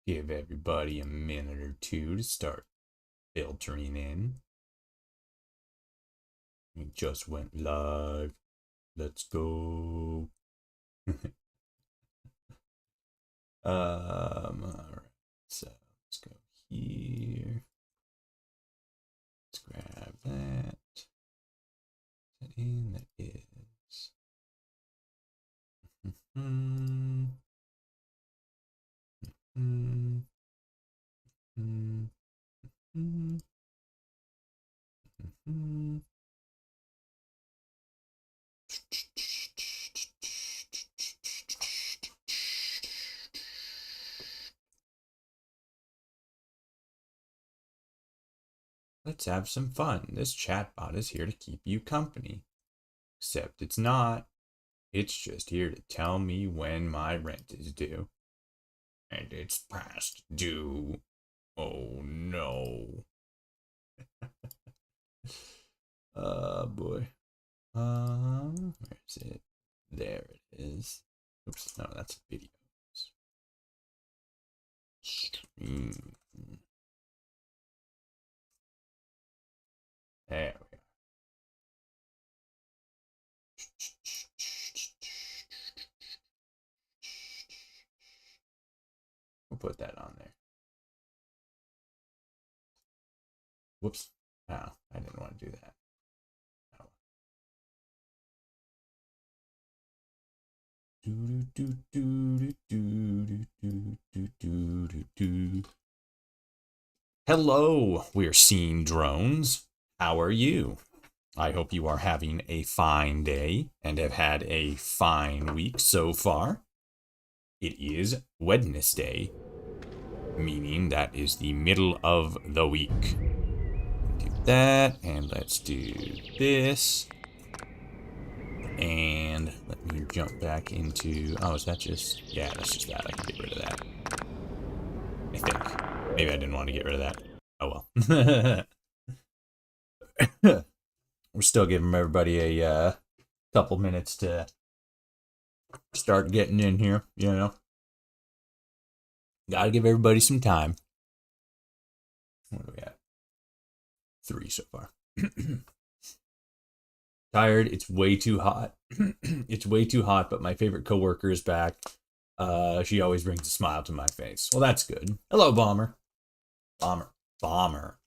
Give everybody a minute or two to start filtering in. We just went live. Let's go. Alright. So let's go here. Let's grab that. That in, that is. Mm-hmm. Mm-hmm. Mm-hmm. Mm-hmm. Let's have some fun. This chatbot is here to keep you company. Except it's not. It's just here to tell me when my rent is due. And it's past due. Oh no. Boy. Where is it? There it is. Oops, no, that's videos. Stream. There we go. We'll put that on there. Whoops. Oh, I didn't want to do that. Hello, we're seeing drones. How are you? I hope you are having a fine day and have had a fine week so far. It is Wednesday, meaning that is the middle of the week. Do that, and let's do this. And let me jump back into... Oh, is that just... Yeah, that's just that. I can get rid of that. I think. Maybe I didn't want to get rid of that. Oh, well. We're still giving everybody a couple minutes to start getting in here, you know. Gotta give everybody some time. What do we got? 3 so far. Tired. It's way too hot. It's way too hot, but my favorite coworker is back. She always brings a smile to my face. Well, that's good. Hello, Bomber. Bomber.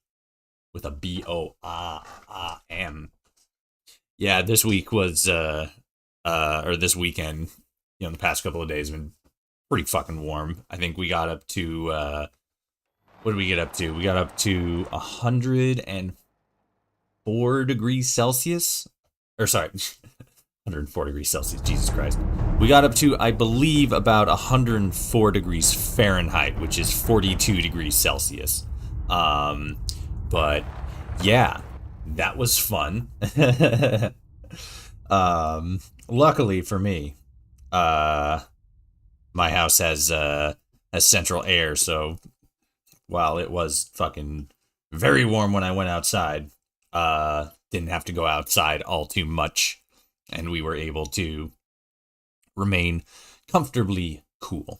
With a B-O-R-M. Yeah, this week was, or this weekend, you know, the past couple of days have been pretty fucking warm. I think we got up to, what did we get up to? We got up to 104 degrees Celsius. Or sorry, 104 degrees Celsius, Jesus Christ. We got up to, I believe, about 104 degrees Fahrenheit, which is 42 degrees Celsius. But yeah, that was fun. Luckily for me, my house has central air, so while it was fucking very warm when I went outside, didn't have to go outside all too much, and we were able to remain comfortably cool.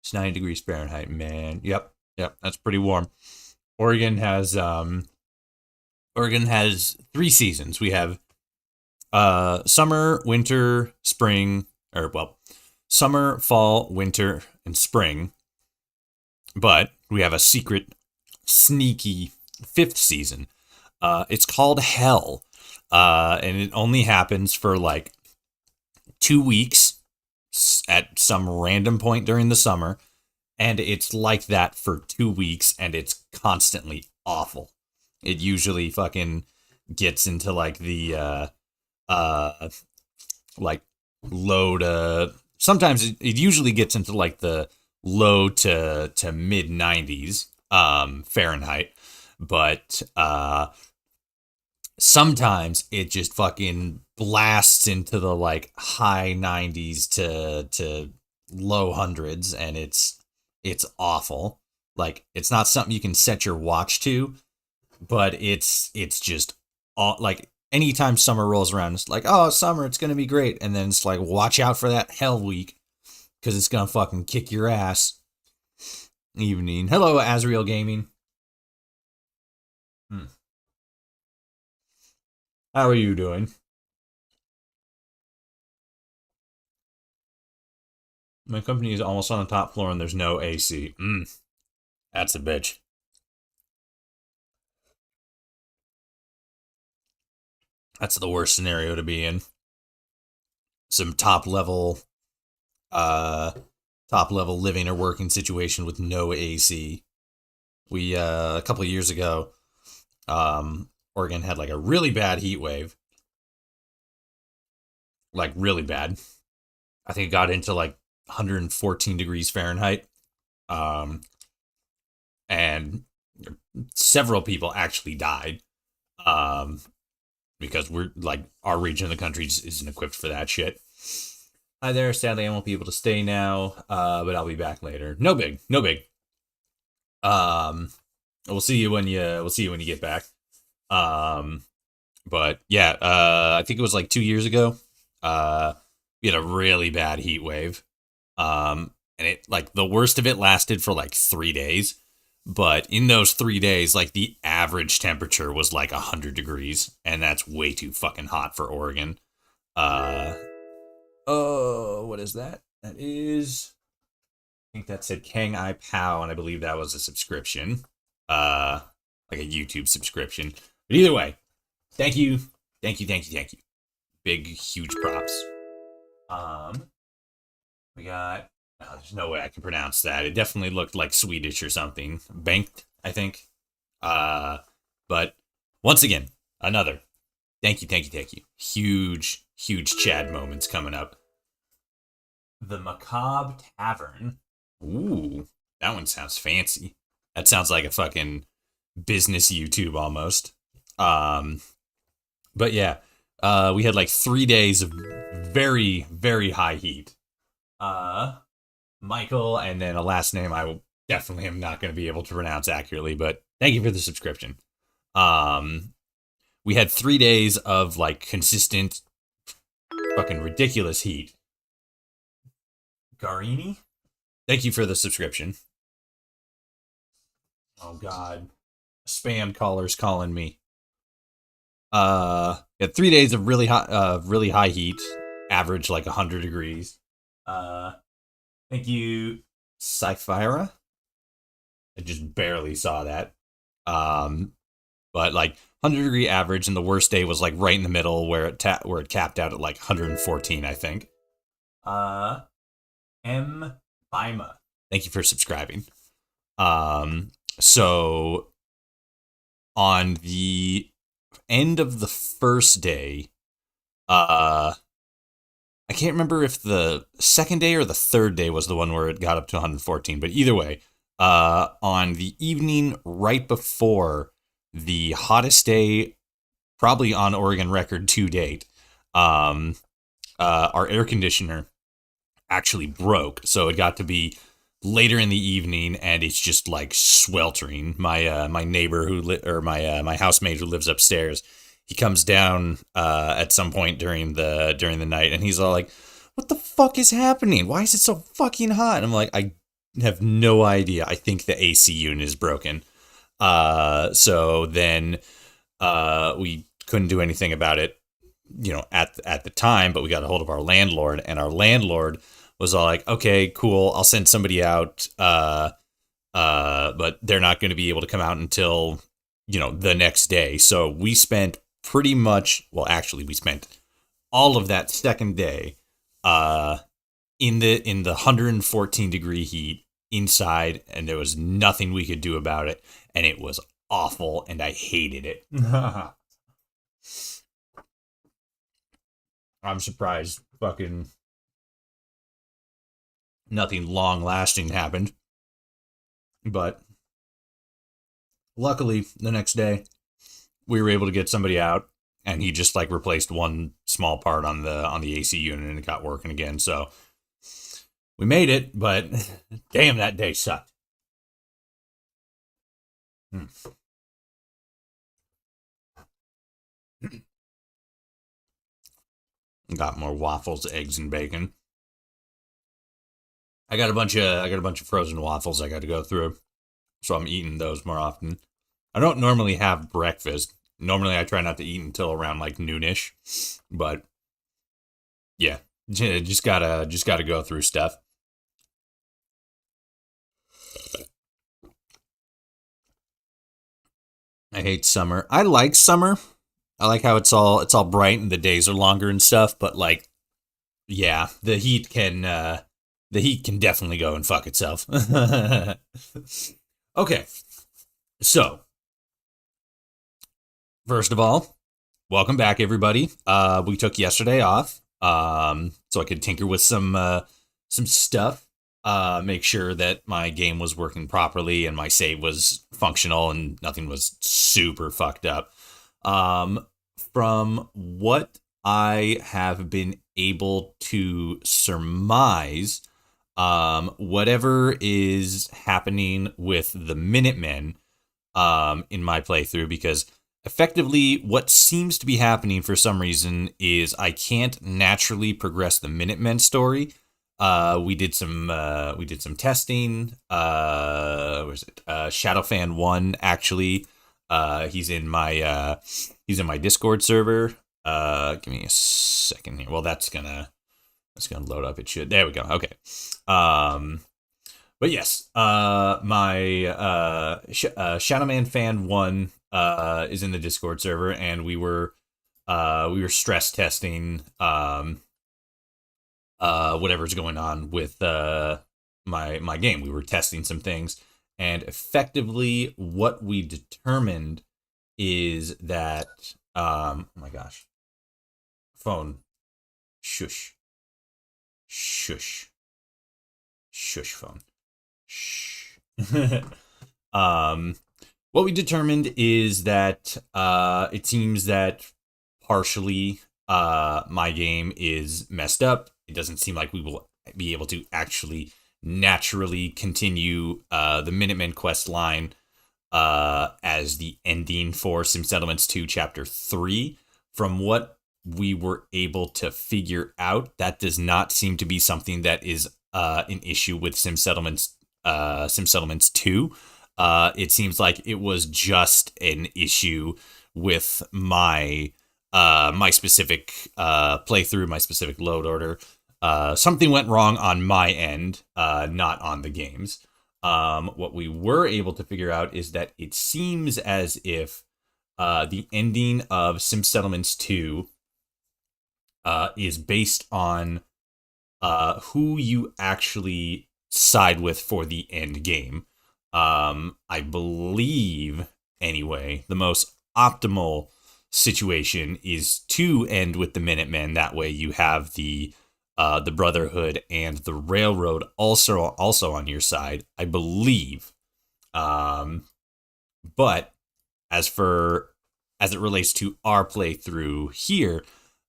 It's 90 degrees Fahrenheit, man. Yep, that's pretty warm. Oregon has 3 seasons. We have summer, winter, spring, or well, summer, fall, winter, and spring. But we have a secret, sneaky 5th season. It's called Hell, and it only happens for like 2 weeks at some random point during the summer, and it's like that for 2 weeks, and it's constantly awful. It usually fucking gets into like the like low to... Sometimes it usually gets into like the low to mid 90s Fahrenheit, but sometimes it just fucking blasts into the like high 90s to low hundreds, and it's awful. Like, it's not something you can set your watch to, but it's just like anytime summer rolls around, it's like, oh, summer, it's gonna be great, and then it's like, watch out for that hell week, because it's gonna fucking kick your ass. Evening. Hello, Azrael Gaming. How are you doing? My company is almost on the top floor and there's no AC. That's a bitch. That's the worst scenario to be in. Some uh, top level living or working situation with no AC. We a couple of years ago, Oregon had like a really bad heat wave, like really bad. I think it got into like 114 degrees Fahrenheit, and several people actually died, because we're like our region of the country isn't equipped for that shit. Hi there. Sadly, I won't be able to stay now, but I'll be back later. No big, no big. We'll see you when you get back. But yeah, I think it was like 2 years ago. We had a really bad heat wave. And it like the worst of it lasted for like 3 days. But in those 3 days, like the average temperature was like 100 degrees, and that's way too fucking hot for Oregon. Oh, what is that? That is, I think that said Kang I Pow, and I believe that was a subscription, like a YouTube subscription. But either way, thank you. Big, huge props. We got. Oh, there's no way I can pronounce that. It definitely looked like Swedish or something. Banked, I think. But once again, another. Thank you. Huge Chad moments coming up. The Macabre Tavern. Ooh, that one sounds fancy. That sounds like a fucking business YouTube almost. But yeah, we had like 3 days of very, very high heat. Michael, and then a last name I definitely am not going to be able to pronounce accurately, but thank you for the subscription. We had 3 days of like consistent, fucking ridiculous heat. Garini, thank you for the subscription. Oh God, spam callers calling me. Had 3 days of really hot, really high heat, average like 100 degrees. Thank you, Cyphira. I just barely saw that. But like 100-degree average, and the worst day was like right in the middle where it capped out at like 114, I think. M. Bima, thank you for subscribing. So on the end of the first day, I can't remember if the second day or the third day was the one where it got up to 114, but either way, on the evening right before the hottest day, probably on Oregon record to date, our air conditioner actually broke, so it got to be later in the evening, and it's just like sweltering. My neighbor my housemate who lives upstairs, he comes down at some point during the night, and he's all like, "What the fuck is happening? Why is it so fucking hot?" And I'm like, "I have no idea. I think the AC unit is broken." So then we couldn't do anything about it, at the time, but we got a hold of our landlord, and our landlord was all like, "Okay, cool, I'll send somebody out, but they're not going to be able to come out until, the next day." So we spent pretty much, well, actually, we spent all of that second day in the 114-degree heat inside, and there was nothing we could do about it, and it was awful, and I hated it. I'm surprised fucking nothing long lasting happened. But luckily, the next day, we were able to get somebody out, and he just like replaced one small part on the AC unit, and it got working again. So we made it, but damn, that day sucked. Got more waffles, eggs, and bacon. I got a bunch of frozen waffles I got to go through, so I'm eating those more often. I don't normally have breakfast. Normally, I try not to eat until around like noonish, but yeah, just gotta go through stuff. I hate summer. I like summer. I like how it's all bright and the days are longer and stuff, but like yeah, the heat can definitely go and fuck itself. Okay. So, first of all, welcome back everybody. We took yesterday off so I could tinker with some stuff. Make sure that my game was working properly and my save was functional and nothing was super fucked up. From what I have been able to surmise, whatever is happening with the Minutemen in my playthrough, because effectively what seems to be happening for some reason is I can't naturally progress the Minutemen story. We did some testing. Where's it? Shadowfan 1 actually. He's in my Discord server. Give me a second here. Well, that's gonna load up. It should. There we go. Okay. But yes, my Shadowman Fan 1 is in the Discord server, and we were stress testing whatever's going on with my game. We were testing some things, and effectively what we determined is that oh my gosh, phone, shush phone, shh. What we determined is that it seems that partially my game is messed up. It doesn't seem like we will be able to actually naturally continue the Minutemen quest line as the ending for Sim Settlements 2 Chapter 3. From what we were able to figure out, that does not seem to be something that is an issue with Sim Settlements 2. It seems like it was just an issue with my specific playthrough, my specific load order. Something went wrong on my end, not on the game's. What we were able to figure out is that it seems as if the ending of Sim Settlements 2 is based on who you actually side with for the end game. I believe, anyway, the most optimal situation is to end with the Minutemen. That way you have the Brotherhood and the Railroad also on your side, I believe. But as it relates to our playthrough here,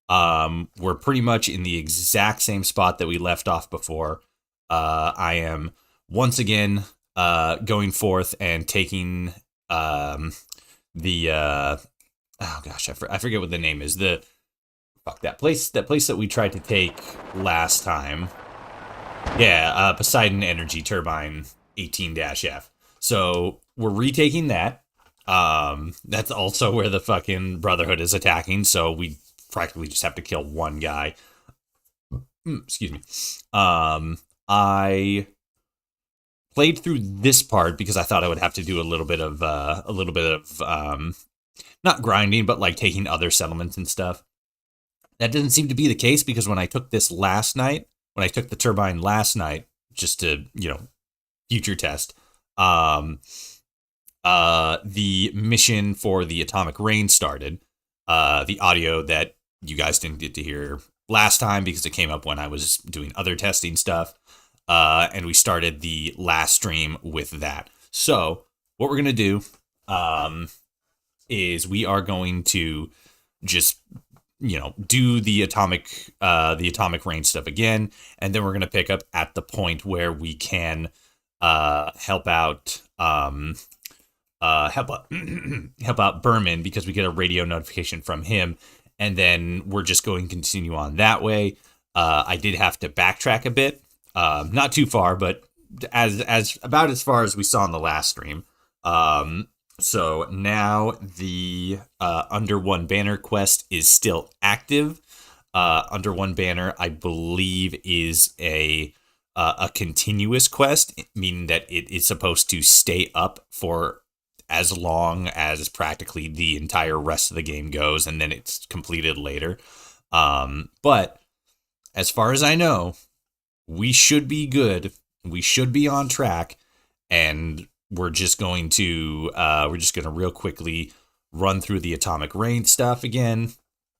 we're pretty much in the exact same spot that we left off before. I am once again going forth and taking the oh gosh, I forget what the name is. That place that we tried to take last time. Yeah, Poseidon Energy Turbine 18-F. So we're retaking that. That's also where the fucking Brotherhood is attacking, so we practically just have to kill one guy. Excuse me. I played through this part because I thought I would have to do a little bit of not grinding, but like taking other settlements and stuff. That doesn't seem to be the case, because when I took this last night, when I took the turbine last night, just to, future test, the mission for the atomic rain started. The audio that you guys didn't get to hear last time because it came up when I was doing other testing stuff. And we started the last stream with that. So what we're going to do is we are going to just do the atomic rain stuff again, and then we're gonna pick up at the point where we can help out help out Berman, because we get a radio notification from him, and then we're just going to continue on that way. I did have to backtrack a bit, not too far, but as about as far as we saw in the last stream. So now the Under One Banner quest is still active. Under One Banner, I believe, is a continuous quest, meaning that it is supposed to stay up for as long as practically the entire rest of the game goes, and then it's completed later. But as far as I know, we should be good. We should be on track, and we're just going to real quickly run through the Atomic Rain stuff again.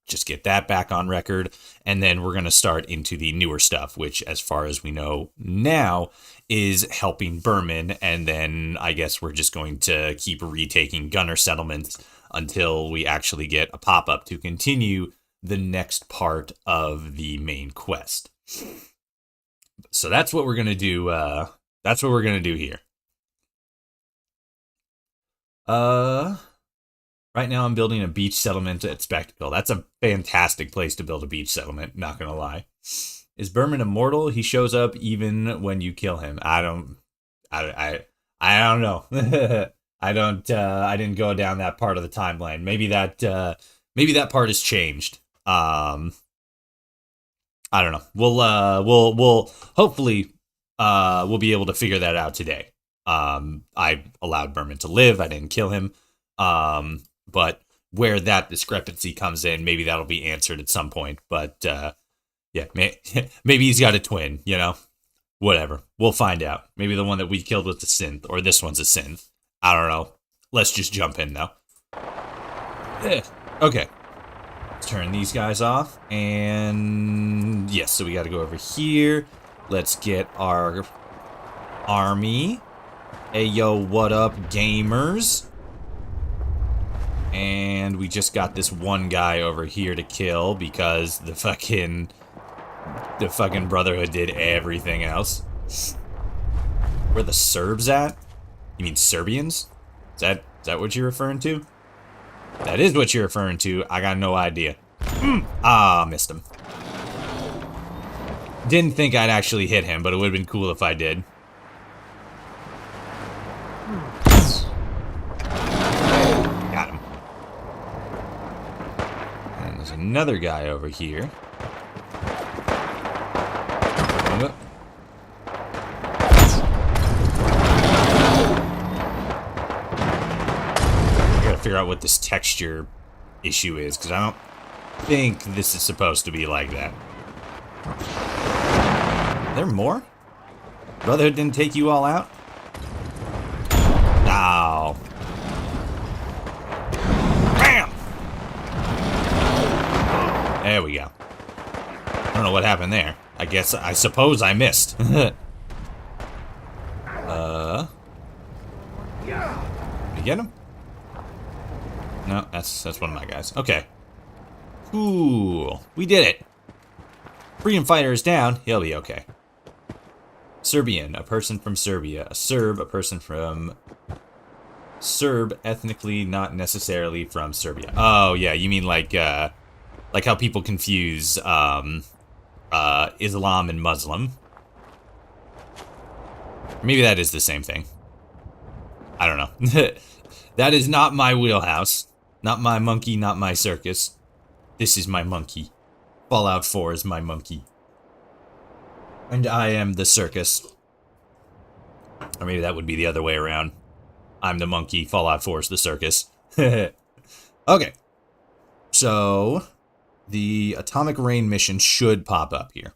Just get that back on record, and then we're going to start into the newer stuff, which, as far as we know now, is helping Berman, and then I guess we're just going to keep retaking Gunner settlements until we actually get a pop-up to continue the next part of the main quest. So that's what we're going to do. That's what we're going to do here. Right now I'm building a beach settlement at Spectacle. That's a fantastic place to build a beach settlement, not gonna lie. Is Berman immortal? He shows up even when you kill him. I don't know. I didn't go down that part of the timeline. Maybe that part has changed. I don't know. We'll hopefully we'll be able to figure that out today. I allowed Berman to live. I didn't kill him. But where that discrepancy comes in, maybe that'll be answered at some point. But yeah, maybe he's got a twin, you know? Whatever. We'll find out. Maybe the one that we killed was a synth, or this one's a synth. I don't know. Let's just jump in, though. Okay. Let's turn these guys off. And yes, so we got to go over here. Let's get our army. Hey, yo, what up, gamers? And we just got this one guy over here to kill because the fucking Brotherhood did everything else. Where the Serbs at? You mean Serbians? Is that what you're referring to? That is what you're referring to. I got no idea. Missed him. Didn't think I'd actually hit him, but it would have been cool if I did. Got him. And there's another guy over here. I gotta figure out what this texture issue is, because I don't think this is supposed to be like that. Are there more? Brotherhood didn't take you all out? Ow. Bam! There we go. I don't know what happened there. I suppose I missed. Did you get him? No, that's one of my guys. Okay. Cool. We did it. Freedom fighter is down. He'll be okay. Serbian, a person from Serbia. A Serb, a person from... Serb, ethnically not necessarily from Serbia. Oh, yeah, you mean like how people confuse, Islam and Muslim. Maybe that is the same thing. I don't know. That is not my wheelhouse. Not my monkey, not my circus. This is my monkey. Fallout 4 is my monkey. And I am the circus. Or maybe that would be the other way around. I'm the monkey, Fallout 4 is the circus. Okay. So, the Atomic Rain mission should pop up here.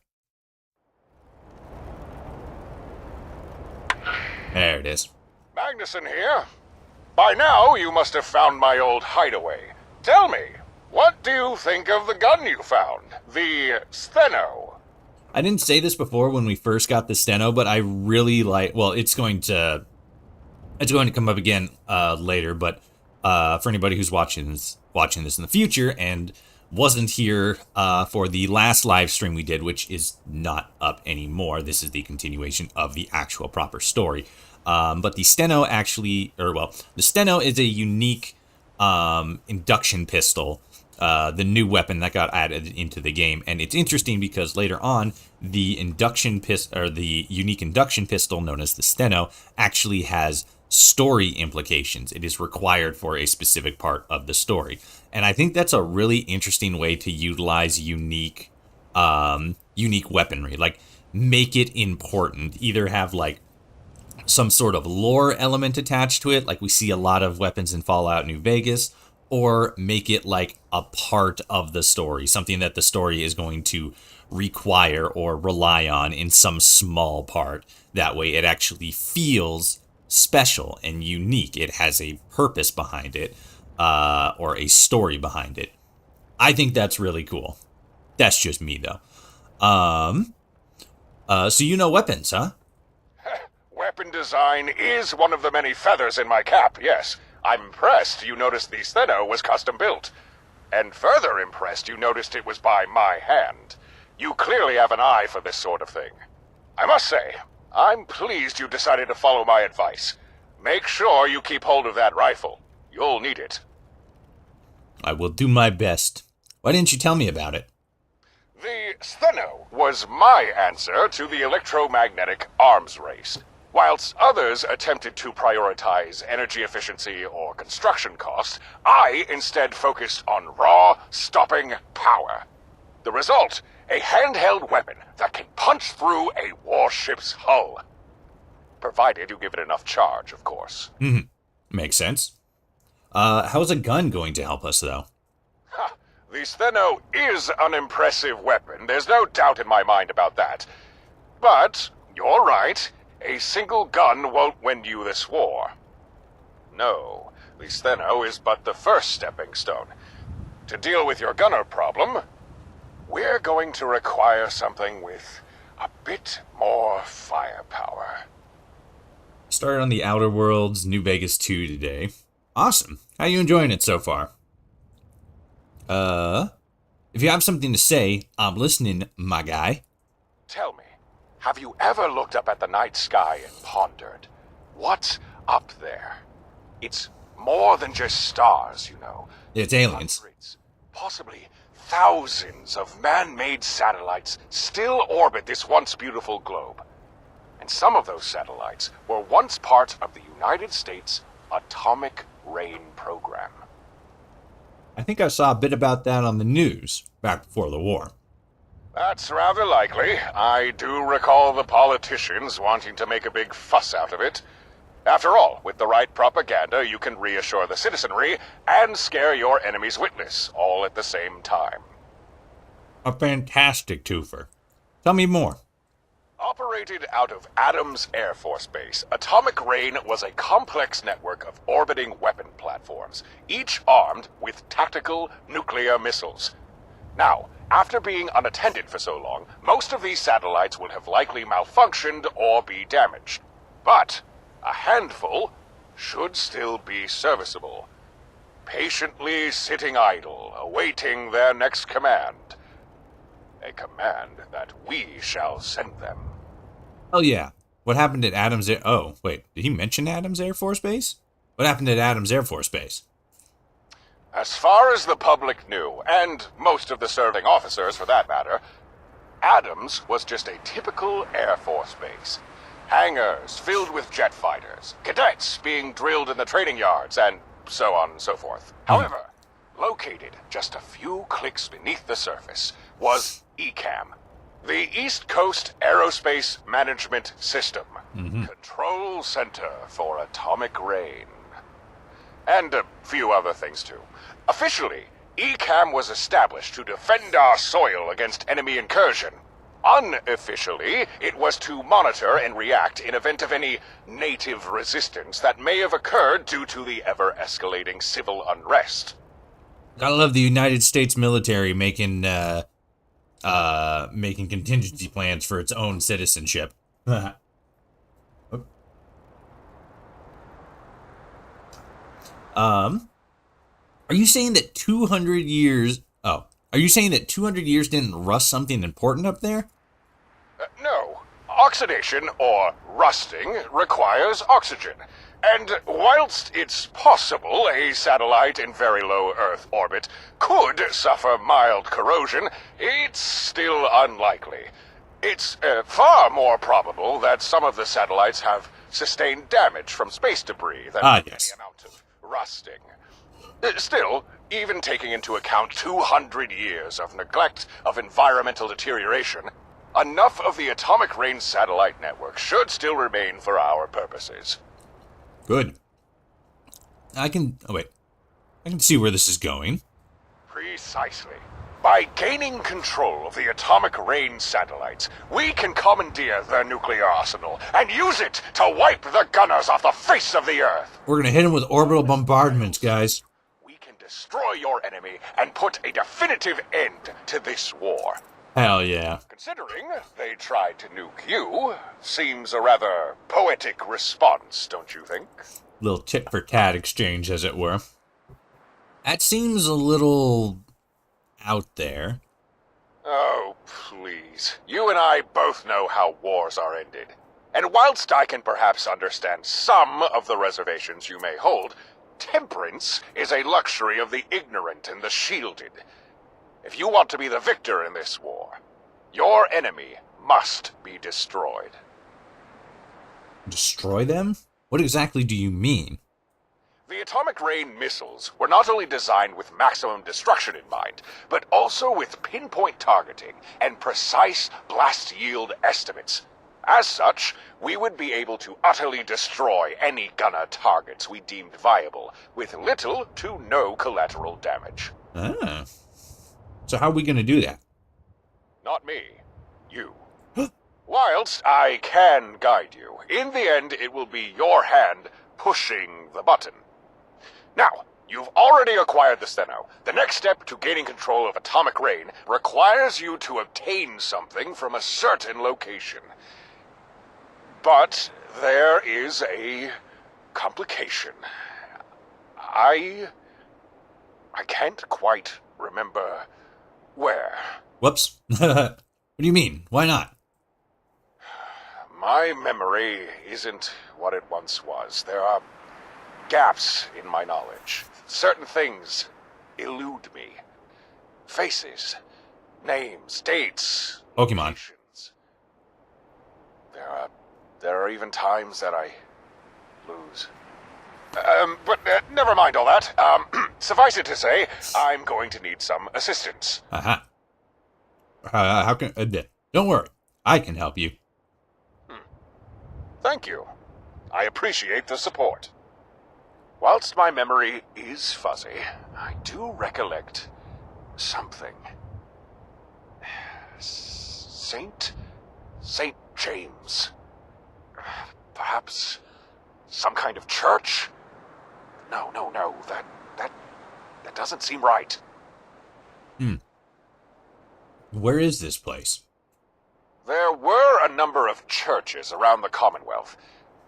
There it is. Magnuson here. By now, you must have found my old hideaway. Tell me, what do you think of the gun you found? The Steno? I didn't say this before when we first got the Steno, but I really like... Well, it's going to come up again later, but for anybody who's watching this in the future and wasn't here for the last live stream we did, which is not up anymore. This is the continuation of the actual proper story. But the Steno actually, the Steno is a unique induction pistol the new weapon that got added into the game. And it's interesting because later on, the unique induction pistol known as the Steno actually has story implications. It is required for a specific part of the story. And I think that's a really interesting way to utilize unique weaponry. Like, make it important. Either have like some sort of lore element attached to it, like we see a lot of weapons in Fallout New Vegas, or make it like a part of the story, something that the story is going to require or rely on in some small part. That way it actually feels special and unique. It has a purpose behind it, or a story behind it. I think that's really cool. That's just me, though. So you know weapons, huh? Weapon design is one of the many feathers in my cap, yes. I'm impressed you noticed the Steno was custom built. And further impressed you noticed it was by my hand. You clearly have an eye for this sort of thing. I must say, I'm pleased you decided to follow my advice. Make sure you keep hold of that rifle. You'll need it. I will do my best. Why didn't you tell me about it? The Steno was my answer to the electromagnetic arms race. Whilst others attempted to prioritize energy efficiency or construction cost, I instead focused on raw, stopping power. The result, a handheld weapon that can punch through a warship's hull. Provided you give it enough charge, of course. Makes sense. How's a gun going to help us, though? The Steno is an impressive weapon. There's no doubt in my mind about that. But, you're right. A single gun won't win you this war. No, the Steno is but the first stepping stone. To deal with your gunner problem, we're going to require something with a bit more firepower. Started on the Outer Worlds New Vegas 2 today. Awesome. How you enjoying it so far? If you have something to say, I'm listening, my guy. Tell me, have you ever looked up at the night sky and pondered, what's up there? It's more than just stars, you know. It's aliens. Hundreds, possibly thousands of man-made satellites still orbit this once beautiful globe. And some of those satellites were once part of the United States Atomic Rain Program. I think I saw a bit about that on the news back before the war. That's rather likely. I do recall the politicians wanting to make a big fuss out of it. After all, with the right propaganda, you can reassure the citizenry and scare your enemy's witness, all at the same time. A fantastic twofer. Tell me more. Operated out of Adams Air Force Base, Atomic Rain was a complex network of orbiting weapon platforms, each armed with tactical nuclear missiles. Now, after being unattended for so long, most of these satellites would have likely malfunctioned or be damaged. But a handful should still be serviceable, patiently sitting idle, awaiting their next command. A command that we shall send them. Oh yeah. What happened at Adams Air... Oh, wait. Did he mention Adams Air Force Base? What happened at Adams Air Force Base? As far as the public knew, and most of the serving officers for that matter, Adams was just a typical Air Force base. Hangars filled with jet fighters, cadets being drilled in the training yards, and so on and so forth. However, located just a few clicks beneath the surface was ECAM, the East Coast Aerospace Management System, Control Center for Atomic Rain. And a few other things too. Officially, ECAM was established to defend our soil against enemy incursion. Unofficially, it was to monitor and react in event of any native resistance that may have occurred due to the ever-escalating civil unrest. Gotta love the United States military making contingency plans for its own citizenship. Are you saying that 200 years... Oh, are you saying that 200 years didn't rust something important up there? No. Oxidation, or rusting, requires oxygen. And whilst it's possible a satellite in very low Earth orbit could suffer mild corrosion, it's still unlikely. It's far more probable that some of the satellites have sustained damage from space debris than yes. the amount of rusting. Still, even taking into account 200 years of neglect of environmental deterioration, enough of the Atomic Rain satellite network should still remain for our purposes. Good. I can see where this is going. Precisely. By gaining control of the Atomic Rain satellites, we can commandeer their nuclear arsenal and use it to wipe the gunners off the face of the Earth. We're gonna hit him with orbital bombardments, guys. We can destroy your enemy and put a definitive end to this war. Hell yeah. Considering they tried to nuke you, seems a rather poetic response, don't you think? Little tit for tat exchange, as it were. That seems a little out there. Oh, please. You and I both know how wars are ended. And whilst I can perhaps understand some of the reservations you may hold, temperance is a luxury of the ignorant and the shielded. If you want to be the victor in this war, your enemy must be destroyed. Destroy them? What exactly do you mean? The Atomic Rain missiles were not only designed with maximum destruction in mind, but also with pinpoint targeting and precise blast yield estimates. As such, we would be able to utterly destroy any gunner targets we deemed viable, with little to no collateral damage. Ah. So how are we gonna do that? Not me. You. Whilst I can guide you, in the end it will be your hand pushing the button. Now, you've already acquired the Steno. The next step to gaining control of Atomic Rain requires you to obtain something from a certain location. But there is a complication. I can't quite remember where. Whoops. What do you mean? Why not? My memory isn't what it once was. There are gaps in my knowledge. Certain things elude me. Faces, names, dates, Pokemon. locations. There are even times that I lose. But never mind all that. Suffice it to say, I'm going to need some assistance. Aha. How can... don't worry. I can help you. Thank you. I appreciate the support. Whilst my memory is fuzzy, I do recollect something. Saint James. Perhaps some kind of church? No. That doesn't seem right. Where is this place? There were a number of churches around the Commonwealth.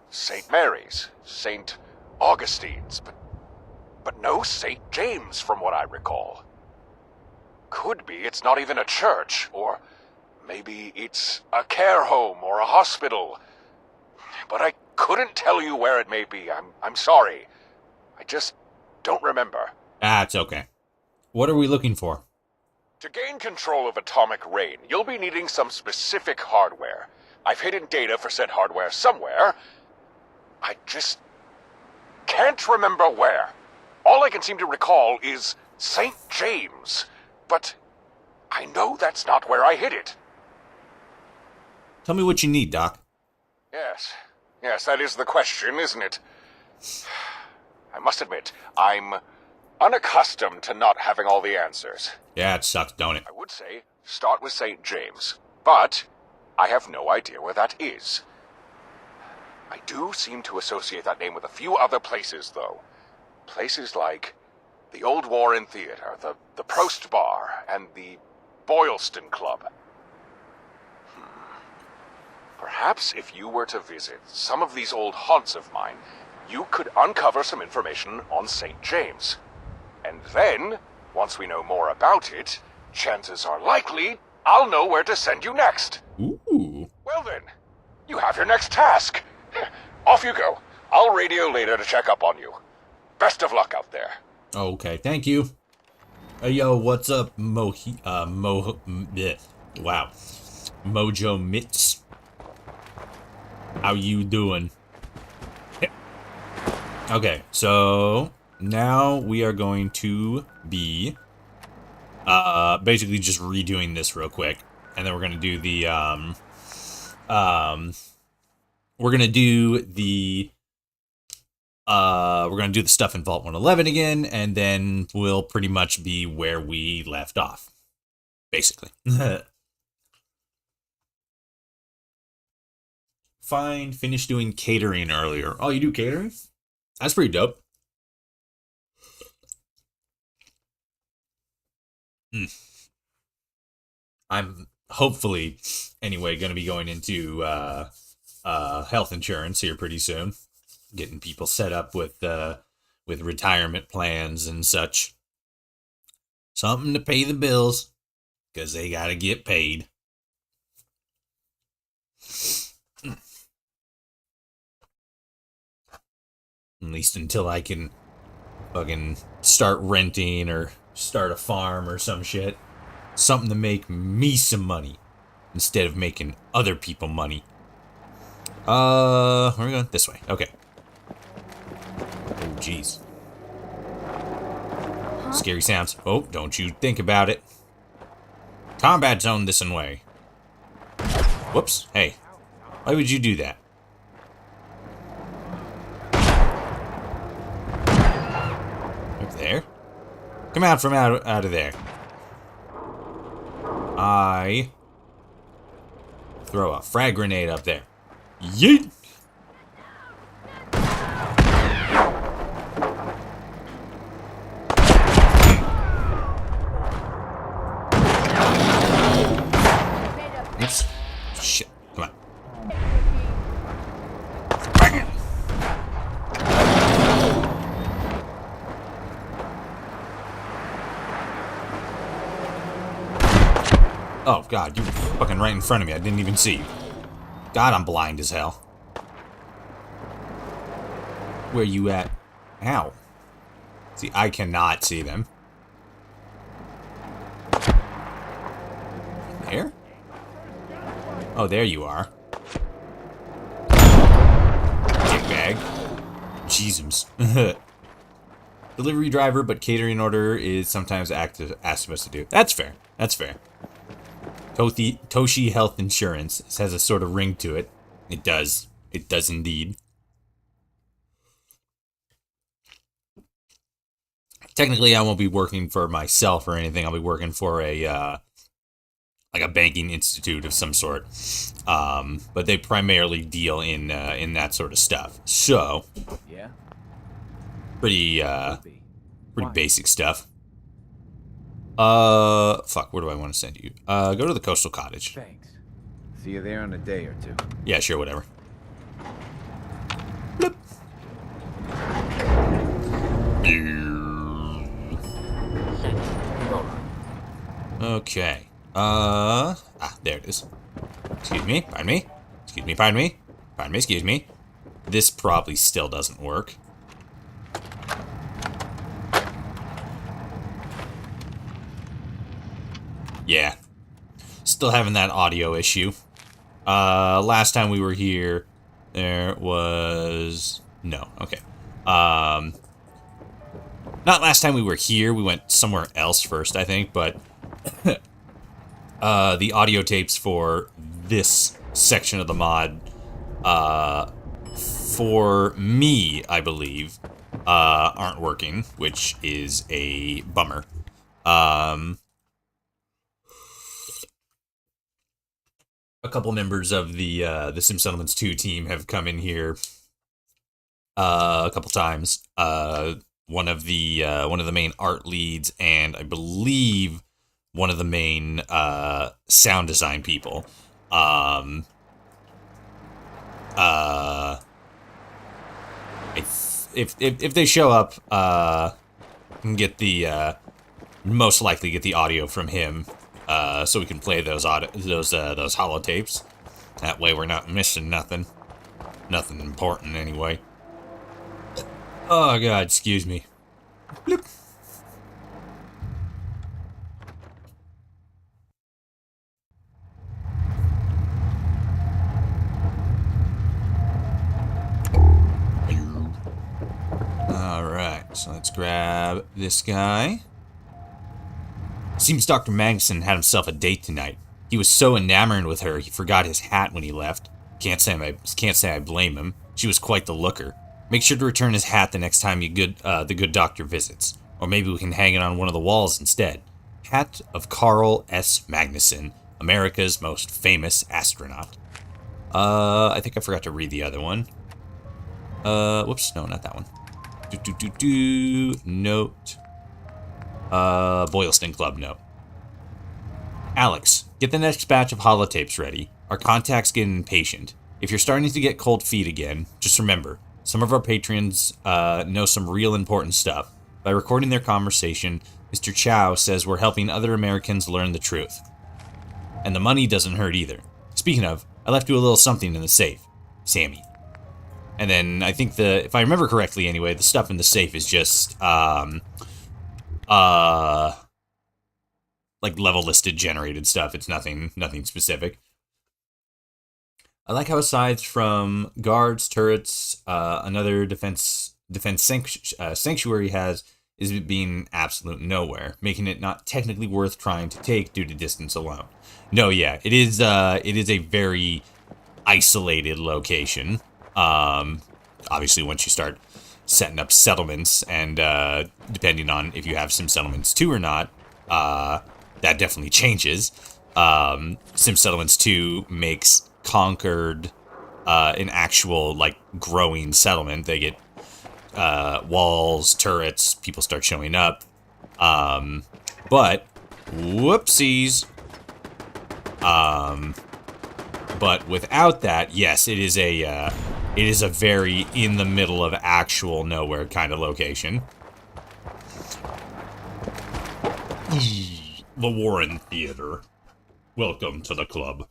St. Mary's, St. Augustine's, but no St. James from what I recall. Could be it's not even a church, or maybe it's a care home or a hospital. But I couldn't tell you where it may be. I'm sorry. I just don't remember. It's okay. What are we looking for? To gain control of Atomic Rain, you'll be needing some specific hardware. I've hidden data for said hardware somewhere. I just can't remember where. All I can seem to recall is St. James, but I know that's not where I hid it. Tell me what you need, Doc. Yes, that is the question, isn't it? I must admit, I'm unaccustomed to not having all the answers. Yeah, it sucks, don't it? I would say start with St. James, but I have no idea where that is. I do seem to associate that name with a few other places, though. Places like the Old Warren Theater, the Prost Bar, and the Boylston Club. Perhaps if you were to visit some of these old haunts of mine, you could uncover some information on St. James. And then, once we know more about it, chances are likely I'll know where to send you next. Ooh. Well then, You have your next task. Off you go. I'll radio later to check up on you. Best of luck out there. Okay, thank you. Hey, yo, what's up, wow. Mojo Mitts. How you doing? Okay, so now we are going to be basically just redoing this real quick, and then we're gonna do the stuff in Vault 111 again, and then we'll pretty much be where we left off, basically. Finished doing catering earlier. Oh, you do catering? That's pretty dope. I'm hopefully, anyway, going to be going into health insurance here pretty soon. Getting people set up with retirement plans and such. Something to pay the bills, because they got to get paid. At least until I can fucking start renting or start a farm or some shit. Something to make me some money instead of making other people money. We're going this way. Okay. Oh, jeez. Huh? Scary sounds. Oh, don't you think about it. Combat zone this way. Whoops. Hey. Why would you do that? Up there? Come out from out of there. I throw a frag grenade up there. Yeet! Oops. Shit. Come on. Bang it! Oh, God, you were fucking right in front of me. I didn't even see you. God, I'm blind as hell. Where you at? Ow. See, I cannot see them. There? Oh, there you are. Dickbag. Jesus. Delivery driver, but catering order is sometimes asked us to do. That's fair. That's fair. Toshi Health Insurance. This has a sort of ring to it. It does. It does indeed. Technically, I won't be working for myself or anything. I'll be working for a like a banking institute of some sort. But they primarily deal in that sort of stuff. So, yeah, pretty Why? basic stuff. Fuck, where do I want to send you? Go to the Coastal Cottage. Thanks. See you there in a day or two. Yeah, sure, whatever. Bloop. Okay. There it is. Excuse me, pardon me. Excuse me, pardon me. Pardon me, excuse me. This probably still doesn't work. Yeah. Still having that audio issue. Last time we were here, there was... No, okay. Not last time we were here, we went somewhere else first, I think, but... the audio tapes for this section of the mod, for me, I believe, aren't working, which is a bummer. A couple members of the Sim Settlements 2 team have come in here a couple times. One of the main art leads, and I believe one of the main sound design people. If they show up, can get the most likely get the audio from him. So we can play those holotapes. That way we're not missing nothing. Nothing important, anyway. Oh, God, excuse me. Bloop. Alright, so let's grab this guy. Seems Dr. Magnuson had himself a date tonight. He was so enamored with her, he forgot his hat when he left. Can't say I blame him. She was quite the looker. Make sure to return his hat the next time the good doctor visits. Or maybe we can hang it on one of the walls instead. Hat of Carl S. Magnuson, America's most famous astronaut. I think I forgot to read the other one. Whoops, no, not that one. Note. Boylston Club note. Alex, get the next batch of holotapes ready. Our contact's getting impatient. If you're starting to get cold feet again, just remember, some of our patrons know some real important stuff. By recording their conversation, Mr. Chow says we're helping other Americans learn the truth. And the money doesn't hurt either. Speaking of, I left you a little something in the safe. Sammy. And then I think if I remember correctly anyway, the stuff in the safe is just, like level listed generated stuff. It's nothing specific. I like how aside from guards, turrets, another defense sanctuary is being absolute nowhere, making it not technically worth trying to take due to distance alone. No, yeah, it is a very isolated location. Obviously once you start setting up settlements and, depending on if you have Sim Settlements 2 or not, that definitely changes. Sim Settlements 2 makes Concord, an actual, like, growing settlement. They get, walls, turrets, people start showing up. But, whoopsies. But without that, yes, it is a very in the middle of actual nowhere kind of location. The Warren Theater. Welcome to the club.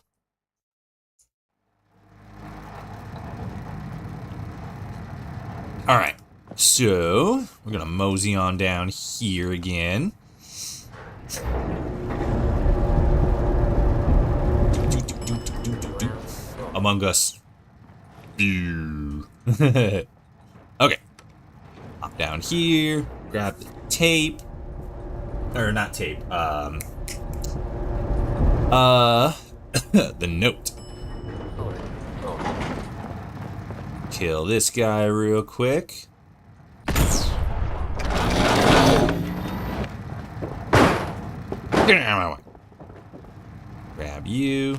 Alright, so we're gonna mosey on down here again. Among Us. Okay. Hop down here, grab the tape. Or not tape, the note. Kill this guy real quick. Get out of my way. Grab you.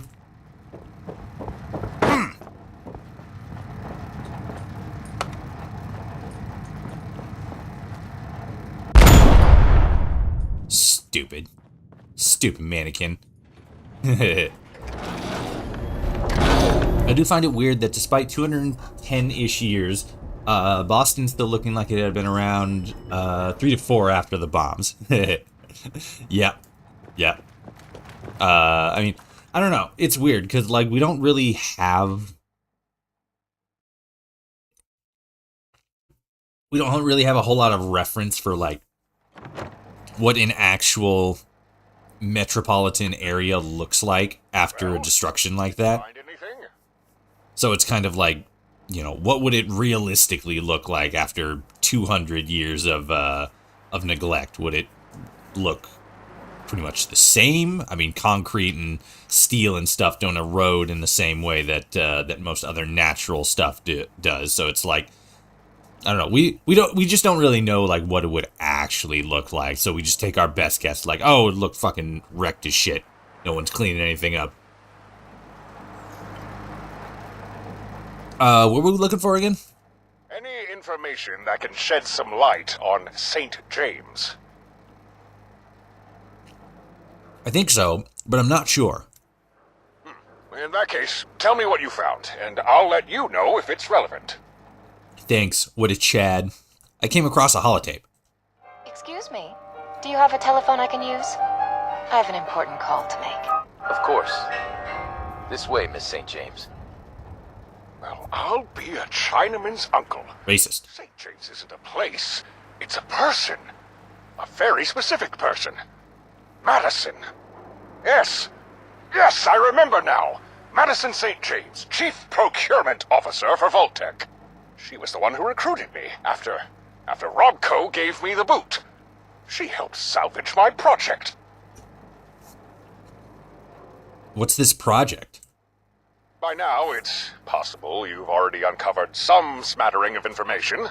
Stupid mannequin. I do find it weird that despite 210-ish years, Boston's still looking like it had been around 3 to 4 after the bombs. Yep. I mean, I don't know. It's weird because, like, we don't really have a whole lot of reference for, like, what an actual metropolitan area looks like after a destruction like that. Find anything? So it's kind of like, you know, what would it realistically look like after 200 years of neglect? Would it look pretty much the same? I mean, concrete and steel and stuff don't erode in the same way that that most other natural stuff does. So it's like, I don't know. We just don't really know, like, what it would actually look like. So we just take our best guess, like, oh, it looked fucking wrecked as shit. No one's cleaning anything up. What were we looking for again? Any information that can shed some light on St. James? I think so, but I'm not sure. In that case, tell me what you found, and I'll let you know if it's relevant. Thanks, what a Chad. I came across a holotape. Excuse me, do you have a telephone I can use? I have an important call to make. Of course. This way, Miss St. James. Well, I'll be a Chinaman's uncle. Racist. St. James isn't a place. It's a person. A very specific person. Madison. Yes. Yes, I remember now. Madison St. James, Chief Procurement Officer for Vault-Tec. She was the one who recruited me after Robco gave me the boot. She helped salvage my project. What's this project? By now, it's possible you've already uncovered some smattering of information.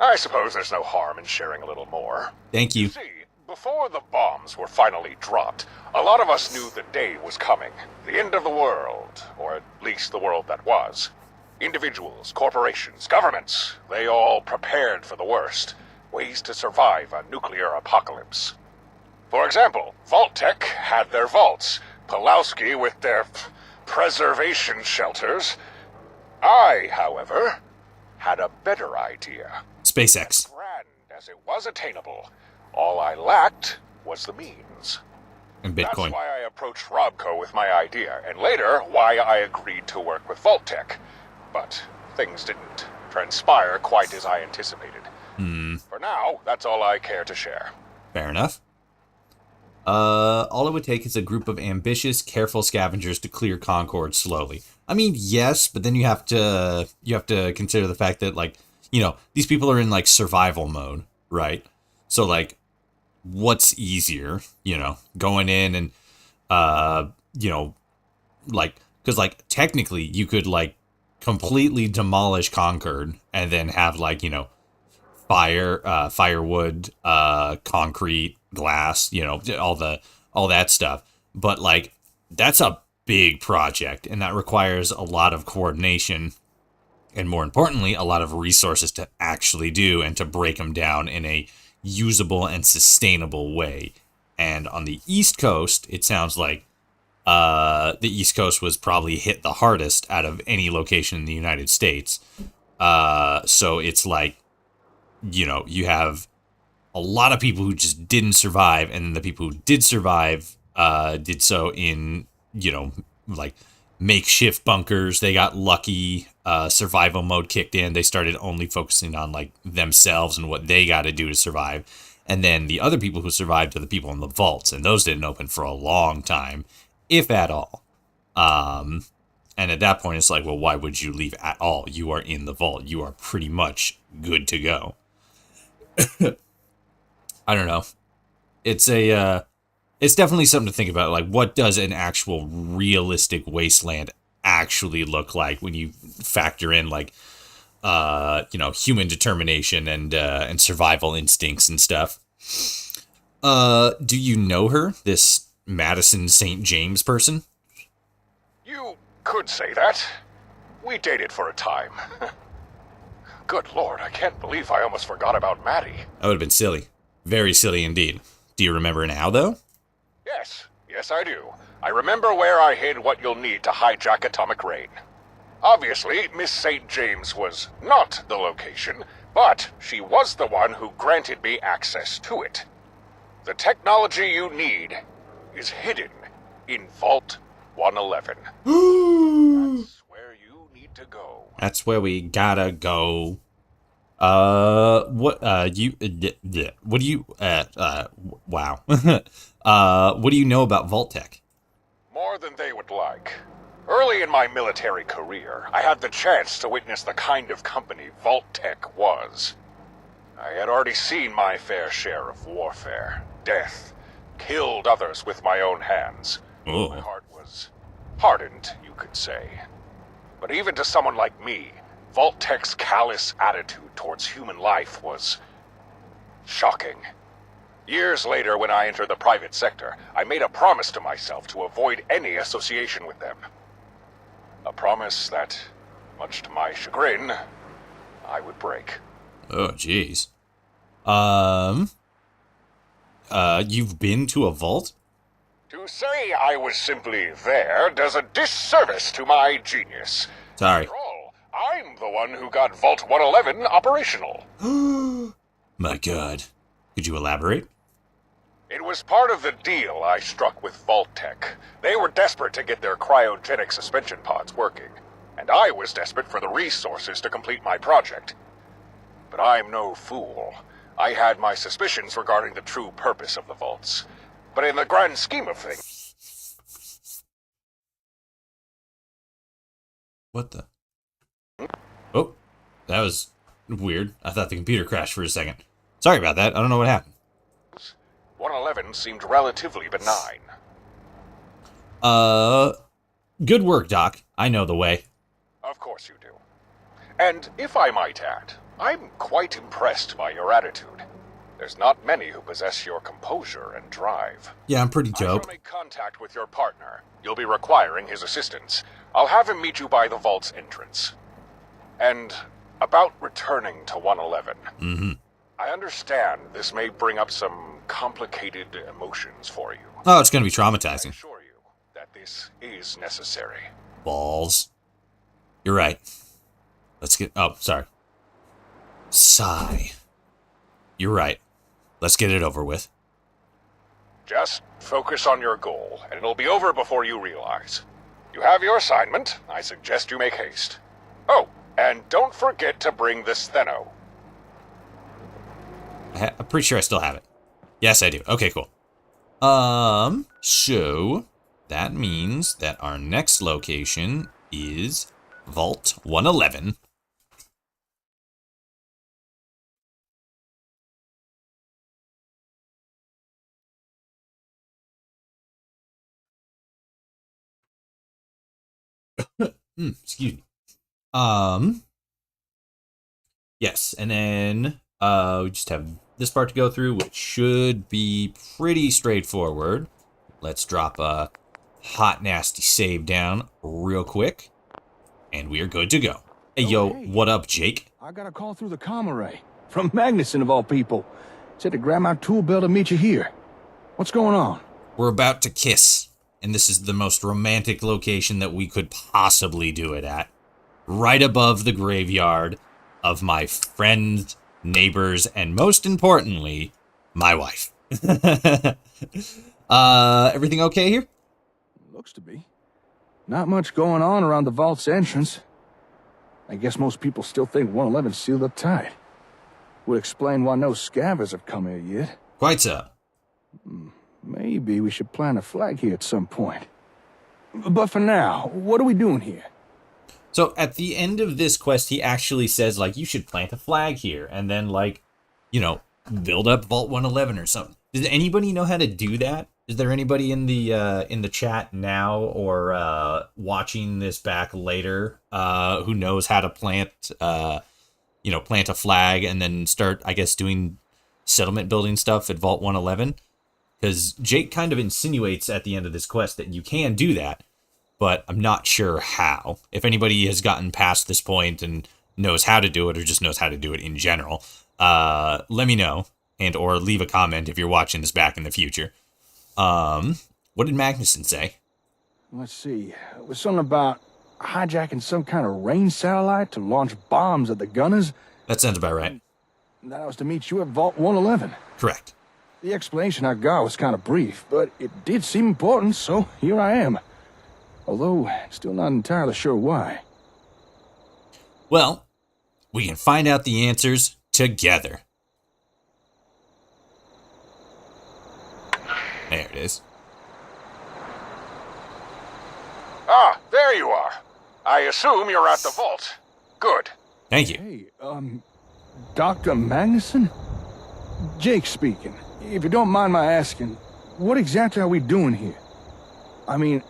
I suppose there's no harm in sharing a little more. Thank you. See, before the bombs were finally dropped, a lot of us knew the day was coming. The end of the world, or at least the world that was. Individuals, corporations, governments, they all prepared for the worst. Ways to survive a nuclear apocalypse. For example, Vault-Tec had their vaults, Pulowski with their preservation shelters. I, however, had a better idea. SpaceX. Grand as it was attainable, all I lacked was the means. And That's Bitcoin. why I approached Robco with my idea, and later why I agreed to work with Vault-Tec. But things didn't transpire quite as I anticipated. For now, that's all I care to share. Fair enough. All it would take is a group of ambitious, careful scavengers to clear Concord slowly. I mean, yes, but then you have to consider the fact that, like, you know, these people are in like survival mode, right? So like, what's easier, you know, going in and you know, like, because like technically you could like completely demolish Concord and then have like, you know, firewood, concrete, glass, you know, all that stuff. But like, that's a big project, and that requires a lot of coordination, and more importantly, a lot of resources to actually do and to break them down in a usable and sustainable way. And on the East Coast, it sounds like the East Coast was probably hit the hardest out of any location in the United States. So it's like, you know, you have a lot of people who just didn't survive, and then the people who did survive did so in, you know, like makeshift bunkers. They got lucky. Survival mode kicked in. They started only focusing on like themselves and what they got to do to survive. And then the other people who survived are the people in the vaults, and those didn't open for a long time, if at all. And at that point, it's like, well, why would you leave at all? You are in the vault. You are pretty much good to go. I don't know. It's definitely something to think about. Like, what does an actual realistic wasteland actually look like when you factor in like, you know, human determination and survival instincts and stuff. Do you know her, this Madison St. James person? You could say that. We dated for a time. Good Lord, I can't believe I almost forgot about Maddie. That would have been silly. Very silly indeed. Do you remember now, though? Yes, I do. I remember where I hid what you'll need to hijack Atomic Rain. Obviously, Miss St. James was not the location, but she was the one who granted me access to it. The technology you need is hidden in Vault 111. That's where you need to go. That's where we gotta go. Wow. What do you know about Vault-Tec? More than they would like. Early in my military career, I had the chance to witness the kind of company Vault-Tec was. I had already seen my fair share of warfare, death, killed others with my own hands. Oh. My heart was hardened, you could say. But even to someone like me, Vault-Tec's callous attitude towards human life was shocking. Years later, when I entered the private sector, I made a promise to myself to avoid any association with them. A promise that, much to my chagrin, I would break. Oh, jeez. You've been to a vault? To say I was simply there does a disservice to my genius. Sorry. After all, I'm the one who got Vault 111 operational. My God. Could you elaborate? It was part of the deal I struck with Vault-Tec. They were desperate to get their cryogenic suspension pods working, and I was desperate for the resources to complete my project. But I'm no fool. I had my suspicions regarding the true purpose of the vaults. But in the grand scheme of things... What the? Oh, that was weird. I thought the computer crashed for a second. Sorry about that. I don't know what happened. 111 seemed relatively benign. Good work, Doc. I know the way. Of course you do. And if I might add, I'm quite impressed by your attitude. There's not many who possess your composure and drive. Yeah, I'm pretty I shall dope. make contact with your partner. You'll be requiring his assistance. I'll have him meet you by the vault's entrance. And about returning to 111. Mm-hmm. I understand this may bring up some complicated emotions for you. Oh, it's gonna be I traumatizing. assure you that this is necessary. Balls. You're right. Let's get... Oh, sorry. Sigh. You're right. Let's get it over with. Just focus on your goal, and it'll be over before you realize. You have your assignment. I suggest you make haste. Oh, and don't forget to bring the Stheno. I'm pretty sure I still have it. Yes, I do. Okay, cool. So that means that our next location is Vault 111. Excuse me. Yes, and then we just have this part to go through, which should be pretty straightforward. Let's drop a hot, nasty save down real quick, and we are good to go. Hey, yo, hey. what up, Jake? I got a call through the comm array. From Magnuson, of all people. Said to grab my tool belt and meet you here. What's going on? We're about to kiss, and this is the most romantic location that we could possibly do it at. Right above the graveyard of my friends, neighbors, and most importantly, my wife. Everything okay here? Looks to be. Not much going on around the vault's entrance. I guess most people still think 111's sealed up tight. Would explain why no scavengers have come here yet. Quite so. Maybe we should plant a flag here at some point. But for now, what are we doing here? So at the end of this quest, he actually says, like, you should plant a flag here, and then, like, you know, build up Vault 111 or something. Does anybody know how to do that? Is there anybody in the chat now or watching this back later who knows how to plant plant a flag and then start, I guess, doing settlement building stuff at Vault 111? Because Jake kind of insinuates at the end of this quest that you can do that, but I'm not sure how. If anybody has gotten past this point and knows how to do it or just knows how to do it in general, let me know, and or leave a comment if you're watching this back in the future. What did Magnuson say? Let's see. It was something about hijacking some kind of rain satellite to launch bombs at the gunners. That sounds about right. That was to meet you at Vault 111. Correct. The explanation I got was kind of brief, but it did seem important, so here I am. Although, still not entirely sure why. Well, we can find out the answers together. There it is. Ah, there you are. I assume you're at the vault. Good. Thank you. Hey, Dr. Magnuson? Jake speaking. If you don't mind my asking, what exactly are we doing here? I mean,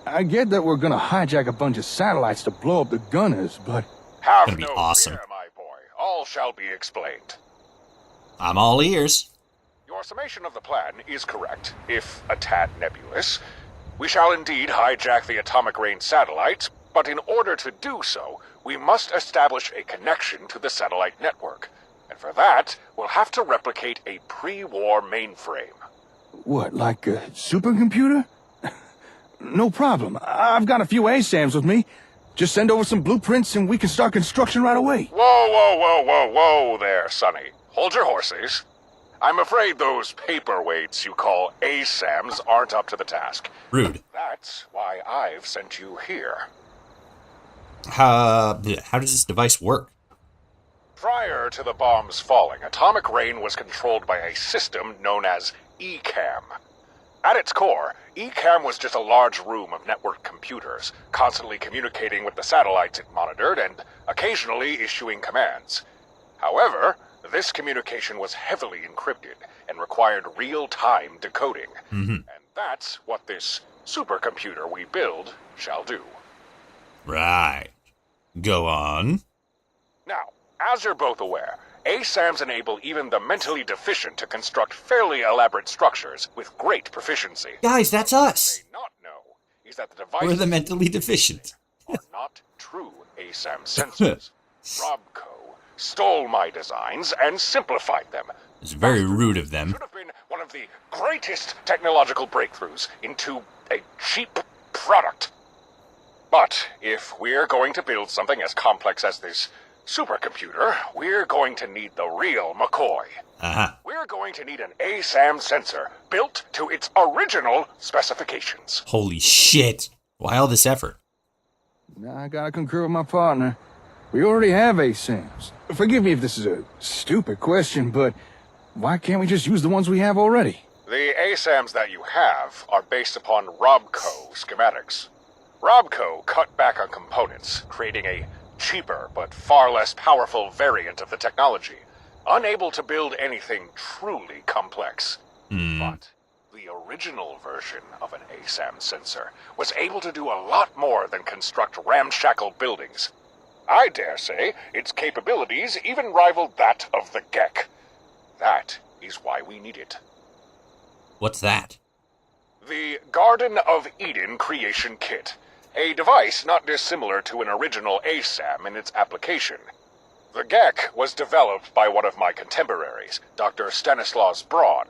I get that we're gonna hijack a bunch of satellites to blow up the gunners, but... Have Gonna be no awesome. fear, my boy. All shall be explained. I'm all ears. Your summation of the plan is correct, if a tad nebulous. We shall indeed hijack the atomic rain satellites, but in order to do so, we must establish a connection to the satellite network. And for that, we'll have to replicate a pre-war mainframe. What, like a supercomputer? No problem. I've got a few ASAMs with me. Just send over some blueprints and we can start construction right away. Whoa, whoa, whoa, whoa, whoa there, Sonny. Hold your horses. I'm afraid those paperweights you call ASAMs aren't up to the task. Rude. That's why I've sent you here. How does this device work? Prior to the bombs falling, Atomic Rain was controlled by a system known as ECAM. At its core, ECAM was just a large room of networked computers, constantly communicating with the satellites it monitored and occasionally issuing commands. However, this communication was heavily encrypted and required real-time decoding. And that's what this supercomputer we build shall do. Right. Go on. Now, as you're both aware, ASAMs enable even the mentally deficient to construct fairly elaborate structures with great proficiency. Guys, that's us. What you may not know is that the devices We're the mentally deficient. are not true ASAM sensors. Robco stole my designs and simplified them. It's very rude of them. Should have been one of the greatest technological breakthroughs into a cheap product. But if we're going to build something as complex as this supercomputer, we're going to need the real McCoy. Uh-huh. We're going to need an ASAM sensor built to its original specifications. Holy shit. Why all this effort? I gotta concur with my partner. We already have ASAMs. Forgive me if this is a stupid question, but why can't we just use the ones we have already? The ASAMs that you have are based upon Robco schematics. Robco cut back on components, creating a cheaper but far less powerful variant of the technology, unable to build anything truly complex. But the original version of an ASAM sensor was able to do a lot more than construct ramshackle buildings. I dare say its capabilities even rivaled that of the Gek. That is why we need it. What's that? The Garden of Eden Creation Kit. A device not dissimilar to an original ASAM in its application. The Gek was developed by one of my contemporaries, Dr. Stanislaus Braun.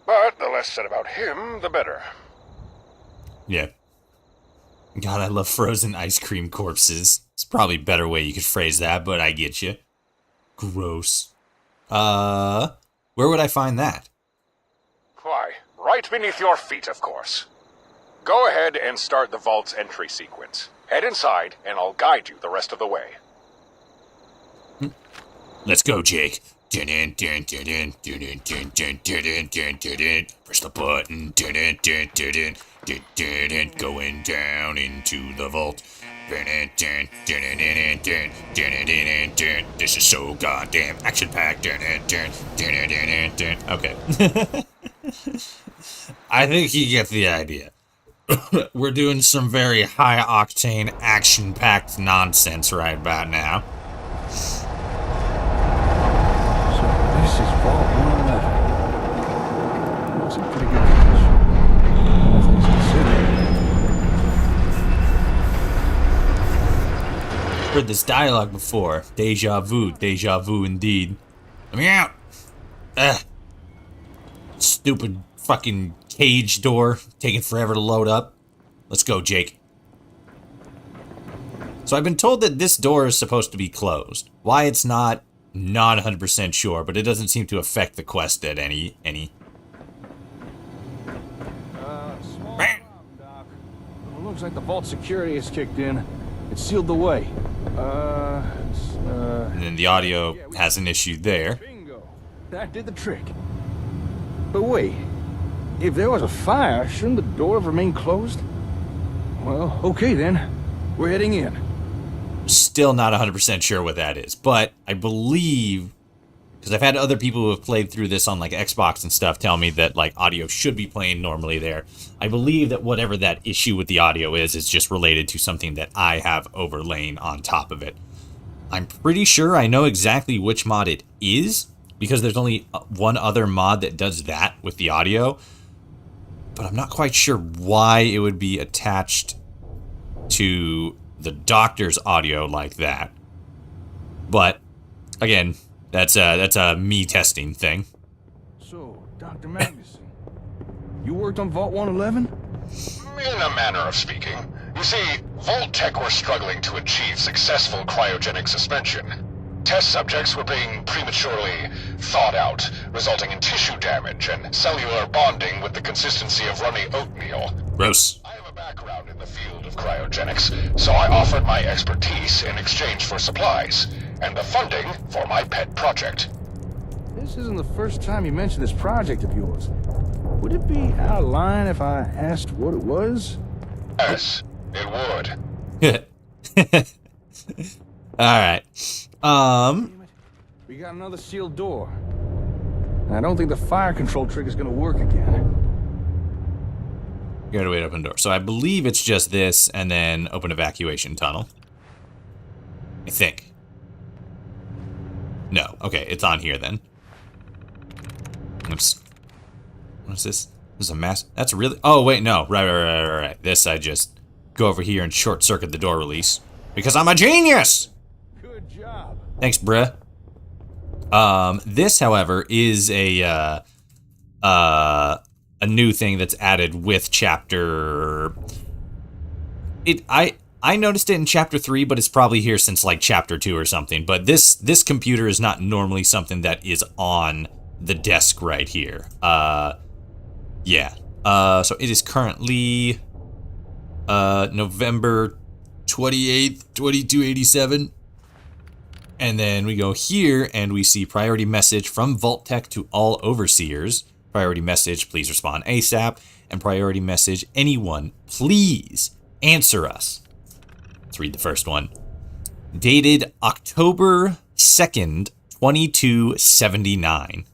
But the less said about him, the better. Yeah. God, I love frozen ice cream corpses. It's probably a better way you could phrase that, but I get you. Gross. Where would I find that? Why, right beneath your feet, of course. Go ahead and start the vault's entry sequence. Head inside, and I'll guide you the rest of the way. Let's go, Jake. Press the button. Going down into the vault. This is so goddamn action-packed. Okay. I think you get the idea. We're doing some very high-octane, action-packed nonsense right about now. So this is Vault 111. Looks in pretty good condition. All things considered. Heard this dialogue before. Deja vu indeed. Let me out! Stupid fucking cage door taking forever to load up. Let's go, Jake. So I've been told that this door is supposed to be closed. Why it's not 100% sure, but it doesn't seem to affect the quest at any. Small problem, Doc. Well, looks like the vault security has kicked in. It sealed the way. And then the audio has an issue there. Bingo. That did the trick. But wait. If there was a fire, shouldn't the door have remained closed? Well, okay then. We're heading in. Still not 100% sure what that is, but I believe, because I've had other people who have played through this on like Xbox and stuff tell me that like audio should be playing normally there. I believe that whatever that issue with the audio is just related to something that I have overlain on top of it. I'm pretty sure I know exactly which mod it is, because there's only one other mod that does that with the audio, but I'm not quite sure why it would be attached to the doctor's audio like that. But again, that's a me testing thing. So, Dr. Magnuson, you worked on Vault 111? In a manner of speaking. You see, Vault Tech were struggling to achieve successful cryogenic suspension. Test subjects were being prematurely thawed out, resulting in tissue damage and cellular bonding with the consistency of runny oatmeal. Gross. I have a background in the field of cryogenics, so I offered my expertise in exchange for supplies, and the funding for my pet project. This isn't the first time you mentioned this project of yours. Would it be out of line if I asked what it was? Yes, it would. Alright. We got another sealed door. I don't think the fire control trigger's gonna work again. You gotta wait, open door. So I believe it's just this, and then open evacuation tunnel. I think. No. Okay, it's on here then. Oops. What is this? This is a mass. That's really. Oh wait, no. Right. This I just go over here and short circuit the door release because I'm a genius. Good job. Thanks, bruh. This, however, is a new thing that's added with chapter. I noticed it in chapter 3, but it's probably here since like chapter 2 or something. But this computer is not normally something that is on the desk right here. Yeah. So it is currently November 28th, 2287. And then we go here and we see priority message from Vault-Tec to all overseers. Priority message, please respond ASAP. And priority message, anyone, please answer us. Let's read the first one. Dated October 2nd, 2279.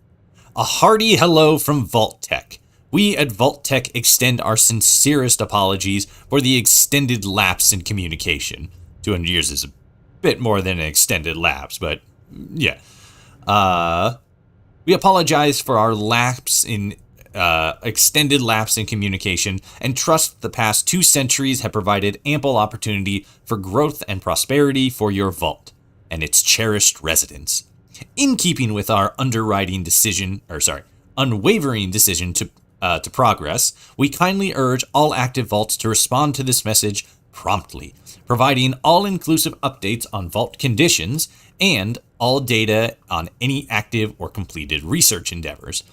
A hearty hello from Vault-Tec. We at Vault-Tec extend our sincerest apologies for the extended lapse in communication. 200 years is a bit more than an extended lapse, but yeah. We apologize for our extended lapse in communication and trust the past 2 centuries have provided ample opportunity for growth and prosperity for your vault and its cherished residents. In keeping with our unwavering decision to progress, we kindly urge all active vaults to respond to this message promptly, providing all-inclusive updates on vault conditions and all data on any active or completed research endeavors.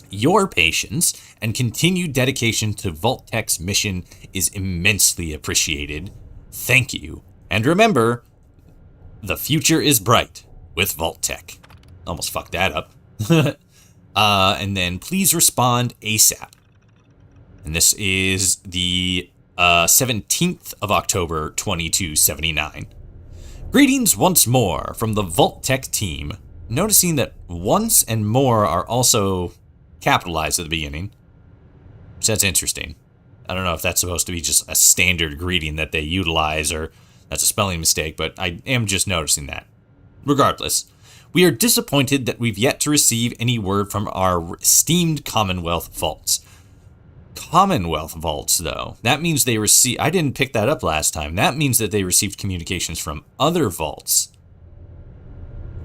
Your patience and continued dedication to Vault-Tec's mission is immensely appreciated. Thank you. And remember, the future is bright with Vault-Tec. Almost fucked that up. And then please respond ASAP. And this is the 17th of October, 2279. Greetings once more from the Vault-Tec team. Noticing that once and more are also capitalized at the beginning. So that's interesting. I don't know if that's supposed to be just a standard greeting that they utilize or that's a spelling mistake, but I am just noticing that. Regardless, we are disappointed that we've yet to receive any word from our esteemed Commonwealth vaults. Commonwealth vaults, though. That means they receive. I didn't pick that up last time. That means that they received communications from other vaults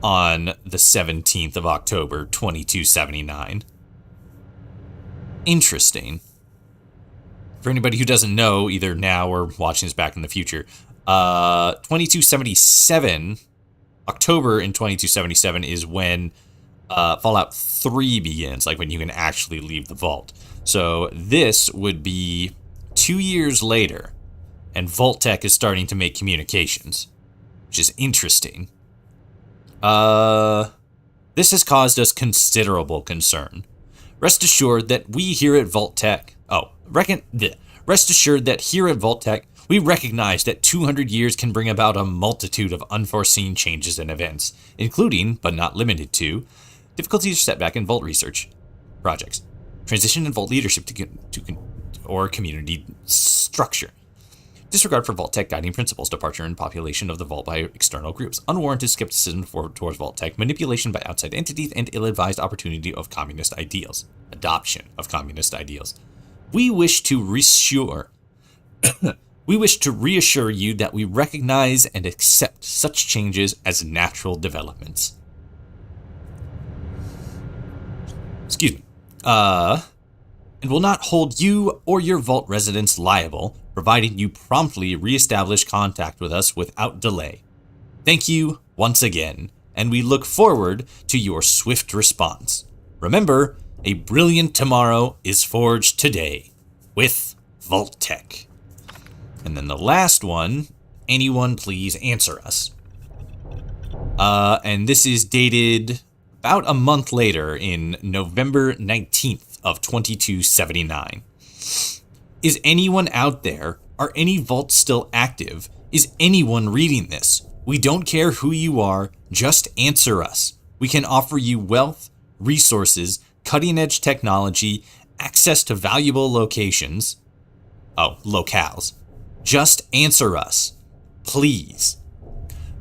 on the 17th of October, 2279. Interesting. For anybody who doesn't know, either now or watching this back in the future, 2277, October in 2277 is when Fallout 3 begins, like when you can actually leave the vault. So this would be 2 years later, and Vault-Tec is starting to make communications, which is interesting. This has caused us considerable concern. Rest assured that we here at Vault-Tec, rest assured that here at Vault-Tec, we recognize that 200 years can bring about a multitude of unforeseen changes and events, including, but not limited to, difficulties or setback in Vault research projects, transition in Vault leadership or community structure, disregard for Vault-Tec guiding principles, departure in population of the Vault by external groups, unwarranted skepticism towards Vault-Tec, manipulation by outside entities, and ill-advised opportunity of communist ideals. Adoption of communist ideals. We wish to reassure you that we recognize and accept such changes as natural developments. Excuse me. And will not hold you or your Vault residents liable, providing you promptly reestablish contact with us without delay. Thank you once again, and we look forward to your swift response. Remember, a brilliant tomorrow is forged today with Vault-Tec. And then the last one, anyone please answer us. And this is dated about a month later in November 19th of 2279. Is anyone out there? Are any vaults still active? Is anyone reading this? We don't care who you are, just answer us. We can offer you wealth, resources, cutting-edge technology, access to valuable locations. Oh, locales. Just answer us. Please.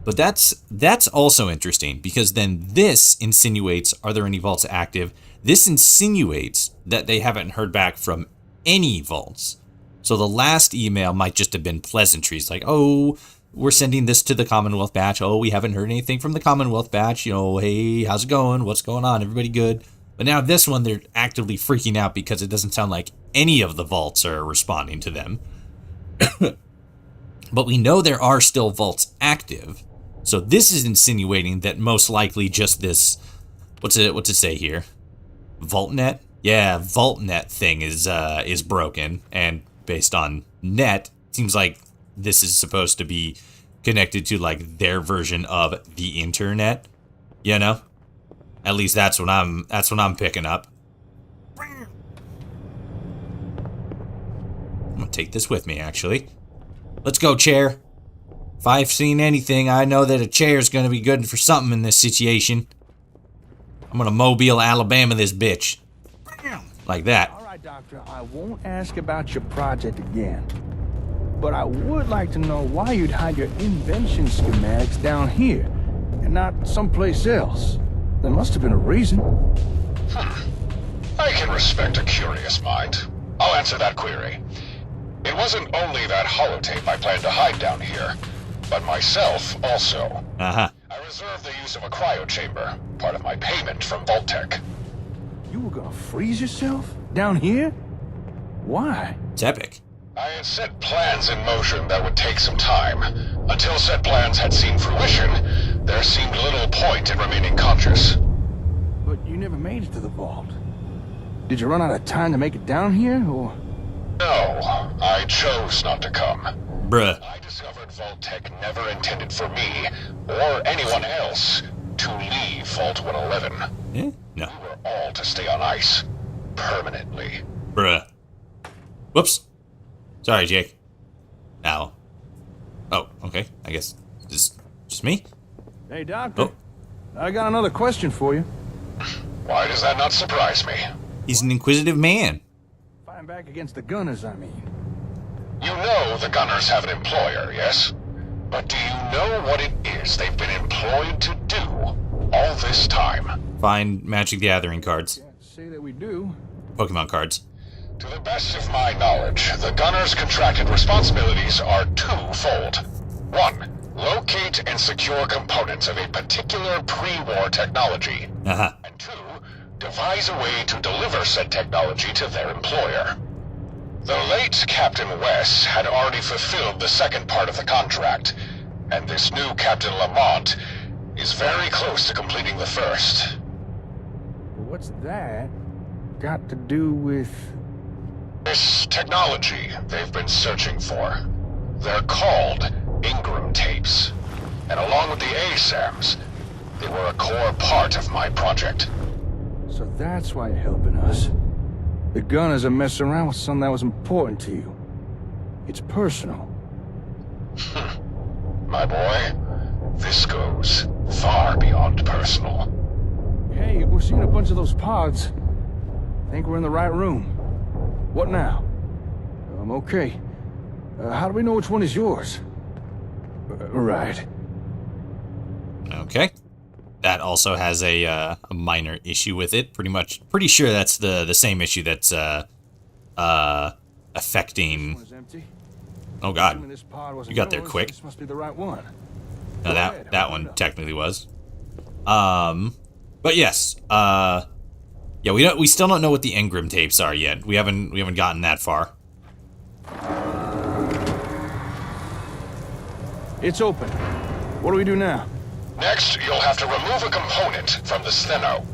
But that's also interesting, because then this insinuates, are there any vaults active? This insinuates that they haven't heard back from any vaults. So the last email might just have been pleasantries, like, oh, we're sending this to the Commonwealth batch. Oh, we haven't heard anything from the Commonwealth batch. You know, hey, how's it going? What's going on? Everybody good? But now this one, they're actively freaking out because it doesn't sound like any of the vaults are responding to them. But we know there are still vaults active. So this is insinuating that most likely just this, what's it say here? VaultNet? Yeah, VaultNet thing is broken, and based on net, seems like this is supposed to be connected to like their version of the internet, you know? At least that's what I'm picking up. I'm gonna take this with me, actually. Let's go, chair. If I've seen anything, I know that a chair is gonna be good for something in this situation. I'm gonna Mobile, Alabama this bitch. Like that. All right, Doctor, I won't ask about your project again. But I would like to know why you'd hide your invention schematics down here and not someplace else. There must have been a reason. I can respect a curious mind. I'll answer that query. It wasn't only that holotape I planned to hide down here, but myself also. Uh-huh. I reserved the use of a cryochamber, part of my payment from Vault-Tec. You were gonna freeze yourself? Down here? Why? It's epic. I had set plans in motion that would take some time. Until said plans had seen fruition, there seemed little point in remaining conscious. But you never made it to the vault. Did you run out of time to make it down here, or...? No, I chose not to come. Bruh. I discovered Vault-Tec never intended for me, or anyone else, to leave Vault 111. Eh? No. We were all to stay on ice. Permanently. Bruh. Whoops. Sorry, Jake. Ow. Oh, okay. I guess just me? Hey, Doctor. Oh. I got another question for you. Why does that not surprise me? He's an inquisitive man. Fighting back against the Gunners, I mean. You know the Gunners have an employer, yes? But do you know what it is they've been employed to do all this time? Find Magic the Gathering cards. Can't say that we do. Pokemon cards. To the best of my knowledge, the Gunners' contracted responsibilities are twofold. 1. Locate and secure components of a particular pre-war technology. Uh-huh. And 2. Devise a way to deliver said technology to their employer. The late Captain Wes had already fulfilled the second part of the contract, and this new Captain Lamont is very close to completing the first. What's that got to do with... This technology they've been searching for. They're called Ingram tapes. And along with the ASAMs, they were a core part of my project. So that's why you're helping us. The Gunners are messing around with something that was important to you. It's personal. My boy, this goes far beyond personal. Hey, we're seeing a bunch of those pods. Think we're in the right room. What now? Okay. How do we know which one is yours? Right. Okay. That also has a minor issue with it. Pretty sure that's the same issue that's affecting. This one is empty. Oh God. Assuming this pod wasn't You got there yours, quick. This must be the right one. No, Go ahead, that open one it up. technically was. But yes. Yeah, we still don't know what the Ingram tapes are yet. We haven't gotten that far. It's open. What do we do now? Next, you'll have to remove a component from the Steno.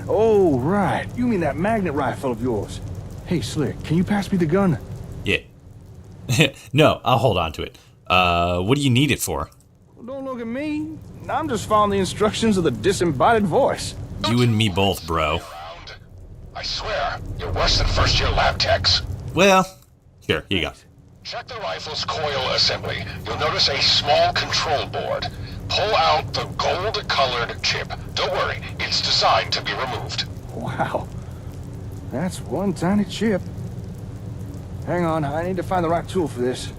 Oh, right. You mean that magnet rifle of yours. Hey, Slick, can you pass me the gun? Yeah. No, I'll hold on to it. What do you need it for? Well, don't look at me. I'm just following the instructions of the disembodied voice. You and me both, bro. Around. I swear, you're worse than first-year lab techs. Well, here you go. Check the rifle's coil assembly. You'll notice a small control board. Pull out the gold-colored chip. Don't worry, it's designed to be removed. Wow. That's one tiny chip. Hang on, I need to find the right tool for this.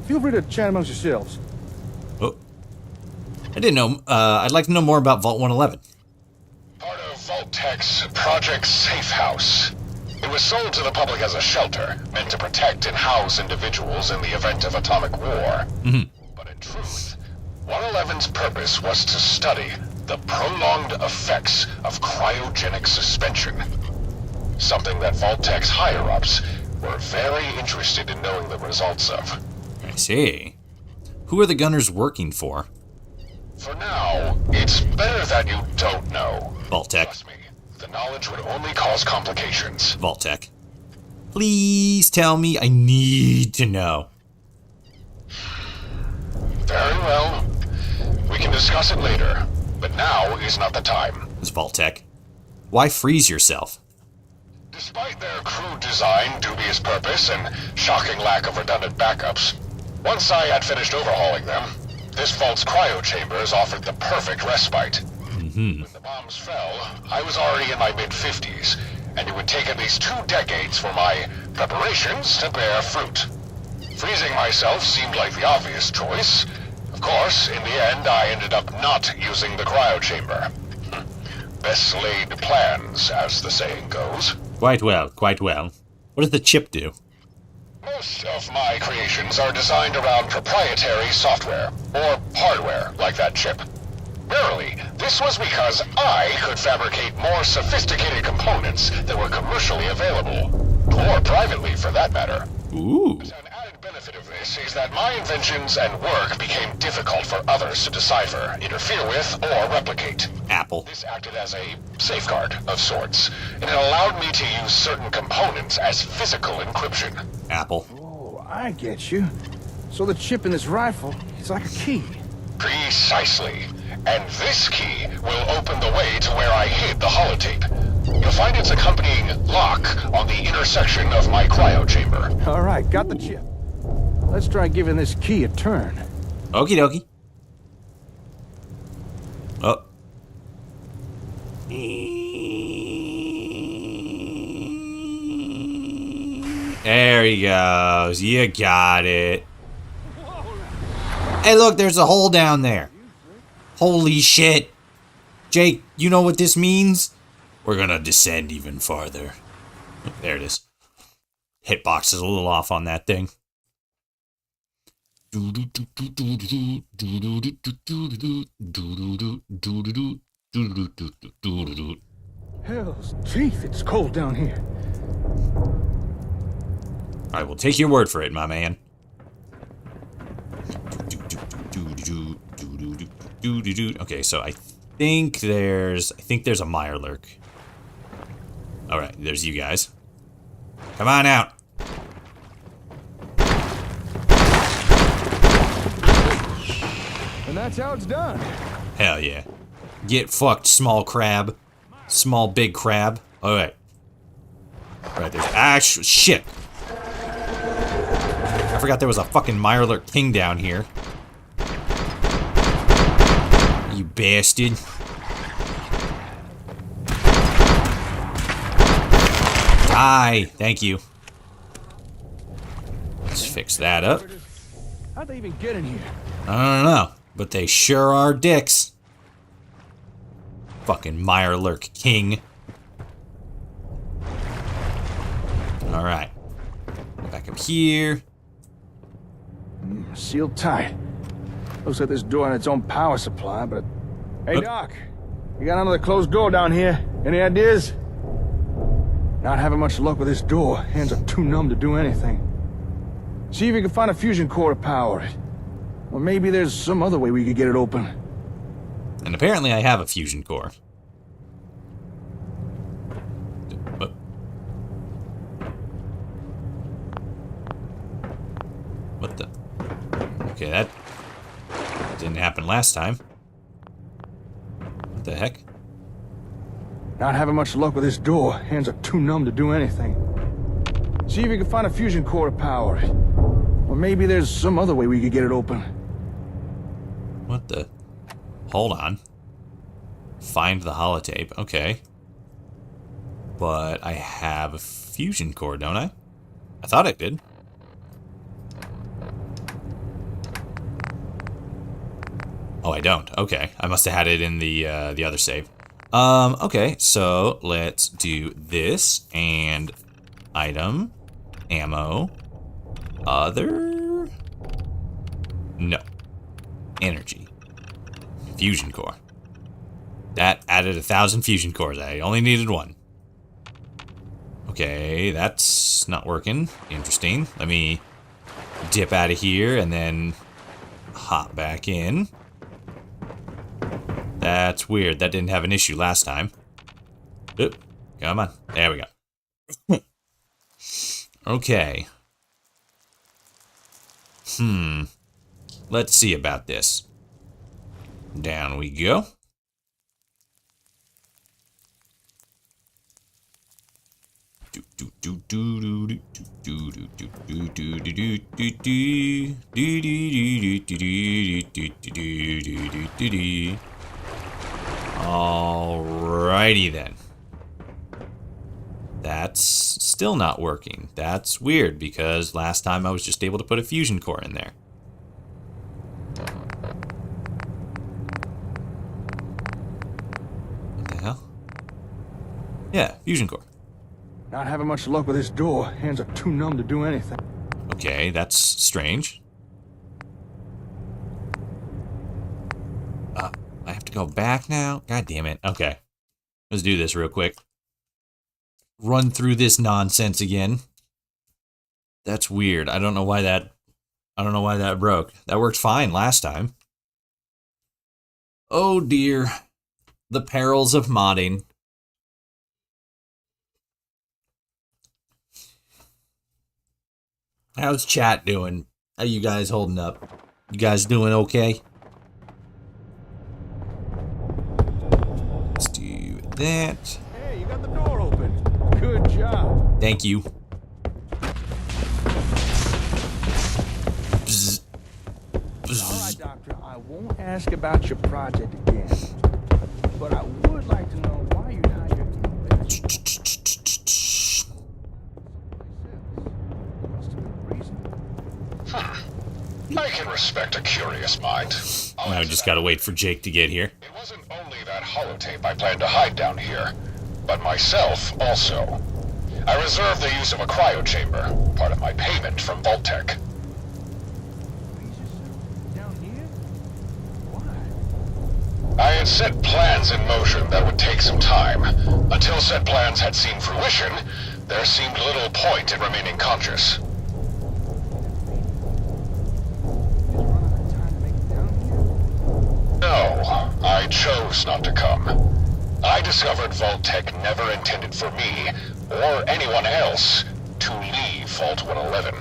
Feel free to chat amongst yourselves. Oh. I didn't know. I'd like to know more about Vault 111. Part of Vault-Tech's Project Safe House. It was sold to the public as a shelter, meant to protect and house individuals in the event of atomic war. But in truth, 111's purpose was to study the prolonged effects of cryogenic suspension. Something that Vault-Tech's higher-ups were very interested in knowing the results of. I see. Who are the Gunners working for? For now, it's better that you don't know. Vault-Tech. Trust me, the knowledge would only cause complications. Vault-Tech. Please tell me. I need to know. Very well. We can discuss it later, but now is not the time. It's Vault-Tech. Why freeze yourself? Despite their crude design, dubious purpose, and shocking lack of redundant backups, once I had finished overhauling them, this vault's cryo chambers offered the perfect respite. When the bombs fell, I was already in my mid-50s, and it would take at least 2 decades for my preparations to bear fruit. Freezing myself seemed like the obvious choice. Of course, in the end, I ended up not using the cryo chamber. Best laid plans, as the saying goes. Quite well, quite well. What does the chip do? Most of my creations are designed around proprietary software, or hardware, like that chip. Rarely, this was because I could fabricate more sophisticated components that were commercially available, or privately for that matter. Ooh. An added benefit of this is that my inventions and work became difficult for others to decipher, interfere with, or replicate. Apple. This acted as a safeguard of sorts, and it allowed me to use certain components as physical encryption. Apple. Oh, I get you. So the chip in this rifle is like a key. Precisely. And this key will open the way to where I hid the holotape. You'll find its accompanying lock on the intersection of my cryo chamber. All right, got the chip. Let's try giving this key a turn. Okie dokie. Oh. There he goes. You got it. Hey, look, there's a hole down there. Holy shit. Jake, you know what this means? We're gonna descend even farther. There it is. Hitbox is a little off on that thing. Hell's teeth, it's cold down here. I will take your word for it, my man. Okay, so I think there's a Mirelurk. All right, there's you guys. Come on out. And that's how it's done. Hell yeah. Get fucked, small crab. Small big crab. All right. All right, there's actual shit. I forgot there was a fucking Mirelurk king down here. You bastard. Die. Thank you. Let's fix that up. How'd they even get in here? I don't know, but they sure are dicks. Fucking Mirelurk king. Alright. Back up here. Sealed tight. Looks like this door had its own power supply, but... Hey, Doc. You got another closed door down here. Any ideas? Not having much luck with this door. Hands are too numb to do anything. See if you can find a fusion core to power it. Or maybe there's some other way we could get it open. And apparently I have a fusion core. But what the? Okay, that didn't happen last time. What the heck? Not having much luck with this door. Hands are too numb to do anything. See if you can find a fusion core to power it. Or maybe there's some other way we could get it open. What the? Hold on. Find the holotape. Okay. But I have a fusion core, don't I? I thought I did. Oh, I don't. Okay. I must have had it in the other save. Okay, so let's do this and item, ammo, other, no, energy, fusion core. That added 1,000 fusion cores. I only needed one. Okay, that's not working. Interesting. Let me dip out of here and then hop back in. That's weird. That didn't have an issue last time. Oop, come on. There we go. Okay. Let's see about this. Down we go. Alrighty then. That's still not working. That's weird because last time I was just able to put a fusion core in there. What the hell? Yeah, fusion core. Not having much luck with this door. Hands are too numb to do anything. Okay, that's strange. I have to go back now? God damn it. Okay. Let's do this real quick. Run through this nonsense again. That's weird. I don't know why that broke. That worked fine last time. Oh dear. The perils of modding. How's chat doing? How you guys holding up? You guys doing okay? Let's do that. Hey, you got the door open. Good job. Thank you. Bzz. Bzz. All right, Doctor, I won't ask about your project again. But I would like to know why you hide your invention. Must have been a reason. I can respect a curious mind. Now we just gotta wait for Jake to get here. It wasn't only that holotape I planned to hide down here, but myself also. I reserved the use of a cryo chamber, part of my payment from Vault-Tec. Down here? Why? I had set plans in motion that would take some time. Until said plans had seen fruition, there seemed little point in remaining conscious. No, I chose not to come. I discovered Vault-Tec never intended for me, or anyone else, to leave Vault 111.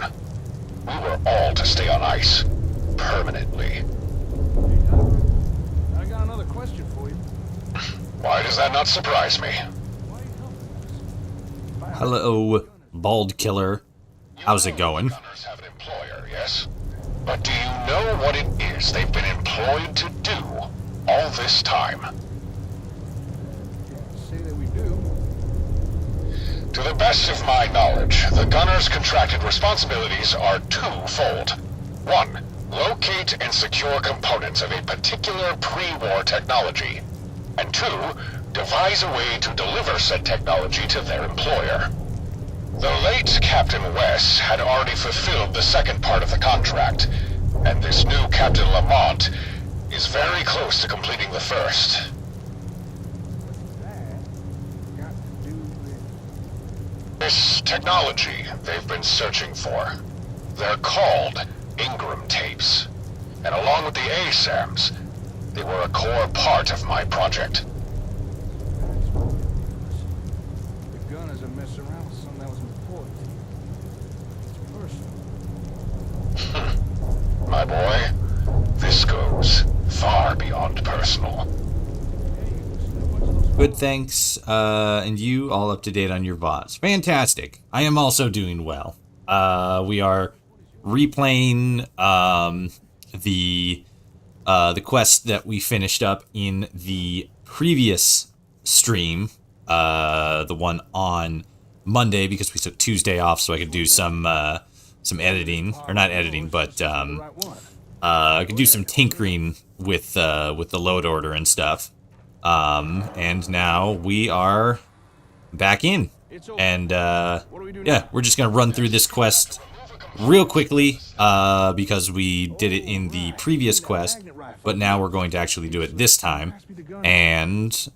We were all to stay on ice, permanently. I got another question for you. Why does that not surprise me? Why are you helping us? Hello, bald killer. How's it going? Gunners have an employer, yes? But do you know what it is they've been employed to do all this time? Say that we do. To the best of my knowledge, the Gunners' contracted responsibilities are twofold. 1. Locate and secure components of a particular pre-war technology. And 2. Devise a way to deliver said technology to their employer. The late Captain Wes had already fulfilled the second part of the contract, and this new Captain Lamont is very close to completing the first. That got to do with... This technology they've been searching for. They're called Ingram tapes. And along with the ASAMs, they were a core part of my project. The gunners are messing around with something that was important. It's personal. My boy, this goes far beyond personal. Good, thanks. And you all up to date on your VODs. Fantastic. I am also doing well. We are replaying the quest that we finished up in the previous stream, the one on Monday, because we took Tuesday off so I could do some editing, or not editing, but I could do some tinkering with the load order and stuff. And now we are back in, and yeah, we're just gonna run through this quest real quickly, because we did it in the previous quest, but now we're going to actually do it this time. And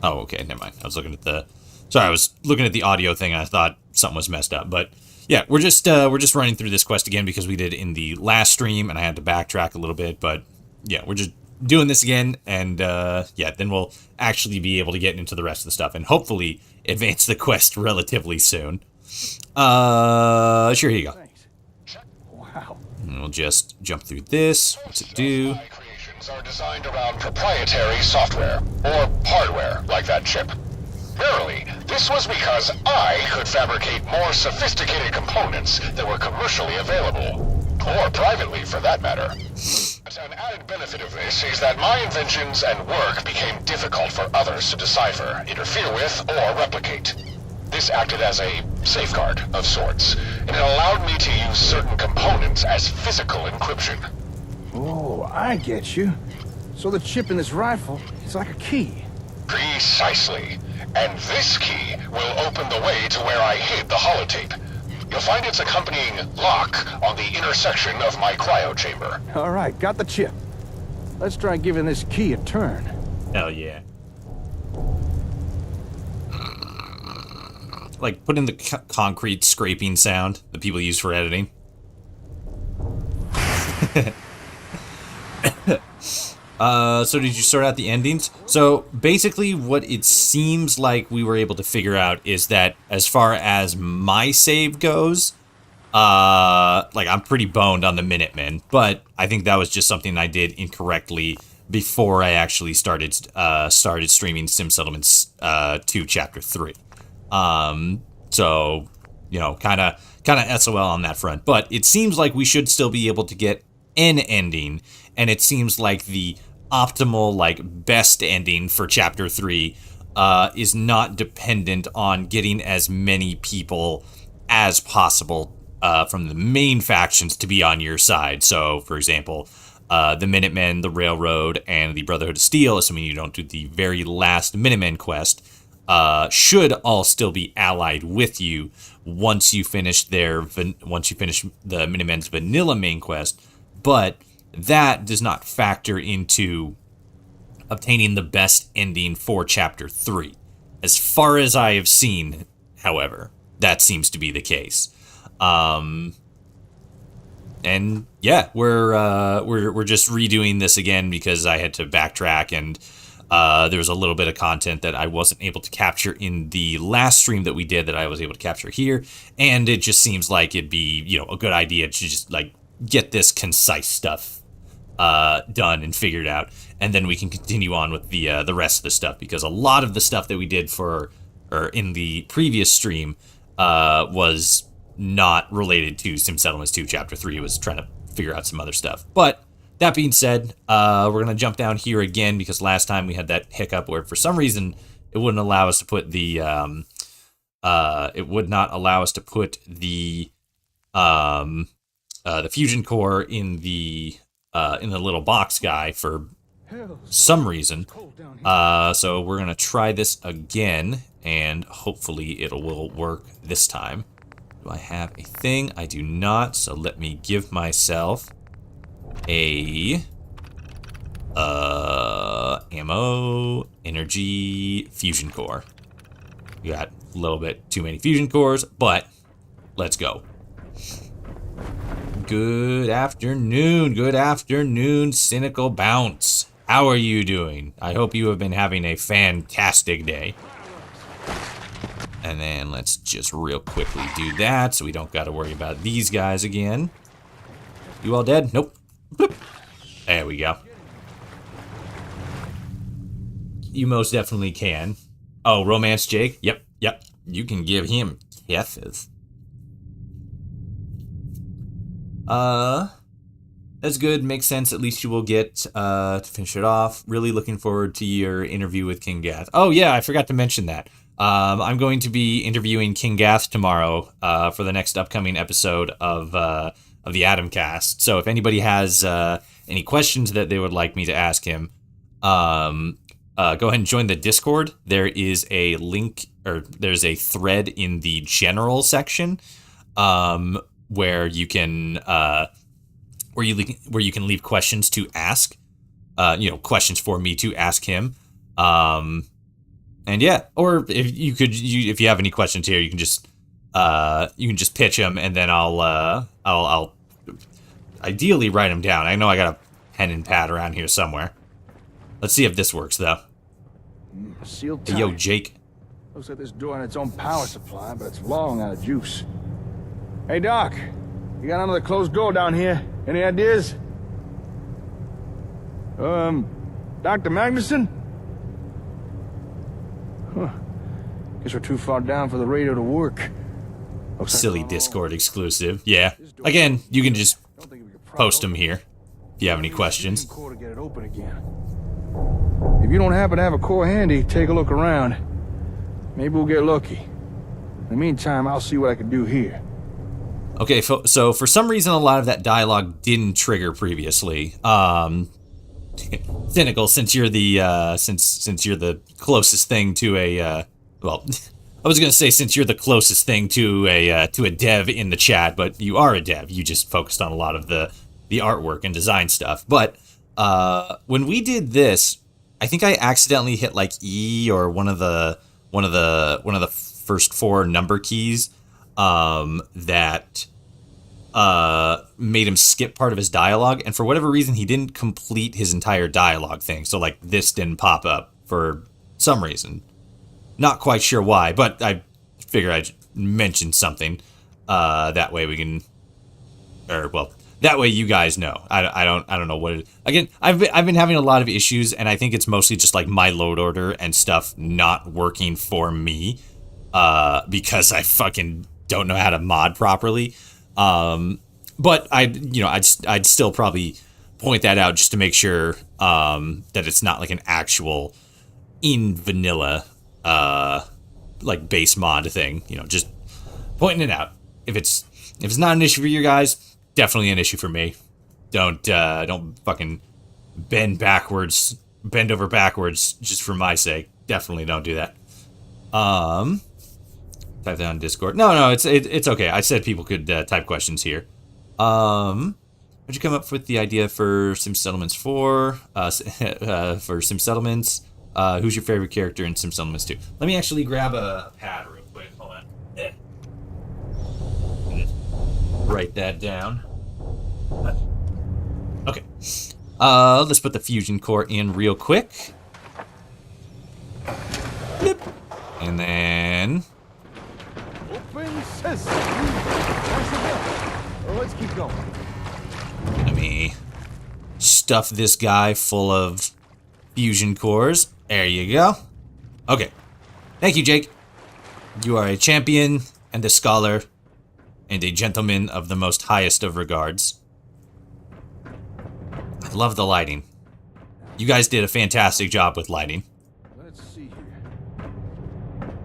oh, okay, never mind. I was looking at the audio thing, and I thought something was messed up. But yeah, we're just running through this quest again because we did it in the last stream, and I had to backtrack a little bit. But yeah, we're just doing this again, and yeah, then we'll actually be able to get into the rest of the stuff and hopefully advance the quest relatively soon. Sure, here you go. Thanks. Wow. And we'll just jump through this. What's it do? My creations are designed around proprietary software, or hardware, like that chip. Rarely, this was because I could fabricate more sophisticated components that were commercially available, or privately for that matter. But an added benefit of this is that my inventions and work became difficult for others to decipher, interfere with, or replicate. This acted as a safeguard of sorts, and it allowed me to use certain components as physical encryption. Oh, I get you. So the chip in this rifle is like a key. Precisely. And this key will open the way to where I hid the holotape. You'll find its accompanying lock on the intersection of my cryo chamber. All right, got the chip. Let's try giving this key a turn. Hell yeah. Like, put in the concrete scraping sound that people use for editing. So did you sort out the endings? So basically what it seems like we were able to figure out is that as far as my save goes, like, I'm pretty boned on the Minutemen, but I think that was just something I did incorrectly before I actually started streaming Sim Settlements 2 Chapter 3. So, you know, kind of SOL on that front, but it seems like we should still be able to get an ending, and it seems like the optimal, like, best ending for Chapter 3 is not dependent on getting as many people as possible from the main factions to be on your side. So, for example, the Minutemen, the Railroad, and the Brotherhood of Steel, assuming you don't do the very last Minutemen quest, should all still be allied with you once you finish the Minutemen's vanilla main quest, but that does not factor into obtaining the best ending for Chapter 3. As far as I have seen, however, that seems to be the case. And yeah, we're just redoing this again because I had to backtrack, and there was a little bit of content that I wasn't able to capture in the last stream that we did that I was able to capture here, and it just seems like it'd be, you know, a good idea to just, like, get this concise stuff done and figured out, and then we can continue on with the rest of the stuff, because a lot of the stuff that we did in the previous stream was not related to Sim Settlements 2 Chapter 3. It was trying to figure out some other stuff. But that being said, we're going to jump down here again, because last time we had that hiccup where for some reason it wouldn't allow us to put the fusion core in the little box guy for some reason. So we're going to try this again, and hopefully it will work this time. Do I have a thing? I do not, so let me give myself a ammo, energy, fusion core. We got a little bit too many fusion cores, but let's go. Good afternoon. Good afternoon, Cynical Bounce. How are you doing? I hope you have been having a fantastic day. And then let's just real quickly do that so we don't got to worry about these guys again. You all dead? Nope. Bloop. There we go. You most definitely can. Oh, Romance Jake? Yep. You can give him kisses. That's good. Makes sense. At least you will get, to finish it off. Really looking forward to your interview with King Gath. Oh, yeah, I forgot to mention that. I'm going to be interviewing King Gath tomorrow, for the next upcoming episode of the Adamcast. So if anybody has, any questions that they would like me to ask him, go ahead and join the Discord. There is a link, or there's a thread in the general section, where you can where you can leave questions to ask, questions for me to ask him, and yeah, or if you have any questions here, you can just pitch them, and then I'll ideally write them down. I know I got a pen and pad around here somewhere. Let's see if this works though. Sealed Hey, tight. yo, Jake. Looks like this door had its own power supply, but it's long out of juice. Hey, Doc. You got another closed door down here. Any ideas? Dr. Magnuson? Huh. Guess we're too far down for the radio to work. Looks like Silly we're all- Discord exclusive. Yeah. Again, you can just Don't think we could pry post it them open. here if you have any questions. Core to get it open again. If you don't happen to have a core handy, take a look around. Maybe we'll get lucky. In the meantime, I'll see what I can do here. Okay, so for some reason, a lot of that dialogue didn't trigger previously. Cynical, since you're the since you're the closest thing to a well, I was gonna say since you're the closest thing to a dev in the chat, but you are a dev. You just focused on a lot of the artwork and design stuff. But when we did this, I think I accidentally hit like E or one of the first four number keys. That made him skip part of his dialogue, and for whatever reason he didn't complete his entire dialogue thing, so like this didn't pop up for some reason. Not quite sure why, but I figure I'd mention something, that way we can, or well, that way you guys know. I don't know what it, again, I've been having a lot of issues, and I think it's mostly just like my load order and stuff not working for me, because I fucking don't know how to mod properly. But I'd still probably point that out just to make sure, that it's not like an actual in vanilla, like base mod thing, just pointing it out. If it's not an issue for you guys, definitely an issue for me. Don't fucking bend over backwards just for my sake. Definitely don't do that. Type that on Discord. No, it's okay. I said people could type questions here. How'd you come up with the idea for Sim Settlements 4? For Sim Settlements, who's your favorite character in Sim Settlements 2? Let me actually grab a pad real quick. Hold on. Write that down. Okay. Let's put the fusion core in real quick. Blip. And then Open sesame. Well, let's keep going. let me stuff this guy full of fusion cores. There you go. Okay. Thank you, Jake. You are a champion and a scholar and a gentleman of the most highest of regards. I love the lighting. You guys did a fantastic job with lighting. Let's see here.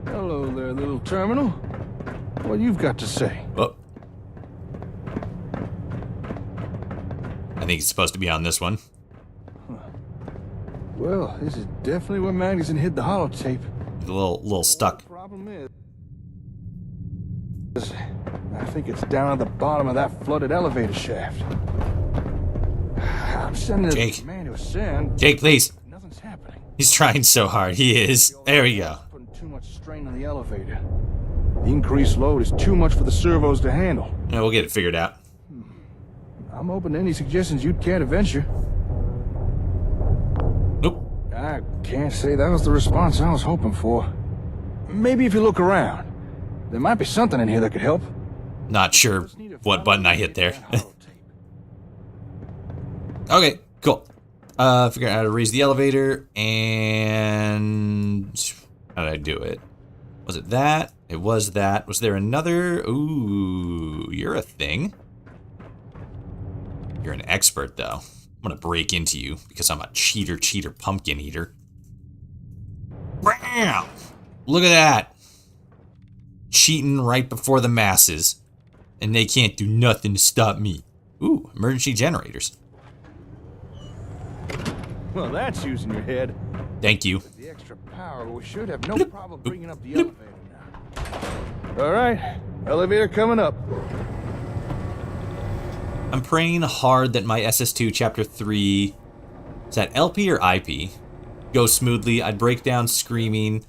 Hello there, little terminal. What you've got to say? Oh. I think it's supposed to be on this one. Well, this is definitely where Magnuson hid the holotape. It's a little stuck. Problem is, I think it's down at the bottom of that flooded elevator shaft. I'm sending it Jake. to the man who sent. Jake, please. Nothing's happening. He's trying so hard. He is. There we go. Putting too much strain on the elevator. The increased load is too much for the servos to handle. Yeah, we'll get it figured out. I'm open to any suggestions you'd care to venture. Nope. I can't say that was the response I was hoping for. Maybe if you look around, there might be something in here that could help. Not sure what button I hit there. Okay, cool. Figure out how to raise the elevator, and how did I do it? Was it that? It was that. Was there another? Ooh, you're a thing. You're an expert, though. I'm gonna break into you because I'm a cheater, pumpkin eater. Bam! Look at that. Cheating right before the masses. And they can't do nothing to stop me. Ooh, emergency generators. Well, that's using your head. Thank you. With the extra power, we should have no problem bringing up the elevator now. All right, elevator coming up. I'm praying hard that my SS2 Chapter 3, is that LP or IP, goes smoothly. I'd break down screaming.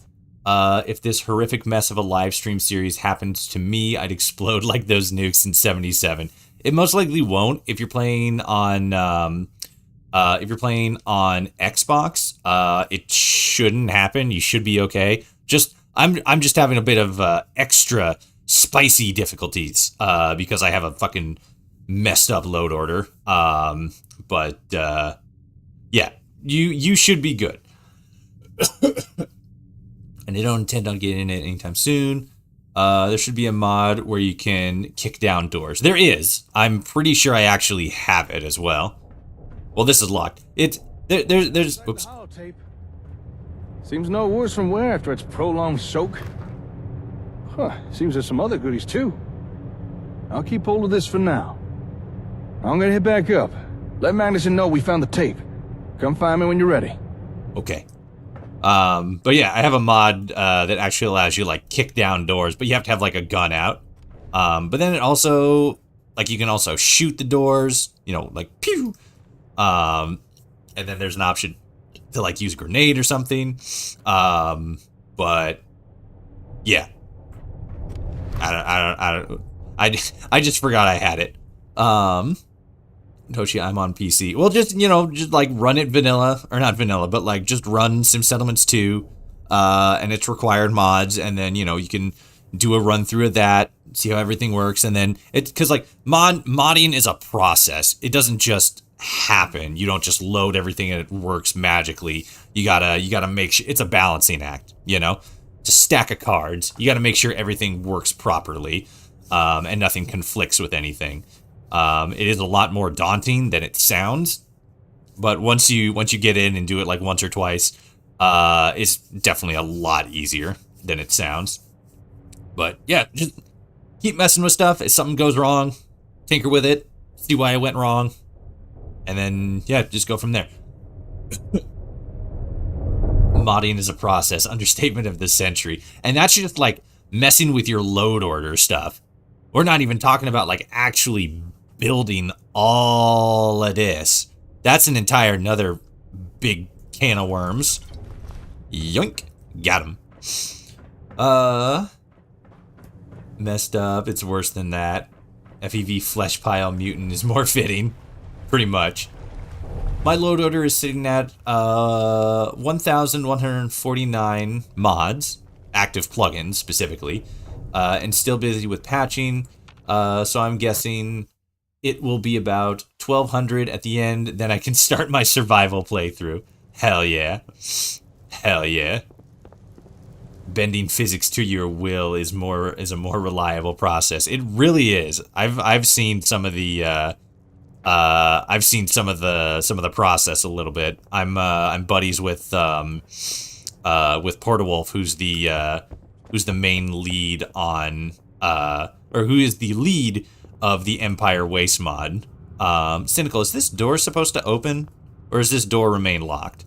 If this horrific mess of a live stream series happens to me, I'd explode like those nukes in 77. It most likely won't if you're playing on Xbox. It shouldn't happen. You should be okay. I'm just having a bit of extra spicy difficulties because I have a fucking messed up load order. But yeah, you should be good. And they don't intend on getting it anytime soon. There should be a mod where you can kick down doors. There is. I'm pretty sure I actually have it as well. Well, this is locked. There's oops. Holotape. Seems no worse from wear after its prolonged soak. Huh, seems there's some other goodies too. I'll keep hold of this for now. I'm gonna head back up. Let Magnuson know we found the tape. Come find me when you're ready. Okay. But yeah, I have a mod that actually allows you to, like, kick down doors, but you have to have, like, a gun out. But then it also, like, you can also shoot the doors, you know, like, pew! And then there's an option to, like, use a grenade or something. But yeah. I just forgot I had it. Toshi, I'm on PC. Well, just like run it vanilla, or not vanilla, but like just run Sim Settlements 2, and its required mods, and then, you can do a run through of that, see how everything works, and then because like modding is a process. It doesn't just happen. You don't just load everything and it works magically. You gotta make sure it's a balancing act, It's a stack of cards. You gotta make sure everything works properly, and nothing conflicts with anything. It is a lot more daunting than it sounds, but once you get in and do it like once or twice, it's definitely a lot easier than it sounds. But yeah, just keep messing with stuff. If something goes wrong, tinker with it, see why it went wrong, and then yeah, just go from there. Modding is a process, understatement of the century, and that's just like messing with your load order stuff. We're not even talking about like actually building all of this. That's an entire another big can of worms. Yoink. Got him. Messed up. It's worse than that. FEV flesh pile mutant is more fitting. Pretty much. My load order is sitting at 1,149 mods, active plugins specifically, and still busy with patching. So I'm guessing it will be about 1,200 at the end. Then I can start my survival playthrough. Hell yeah. Hell yeah. Bending physics to your will is a more reliable process. It really is. I've seen some of the process a little bit. I'm buddies with Portawolf, who's the main lead on or who is the lead of the Empire Waste mod. Cynical, is this door supposed to open, or does this door remain locked?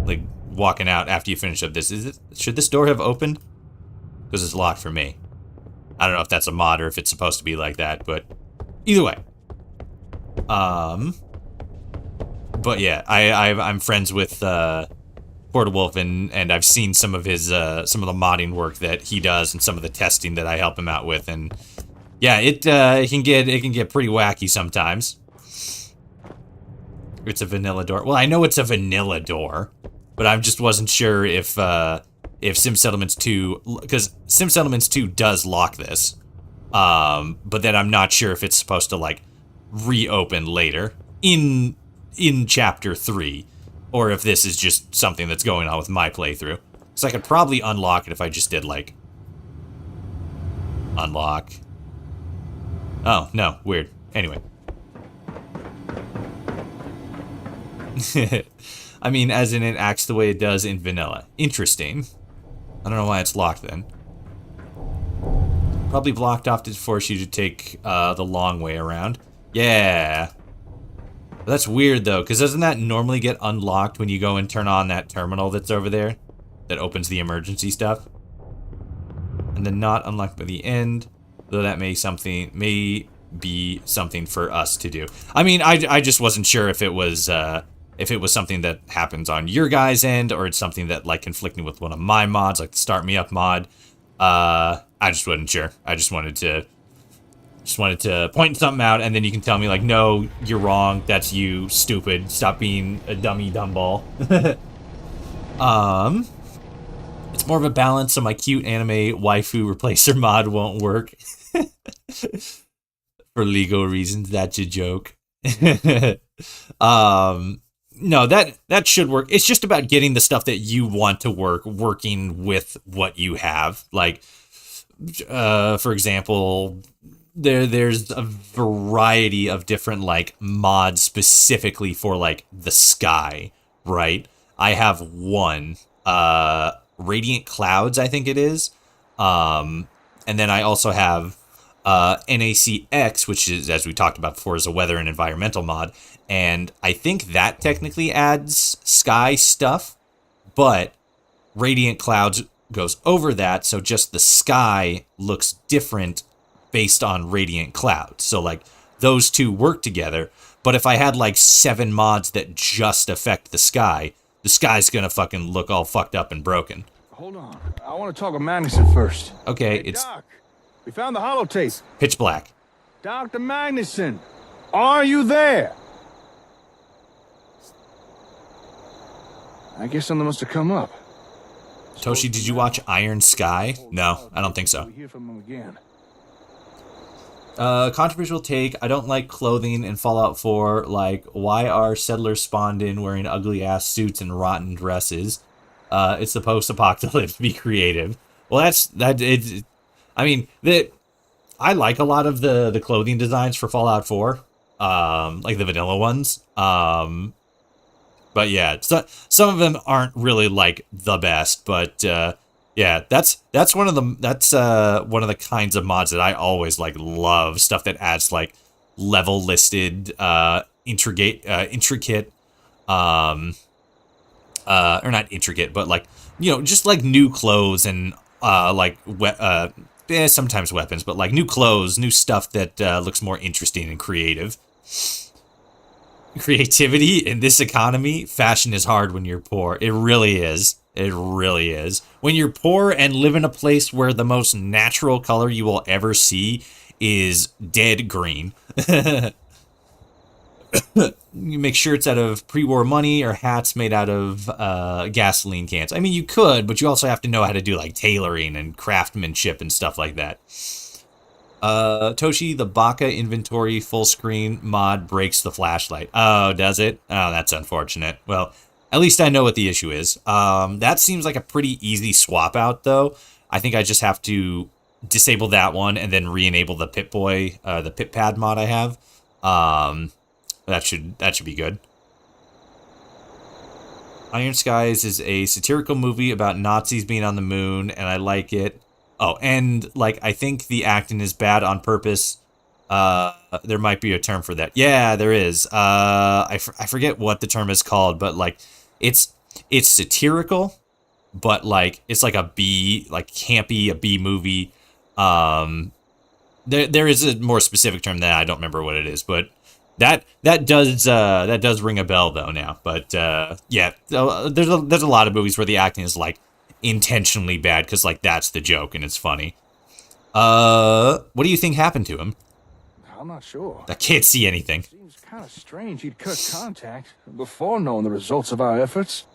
Like walking out after you finish up this, should this door have opened? Because it's locked for me. I don't know if that's a mod or if it's supposed to be like that, but either way. But yeah, I'm friends with Portawolf, and I've seen some of his some of the modding work that he does and some of the testing that I help him out with, and Yeah, it can get pretty wacky sometimes. It's a vanilla door. Well, I know it's a vanilla door, but I just wasn't sure if Sim Settlements 2, because Sim Settlements 2 does lock this, but then I'm not sure if it's supposed to like reopen later in chapter 3, or if this is just something that's going on with my playthrough. So I could probably unlock it if I just did like unlock. Oh no, weird. Anyway. I mean, as in it acts the way it does in vanilla. Interesting. I don't know why it's locked then. Probably blocked off to force you to take the long way around. Yeah. But that's weird though, because doesn't that normally get unlocked when you go and turn on that terminal that's over there? That opens the emergency stuff? And then not unlocked by the end, though that may be something for us to do. I mean, I just wasn't sure if it was something that happens on your guys' end, or it's something that like conflicting with one of my mods, like the Start Me Up mod. I just wasn't sure. I just wanted to point something out, and then you can tell me like, no, you're wrong. That's you, stupid. Stop being a dummy dumbball. It's more of a balance, so my cute anime waifu replacer mod won't work. For legal reasons, that's a joke. No, that should work. It's just about getting the stuff that you want to work, working with what you have. Like, for example, there's a variety of different like mods specifically for like the sky, right? I have one, Radiant Clouds, I think it is. And then I also have NACX, which is, as we talked about before, is a weather and environmental mod. And I think that technically adds sky stuff, but Radiant Clouds goes over that, so just the sky looks different based on Radiant Clouds. So like those two work together, but if I had like 7 mods that just affect the sky's gonna fucking look all fucked up and broken. Hold on. I want to talk with Magnuson first. Okay, Hey, it's Doc, we found the holotape. pitch black. Dr. Magnuson, are you there? I guess something must have come up. Toshi, did you watch Iron Sky? No, I don't think so. We hear from him again. Controversial take. I don't like clothing in Fallout 4. Like, why are settlers spawned in wearing ugly ass suits and rotten dresses? It's the post-apocalypse. Be creative. Well, I mean, I like a lot of the clothing designs for Fallout 4. Like the vanilla ones. But yeah, some of them aren't really like the best, but yeah, that's one of the kinds of mods that I always like love, stuff that adds like level listed intricate or not intricate, but like, you know, just like new clothes and like sometimes weapons, but like new clothes, new stuff that looks more interesting and creative. Creativity in this economy, fashion is hard when you're poor. It really is. It really is. When you're poor and live in a place where the most natural color you will ever see is dead green. You make shirts out of pre-war money or hats made out of gasoline cans. I mean, you could, but you also have to know how to do like tailoring and craftsmanship and stuff like that. Toshi, the Baka inventory full screen mod breaks the flashlight. Oh, does it? Oh, that's unfortunate. Well, at least I know what the issue is. That seems like a pretty easy swap out, though. I think I just have to disable that one and then re-enable the Pip-Boy, the Pip-Pad mod I have. That should be good. Iron Skies is a satirical movie about Nazis being on the moon, and I like it. Oh, and like I think the acting is bad on purpose. There might be a term for that. Yeah, there is. I forget what the term is called, but like it's satirical, but like it's like a B, like campy, a B movie. There is a more specific term that I don't remember what it is, but that does ring a bell though now. But yeah, there's a lot of movies where the acting is like intentionally bad because like that's the joke and it's funny. What do you think happened to him? I'm not sure. I can't see anything. Seems kind of strange he'd cut contact before knowing the results of our efforts.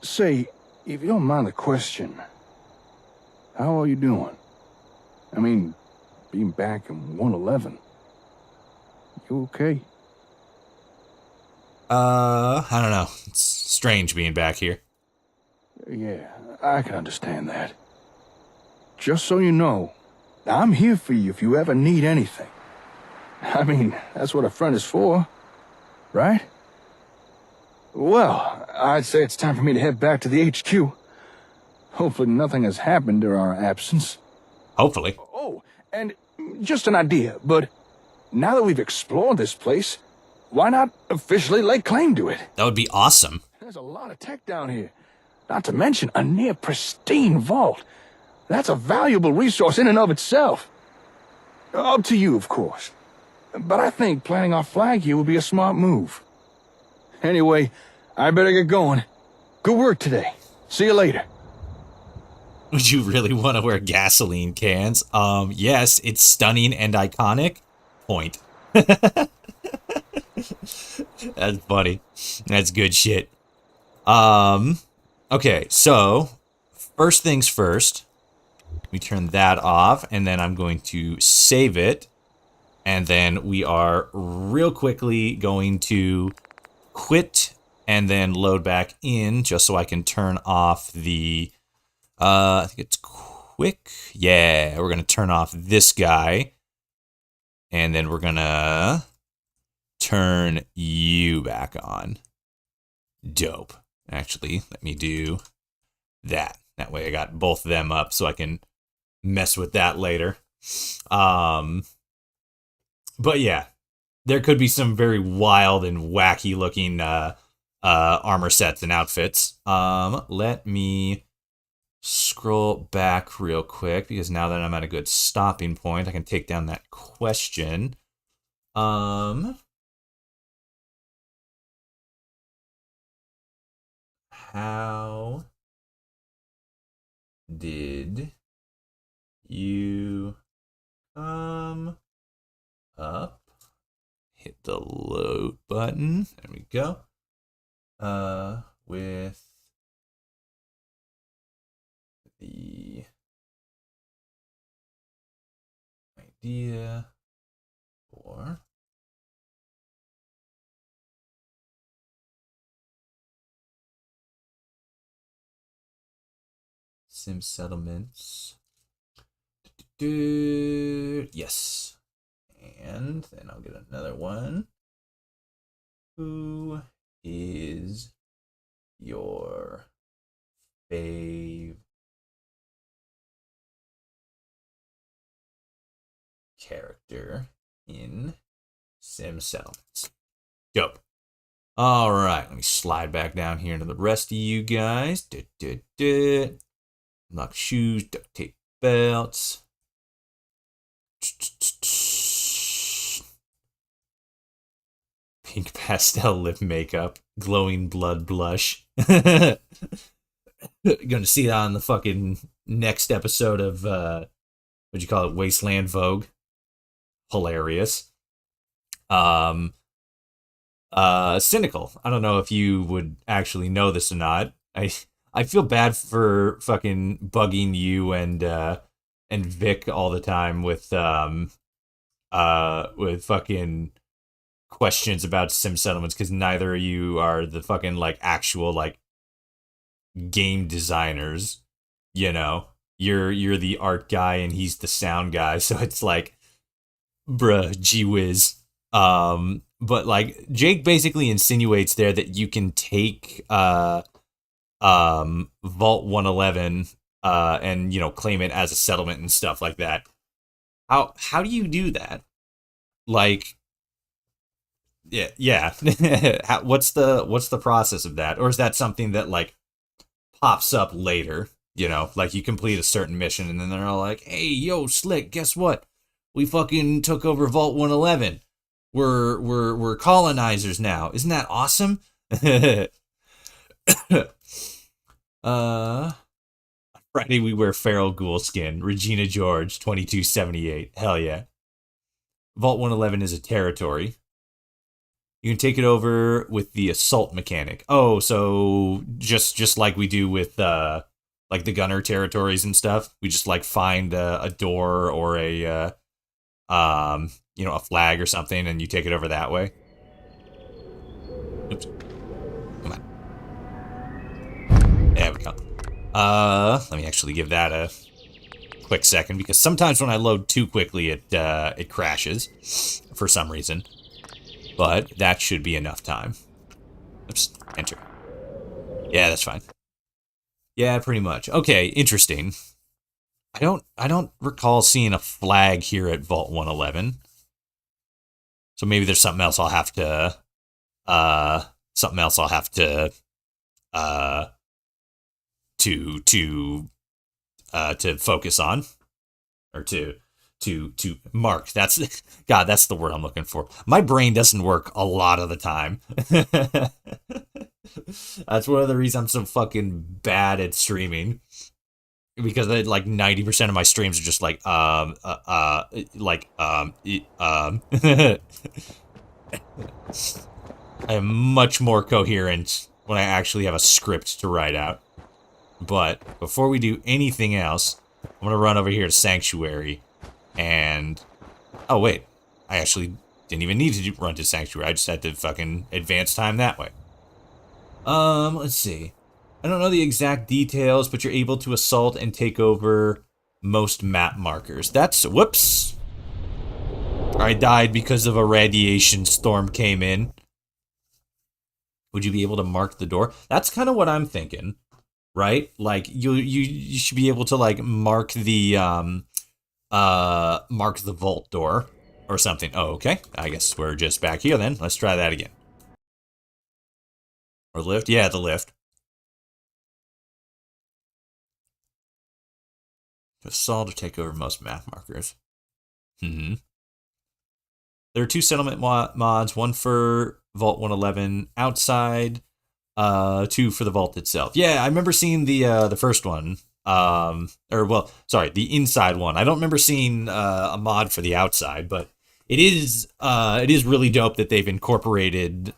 Say, if you don't mind the question, how are you doing? I mean, being back in 111. You okay? I don't know. It's strange being back here. Yeah, I can understand that. Just so you know, I'm here for you if you ever need anything. I mean, that's what a friend is for, right? Well, I'd say it's time for me to head back to the HQ. Hopefully nothing has happened during our absence. Hopefully. Oh, and just an idea, but now that we've explored this place, why not officially lay claim to it? That would be awesome. There's a lot of tech down here. Not to mention a near pristine vault. That's a valuable resource in and of itself. Up to you, of course. But I think planting our flag here would be a smart move. Anyway, I better get going. Good work today. See you later. Would you really want to wear gasoline cans? Yes, it's stunning and iconic. Point. That's funny. That's good shit. Okay, so first things first. We turn that off, and then I'm going to save it. And then we are real quickly going to quit and then load back in just so I can turn off the, I think it's quick. Yeah, we're going to turn off this guy. And then we're going to turn you back on. Dope. Actually, let me do that. That way I got both of them up so I can mess with that later. But yeah, there could be some very wild and wacky looking armor sets and outfits. Let me scroll back real quick because now that I'm at a good stopping point, I can take down that question. How did you come up? Hit the load button. There we go. With the idea for Sim settlements. Yes. And then I'll get another one. Who is your fave character in Sim settlements? Dope. All right, let me slide back down here into the rest of you guys. Lock shoes, duct tape belts. Pink pastel lip makeup, glowing blood blush. Gonna see that on the fucking next episode of what'd you call it, Wasteland Vogue. Hilarious. Cynical. I don't know if you would actually know this or not. I feel bad for fucking bugging you and Vic all the time with fucking questions about sim settlements because neither of you are the fucking like actual like game designers, you know. You're the art guy and he's the sound guy, so it's like bruh, gee whiz. But like Jake basically insinuates there that you can take Vault 111 and you know claim it as a settlement and stuff like that. How do you do that? Like yeah. What's the process of that? Or is that something that like pops up later, you know, like you complete a certain mission and then they're all like, "Hey, yo, Slick, guess what? We fucking took over Vault 111. We're colonizers now. Isn't that awesome?" Friday we wear feral ghoul skin. Regina George, 2278. Hell yeah. Vault 111 is a territory. You can take it over with the assault mechanic. Oh, so just like we do with like the gunner territories and stuff. We just like find a door or a a flag or something, and you take it over that way. Oops. Come on. There we go. Let me actually give that a quick second, because sometimes when I load too quickly, it crashes for some reason. But that should be enough time. Oops, enter. Yeah, that's fine. Yeah, pretty much. Okay, interesting. I don't recall seeing a flag here at Vault 111. So maybe there's something else I'll have to to focus on, or to mark. That's God, that's the word I'm looking for. My brain doesn't work a lot of the time. That's one of the reasons I'm so fucking bad at streaming, because like 90% of my streams are just like I am much more coherent when I actually have a script to write out. But before we do anything else, I'm gonna run over here to Sanctuary, and oh wait, I actually didn't even need to run to Sanctuary. I just had to fucking advance time that way. Let's see. I don't know the exact details, but you're able to assault and take over most map markers. That's, whoops. I died because of a radiation storm came in. Would you be able to mark the door? That's kind of what I'm thinking, right? Like you should be able to like mark the vault door or something. Oh, okay. I guess we're just back here then. Let's try that again. Or lift? Yeah, the lift. Assault to take over most map markers. There are 2 settlement mods, one for Vault 111 outside, 2 for the vault itself. Yeah, I remember seeing the first one. The inside one. I don't remember seeing a mod for the outside, but it is really dope that they've incorporated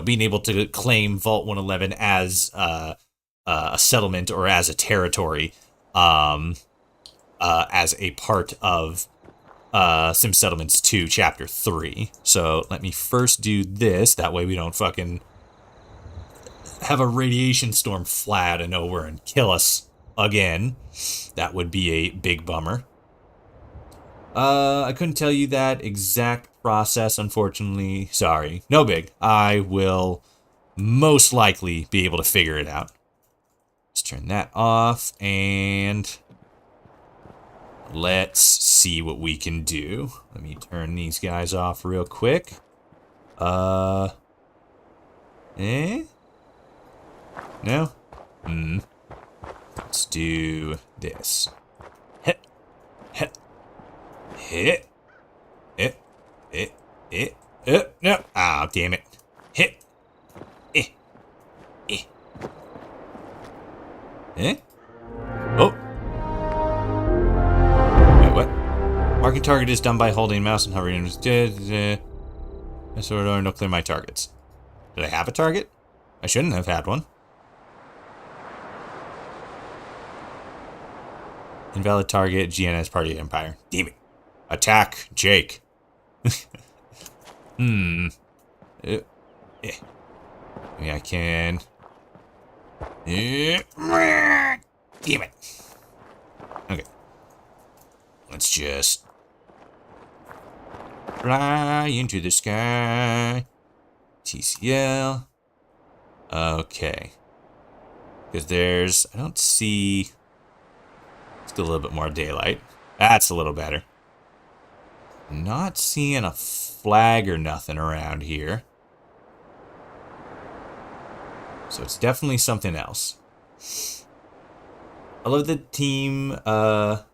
being able to claim Vault 111 as a settlement or as a territory, as a part of Sim Settlements 2 Chapter 3. So let me first do this. That way we don't fucking have a radiation storm fly out of nowhere and kill us again. That would be a big bummer. I couldn't tell you that exact process, unfortunately. Sorry. No big. I will most likely be able to figure it out. Let's turn that off, and let's see what we can do. Let me turn these guys off real quick. No? Let's do this. Hit. Hit. Hit. Hit. Hit. Hit. No. Ah, damn it. Hit. Eh. Eh. Eh? Oh. Wait, what? Marking target is done by holding mouse and hovering. So don't clear my targets. Did I have a target? I shouldn't have had one. Invalid target, GNS Party Empire. Damn it. Attack, Jake. Maybe I can. Damn it. Okay. Let's just fly into the sky. TCL. Okay. Because I don't see. Let's get a little bit more daylight. That's a little better. Not seeing a flag or nothing around here. So it's definitely something else. I love the team have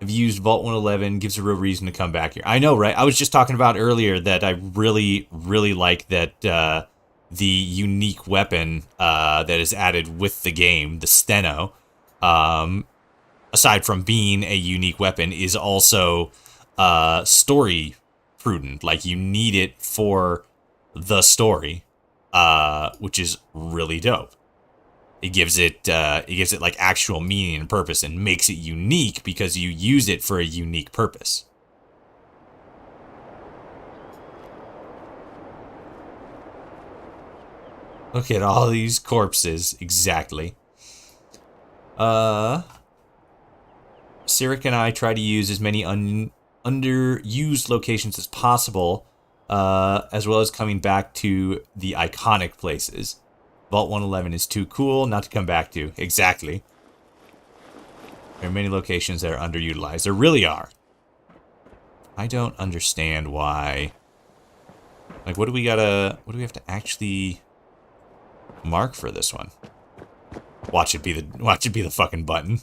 used Vault 111. Gives a real reason to come back here. I know, right? I was just talking about earlier that I really, really like that the unique weapon that is added with the game, the Steno. aside from being a unique weapon, is also story prudent. Like, you need it for the story, which is really dope. It gives it like actual meaning and purpose, and makes it unique because you use it for a unique purpose. Look at all these corpses. Exactly. Sirik and I try to use as many underused locations as possible, as well as coming back to the iconic places. Vault 111 is too cool not to come back to. Exactly. There are many locations that are underutilized. There really are. I don't understand why. Like, what do we have to actually mark for this one? Watch it be the fucking button.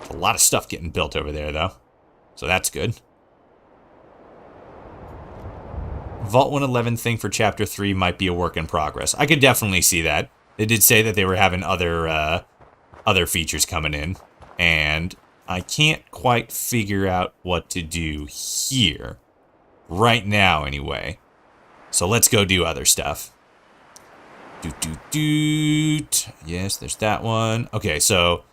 A lot of stuff getting built over there, though. So that's good. Vault 111 thing for Chapter 3 might be a work in progress. I could definitely see that. They did say that they were having other features coming in. And I can't quite figure out what to do here. Right now, anyway. So let's go do other stuff. Yes, there's that one. Okay, so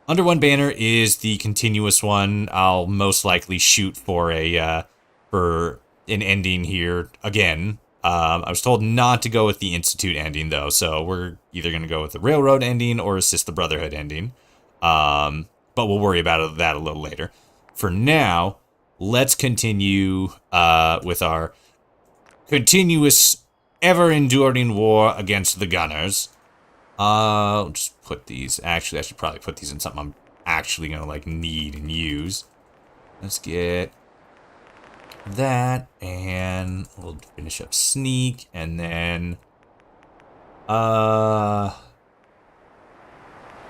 Under One Banner is the continuous one. I'll most likely shoot for an ending here again. I was told not to go with the Institute ending, though, so we're either going to go with the Railroad ending or Assist the Brotherhood ending. But we'll worry about that a little later. For now, let's continue with our continuous, ever-enduring war against the Gunners. I'll just put these... Actually, I should probably put these in something I'm actually going to, like, need and use. Let's get that, and we'll finish up Sneak, and then...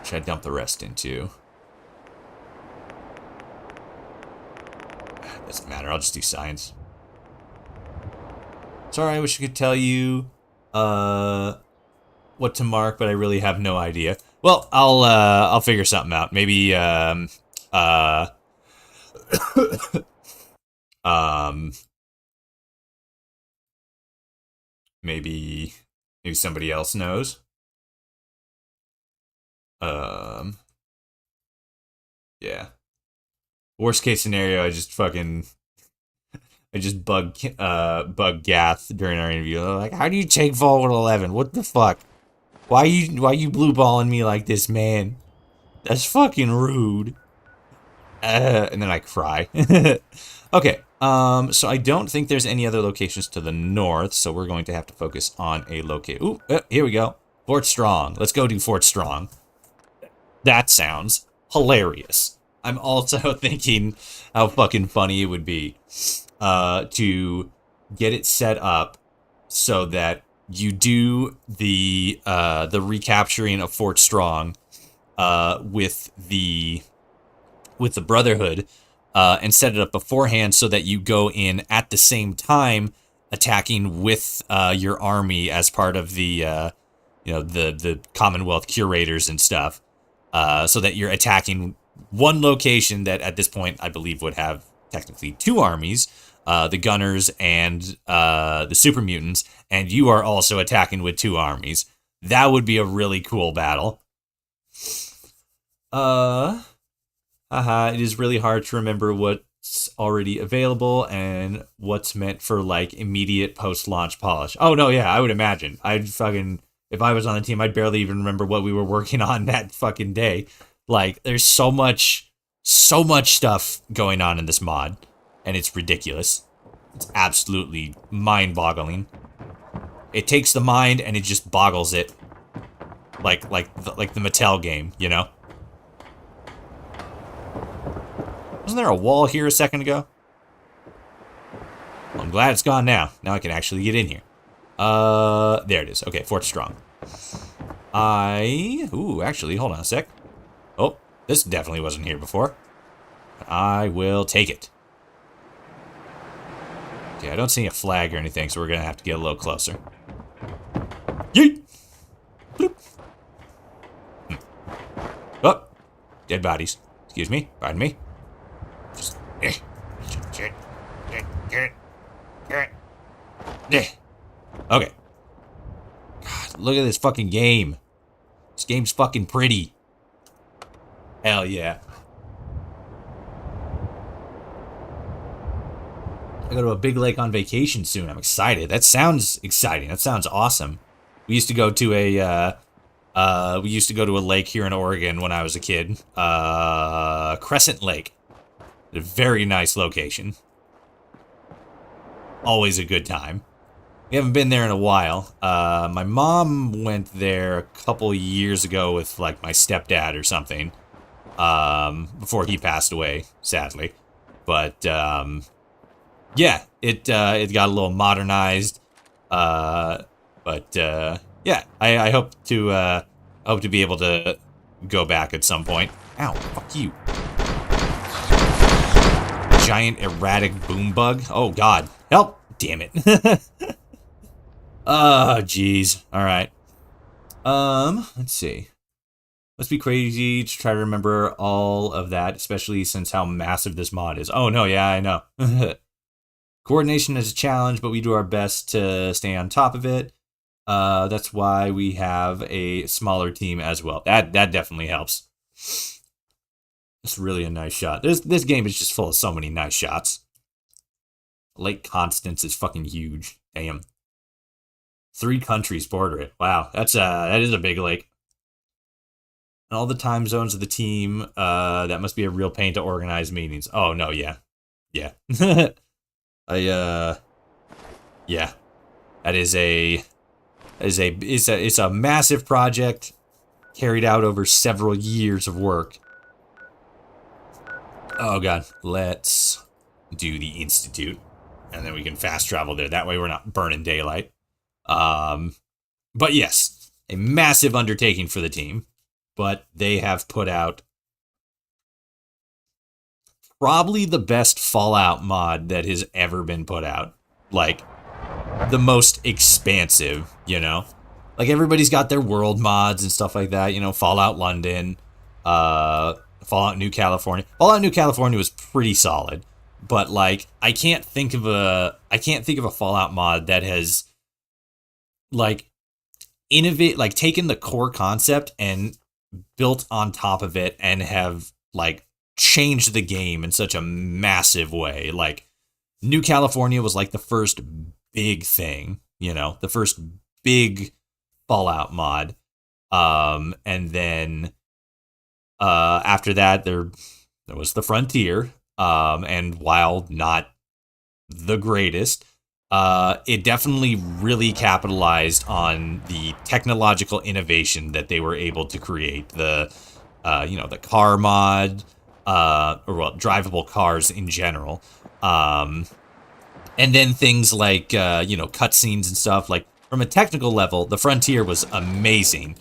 should I dump the rest into? Doesn't matter, I'll just do Science. Sorry, I wish I could tell you what to mark, but I really have no idea. Well, I'll figure something out. Maybe maybe somebody else knows. Yeah. Worst case scenario, I just bug Gath during our interview. They're like, how do you take Vault 111? What the fuck? Why you blue balling me like this, man? That's fucking rude. And then I cry. Okay. So I don't think there's any other locations to the north, so we're going to have to focus on a location. Ooh, here we go. Fort Strong. Let's go do Fort Strong. That sounds hilarious. I'm also thinking how fucking funny it would be to get it set up so that you do the recapturing of Fort Strong with the Brotherhood and set it up beforehand so that you go in at the same time attacking with your army as part of the the Commonwealth curators and stuff, so that you're attacking one location that at this point I believe would have technically two armies, the Gunners and the Super Mutants, and you are also attacking with two armies. That would be a really cool battle. It is really hard to remember what's already available and what's meant for like immediate post-launch polish. Oh no, yeah, I would imagine. If I was on the team, I'd barely even remember what we were working on that fucking day. Like, there's so much stuff going on in this mod, and it's ridiculous. It's absolutely mind-boggling. It takes the mind and it just boggles it, like the Mattel game, you know. Wasn't there a wall here a second ago? Well, I'm glad it's gone now. Now I can actually get in here. There it is. Okay, Fort Strong. Actually, hold on a sec. Oh, this definitely wasn't here before. I will take it. Okay, I don't see a flag or anything, so we're gonna have to get a little closer. Yeet! bodies. Excuse me. Pardon me. Just, okay. God, look at this fucking game. This game's fucking pretty. Hell yeah. I go to a big lake on vacation soon. I'm excited. That sounds exciting. That sounds awesome. We used to go to a lake here in Oregon when I was a kid. Crescent Lake. A very nice location. Always a good time. We haven't been there in a while. My mom went there a couple years ago with like my stepdad or something. Before he passed away, sadly. But yeah, it got a little modernized. Yeah, I hope to be able to go back at some point. Ow, fuck you. Giant erratic boom bug. Oh god. Help! Damn it. Oh, jeez. Alright. Let's see. Must be crazy to try to remember all of that, especially since how massive this mod is. Oh no, yeah, I know. Coordination is a challenge, but we do our best to stay on top of it. That's why we have a smaller team as well. That definitely helps. It's really a nice shot. This game is just full of so many nice shots. Lake Constance is fucking huge. Damn. 3 countries border it. Wow, that is a big lake. And all the time zones of the team. That must be a real pain to organize meetings. Oh no, yeah. Yeah. Yeah. That is it's a massive project carried out over several years of work. Oh god, let's do the Institute, and then we can fast travel there. That way we're not burning daylight. But yes, a massive undertaking for the team, but they have put out probably the best Fallout mod that has ever been put out. Like, the most expansive, you know? Like, everybody's got their world mods and stuff like that, you know, Fallout London, Fallout New California. Fallout New California was pretty solid, but like I can't think of a Fallout mod that has like taken the core concept and built on top of it and have like changed the game in such a massive way. Like New California was like the first big thing, you know, the first big Fallout mod. And then after that, there was the Frontier, and while not the greatest, it definitely really capitalized on the technological innovation that they were able to create. The car mod, drivable cars in general, and then things like cutscenes and stuff. Like from a technical level, the Frontier was amazing.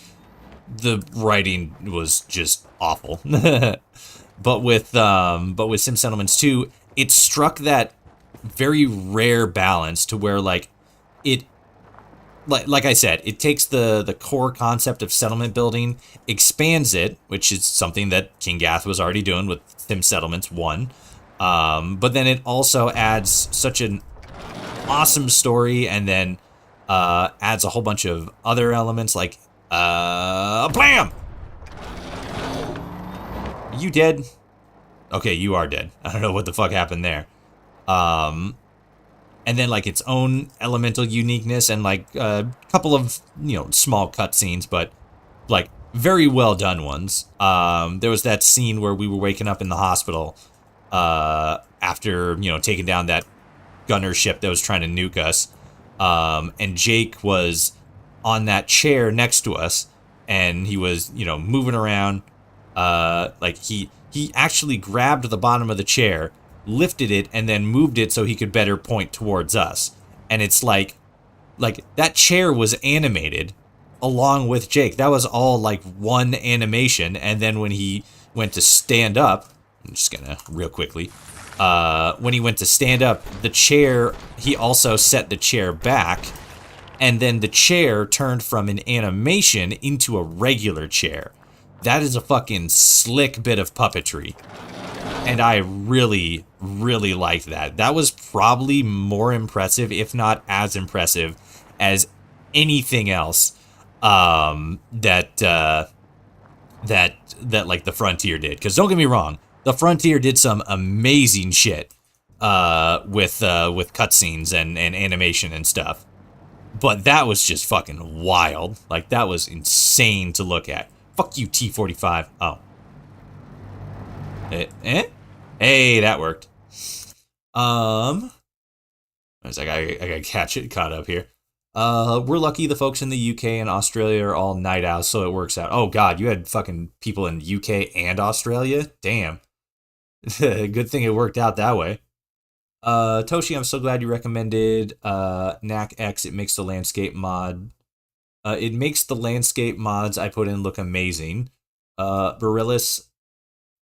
The writing was just awful. But with Sim Settlements 2, it struck that very rare balance to where like I said, it takes the core concept of settlement building, expands it, which is something that King Gath was already doing with Sim Settlements 1. But then it also adds such an awesome story, and then adds a whole bunch of other elements like blam! Are you dead? Okay, you are dead. I don't know what the fuck happened there. And then like its own elemental uniqueness and like a couple of, small cutscenes, but like very well done ones. There was that scene where we were waking up in the hospital after, taking down that gunner ship that was trying to nuke us. And Jake was on that chair next to us, and he was, moving around. Like he actually grabbed the bottom of the chair, lifted it, and then moved it so he could better point towards us. And it's like that chair was animated along with Jake. That was all like one animation. And then when he went to stand up, I'm just gonna real quickly, when he went to stand up, the chair, he also set the chair back, and then the chair turned from an animation into a regular chair. that is a fucking slick bit of puppetry. And I really, really liked that. That was probably more impressive, if not as impressive, as anything else that like the Frontier did. Because don't get me wrong, the Frontier did some amazing shit with cutscenes and animation and stuff. But that was just fucking wild. Like, that was insane to look at. Fuck you, T-45. Oh. Hey, that worked. I was like, I gotta catch it caught up here. We're lucky the folks in the UK and Australia are all night owls, so it works out. Oh god, you had fucking people in UK and Australia? Damn. Good thing it worked out that way. Toshi, I'm so glad you recommended Knack X. It makes the landscape mod. It makes the landscape mods I put in look amazing. Barillis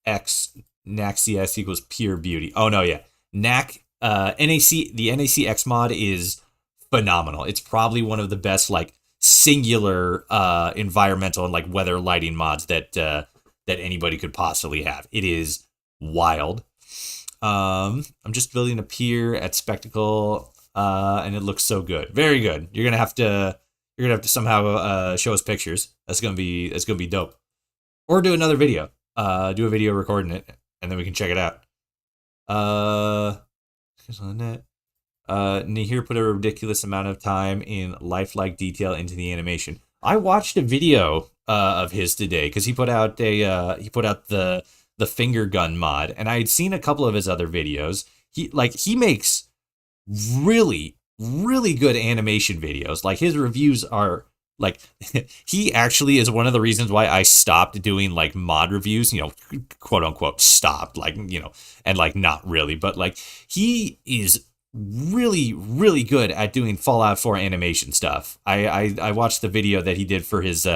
X Knack CS equals pure beauty. Oh no, yeah. Knack the NAC X mod is phenomenal. It's probably one of the best like singular environmental and like weather lighting mods that anybody could possibly have. It is wild. I'm just building a pier at Spectacle, and it looks so good. Very good. You're gonna have to somehow show us pictures. That's gonna be dope. Or do another video. Do a video recording it, and then we can check it out. Nahir put a ridiculous amount of time in lifelike detail into the animation. I watched a video of his today because he put out the finger gun mod, and I had seen a couple of his other videos. He makes really, really good animation videos. Like, his reviews are like, he actually is one of the reasons why I stopped doing like mod reviews, quote unquote stopped, like, and like not really, but like he is really, really good at doing Fallout 4 animation stuff. I watched the video that he did for his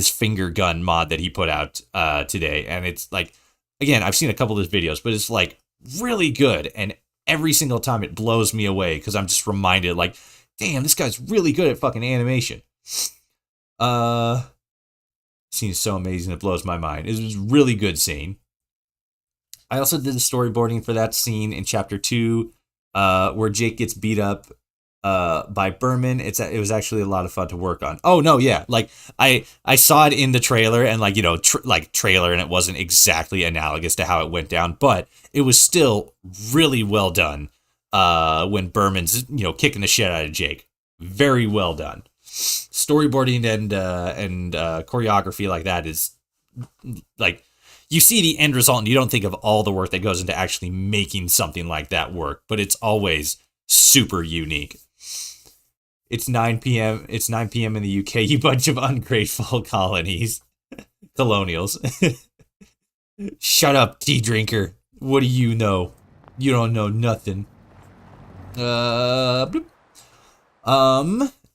finger gun mod that he put out today, and it's like, again, I've seen a couple of his videos, but it's like really good, and every single time it blows me away because I'm just reminded, like, damn, this guy's really good at fucking animation. Scene is so amazing, it blows my mind. It was a really good scene. I also did the storyboarding for that scene in chapter 2, where Jake gets beat up by Berman. It was actually a lot of fun to work on. Oh no, yeah, like I saw it in the trailer, and like, trailer, and it wasn't exactly analogous to how it went down, but it was still really well done. When Berman's kicking the shit out of Jake, very well done. Storyboarding and choreography like that is like, you see the end result and you don't think of all the work that goes into actually making something like that work, but it's always super unique. It's 9 p.m. It's 9 p.m. in the UK, you bunch of ungrateful colonials. Shut up, tea drinker. What do you know? You don't know nothing.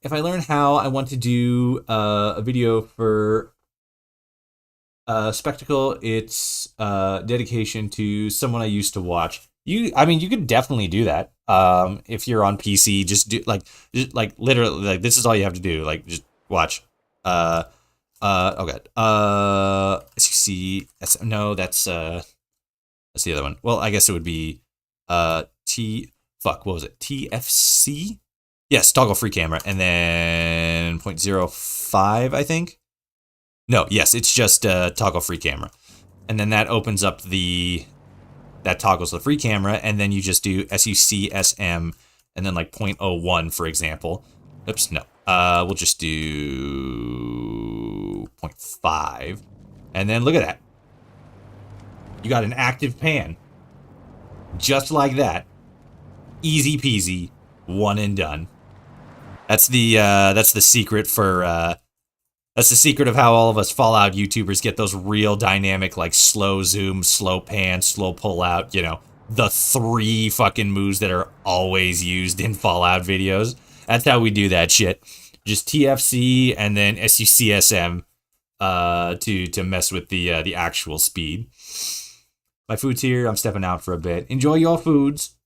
If I learn how, I want to do a video for Spectacle. It's dedication to someone I used to watch. You could definitely do that. If you're on PC, just do literally, like, this is all you have to do. Like, just watch. Oh god. SEC. No, that's the other one. Well, I guess it would be what was it? TFC? Yes, toggle free camera, and then 0.05, I think. No, yes, it's just toggle free camera, and then that opens up that toggles the free camera, and then you just do SUCSM, and then like 0.01, for example. Oops, no. We'll just do 0.5, and then look at that. You got an active pan, just like that. Easy peasy, one and done. That's the secret for that's the secret of how all of us Fallout YouTubers get those real dynamic, like, slow zoom, slow pan, slow pull out, the 3 fucking moves that are always used in Fallout videos. That's how we do that shit. Just TFC and then SUCSM to mess with the actual speed. My food's here. I'm stepping out for a bit. Enjoy your foods.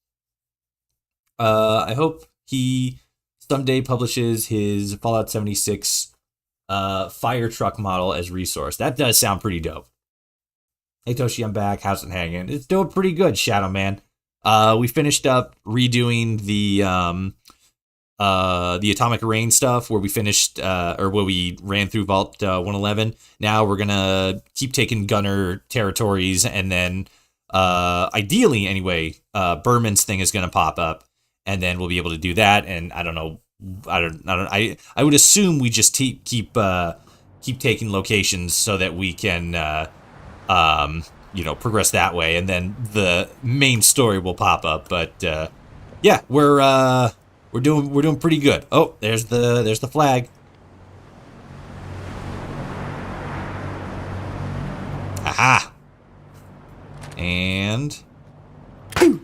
I hope he someday publishes his Fallout 76 fire truck model as resource. That does sound pretty dope. Hey Toshi, I'm back. How's it hanging? It's doing pretty good, Shadow Man. We finished up redoing the Atomic Rain stuff where we finished where we ran through Vault 111. Now we're gonna keep taking Gunner territories, and then ideally anyway, Berman's thing is gonna pop up, and then we'll be able to do that. And I don't know, I would assume we just keep taking locations so that we can progress that way, and then the main story will pop up. But yeah, we're doing pretty good. Oh, there's the flag. Aha. And a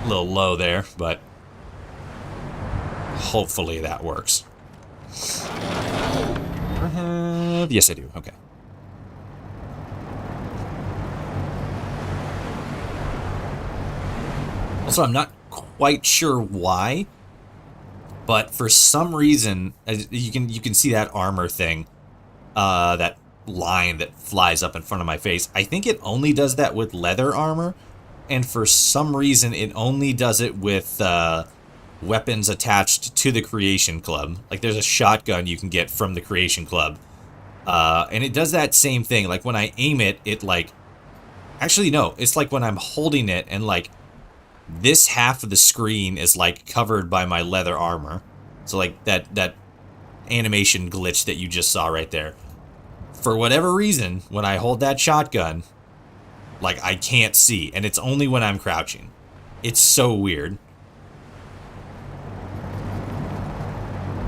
little low there, but hopefully that works. Yes, I do. Okay. Also, I'm not quite sure why, but for some reason, you can see that armor thing, that line that flies up in front of my face. I think it only does that with leather armor, and for some reason, it only does it with weapons attached to the Creation Club. Like, there's a shotgun you can get from the Creation Club, and it does that same thing. Like, when I aim it, it like... Actually, no. It's like when I'm holding it and, like, this half of the screen is, like, covered by my leather armor. So, like, that animation glitch that you just saw right there. For whatever reason, when I hold that shotgun, like, I can't see. And it's only when I'm crouching. It's so weird.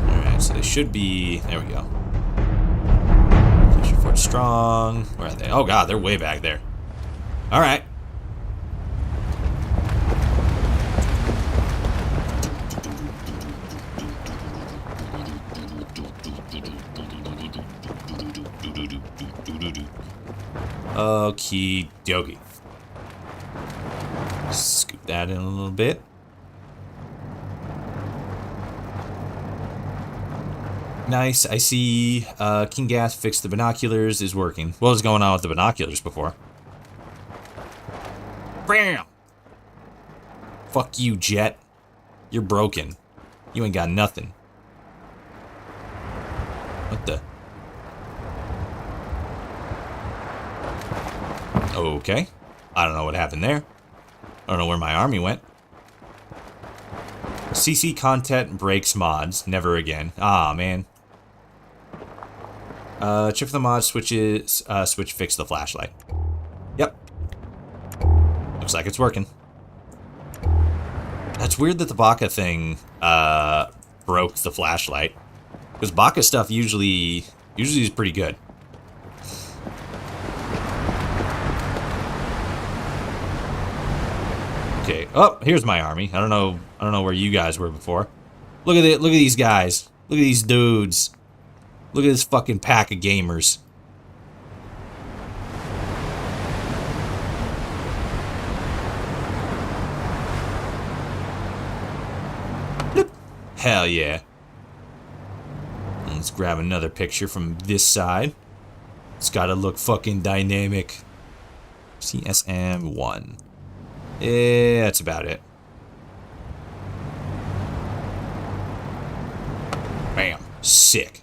Alright, so they should be... There we go. Fort Strong. Where are they? Oh, God, they're way back there. Alright. Okie dokie. Scoop that in a little bit. Nice. I see King Gas fixed the binoculars, is working. What was going on with the binoculars before? Bam! Fuck you, Jet. You're broken. You ain't got nothing. What the? Okay. I don't know what happened there. I don't know where my army went. CC content breaks mods. Never again. Ah, man. Check for the mod switches. Switch fix the flashlight. Yep. Looks like it's working. That's weird that the Baka thing broke the flashlight. Because Baka stuff usually is pretty good. Okay. Oh, here's my army. I don't know where you guys were before. Look at it. Look at these guys. Look at these dudes. Look at this fucking pack of gamers. Bloop. Hell yeah. Let's grab another picture from this side. It's gotta look fucking dynamic. CSM1. Yeah, that's about it. Bam. Sick.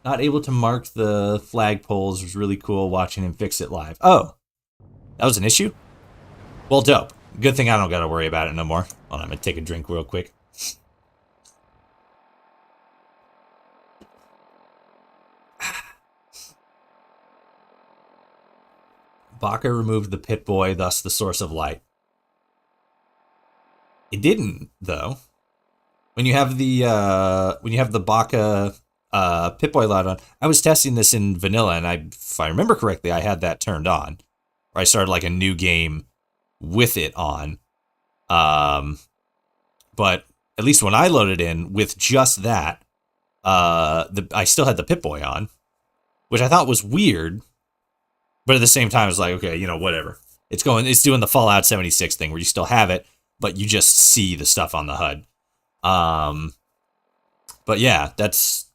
Not able to mark the flagpoles was really cool watching him fix it live. Oh. That was an issue? Well, dope. Good thing I don't gotta worry about it no more. Hold on, I'm gonna take a drink real quick. Baka removed the Pit-Boy, thus the source of light. It didn't, though. When you have the Baka Pit-Boy light on, I was testing this in vanilla, and if I remember correctly, I had that turned on. Or I started like a new game with it on. But at least when I loaded in with just that, I still had the Pit-Boy on, which I thought was weird. But at the same time, it's like, okay, you know, whatever. It's doing the Fallout 76 thing where you still have it, but you just see the stuff on the HUD. But yeah, that's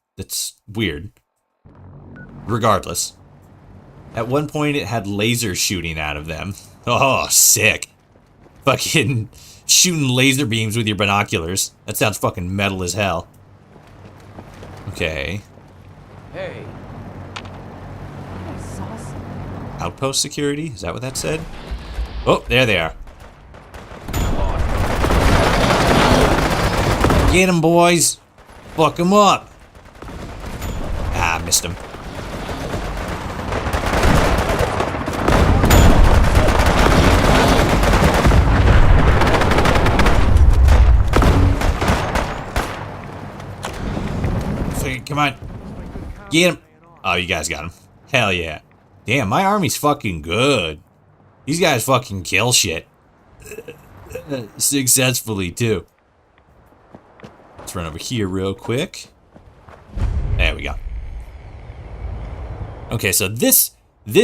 weird. Regardless. At one point, it had lasers shooting out of them. Oh, sick. Fucking shooting laser beams with your binoculars. That sounds fucking metal as hell. Okay. Hey, I saw some. Outpost security? Is that what that said? Oh, there they are. Get him, boys. Fuck him up. Ah, missed him. Come on. Get him. Oh, you guys got him. Hell yeah. Damn, my army's fucking good. These guys fucking kill shit. Successfully, too. Let's run over here real quick. There we go. Okay, so this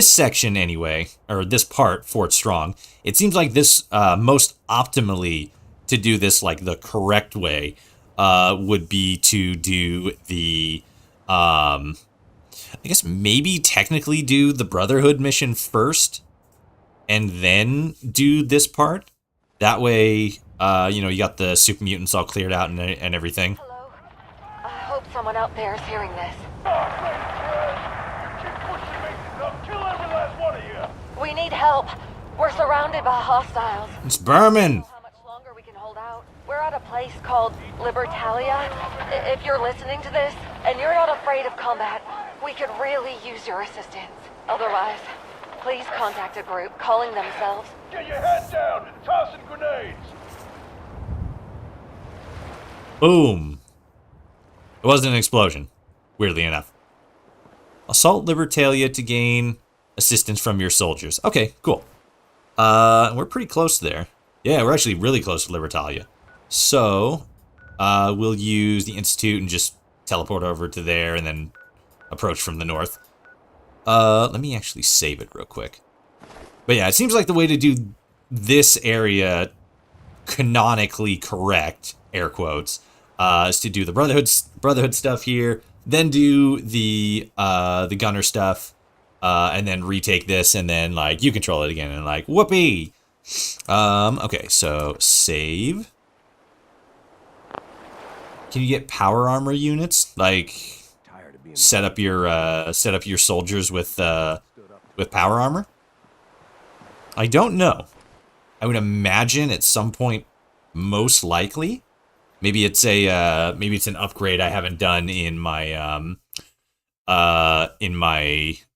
section anyway, or this part, Fort Strong, it seems like this most optimally to do this like the correct way would be to do the I guess maybe technically do the Brotherhood mission first and then do this part. That way, you know, you got the super mutants all cleared out and everything. Hello? I hope someone out there is hearing this. We need help. We're surrounded by hostiles. It's Berman. How much longer we can hold out? We're at a place called Libertalia. If you're listening to this and you're not afraid of combat, we could really use your assistance. Otherwise, please contact a group calling themselves. Get your head down and tossing grenades. Boom. It wasn't an explosion, weirdly enough. Assault Libertalia to gain assistance from your soldiers. Okay, cool. We're pretty close there. Yeah, we're actually really close to Libertalia. So, we'll use the Institute and just teleport over to there and then approach from the north. Let me actually save it real quick. But yeah, it seems like the way to do this area canonically correct, air quotes, is to do the Brotherhood stuff here, then do the Gunner stuff, and then retake this, and then like you control it again, and like whoopee. Okay, so save. Can you get power armor units? Like set up your soldiers with power armor? I don't know. I would imagine at some point, most likely. Maybe it's an upgrade I haven't done in my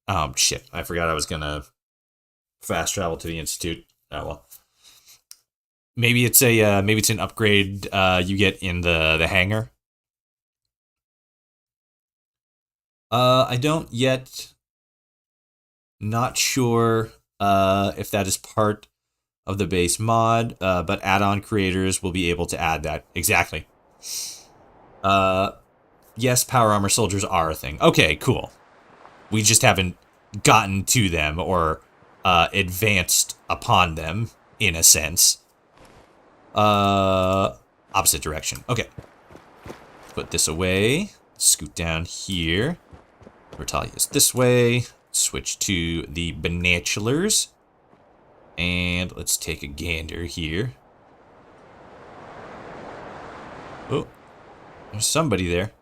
oh shit, I forgot I was gonna fast travel to the Institute. Oh well. Maybe it's an upgrade you get in the hangar. I don't yet. Not sure if that is part of the base mod, but add-on creators will be able to add that. Exactly. Yes, power armor soldiers are a thing. Okay, cool. We just haven't gotten to them or advanced upon them, in a sense. Opposite direction. Okay. Put this away. Scoot down here. Bertalia's this way. Switch to the binoculars. And let's take a gander here. Oh, there's somebody there.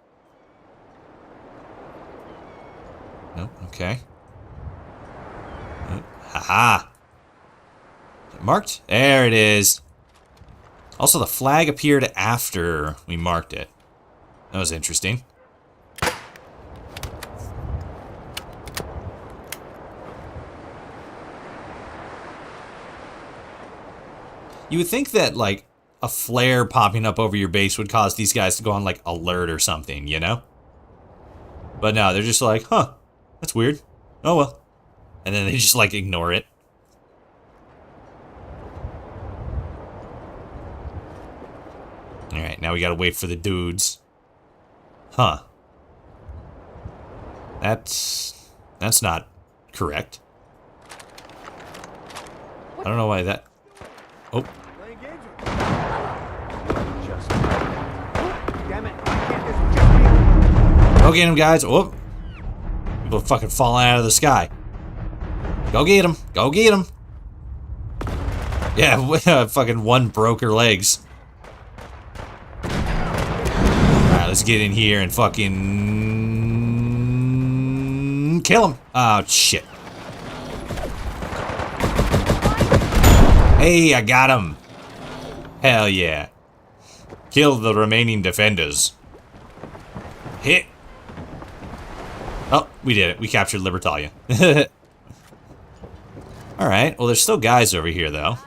No, okay. Oh, haha. Is it marked? There it is. Also, the flag appeared after we marked it. That was interesting. You would think that, like, a flare popping up over your base would cause these guys to go on, like, alert or something, you know? But no, they're just like, huh, that's weird. Oh, well. And then they just, like, ignore it. Alright, now we gotta wait for the dudes. Huh. That's not correct. I don't know why that... Oh. Damn it. I can't just... Go get him, guys. Oh. People fucking falling out of the sky. Go get him. Go get him. Yeah, fucking one broke her legs. Alright, let's get in here and fucking... kill him. Oh, shit. Hey, I got him. Hell yeah. Kill the remaining defenders. Hit. Oh, we did it. We captured Libertalia. Alright, well there's still guys over here though.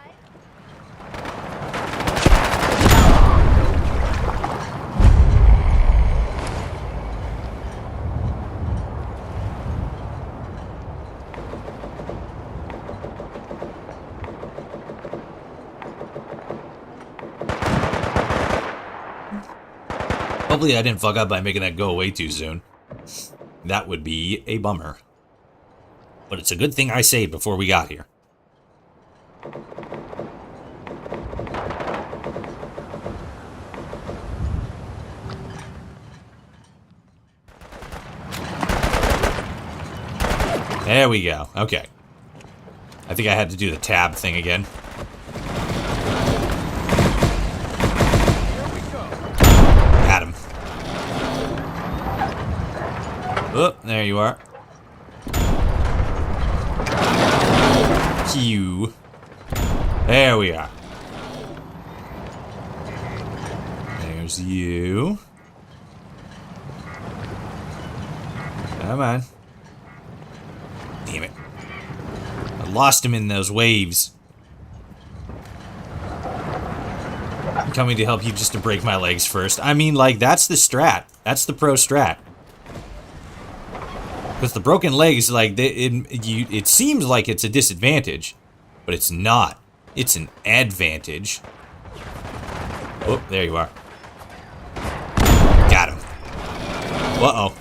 Hopefully I didn't fuck up by making that go away too soon. That would be a bummer. But it's a good thing I saved before we got here. There we go. Okay. I think I had to do the tab thing again. Got him. Oh, there you are. Q. There we are. There's you. Come on. Damn it. I lost him in those waves. I'm coming to help you just to break my legs first. I mean, like, that's the strat. That's the pro strat. Because the broken legs, like, it seems like it's a disadvantage, but it's not. It's an advantage. Oh, there you are. Got him. Uh-oh.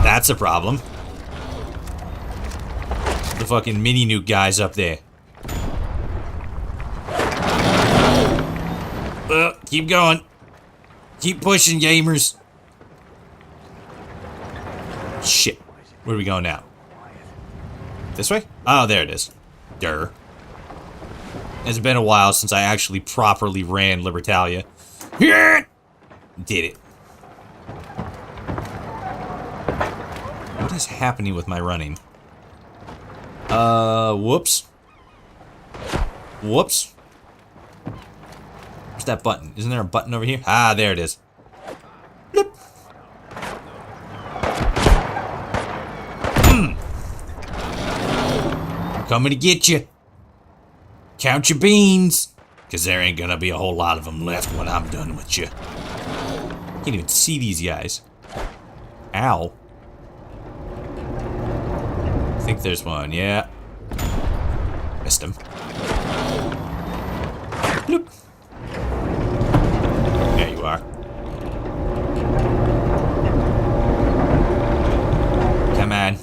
That's a problem. The fucking mini nuke guys up there. Keep going. Keep pushing, gamers. Shit. Where do we go now? This way? Oh, there it is. Durr. It's been a while since I actually properly ran Libertalia. Did it. What is happening with my running? Whoops. Whoops. Where's that button? Isn't there a button over here? Ah, there it is. Bloop. I'm coming to get you. Count your beans. Because there ain't gonna be a whole lot of them left when I'm done with you. Can't even see these guys. Ow. I think there's one, yeah. Missed him. Bloop. There you are. Come on.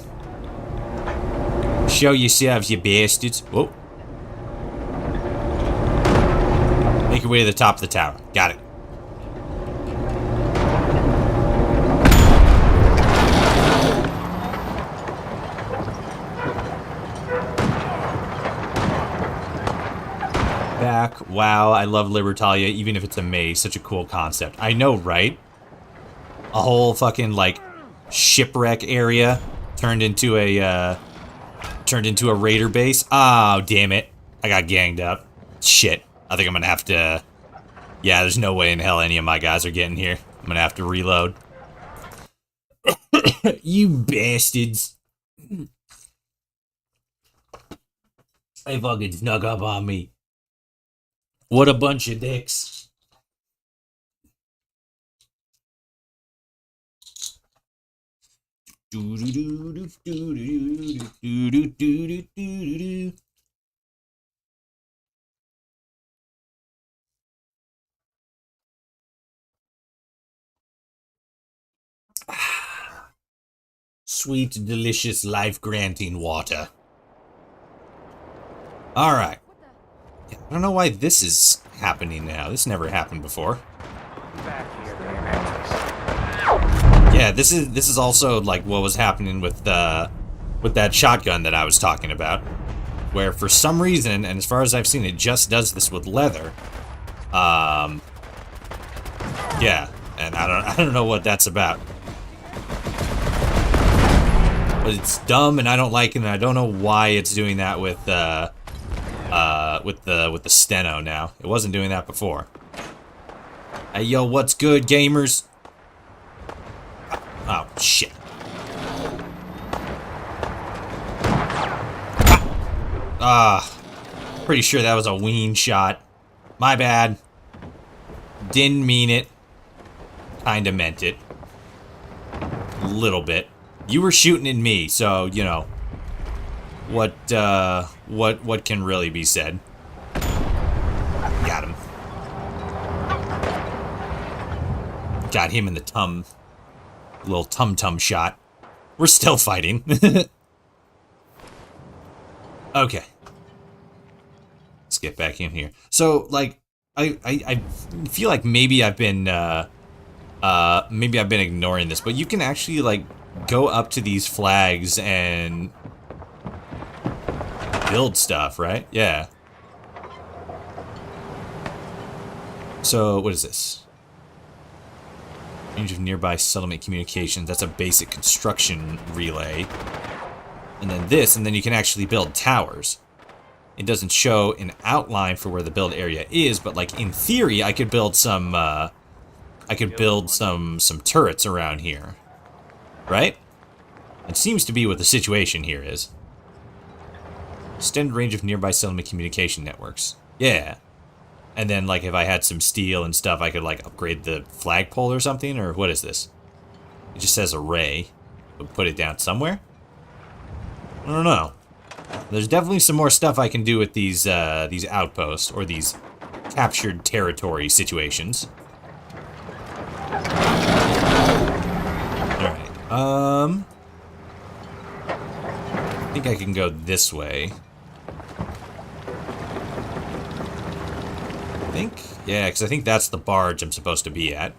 Show yourselves, you bastards. Whoa. Make your way to the top of the tower. Got it. Back. Wow, I love Libertalia, even if it's a maze. Such a cool concept. I know, right? A whole fucking, like, shipwreck area turned into a raider base. Oh, damn it. I got ganged up. Shit. I think I'm gonna have to... Yeah, there's no way in hell any of my guys are getting here. I'm gonna have to reload. You bastards. They fucking snuck up on me. What a bunch of dicks. Sweet, delicious, life-granting water. Alright. Yeah, I don't know why this is happening now. This never happened before. Back here, Mantis. Yeah, this is also like what was happening with that shotgun that I was talking about. Where for some reason, and as far as I've seen, it just does this with leather. Yeah, and I don't know what that's about. But it's dumb and I don't like it, and I don't know why it's doing that with the steno now. It wasn't doing that before. Hey yo, what's good, gamers? Oh shit. Pretty sure that was a ween shot. My bad. Didn't mean it. Kinda meant it. Little bit. You were shooting at me, so, you know. What can really be said? Got him. Got him in the tum. Little tum-tum shot. We're still fighting. Okay. Let's get back in here. So, like, I feel like maybe I've been ignoring this, but you can actually, like, go up to these flags and build stuff, right? Yeah. So, what is this? Range of nearby settlement communications. That's a basic construction relay. And then this, and then you can actually build towers. It doesn't show an outline for where the build area is, but like in theory, I could build some some turrets around here. Right? It seems to be what the situation here is. Extended range of nearby settlement communication networks. Yeah. And then, like, if I had some steel and stuff, I could, like, upgrade the flagpole or something? Or what is this? It just says array. We'll put it down somewhere? I don't know. There's definitely some more stuff I can do with these outposts, or these captured territory situations. Alright, I think I can go this way. I think? Yeah, because I think that's the barge I'm supposed to be at.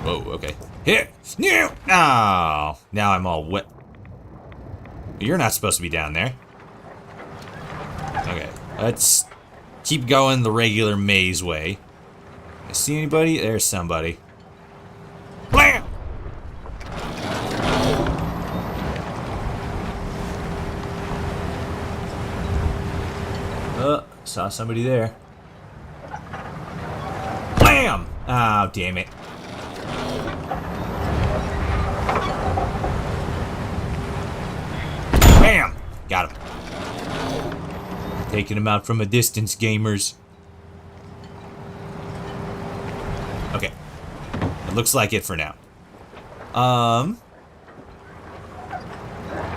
Whoa, okay. Here! No! Oh, now I'm all wet. You're not supposed to be down there. Okay, let's keep going the regular maze way. I see anybody? There's somebody. Blam! Saw somebody there. Blam! Oh, damn it. Bam! Got him. Taking him out from a distance, gamers. Okay. It looks like it for now.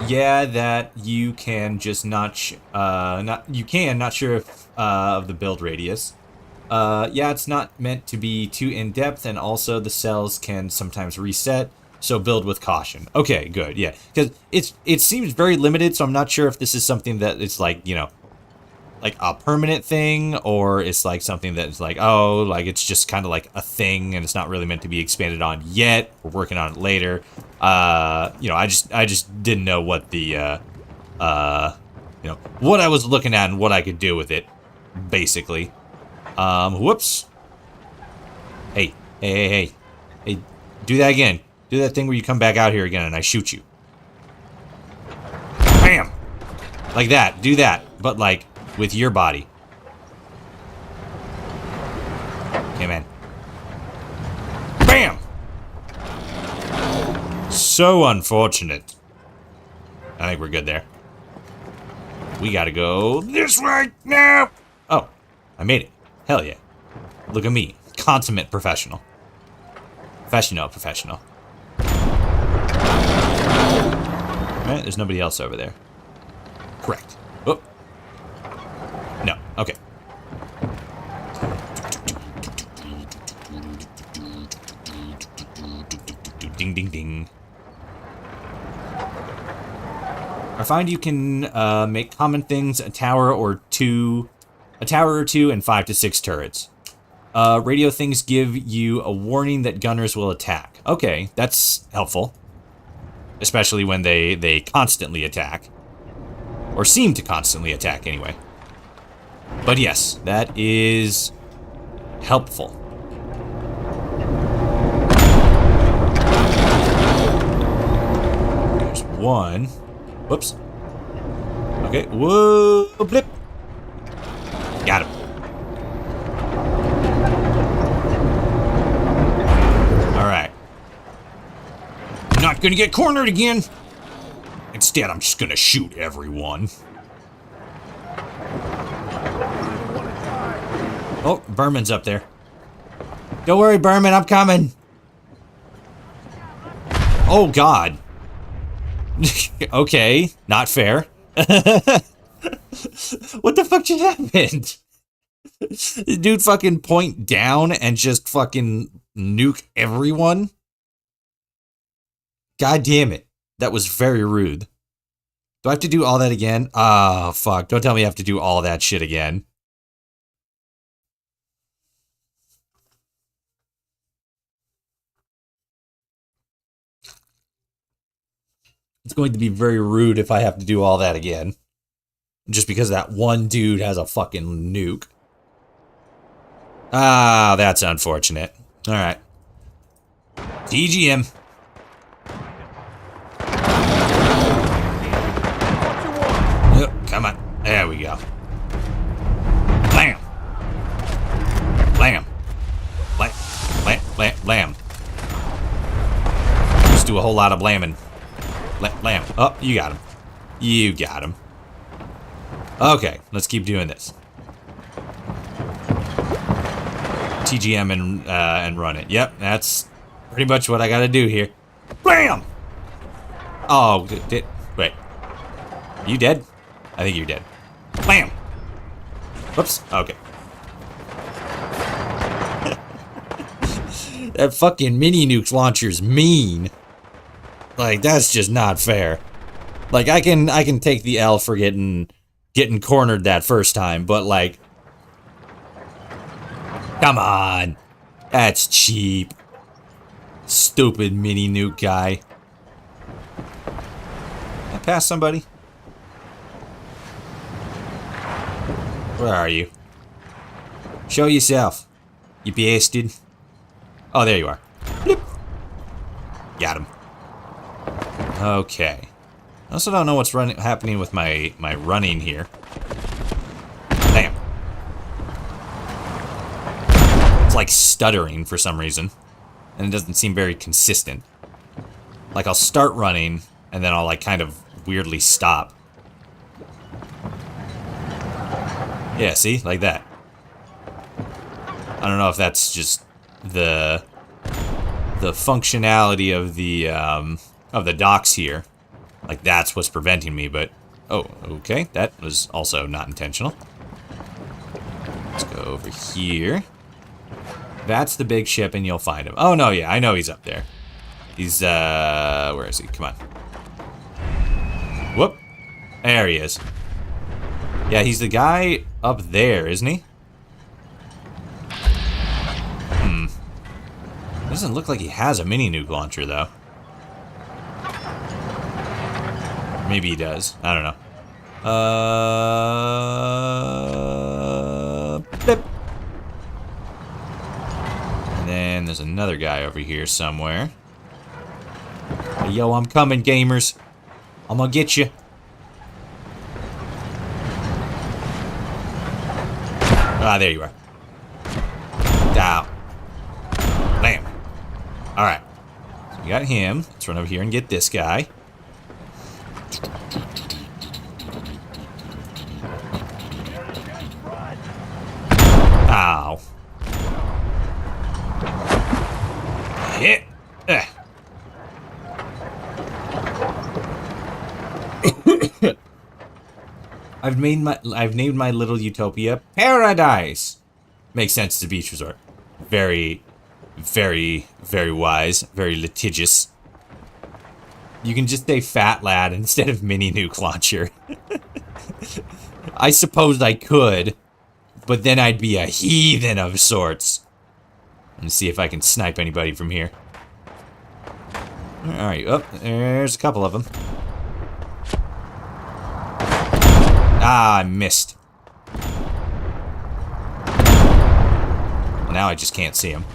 Yeah, that you can just not sure if, of the build radius. Yeah, it's not meant to be too in-depth, and also the cells can sometimes reset, so build with caution. Okay, good, yeah. Because it seems very limited, so I'm not sure if this is something that it's like, you know, like a permanent thing, or it's like something that's like, oh, like it's just kind of like a thing, and it's not really meant to be expanded on yet. We're working on it later. You know, I just didn't know what the, you know, what I was looking at and what I could do with it, basically. Whoops. Hey, do that again. Do that thing where you come back out here again and I shoot you. Bam! Like that. Do that, but like with your body. Okay, man. Bam! So unfortunate. I think we're good there. We gotta go this way now. Oh, I made it. Hell yeah. Look at me. Consummate professional. Professional. Alright, there's nobody else over there. Correct. Oh. No, okay. Ding, ding, ding. I find you can make common things a tower or two, and 5 to 6 turrets. Radio things give you a warning that gunners will attack. Okay, that's helpful. Especially when they constantly attack. Or seem to constantly attack, anyway. But yes, that is helpful. There's one. Whoops. Okay, whoa, blip. Got him. Alright. Not gonna get cornered again. Instead, I'm just gonna shoot everyone. Oh, Berman's up there. Don't worry, Berman, I'm coming. Oh, God. Okay, not fair. What the fuck just happened? Dude fucking point down and just fucking nuke everyone? God damn it. That was very rude. Do I have to do all that again? Oh, fuck. Don't tell me I have to do all that shit again. It's going to be very rude if I have to do all that again. Just because that one dude has a fucking nuke. Ah, that's unfortunate. Alright. TGM. Oh, come on. There we go. Blam. Blam. Blam. Blam. Blam. Blam. Just do a whole lot of blamming. Blam. Oh, you got him. You got him. Okay, let's keep doing this. TGM and run it. Yep, that's pretty much what I gotta do here. Blam! Oh, wait. You dead? I think you're dead. Blam! Whoops. Okay. That fucking mini nuke launcher's mean. Like, that's just not fair. Like, I can take the L for getting cornered that first time, but like, come on. That's cheap. Stupid mini nuke guy. Can I pass somebody? Where are you? Show yourself, you bastard. Oh, there you are. Bloop. Got him. Okay. I also don't know what's happening with my running here. Damn. It's like stuttering for some reason. And it doesn't seem very consistent. Like I'll start running, and then I'll like kind of weirdly stop. Yeah, see? Like that. I don't know if that's just the functionality of the docks here. Like, that's what's preventing me, but... Oh, okay. That was also not intentional. Let's go over here. That's the big ship, and you'll find him. Oh, no, yeah, I know he's up there. He's, where is he? Come on. Whoop. There he is. Yeah, he's the guy up there, isn't he? Doesn't look like he has a mini nuke launcher, though. Maybe he does. I don't know. Blip. And then there's another guy over here somewhere. Hey, yo, I'm coming, gamers. I'm gonna get you. Ah, there you are. Down. Bam. Alright. So we got him. Let's run over here and get this guy. Ow. Hit. I've named my little utopia Paradise. Makes sense to beach resort. Very, very, very wise. Very litigious. You can just say Fat Lad instead of Mini Nuke Launcher. I suppose I could, but then I'd be a heathen of sorts. Let me see if I can snipe anybody from here. Alright, oh, there's a couple of them. Ah, I missed. Now I just can't see him.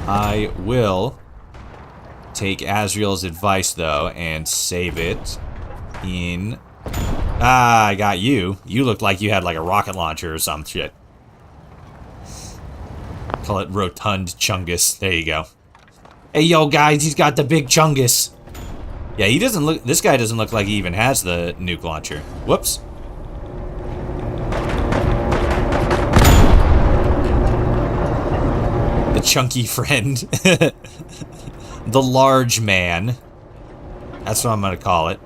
I will take Azriel's advice, though, and save it in... Ah, I got you. You looked like you had, like, a rocket launcher or some shit. Call it Rotund Chungus. There you go. Hey, yo, guys, he's got the big Chungus. Yeah, he doesn't look... This guy doesn't look like he even has the nuke launcher. Whoops. The chunky friend. The large man. That's what I'm gonna call it.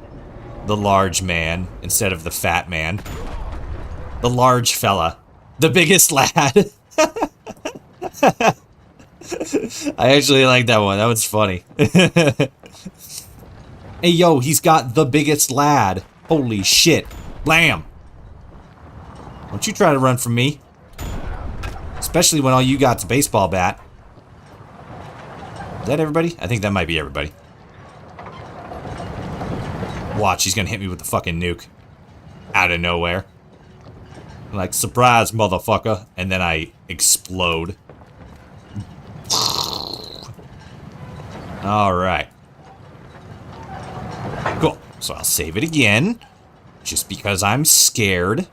The large man instead of the fat man. The large fella. The biggest lad. I actually like that one. That was funny. Hey, yo, he's got the biggest lad. Holy shit. Blam. Don't you try to run from me. Especially when all you got's a baseball bat. Is that everybody? I think that might be everybody. Watch, he's gonna hit me with the fucking nuke. Out of nowhere. Like, surprise, motherfucker. And then I explode. Alright. Cool. So I'll save it again. Just because I'm scared.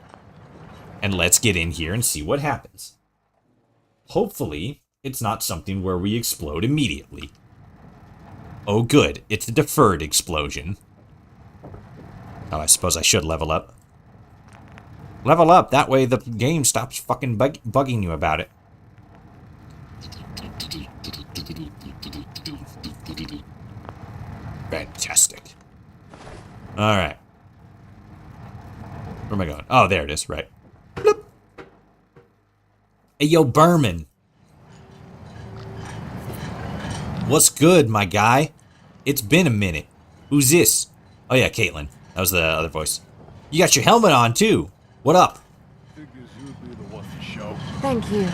And let's get in here and see what happens. Hopefully, it's not something where we explode immediately. Oh good, it's a deferred explosion. Oh, I suppose I should level up. Level up, that way the game stops fucking bugging you about it. Fantastic. Alright. Where am I going? Oh, there it is, right. Bloop. Hey, yo, Berman. What's good, my guy? It's been a minute. Who's this? Oh yeah, Caitlin. That was the other voice. You got your helmet on, too. What up? Thank you.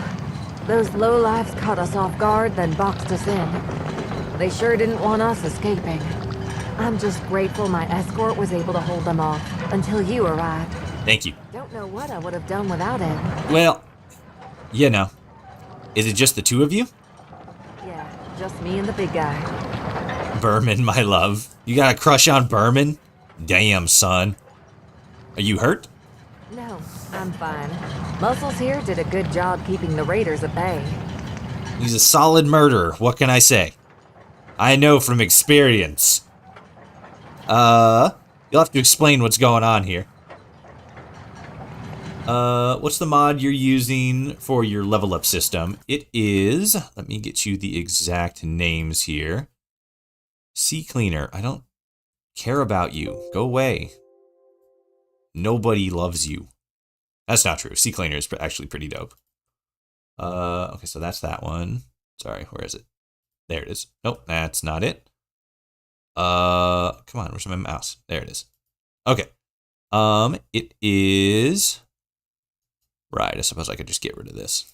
Those lowlifes caught us off guard, then boxed us in. They sure didn't want us escaping. I'm just grateful my escort was able to hold them off until you arrived. Thank you. Don't know what I would have done without him. Well, you know. Is it just the two of you? Yeah, just me and the big guy. Berman, my love. You got a crush on Berman? Damn, son. Are you hurt? No, I'm fine. Muscles here did a good job keeping the raiders at bay. He's a solid murderer. What can I say? I know from experience. You'll have to explain what's going on here. What's the mod you're using for your level up system? It is, let me get you the exact names here. CCleaner. I don't care about you. Go away. Nobody loves you. That's not true. CCleaner is actually pretty dope. Okay, so that's that one. Sorry, where is it? There it is. Nope, that's not it. Come on, where's my mouse? There it is. Okay. It is... Right, I suppose I could just get rid of this.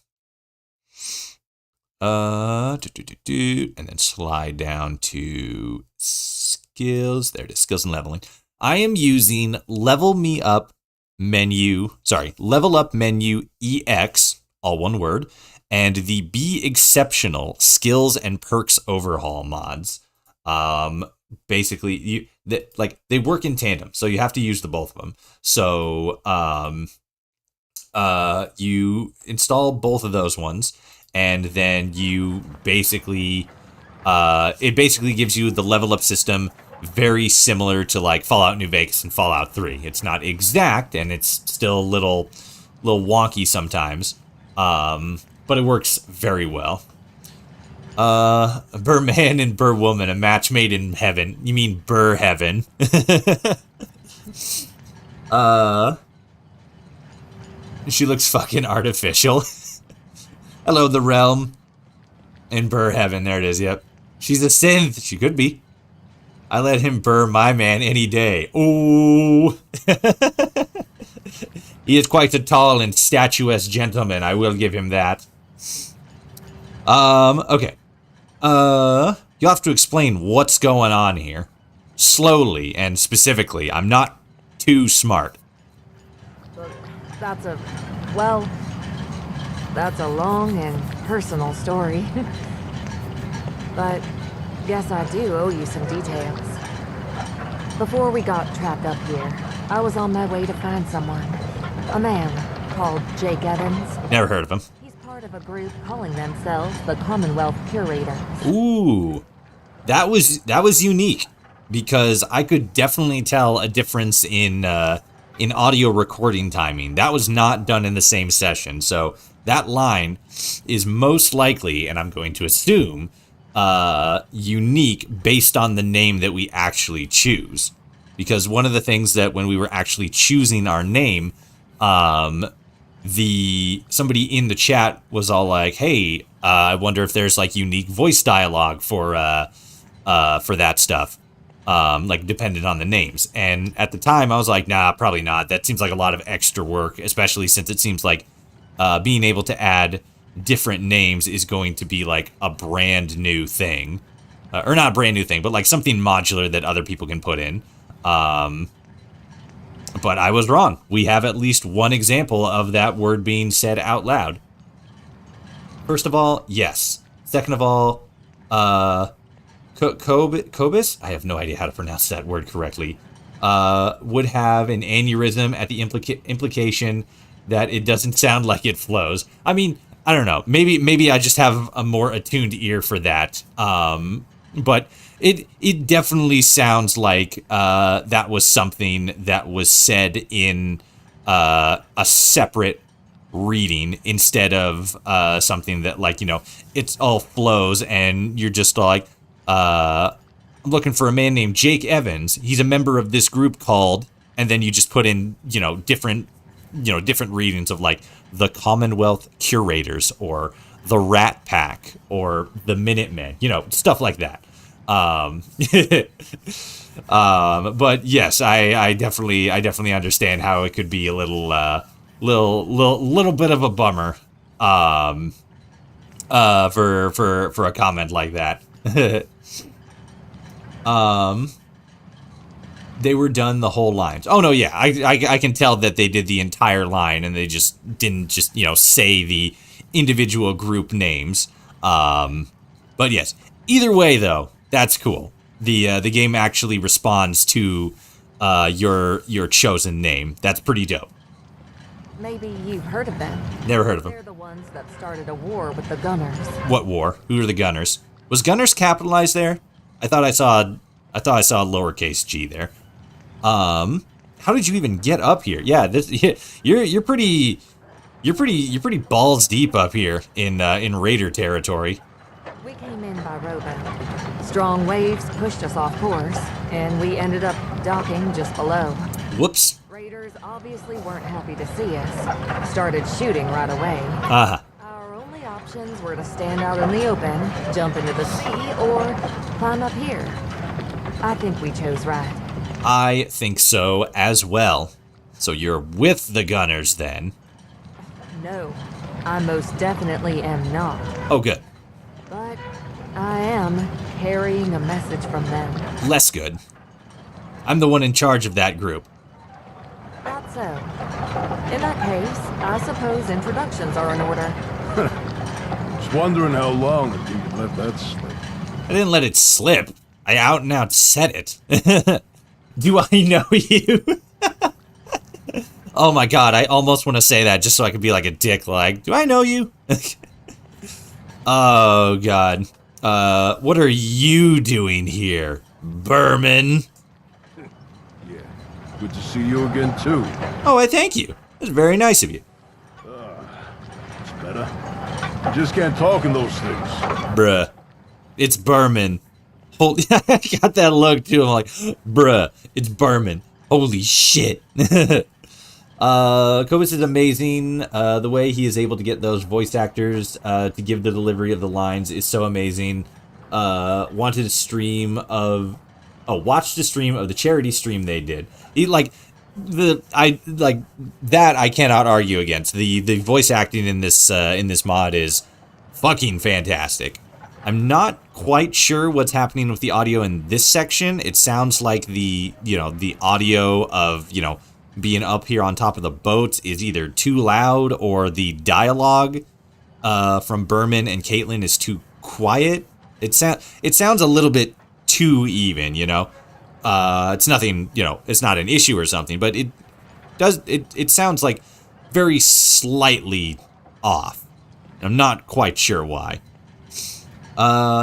And then slide down to skills. There it is, skills and leveling. I am using level up menu EX, all one word, and the Be Exceptional skills and perks overhaul mods. Basically, they work in tandem, so you have to use the both of them. So, you install both of those ones, and then you basically, it basically gives you the level up system very similar to like Fallout New Vegas and Fallout 3. It's not exact, and it's still a little wonky sometimes, but it works very well. Burman and Burwoman, a match made in heaven. You mean Burr heaven? She looks fucking artificial. Hello, the realm. In burr heaven, there it is, yep. She's a synth. She could be. I let him burr my man any day. Ooh. He is quite a tall and statuesque gentleman, I will give him that. Okay. You'll have to explain what's going on here. Slowly and specifically. I'm not too smart. That's a long and personal story. But guess I do owe you some details. Before we got trapped up here, I was on my way to find someone. A man called Jake Evans. Never heard of him. He's part of a group calling themselves the Commonwealth Curators. Ooh. That was unique. Because I could definitely tell a difference in audio recording timing. That was not done in the same session. So that line is most likely, and I'm going to assume, unique based on the name that we actually choose. Because one of the things that when we were actually choosing our name, somebody in the chat was all like, "Hey, I wonder if there's like unique voice dialogue for that stuff." Like dependent on the names. And at the time I was like, nah, probably not. That seems like a lot of extra work, especially since it seems like being able to add different names is going to be like a brand new thing. Or not a brand new thing, but like something modular that other people can put in. But I was wrong. We have at least one example of that word being said out loud. First of all, yes. Second of all, Cobus, I have no idea how to pronounce that word correctly, would have an aneurysm at the implication that it doesn't sound like it flows. I mean, I don't know. Maybe I just have a more attuned ear for that. But it definitely sounds like that was something that was said in a separate reading instead of something that, like, you know, it's all flows and you're just like, I'm looking for a man named Jake Evans. He's a member of this group called, and then you just put in, different readings of like the Commonwealth Curators or the Rat Pack or the Minutemen, stuff like that. But yes, I definitely understand how it could be a little bit of a bummer, for a comment like that. They were done the whole lines. Oh no, yeah, I can tell that they did the entire line and they just didn't say the individual group names. But yes, either way though, that's cool. The game actually responds to your chosen name. That's pretty dope. Maybe you've heard of them. Never heard of them. They're the ones that started a war with the Gunners. What war? Who are the Gunners? Was Gunners capitalized there? I thought I saw a lowercase g there. How did you even get up here? Yeah, you're pretty balls deep up here in Raider territory. We came in by rowboat. Strong waves pushed us off course, and we ended up docking just below. Whoops. Raiders obviously weren't happy to see us. Started shooting right away. Uh-huh. Our only options were to stand out in the open, jump into the sea, or climb up here. I think we chose right. I think so as well. So you're with the Gunners then? No, I most definitely am not. Oh, good. But I am carrying a message from them. Less good. I'm the one in charge of that group. Thought so. In that case, I suppose introductions are in order. Just wondering how long until you let that slip. I didn't let it slip. I out and out said it. Do I know you? Oh my god, I almost want to say that just so I could be like a dick, like, do I know you? Oh god. What are you doing here, Berman? Yeah, good to see you again too. Oh, I thank you. That's very nice of you. It's better. You just can't talk in those things. Bruh. It's Berman. I got that look too. I'm like, bruh, it's Berman. Holy shit. Kobus is amazing. The way he is able to get those voice actors to give the delivery of the lines is so amazing. Watched the stream of the charity stream they did. I cannot argue against. The voice acting in this mod is fucking fantastic. I'm not quite sure what's happening with the audio in this section. It sounds like the audio of, being up here on top of the boats is either too loud or the dialogue from Berman and Caitlin is too quiet. It sounds a little bit too even, It's nothing, it's not an issue or something, but it sounds like very slightly off. I'm not quite sure why.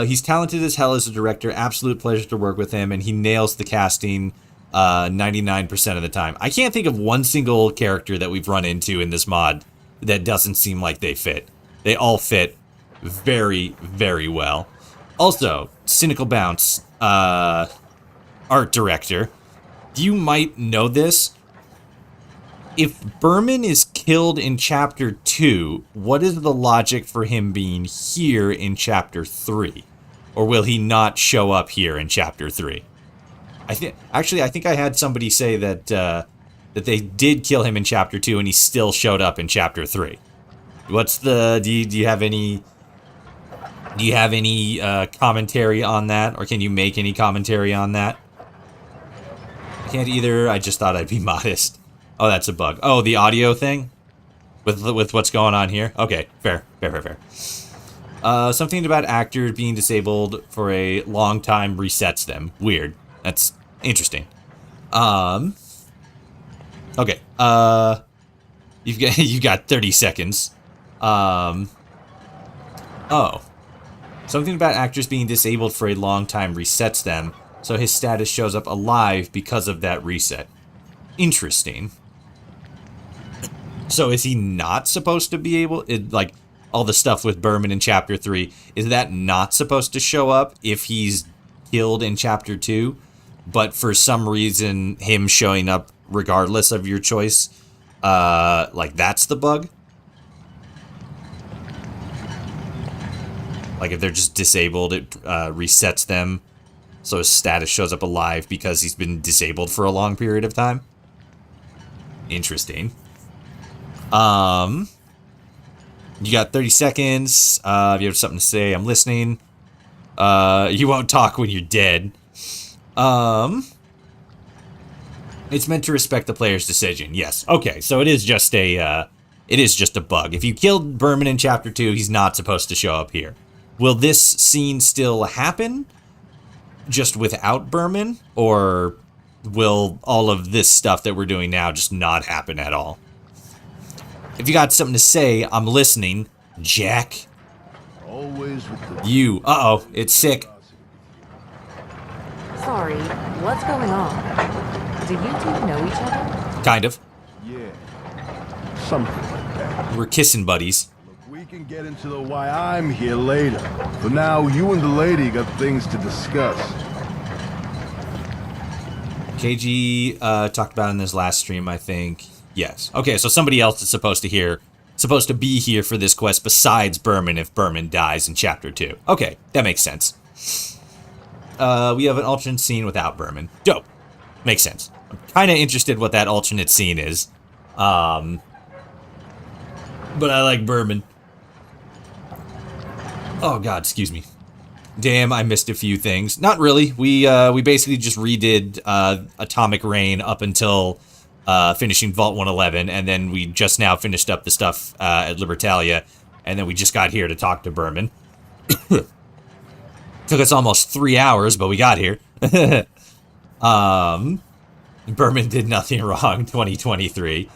He's talented as hell as a director. Absolute pleasure to work with him, and he nails the casting 99% of the time. I can't think of one single character that we've run into in this mod that doesn't seem like they fit. They all fit very, very well. Also, Cynical Bounce, art director. You might know this. If Berman is killed in Chapter 2, what is the logic for him being here in Chapter 3? Or will he not show up here in Chapter 3? I think I had somebody say that that they did kill him in Chapter 2 and he still showed up in Chapter 3. What's the... Do you have any commentary on that? Or can you make any commentary on that? I can't either. I just thought I'd be modest. Oh, that's a bug. Oh, the audio thing? With what's going on here? Okay, fair. Something about actors being disabled for a long time resets them. Weird. That's interesting. Okay. You've got 30 seconds. Oh. Something about actors being disabled for a long time resets them, so his status shows up alive because of that reset. Interesting. So is he not supposed to be able... like, all the stuff with Berman in Chapter 3, is that not supposed to show up if he's killed in Chapter 2? But for some reason, him showing up regardless of your choice, like, that's the bug? Like, if they're just disabled, it resets them, so his status shows up alive because he's been disabled for a long period of time? Interesting. You got 30 seconds. If you have something to say, I'm listening. You won't talk when you're dead. It's meant to respect the player's decision. Yes. Okay, so it is just a bug. If you killed Berman in Chapter 2, he's not supposed to show up here. Will this scene still happen? Just without Berman? Or will all of this stuff that we're doing now just not happen at all? If you got something to say, I'm listening. Jack. Always with the... You. Uh-oh. It's sick. Sorry, what's going on? Do you two know each other? Kind of. Yeah. Something like that. We're kissing buddies. Look, we can get into the why I'm here later. For now, you and the lady got things to discuss. KG talked about in this last stream, I think. Yes. Okay, so somebody else is supposed to be here for this quest besides Berman if Berman dies in Chapter 2. Okay, that makes sense. We have an alternate scene without Berman. Dope. Makes sense. I'm kind of interested what that alternate scene is. But I like Berman. Oh god, excuse me. Damn, I missed a few things. Not really. We basically just redid Atomic Rain up until finishing Vault 111, and then we just now finished up the stuff at Libertalia, and then we just got here to talk to Berman. Took us almost 3 hours, but we got here. Berman did nothing wrong, 2023.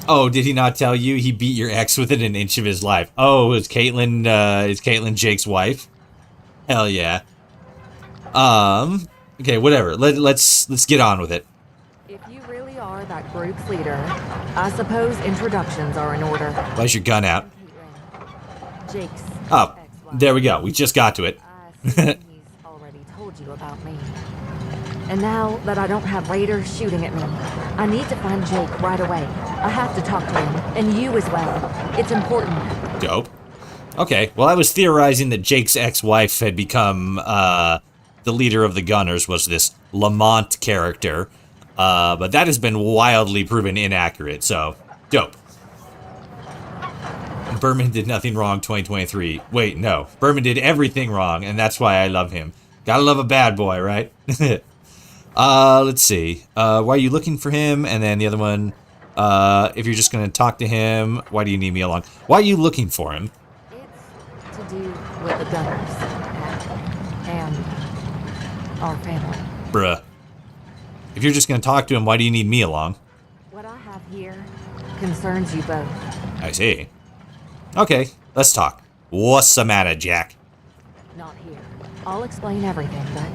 Oh, did he not tell you he beat your ex within an inch of his life? Oh, is Caitlin Jake's wife? Hell yeah. Okay, whatever. Let's get on with it. If you really are that group's leader, I suppose introductions are in order. Why's your gun out? Jake's Oh, ex-wife. there we go. We just got to it. I assume he's already told you about me. And now that I don't have raiders shooting at me, I need to find Jake right away. I have to talk to him, and you as well. It's important. Dope. Okay, well, I was theorizing that Jake's ex-wife had become, the leader of the Gunners, was this Lamont character. But that has been wildly proven inaccurate, so, dope. Berman did nothing wrong 2023. Wait, no. Berman did everything wrong, and that's why I love him. Gotta love a bad boy, right? Let's see. Why are you looking for him? And then the other one, if you're just gonna talk to him, why do you need me along? Why are you looking for him? It's to do with the Gunners and our family. Bruh. If you're just gonna talk to him, why do you need me along? What I have here concerns you both. I see. Okay, let's talk. What's the matter, Jack? Not here. I'll explain everything, but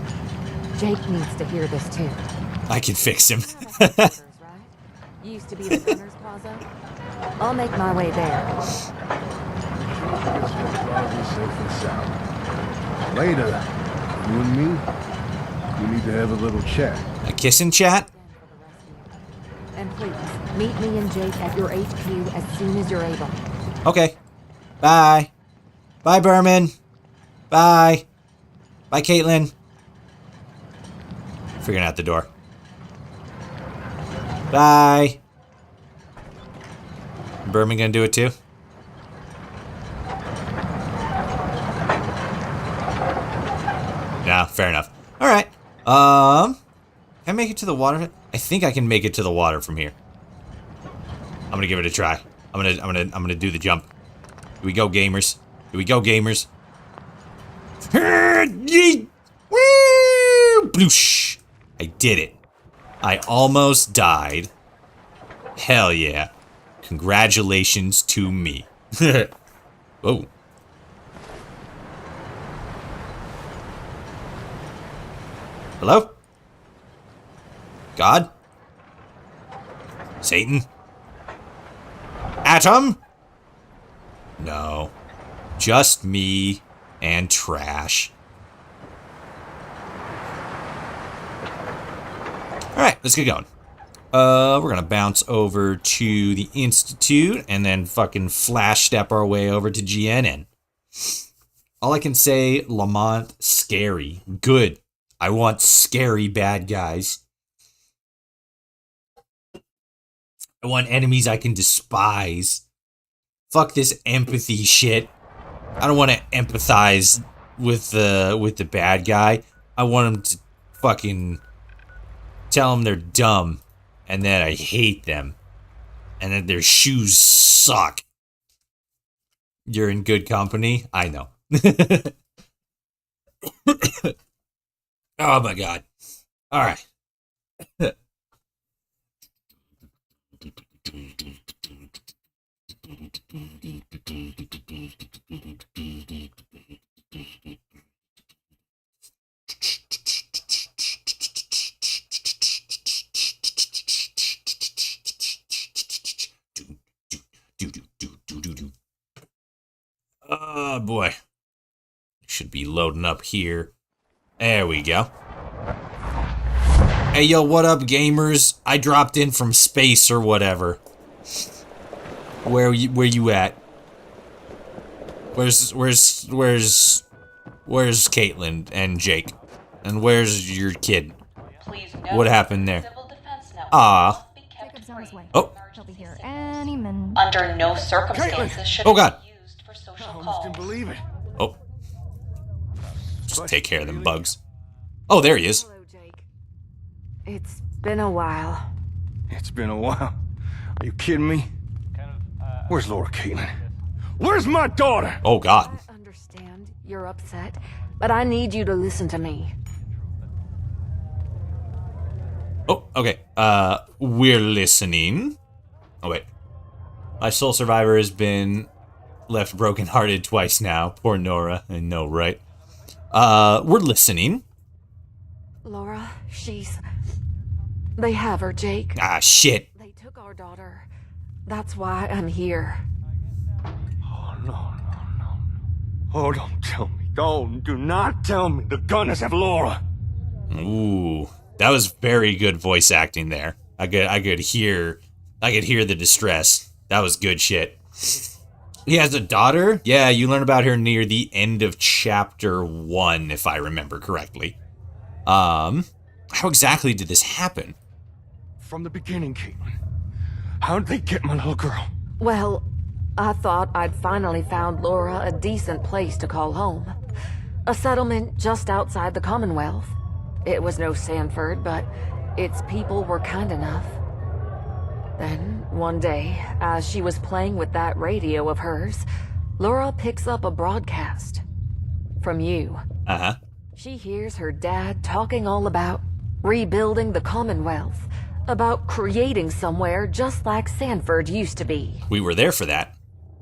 Jake needs to hear this too. I can fix him. Headquarters, right? Used to be the Gunners Plaza. I'll make my way there. Safe and sound. Later, you and me, we need to have a little chat. A kiss and chat? And please, meet me and Jake at your HQ as soon as you're able. Okay. Bye. Bye, Berman. Bye. Bye, Caitlin. Figuring out the door. Bye. Berman gonna do it too? No, fair enough. Alright. Can I make it to the water? I think I can make it to the water from here. I'm gonna give it a try. I'm gonna do the jump. Here we go, gamers. Here we go, gamers. Woo! Bloosh! I did it. I almost died. Hell yeah. Congratulations to me. Whoa. Hello? God? Satan? Atom? No. Just me and trash. Alright, let's get going. We're gonna bounce over to the Institute and then fucking flash step our way over to GNN. All I can say, Lamont, scary. Good. I want scary bad guys. I want enemies I can despise. Fuck this empathy shit. I don't want to empathize with the bad guy. I want him to fucking tell them they're dumb and that I hate them and that their shoes suck. You're in good company. I know. Oh my god. All right. Oh boy. Should be loading up here. There we go. Hey yo, what up gamers? I dropped in from space or whatever. Where you at? Where's Caitlin and Jake? And where's your kid? What happened there? Ah. Jacob's on his way. Oh. He'll be here any minute. Under no circumstances should Oh, it God. be used for social I almost calls. didn't believe it. Oh. Just take care of them bugs. Oh, there he is. Hello, Jake. It's been a while. It's been a while. Are you kidding me? Where's Laura Caitlin? Where's my daughter? Oh god. I understand you're upset, but I need you to listen to me. Oh, okay. We're listening. Oh wait. My sole survivor has been left brokenhearted twice now. Poor Nora. I know, right? We're listening. Laura, they have her, Jake. Ah, shit. They took our daughter. That's why I'm here. Oh, no. Oh, don't tell me. Do not tell me the Gunners have Laura. Ooh. That was very good voice acting there. I could hear the distress. That was good shit. He has a daughter? Yeah, you learn about her near the end of chapter 1, if I remember correctly. How exactly did this happen? From the beginning, Caitlin. How'd they get my little girl? Well, I thought I'd finally found Laura a decent place to call home. A settlement just outside the Commonwealth. It was no Sanford, but its people were kind enough. Then, one day, as she was playing with that radio of hers, Laura picks up a broadcast. From you. Uh-huh. She hears her dad talking all about rebuilding the Commonwealth, about creating somewhere just like Sanford used to be. We were there for that.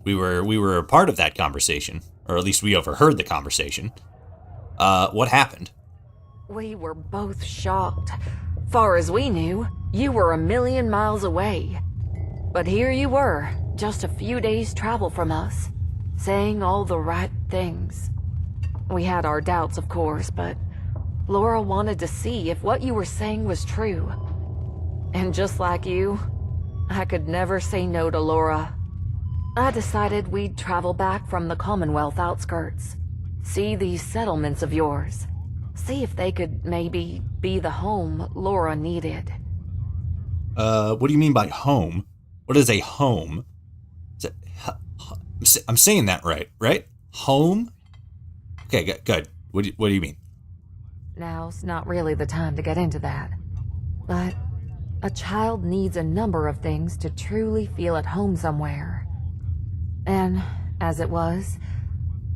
We were a part of that conversation, or at least we overheard the conversation. What happened? We were both shocked. Far as we knew, you were a million miles away. But here you were, just a few days' travel from us, saying all the right things. We had our doubts, of course, but Laura wanted to see if what you were saying was true. And just like you, I could never say no to Laura. I decided we'd travel back from the Commonwealth outskirts, see these settlements of yours, see if they could maybe be the home Laura needed. What do you mean by home? What is a home? I'm saying that right? Home? Okay, good. What do you mean? Now's not really the time to get into that. But a child needs a number of things to truly feel at home somewhere. And, as it was,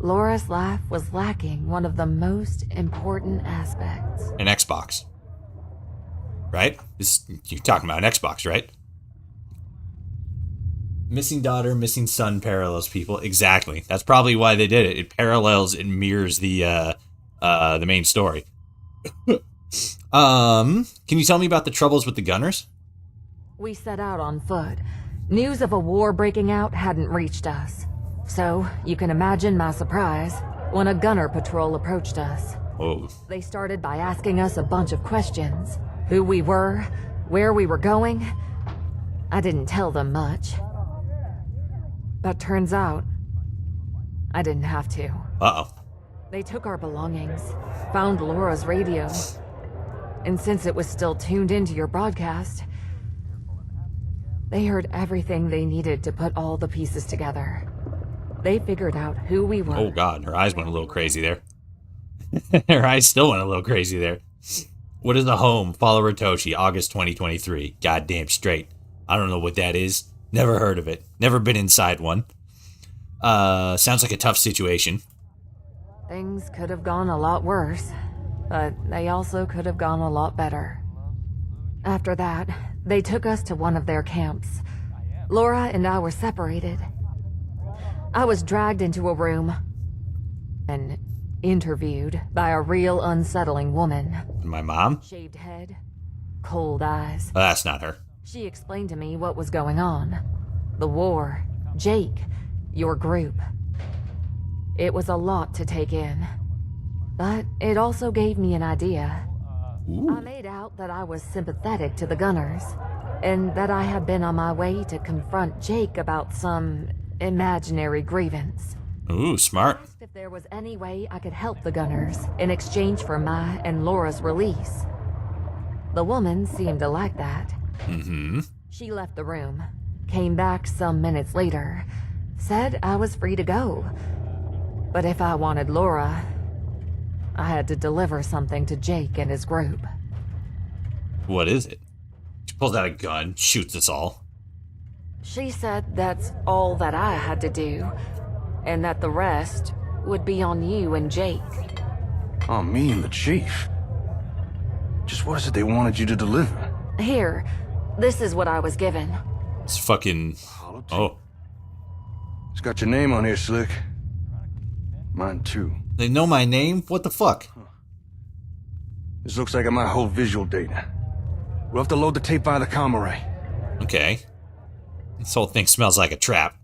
Laura's life was lacking one of the most important aspects. An Xbox. Right? You're talking about an Xbox, right? Missing daughter, missing son parallels people. Exactly. That's probably why they did it. It parallels and mirrors the main story. Can you tell me about the troubles with the gunners? We set out on foot. News of a war breaking out hadn't reached us. So, you can imagine my surprise when a gunner patrol approached us. Oh. They started by asking us a bunch of questions. Who we were, where we were going. I didn't tell them much. But turns out, I didn't have to. Uh-oh. They took our belongings, found Laura's radio, and since it was still tuned into your broadcast, they heard everything they needed to put all the pieces together. They figured out who we were. Oh god, her eyes went a little crazy there. Her eyes still went a little crazy there. What is a home? Follow Ritoshi, August 2023. Goddamn straight. I don't know what that is. Never heard of it. Never been inside one. Sounds like a tough situation. Things could have gone a lot worse, but they also could have gone a lot better. After that, they took us to one of their camps. Laura and I were separated. I was dragged into a room and interviewed by a real unsettling woman. My mom? Shaved head, cold eyes. Oh, that's not her. She explained to me what was going on. The war, Jake, your group. It was a lot to take in, but it also gave me an idea. Ooh. I made out that I was sympathetic to the gunners, and that I had been on my way to confront Jake about some imaginary grievance. Ooh, smart. Asked if there was any way I could help the gunners in exchange for my and Laura's release. The woman seemed to like that. Mm-hmm. She left the room, came back some minutes later, said I was free to go. But if I wanted Laura, I had to deliver something to Jake and his group. What is it? She pulls out a gun, shoots us all. She said that's all that I had to do, and that the rest would be on you and Jake. Oh, me and the chief. Just what is it they wanted you to deliver? Here, this is what I was given. It's fucking... Oh. It's got your name on here, Slick. Mine too. They know my name? What the fuck? This looks like my whole visual data. We'll have to load the tape via the comm array. Okay. This whole thing smells like a trap.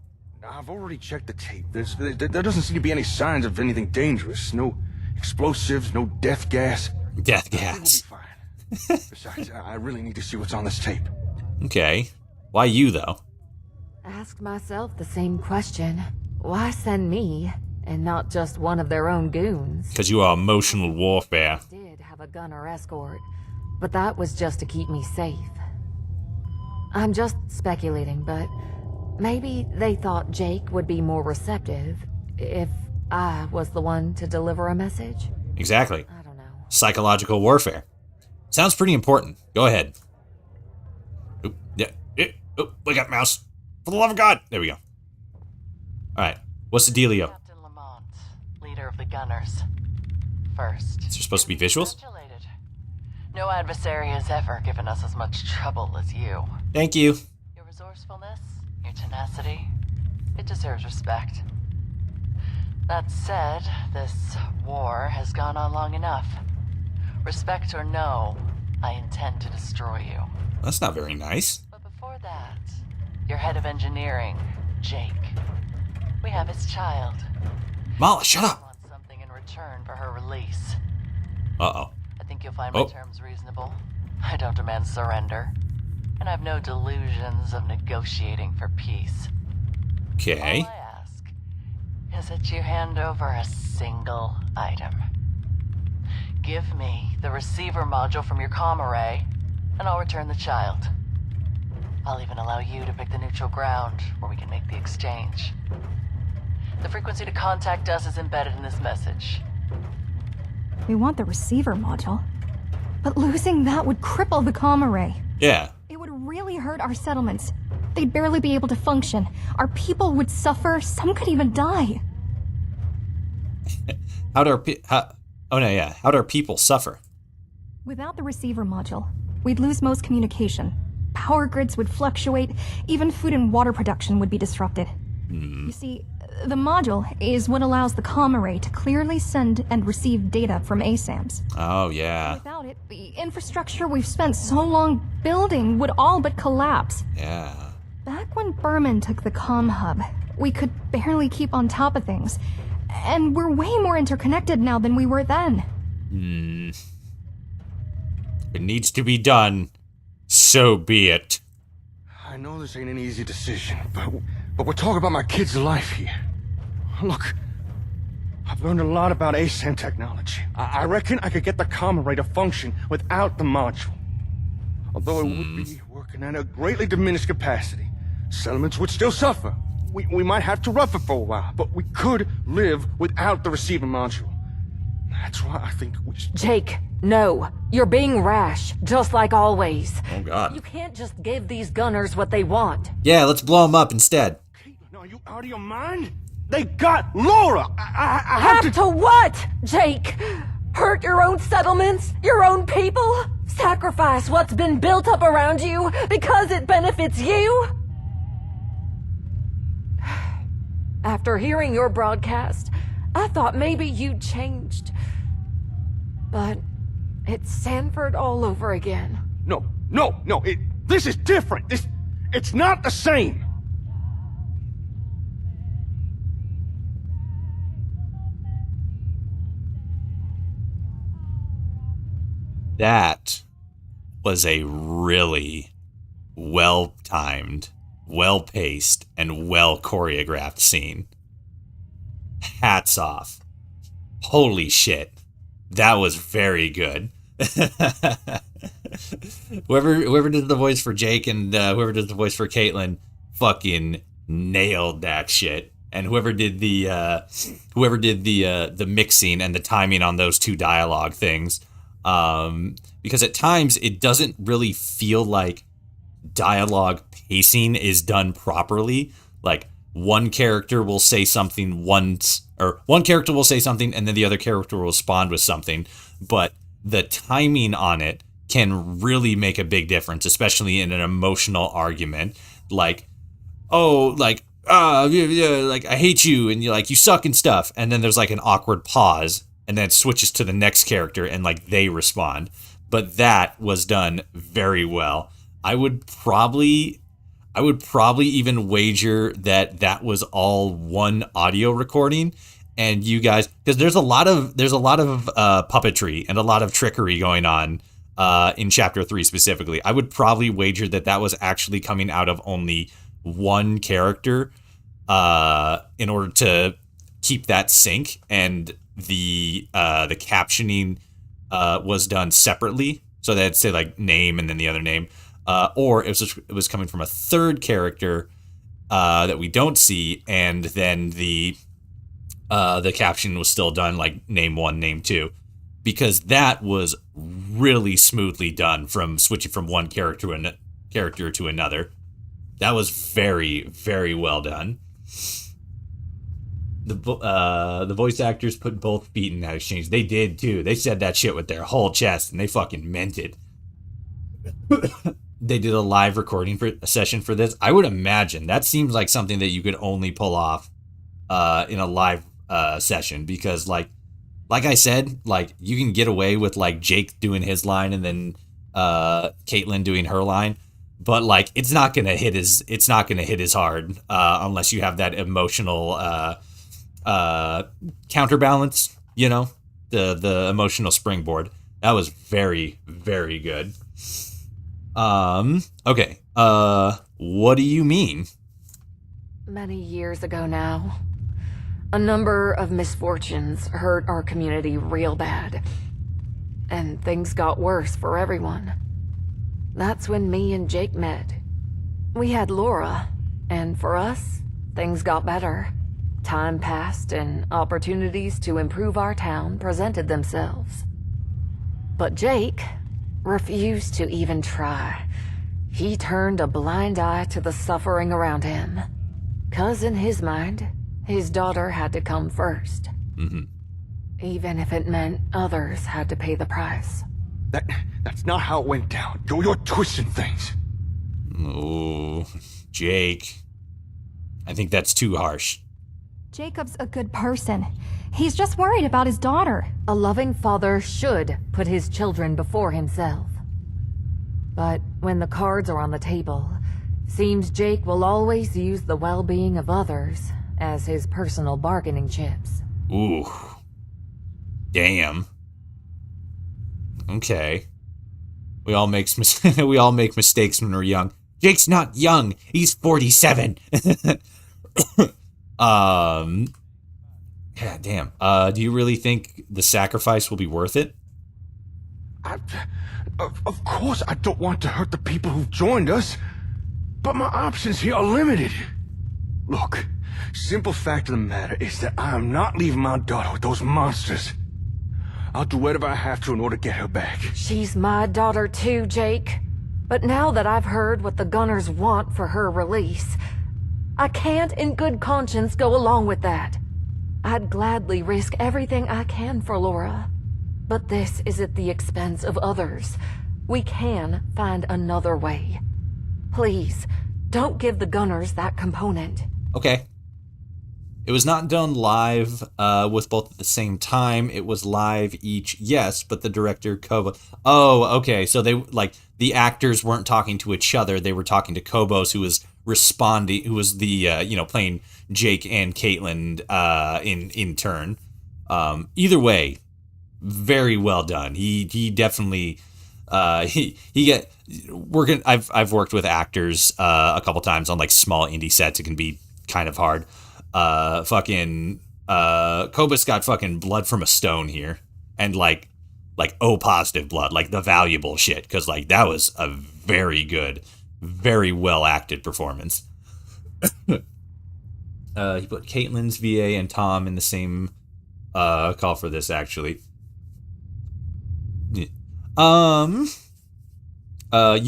I've already checked the tape. There doesn't seem to be any signs of anything dangerous. No explosives, no death gas. Death gas. Besides, I really need to see what's on this tape. Okay. Why you, though? Ask myself the same question. Why send me, and not just one of their own goons? Because you are emotional warfare. I did have a gunner escort, but that was just to keep me safe. I'm just speculating, but maybe they thought Jake would be more receptive if I was the one to deliver a message? Exactly. I don't know. Psychological warfare. Sounds pretty important. Go ahead. Oop, yeah. Wake up, mouse. For the love of God. There we go. Alright. What's the dealio? Captain Lamont, leader of the Gunners. First. Is there supposed to be visuals? Congratulated. No adversary has ever given us as much trouble as you. Thank you. Your resourcefulness, your tenacity, it deserves respect. That said, this war has gone on long enough. Respect or no, I intend to destroy you. That's not very nice. But before that, your head of engineering, Jake. We have his child. Mala, shut I up. want something in return for her release. Uh-oh. I think you'll find my terms reasonable. I don't demand surrender. And I have no delusions of negotiating for peace. Okay. All I ask is that you hand over a single item. Give me the receiver module from your comm array, and I'll return the child. I'll even allow you to pick the neutral ground where we can make the exchange. The frequency to contact us is embedded in this message. We want the receiver module. But losing that would cripple the comm array. Yeah. It would really hurt our settlements. They'd barely be able to function. Our people would suffer. Some could even die. How'd our people suffer? Without the receiver module, we'd lose most communication. Power grids would fluctuate. Even food and water production would be disrupted. You see, the module is what allows the comm array to clearly send and receive data from ASAMs. Oh, yeah. Without it, the infrastructure we've spent so long building would all but collapse. Yeah. Back when Berman took the comm hub, we could barely keep on top of things. And we're way more interconnected now than we were then. It needs to be done. So be it. I know this ain't an easy decision, but we're talking about my kid's life here. Look, I've learned a lot about ASAM technology. I reckon I could get the comm array to function without the module. Although it would be working at a greatly diminished capacity, settlements would still suffer. We might have to rough it for a while, but we could live without the receiver module. That's why I think we should... Jake, no. You're being rash, just like always. Oh, God. You can't just give these gunners what they want. Yeah, let's blow them up instead. Caitlin, are you out of your mind? They got Laura! I have to what, Jake? Hurt your own settlements? Your own people? Sacrifice what's been built up around you because it benefits you? After hearing your broadcast, I thought maybe you'd changed. But it's Sanford all over again. No. This is different. It's not the same. That was a really well-timed, well-paced, and well-choreographed scene. Hats off. Holy shit. That was very good. whoever did the voice for Jake and whoever did the voice for Caitlin fucking nailed that shit. And whoever did the mixing and the timing on those two dialogue things, because at times it doesn't really feel like dialogue pacing is done properly. Like one character will say something once, or one character will say something and then the other character will respond with something, but the timing on it can really make a big difference, especially in an emotional argument. Like, oh, like, like I hate you and you're like, you suck and stuff, and then there's like an awkward pause and then it switches to the next character and like they respond. But that was done very well. I would probably even wager that was all one audio recording, and you guys, because there's a lot of puppetry and a lot of trickery going on in Chapter 3 specifically. I would probably wager that was actually coming out of only one character in order to keep that sync, and the captioning was done separately, so they'd say like name and then the other name, or it was coming from a third character that we don't see, and then the caption was still done like name 1, name 2, because that was really smoothly done from switching from one character to another. That was very, very well done. The voice actors put both feet in that exchange. They did too. They said that shit with their whole chest, and they fucking meant it. They did a live recording session for this. I would imagine that seems like something that you could only pull off in a live session, because like I said, like you can get away with like Jake doing his line and then Caitlin doing her line, but like it's not gonna hit as hard unless you have that emotional counterbalance, you know, the emotional springboard. That was very, very good. Okay. What do you mean? Many years ago now, a number of misfortunes hurt our community real bad, and things got worse for everyone. That's when me and Jake met. We had Laura, and for us, things got better. Time passed, and opportunities to improve our town presented themselves. But Jake refused to even try. He turned a blind eye to the suffering around him. 'Cause in his mind, his daughter had to come first. Mm-hmm. Even if it meant others had to pay the price. That's not how it went down. You're twisting things. Oh, Jake. I think that's too harsh. Jacob's a good person. He's just worried about his daughter. A loving father should put his children before himself. But when the cards are on the table, seems Jake will always use the well-being of others as his personal bargaining chips. Ooh. Damn. Okay. We all make mistakes when we're young. Jake's not young. He's 47. Yeah, damn. Do you really think the sacrifice will be worth it? Of course I don't want to hurt the people who've joined us, but my options here are limited. Look, simple fact of the matter is that I am not leaving my daughter with those monsters. I'll do whatever I have to in order to get her back. She's my daughter too, Jake. But now that I've heard what the Gunners want for her release, I can't in good conscience go along with that. I'd gladly risk everything I can for Laura. But this is at the expense of others. We can find another way. Please, don't give the Gunners that component. Okay. It was not done live with both at the same time. It was live each, yes, but the director, Kobo. Oh, okay. So they, like, the actors weren't talking to each other. They were talking to Kobos, who was responding, who was the, playing Jake and Caitlin in turn. Either way, very well done. He definitely, I've worked with actors a couple times on like small indie sets. It can be kind of hard. Kobus got fucking blood from a stone here, and like O positive blood, like the valuable shit, because like that was a very good, very well acted performance. He put Caitlin's VA and Tom in the same call for this, actually. You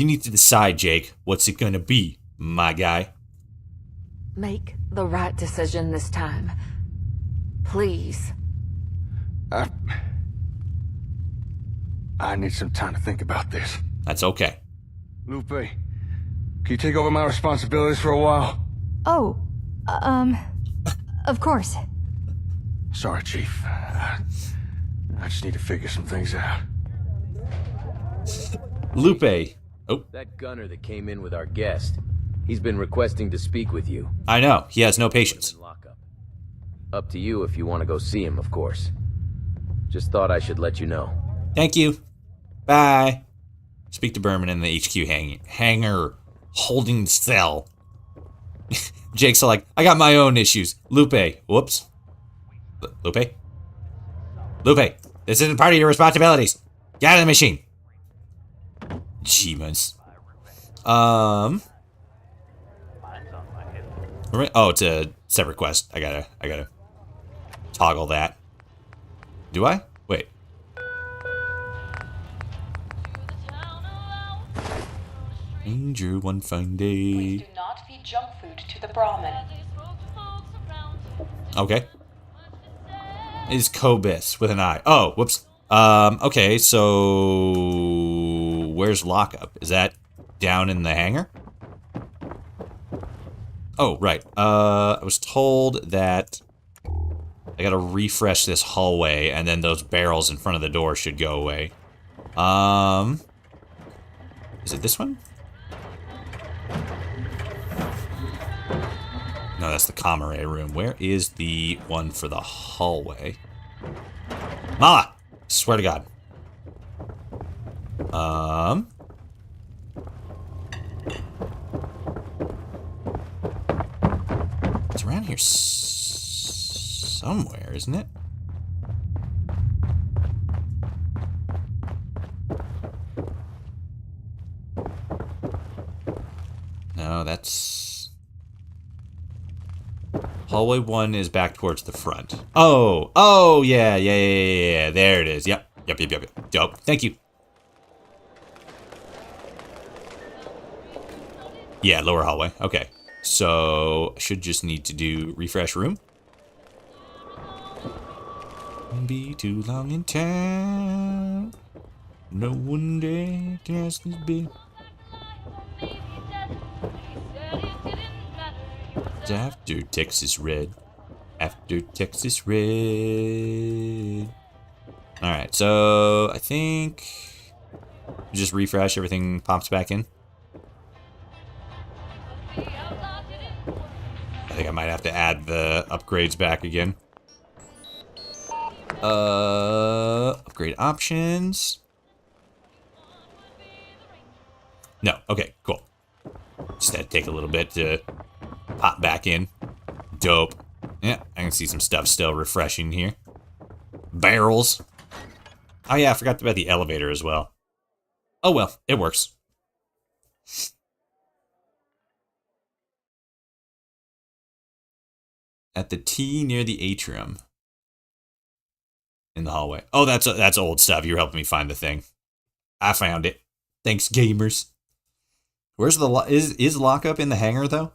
need to decide, Jake. What's it gonna be, my guy? Make the right decision this time. Please. I need some time to think about this. That's okay. Lupe, can you take over my responsibilities for a while? Oh, of course. Sorry, Chief. I just need to figure some things out. Lupe. Oh. That gunner that came in with our guest. He's been requesting to speak with you. I know. He has no patience. Up to you if you want to go see him, of course. Just thought I should let you know. Thank you. Bye. Speak to Berman in the HQ hangar holding cell. Jake's like, I got my own issues. Lupe. Whoops. Lupe? Lupe, this isn't part of your responsibilities. Get out of the machine. Jeemans. Oh, it's a separate quest. I gotta toggle that. Do I? Wait. Ranger one fine day. Please do not feed junk food to the Brahmin. Okay. Is Kobus with an I. Oh, whoops. Okay, so where's lockup? Is that down in the hangar? Oh, right. I was told that I gotta refresh this hallway and then those barrels in front of the door should go away. Is it this one? No, that's the Comrade room. Where is the one for the hallway? Mala! Swear to God. It's around here somewhere, isn't it? No, that's... Hallway 1 is back towards the front. Oh, yeah. There it is. Yep. Dope. Thank you. Yeah, lower hallway. Okay. So, I should just need to do refresh room. Won't be too long in town. No one day to ask this big. After Texas Red. After Texas Red. Alright, so I think just refresh, everything pops back in. I think I might have to add the upgrades back again. Upgrade options. No, okay, cool. Just had to take a little bit to pop back in. Dope. Yeah, I can see some stuff still refreshing here. Barrels. Oh yeah, I forgot about the elevator as well. Oh well, it works. At the T near the atrium. In the hallway. Oh, that's old stuff. You're helping me find the thing. I found it. Thanks, gamers. Where's the is lockup in the hangar though?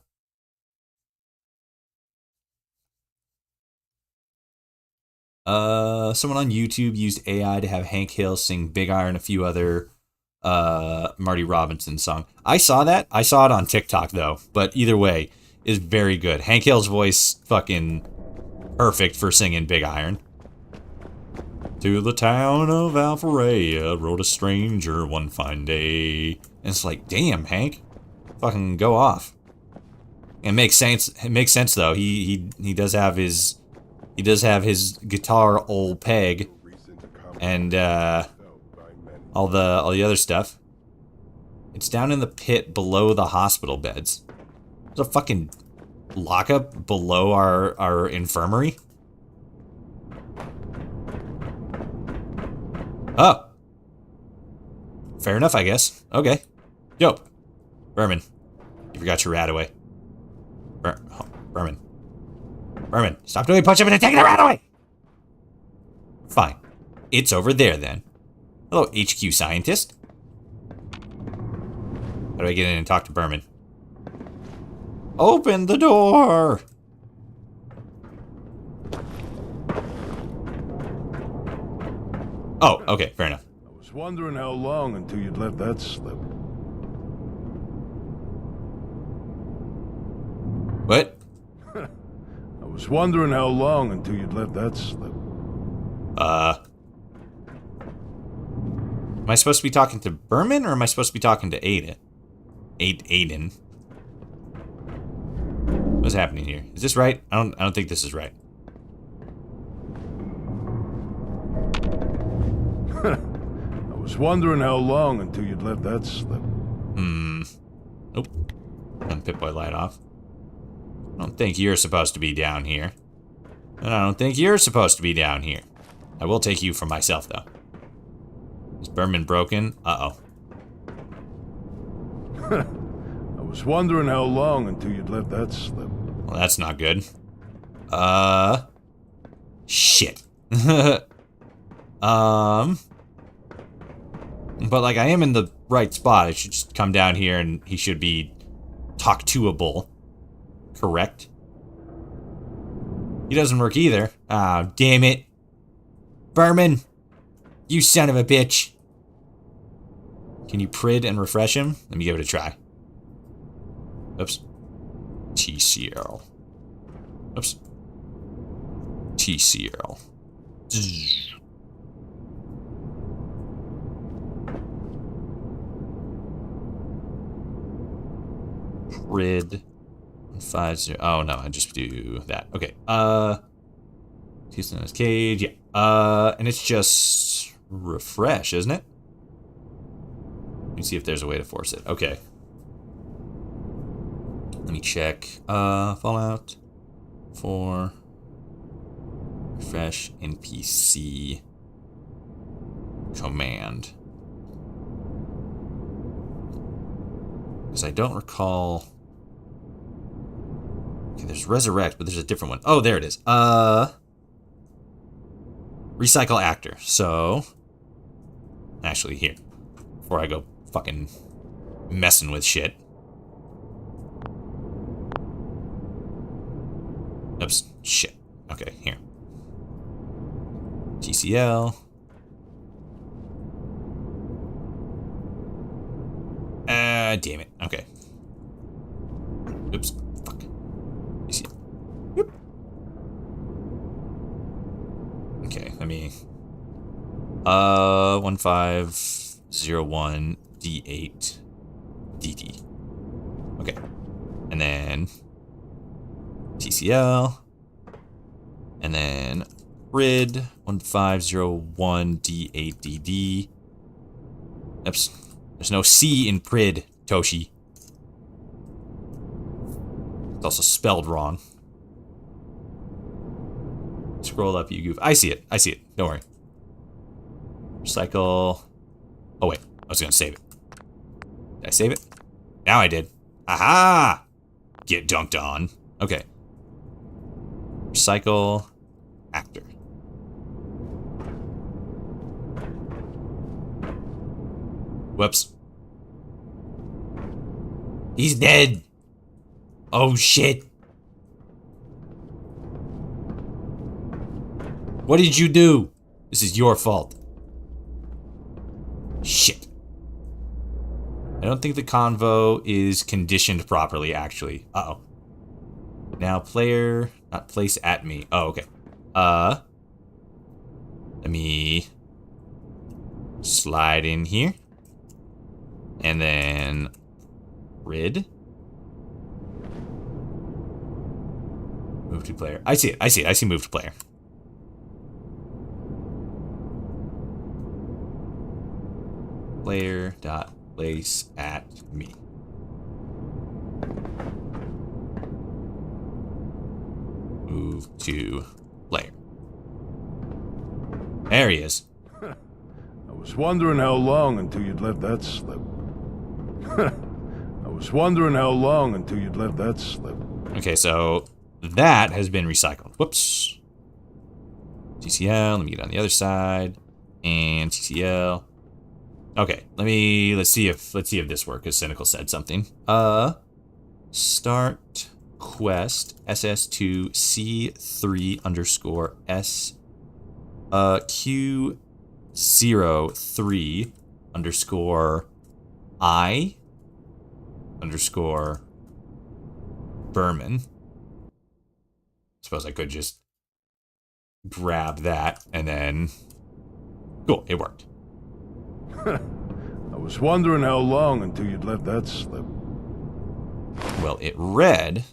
Someone on YouTube used AI to have Hank Hill sing Big Iron, a few other Marty Robinson song. I saw that. I saw it on TikTok though. But either way, is very good. Hank Hill's voice fucking perfect for singing Big Iron. To the town of Alpharetta rode a stranger one fine day. And it's like, damn, Hank, fucking go off. It makes sense. It makes sense though. He does have his guitar old peg and all the other stuff. It's down in the pit below the hospital beds. There's a fucking lockup below our infirmary. Oh. Fair enough, I guess. Okay. Dope. Berman, you forgot your rat away. Berman, stop doing push-up and taking the rat away! Fine. It's over there, then. Hello, HQ scientist. How do I get in and talk to Berman? Open the door! Oh, okay, fair enough. I was wondering how long until you'd let that slip. What? I was wondering how long until you'd let that slip. Am I supposed to be talking to Berman, or am I supposed to be talking to Aiden? Aiden. What's happening here? Is this right? I don't think this is right. I was wondering how long until you'd let that slip. Nope. Turn the Pip-Boy light off. I don't think you're supposed to be down here. And I don't think you're supposed to be down here. I will take you for myself, though. Is Berman broken? Uh-oh. I was wondering how long until you'd let that slip. Well, that's not good. Shit. But, like, I am in the right spot. I should just come down here and he should be talk-to-able. Correct? He doesn't work either. Oh, damn it. Berman! You son of a bitch. Can you prid and refresh him? Let me give it a try. Oops. TCL. Oops. TCL. Zzz. Prid. 50. Oh no, I just do that. Okay. Houston in his cage. Yeah. And it's just refresh, isn't it? Let me see if there's a way to force it. Okay. Let me check. Fallout 4. Refresh NPC command. Because I don't recall. Okay, there's resurrect, but there's a different one. Oh, there it is. Recycle actor. So, actually, here, before I go fucking messing with shit. Oops, shit. Okay, here. TCL. Damn it. Okay. Oops. Fuck. TCL. Yep. Okay, let me. 1501 D8 DD. Okay. And then TCL. And then Prid 1501 D8 DD. Oops. There's no C in Prid, Toshi. It's also spelled wrong. Scroll up, you goof. I see it. I see it. Don't worry. Recycle. Oh, wait. I was going to save it. Did I save it? Now I did. Aha! Get dunked on. Okay. Recycle. Actor. Whoops. He's dead. Oh, shit. What did you do? This is your fault. Shit. I don't think the convo is conditioned properly, actually. Uh-oh. Now player, not place at me. Oh, okay. Let me slide in here. And then Rid. Move to player. I see it. I see it. I see move to player. Player dot place at me. Move to player. There he is. I was wondering how long until you'd let that slip. I was wondering how long until you'd let that slip. Okay, so that has been recycled. Whoops. TCL, let me get on the other side. And TCL. Okay, let's see if this works, because Cynical said something. Start quest SS2 C3 underscore S Q03 underscore I underscore Berman. Suppose I could just grab that and then cool, it worked. I was wondering how long until you'd let that slip. Well, it read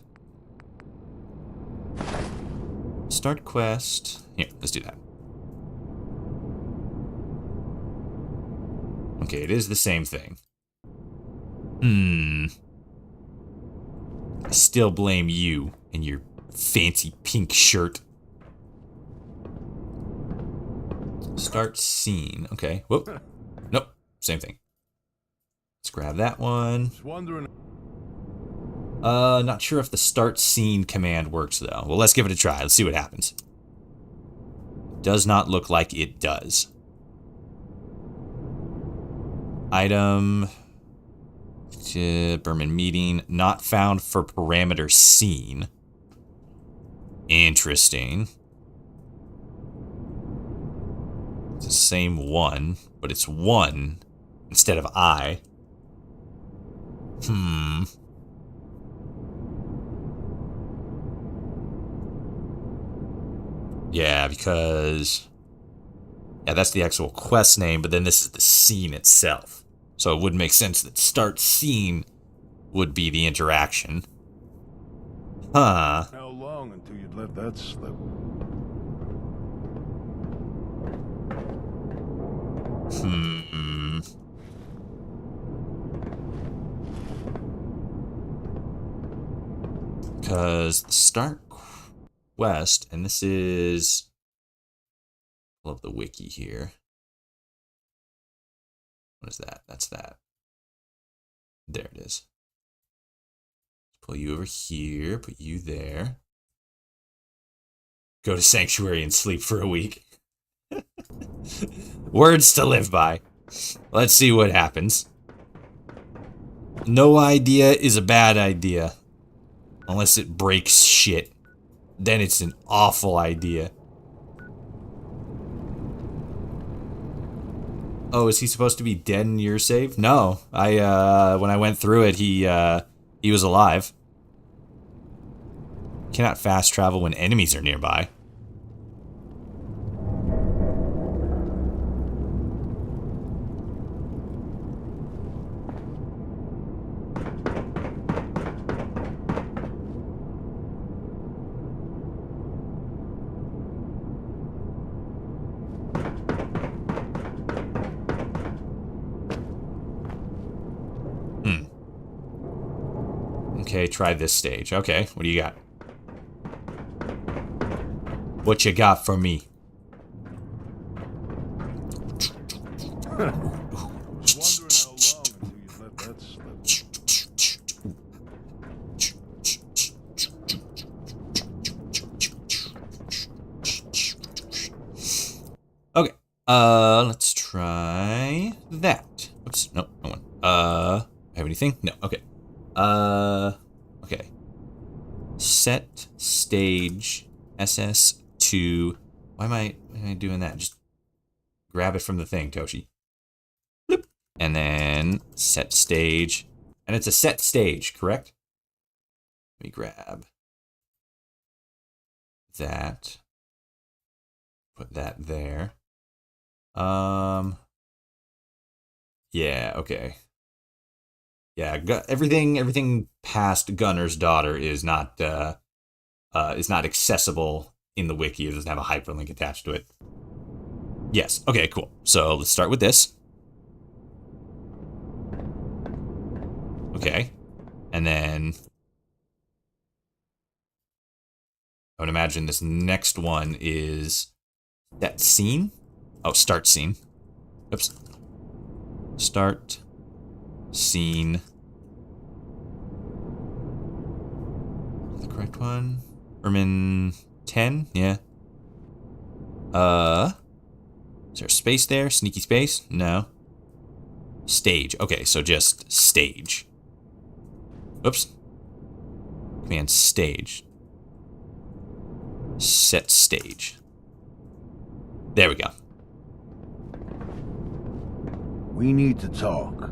start quest. Here, let's do that. Okay, it is the same thing. I still blame you and your fancy pink shirt. Start scene. Okay. Whoop. Nope. Same thing. Let's grab that one. Not sure if the start scene command works though. Well, let's give it a try. Let's see what happens. Does not look like it does. Item. Berman meeting. Not found for parameter scene. Interesting. It's the same one, but it's 1 instead of I. Yeah, because... yeah, that's the actual quest name, but then this is the scene itself. So it would make sense that start scene would be the interaction. Huh. How long until you'd let that slip? Because start quest, and this is... I love the wiki here. What is that? That's that. There it is. Pull you over here, put you there. Go to Sanctuary and sleep for a week. Words to live by. Let's see what happens. No idea is a bad idea. Unless it breaks shit. Then it's an awful idea. Oh, is he supposed to be dead in your save? No. When I went through it, he was alive. Cannot fast travel when enemies are nearby. Okay, try this stage. Okay, what do you got? What you got for me? Okay, let's try that. Oops, no, no one. Have anything? No, okay. Okay. Set stage SS2. Why am I doing that? Just grab it from the thing, Toshi. Bloop. And then set stage. And it's a set stage, correct? Let me grab that. Put that there. Yeah, okay. Yeah, everything past Gunner's daughter is not accessible in the wiki. It doesn't have a hyperlink attached to it. Yes. Okay, cool. So let's start with this. Okay. And then I would imagine this next one is that scene. Oh, start scene. Oops. Start scene. The correct one? Ermin 10? Yeah. Is there a space there? Sneaky space? No. Stage. Okay, so just stage. Oops. Command stage. Set stage. There we go. We need to talk.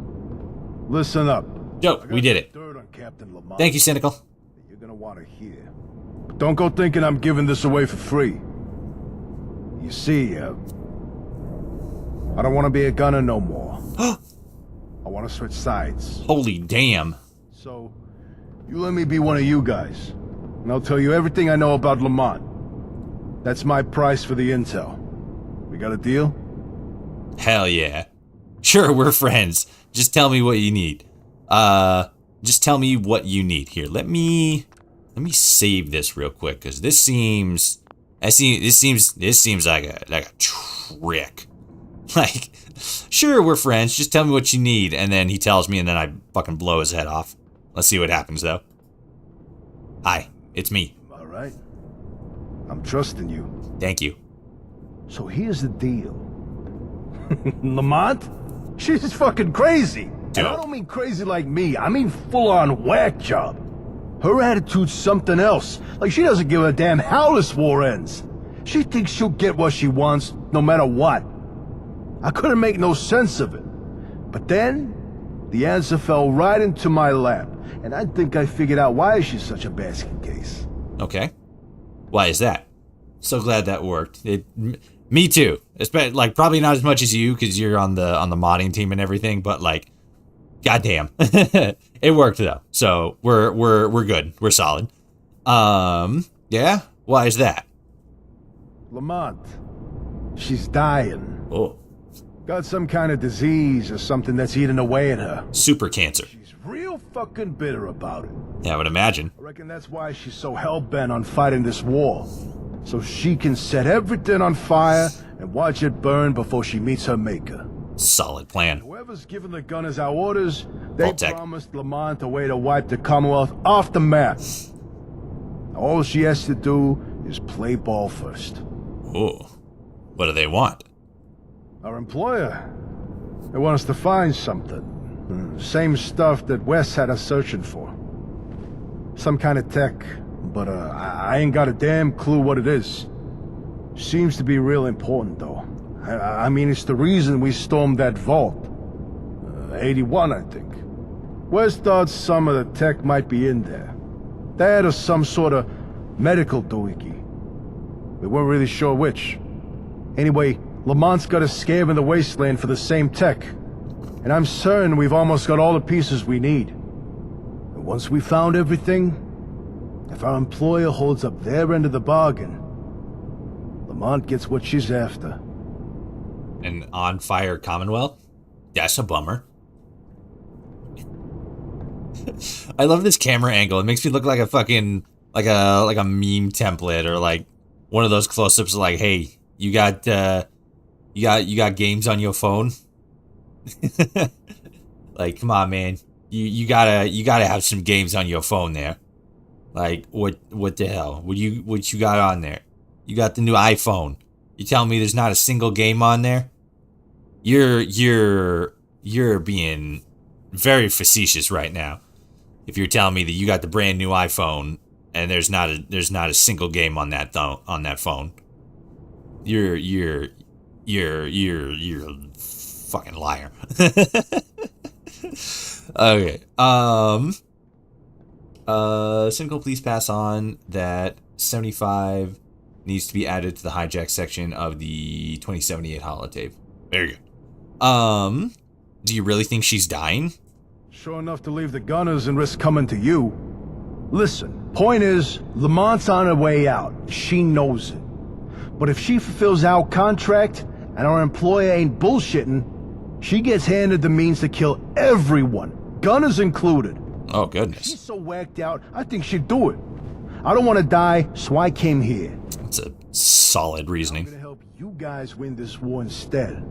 Listen up. Yo, we did it. Dirt on Captain Lamont. Thank you, Cynical. You're gonna want to hear. But don't go thinking I'm giving this away for free. You see, I don't want to be a gunner no more. I want to switch sides. Holy damn. So, you let me be one of you guys, and I'll tell you everything I know about Lamont. That's my price for the intel. We got a deal? Hell yeah. Sure, we're friends. Just tell me what you need. Just tell me what you need. Here, let me save this real quick, because this seems like a trick. Like, sure, we're friends. Just tell me what you need. And then he tells me, and then I fucking blow his head off. Let's see what happens, though. Hi, it's me. All right. I'm trusting you. Thank you. So here's the deal. Lamont? She's fucking crazy. And I don't mean crazy like me. I mean full-on whack job. Her attitude's something else. Like, she doesn't give a damn how this war ends. She thinks she'll get what she wants, no matter what. I couldn't make no sense of it. But then, the answer fell right into my lap. And I think I figured out why she's such a basket case. Okay. Why is that? So glad that worked. Me too. Like, probably not as much as you, because you're on the modding team and everything, but like, goddamn. It worked though. So we're good. We're solid. Yeah? Why is that? Lamont. She's dying. Oh. Got some kind of disease or something that's eating away at her. Super cancer. She's real fucking bitter about it. Yeah, I would imagine. I reckon that's why she's so hell-bent on fighting this war. So she can set everything on fire and watch it burn before she meets her maker. Solid plan. Whoever's giving the gunners our orders, they promised Lamont a way to wipe the Commonwealth off the map. All she has to do is play ball first. Oh. What do they want? Our employer. They want us to find something. Same stuff that Wes had us searching for. Some kind of tech, but I ain't got a damn clue what it is. Seems to be real important, though. I mean, it's the reason we stormed that vault. 81, I think. Wes thought some of the tech might be in there. That or some sort of medical doohickey. We weren't really sure which. Anyway, Lamont's got us scared in the wasteland for the same tech. And I'm certain we've almost got all the pieces we need. And once we found everything, if our employer holds up their end of the bargain, Lamont gets what she's after. An on-fire Commonwealth? That's a bummer. I love this camera angle. It makes me look like a fucking like a meme template, or like one of those close-ups like, hey, you got games on your phone? Like, come on, man. You gotta have some games on your phone there. Like, what the hell? What you got on there? You got the new iPhone. You telling me there's not a single game on there? You're being very facetious right now. If you're telling me that you got the brand new iPhone and there's not a single game on that phone, you're a fucking liar. Okay. Cynical, please pass on that 75 needs to be added to the hijack section of the 2078 holotape. Very good. Do you really think she's dying? Sure enough to leave the gunners and risk coming to you. Listen, point is, Lamont's on her way out. She knows it. But if she fulfills our contract, and our employer ain't bullshitting, she gets handed the means to kill everyone, gunners included. Oh, goodness. She's so whacked out, I think she'd do it. I don't want to die, so I came here. That's a solid reasoning. I'm gonna help you guys win this war instead.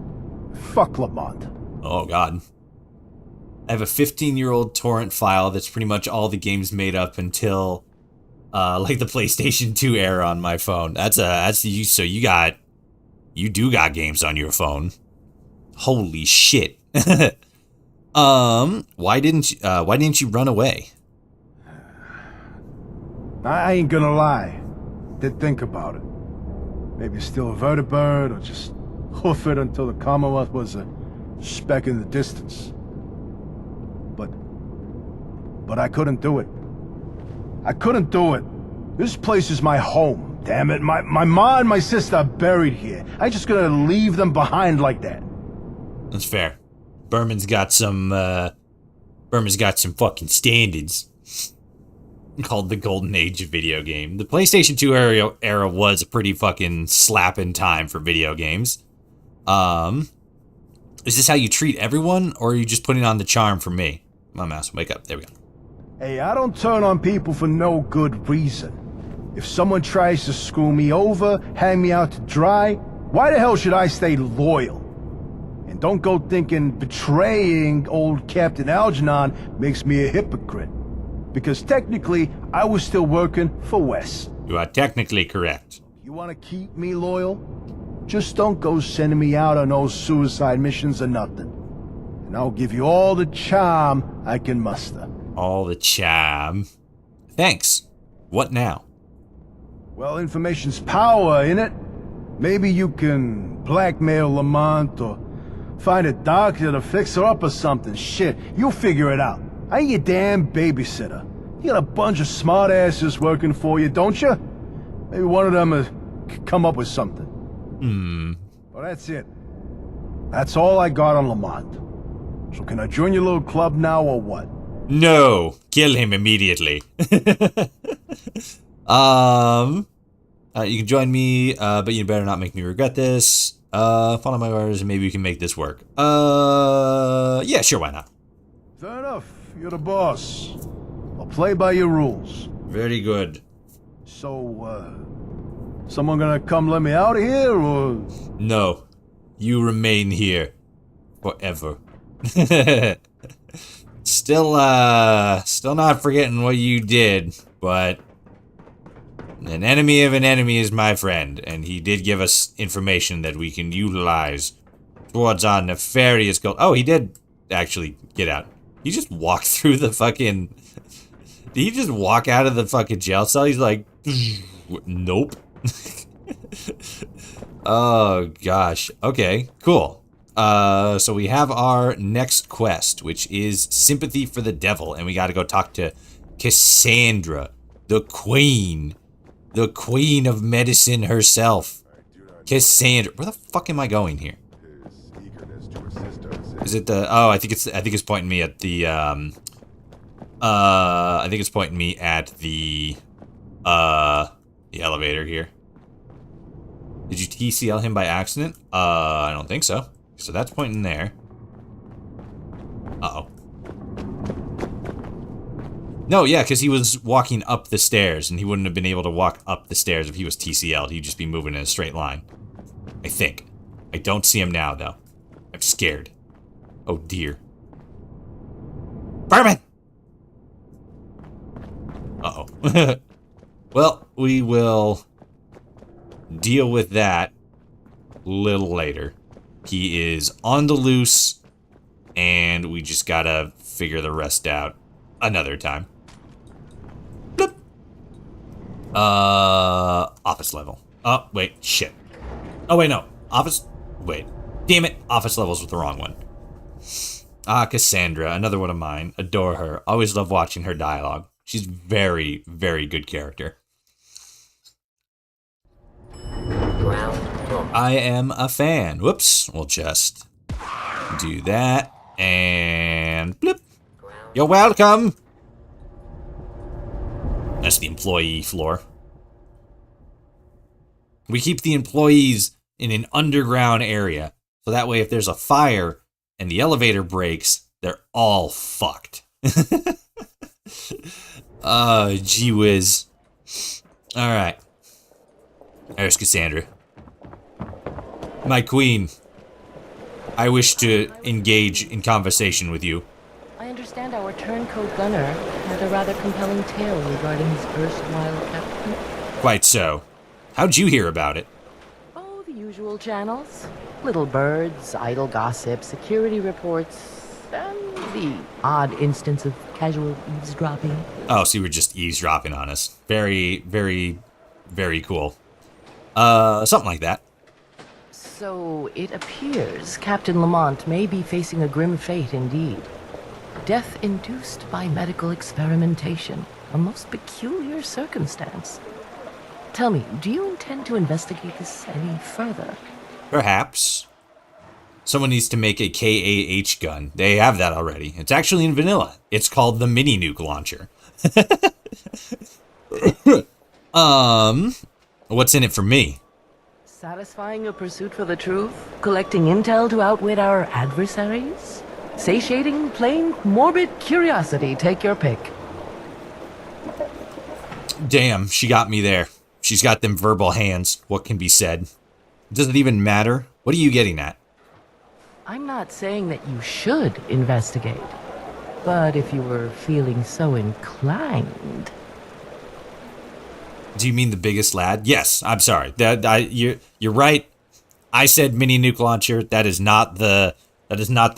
Fuck Lamont. Oh, God. I have a 15-year-old torrent file that's pretty much all the games made up until, like the PlayStation 2 era on my phone. So you do got games on your phone. Holy shit. Why didn't you run away? I ain't gonna lie. Did think about it. Maybe steal a vertibird or just hoof it until the Commonwealth was a speck in the distance. But I couldn't do it. I couldn't do it. This place is my home, damn it. My ma and my sister are buried here. I just gonna leave them behind like that. That's fair. Berman's got some fucking standards. Called the golden age of video game. The PlayStation 2 era was a pretty fucking slapping time for video games. Is this how you treat everyone, or are you just putting on the charm for me? Come on, Mouse, wake up. There we go. Hey, I don't turn on people for no good reason. If someone tries to screw me over, hang me out to dry, why the hell should I stay loyal? And don't go thinking betraying old Captain Algernon makes me a hypocrite. Because technically, I was still working for Wes. You are technically correct. You want to keep me loyal? Just don't go sending me out on those suicide missions or nothing. And I'll give you all the charm I can muster. All the charm. Thanks. What now? Well, information's power, innit? Maybe you can blackmail Lamont or find a doctor to fix her up or something. Shit, you'll figure it out. I ain't your damn babysitter. You got a bunch of smartasses working for you, don't you? Maybe one of them will come up with something. Well, that's it. That's all I got on Lamont. So can I join your little club now or what? No. Kill him immediately. You can join me, but you better not make me regret this. Follow my orders and maybe we can make this work. Yeah, sure, why not? Fair enough. You're the boss. I'll play by your rules. Very good. So, someone gonna come let me out of here, or...? No. You remain here. Forever. Still not forgetting what you did, but... An enemy of an enemy is my friend, and he did give us information that we can utilize towards our nefarious goal. Oh, he did actually get out. He just walked through the fucking... Did he just walk out of the fucking jail cell? He's like... Nope. Oh, gosh. Okay, cool. So we have our next quest, which is Sympathy for the Devil, and we gotta go talk to Cassandra, the Queen. The Queen of Medicine herself. Cassandra. Where the fuck am I going here? Is it the... Oh, I think it's pointing me at the, I think it's pointing me at the elevator here. Did you TCL him by accident? I don't think so. So that's pointing there. Uh-oh. No, yeah, because he was walking up the stairs, and he wouldn't have been able to walk up the stairs if he was TCL'd. He'd just be moving in a straight line. I think. I don't see him now, though. I'm scared. Oh, dear. Fireman! Uh-oh. Well, we will deal with that a little later. He is on the loose, and we just gotta figure the rest out another time. Bloop. Office level. Oh, wait, shit. Oh, wait, no. Office... Wait. Damn it. Office level's with the wrong one. Ah, Cassandra, another one of mine. Adore her. Always love watching her dialogue. She's very, very good character. I am a fan. Whoops. We'll just do that. And bloop. You're welcome. That's the employee floor. We keep the employees in an underground area. So that way if there's a fire and the elevator breaks, they're all fucked. Gee whiz. Alright. There's Cassandra. My queen. I wish to engage in conversation with you. I understand our turncoat gunner had a rather compelling tale regarding his erstwhile captain. Quite so. How'd you hear about it? Oh, the usual channels. Little birds, idle gossip, security reports, and the odd instance of casual eavesdropping. Oh, so you were just eavesdropping on us. Very, very, very cool. Something like that. So it appears Captain Lamont may be facing a grim fate indeed. Death induced by medical experimentation. A most peculiar circumstance. Tell me, do you intend to investigate this any further? Perhaps. Someone needs to make a KAH gun. They have that already. It's actually in vanilla. It's called the Mini Nuke Launcher. What's in it for me? Satisfying a pursuit for the truth? Collecting intel to outwit our adversaries? Satiating plain morbid curiosity, take your pick. Damn, she got me there. She's got them verbal hands. What can be said? Does it even matter? What are you getting at? I'm not saying that you should investigate, but if you were feeling so inclined... Do you mean the biggest lad? Yes, I'm sorry. You're right. I said mini nuke launcher. That is not the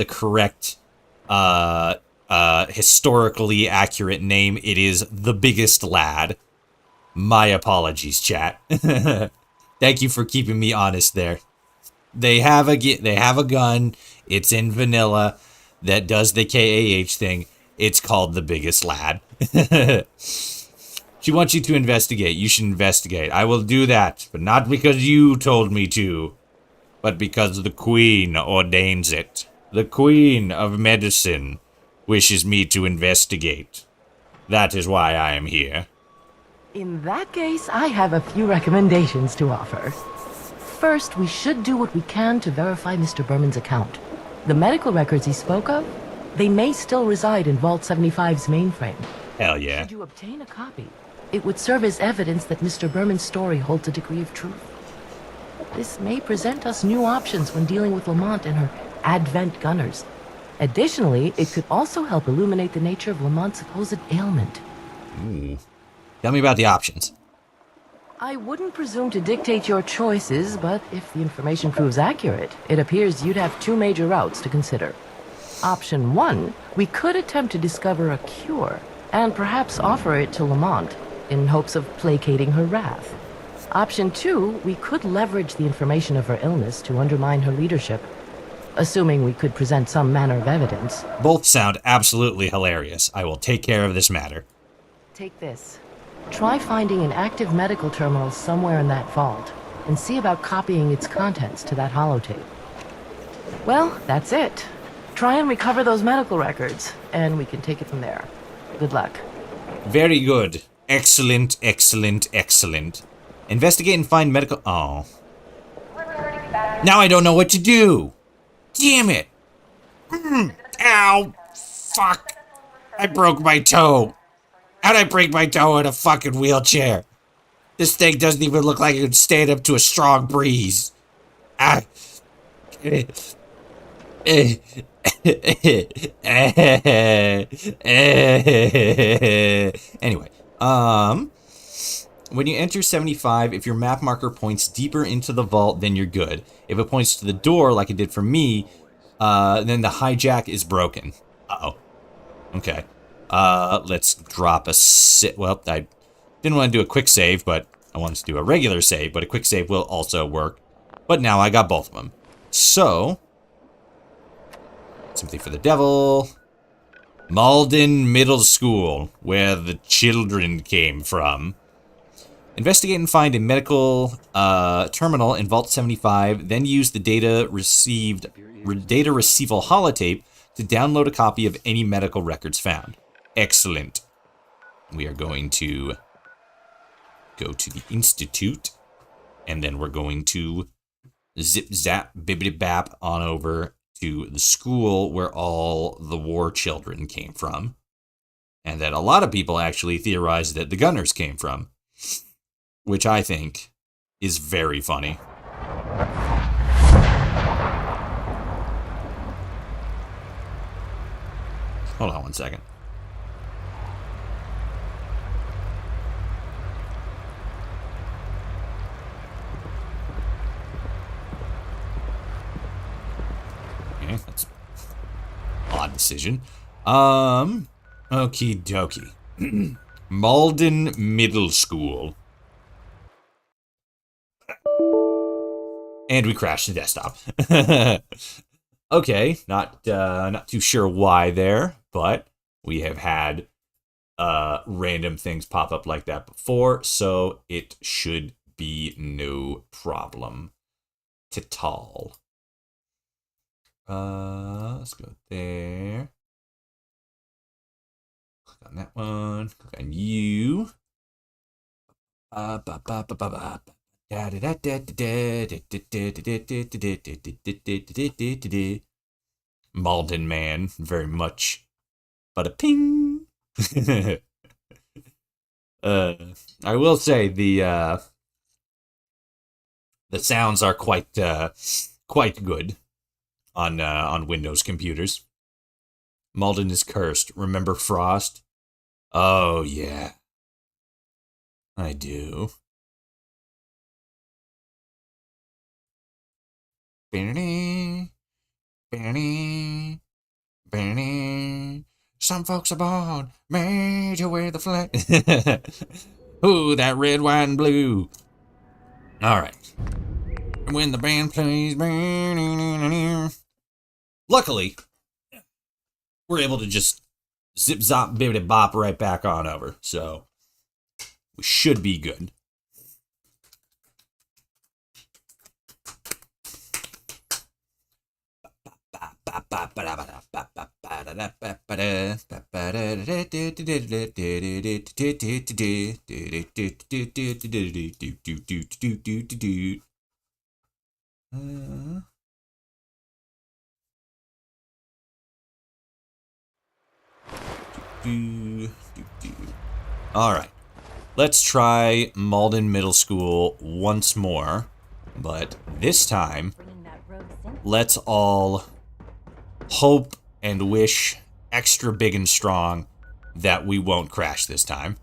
correct historically accurate name. It is the biggest lad. My apologies, chat. Thank you for keeping me honest there. They have a gun. It's in vanilla that does the KAH thing. It's called the biggest lad. She wants you to investigate. You should investigate. I will do that, but not because you told me to, but because the Queen ordains it. The Queen of Medicine wishes me to investigate. That is why I am here. In that case, I have a few recommendations to offer. First, we should do what we can to verify Mr. Berman's account. The medical records he spoke of, they may still reside in Vault 75's mainframe. Hell yeah. Should you obtain a copy, it would serve as evidence that Mr. Berman's story holds a degree of truth. This may present us new options when dealing with Lamont and her Advent gunners. Additionally, it could also help illuminate the nature of Lamont's supposed ailment. Ooh. Tell me about the options. I wouldn't presume to dictate your choices, but if the information proves accurate, it appears you'd have two major routes to consider. Option 1, we could attempt to discover a cure, and perhaps offer it to Lamont, in hopes of placating her wrath. Option 2, we could leverage the information of her illness to undermine her leadership, assuming we could present some manner of evidence. Both sound absolutely hilarious. I will take care of this matter. Take this. Try finding an active medical terminal somewhere in that vault, and see about copying its contents to that holotape. Well, that's it. Try and recover those medical records, and we can take it from there. Good luck. Very good. Excellent, excellent, excellent. Investigate and find medical... Oh. Now I don't know what to do. Damn it. Ow. Fuck. I broke my toe. How'd I break my toe in a fucking wheelchair? This thing doesn't even look like it could stand up to a strong breeze. Ah. Anyway, when you enter 75, if your map marker points deeper into the vault, then you're good. If it points to the door, like it did for me, then the hijack is broken. Uh-oh. Okay. Let's drop a well, I didn't want to do a quick save, but I wanted to do a regular save, but a quick save will also work. But now I got both of them. So, sympathy for the devil. Malden Middle School, where the children came from. Investigate and find a medical terminal in Vault 75, then use the data receival holotape to download a copy of any medical records found. Excellent. We are going to go to the Institute, and then we're going to zip zap bibbidi bap on over to the school where all the war children came from, and that a lot of people actually theorize that the gunners came from, which I think is very funny. Hold on one second. Okay, that's an odd decision. Okie dokie. Malden Middle School. And we crashed the desktop. Okay, not too sure why there, but we have had random things pop up like that before, so it should be no problem at all. Let's go there. Click on that one. Click on you. Malden Man, very much. But a ping. I will say the sounds are quite good on Windows computers. Malden is cursed. Remember Frost? Oh yeah, I do. Some folks are born made to wear the flag. Ooh, that red, white, and blue. All right. When the band plays. Luckily, we're able to just zip zop bibbity bop right back on over. So we should be good. All right, let's try Malden Middle School once more, but this time, let's all hope and wish extra big and strong that we won't crash this time.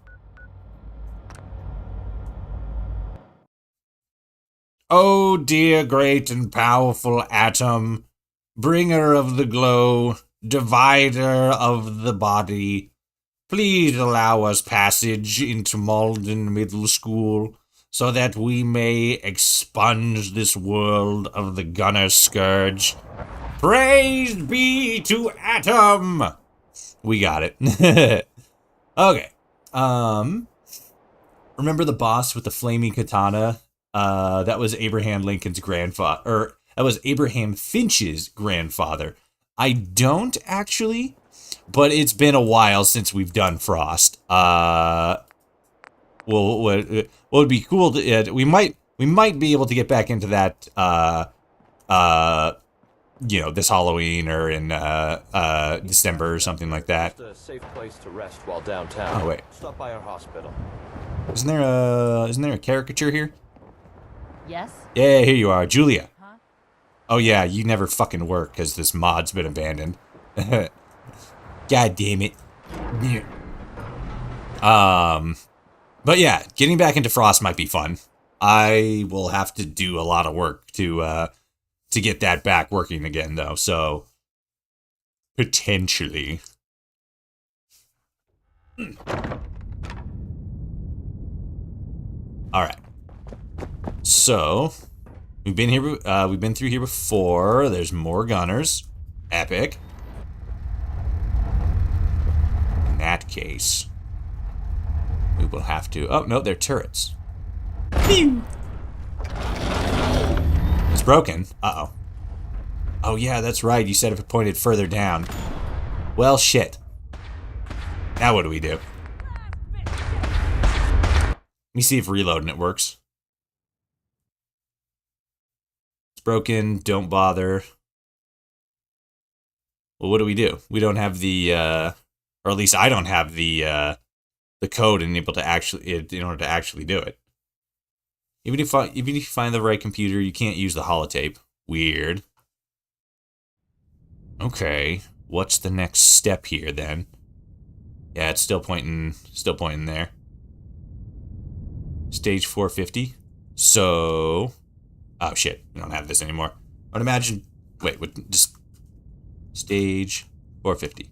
Oh dear great and powerful atom, bringer of the glow, divider of the body, please allow us passage into Malden Middle School so that we may expunge this world of the Gunner Scourge. Praise be to Atom! We got it. Okay. Remember the boss with the flaming katana? That was Abraham Lincoln's grandfather, or that was Abraham Finch's grandfather. I don't actually, but it's been a while since we've done Frost. Well, what would be cool to, we might be able to get back into that, you know, this Halloween or in December or something like that. Just a safe place to rest while downtown. Oh wait, Stop by our hospital. isn't there a caricature here? Yes? Yeah, here you are, Julia. Huh? Oh yeah, you never fucking work because this mod's been abandoned. God damn it. But yeah, getting back into Frost might be fun. I will have to do a lot of work to get that back working again, though. So potentially. All right. So we've been here. We've been through here before. There's more gunners. Epic. In that case, we will have to. Oh no, they're turrets. Pew! It's broken. Uh-oh. Oh yeah, that's right. You said if it pointed further down. Well, shit. Now what do we do? Let me see if reloading it works. It's broken. Don't bother. Well, what do? We don't have the, or at least I don't have the code in order to actually do it. Even if you find the right computer, you can't use the holotape. Weird. Okay, what's the next step here then? Yeah, it's still pointing there. Stage 450. So, oh shit, we don't have this anymore. I would imagine. Wait, just stage 450.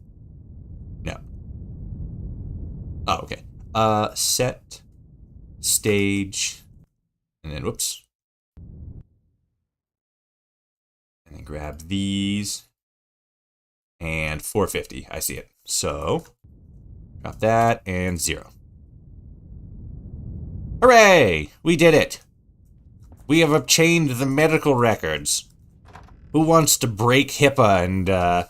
No. Oh, okay. Set stage. And then, whoops. And then grab these. And 450. I see it. So, drop that and 0. Hooray! We did it! We have obtained the medical records. Who wants to break HIPAA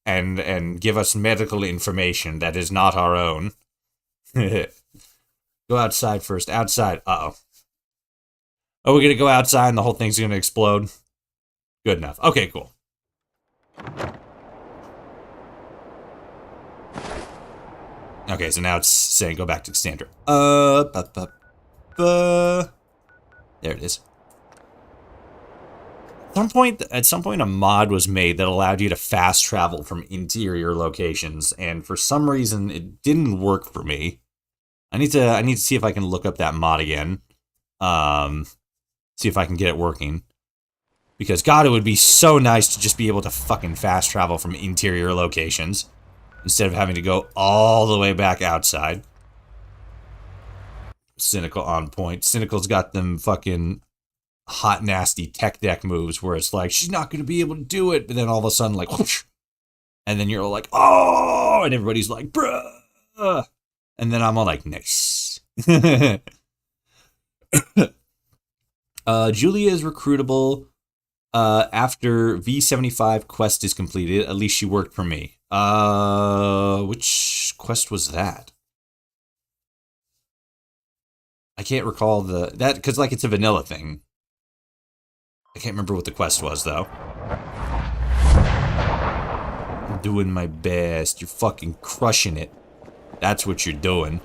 and give us medical information that is not our own? Go outside first. Outside. Uh-oh. Oh, we're gonna go outside and the whole thing's gonna explode. Good enough. Okay, cool. Okay, so now it's saying go back to Cassandra. There it is. At some point, a mod was made that allowed you to fast travel from interior locations, and for some reason, it didn't work for me. I need to see if I can look up that mod again. See if I can get it working. Because God, it would be so nice to just be able to fucking fast travel from interior locations instead of having to go all the way back outside. Cynical on point. Cynical's got them fucking hot, nasty tech deck moves where it's like, she's not going to be able to do it. But then all of a sudden, like, whoosh, and then you're all like, oh, and everybody's like, bruh. And then I'm all like, nice. Julia is recruitable after V75 quest is completed. At least she worked for me. Which quest was that? I can't recall that because like it's a vanilla thing. I can't remember what the quest was though. I'm doing my best. You're fucking crushing it. That's what you're doing.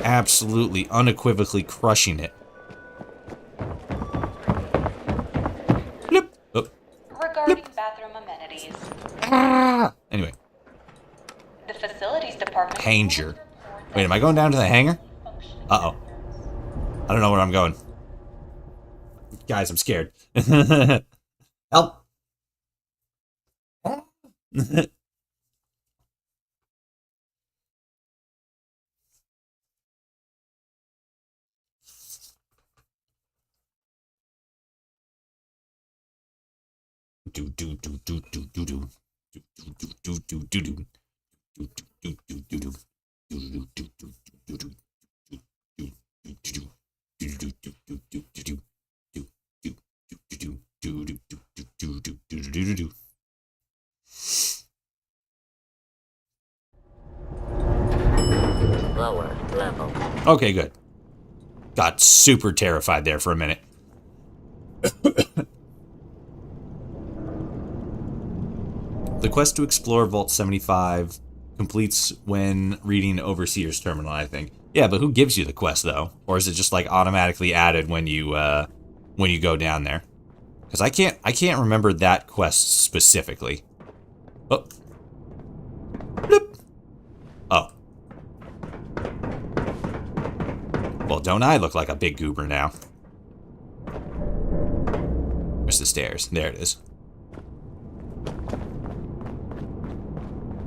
Absolutely, unequivocally crushing it. Bloop. Oh. Regarding bathroom amenities. Anyway. The facilities department. Hanger. Wait, am I going down to the hangar? Uh-oh. I don't know where I'm going. Guys, I'm scared. Help. Do do do do do do do do do do do do do. Lower level. Okay, good. Got super terrified there for a minute. The quest to explore Vault 75 completes when reading Overseer's Terminal, I think. Yeah, but who gives you the quest, though? Or is it just, like, automatically added when you go down there? Because I can't remember that quest specifically. Oh. Bloop. Oh. Well, don't I look like a big goober now? Where's the stairs? There it is.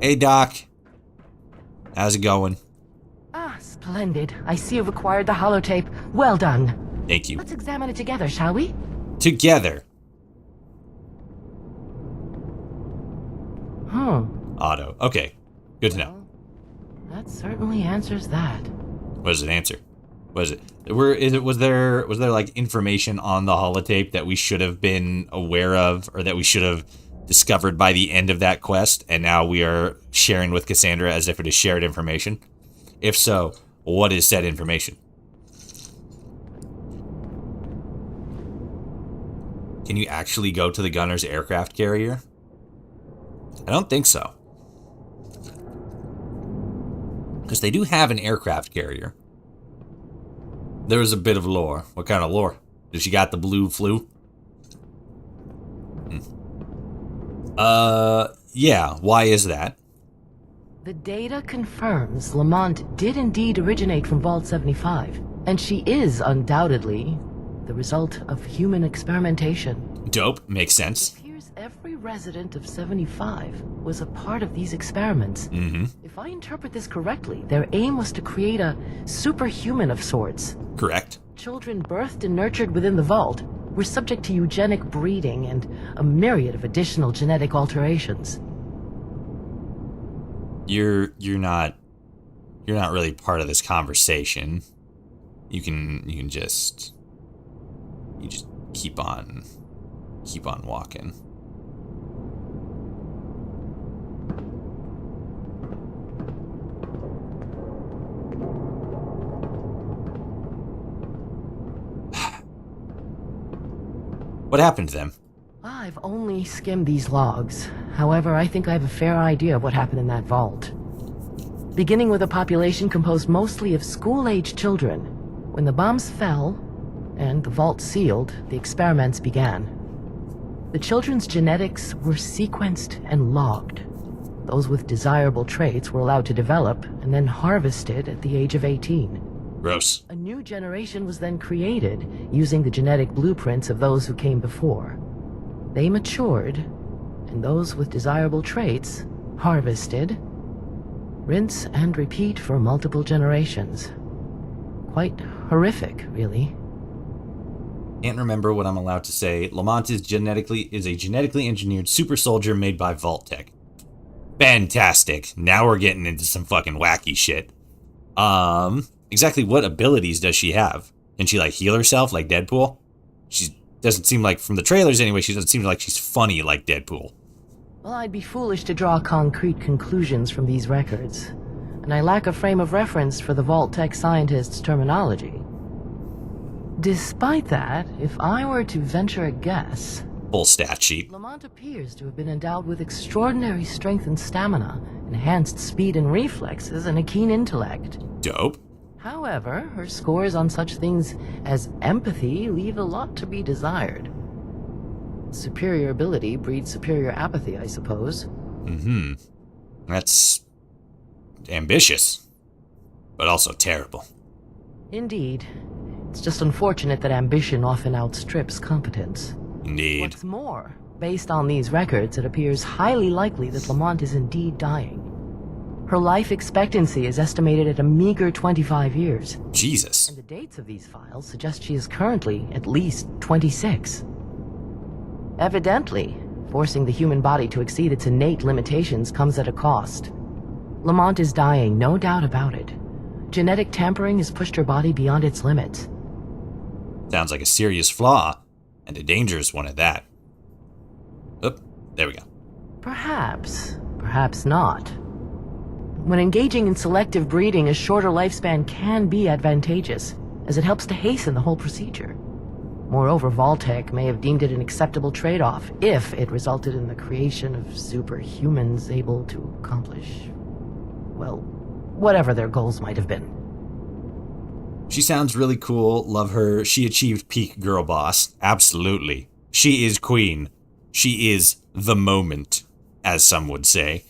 Hey, Doc. How's it going? Ah, splendid. I see you've acquired the holotape. Well done. Thank you. Let's examine it together, shall we? Together. Auto. Okay. Good to know. That certainly answers that. What does it answer? What is it? Was there like information on the holotape that we should have been aware of, or that we should have discovered by the end of that quest, and now we are sharing with Cassandra as if it is shared information? If so, what is said information? Can you actually go to the gunner's aircraft carrier? I don't think so. Because they do have an aircraft carrier. There is a bit of lore. What kind of lore? Does she got the blue flu? Yeah, why is that? The data confirms Lamont did indeed originate from Vault 75, and she is undoubtedly the result of human experimentation. Dope, makes sense. It appears every resident of 75 was a part of these experiments. If I interpret this correctly, their aim was to create a superhuman of sorts. Correct. Children birthed and nurtured within the vault were subject to eugenic breeding and a myriad of additional genetic alterations. You're not really part of this conversation. You just keep on walking. What happened to them? I've only skimmed these logs. However, I think I have a fair idea of what happened in that vault. Beginning with a population composed mostly of school-aged children, when the bombs fell and the vault sealed, the experiments began. The children's genetics were sequenced and logged. Those with desirable traits were allowed to develop and then harvested at the age of 18. Gross. A new generation was then created using the genetic blueprints of those who came before. They matured, and those with desirable traits harvested. Rinse and repeat for multiple generations. Quite horrific, really. Can't remember what I'm allowed to say. Lamont is a genetically engineered super soldier made by Vault-Tec. Fantastic. Now we're getting into some fucking wacky shit. Exactly what abilities does she have? Can she, like, heal herself like Deadpool? She doesn't seem like, from the trailers anyway, she doesn't seem like she's funny like Deadpool. Well, I'd be foolish to draw concrete conclusions from these records, and I lack a frame of reference for the Vault-Tec scientists' terminology. Despite that, if I were to venture a guess... Full stat sheet. Lamont appears to have been endowed with extraordinary strength and stamina, enhanced speed and reflexes, and a keen intellect. Dope. However, her scores on such things as empathy leave a lot to be desired. Superior ability breeds superior apathy, I suppose. Mm-hmm. That's... ambitious. But also terrible. Indeed. It's just unfortunate that ambition often outstrips competence. Indeed. What's more, based on these records, it appears highly likely that Lamont is indeed dying. Her life expectancy is estimated at a meager 25 years. Jesus. And the dates of these files suggest she is currently at least 26. Evidently, forcing the human body to exceed its innate limitations comes at a cost. Lamont is dying, no doubt about it. Genetic tampering has pushed her body beyond its limits. Sounds like a serious flaw, and a dangerous one at that. Oop, there we go. Perhaps, perhaps not. When engaging in selective breeding, a shorter lifespan can be advantageous, as it helps to hasten the whole procedure. Moreover, Vault-Tec may have deemed it an acceptable trade-off if it resulted in the creation of superhumans able to accomplish, well, whatever their goals might have been. She sounds really cool. Love her. She achieved peak girl boss. Absolutely. She is queen. She is the moment, as some would say.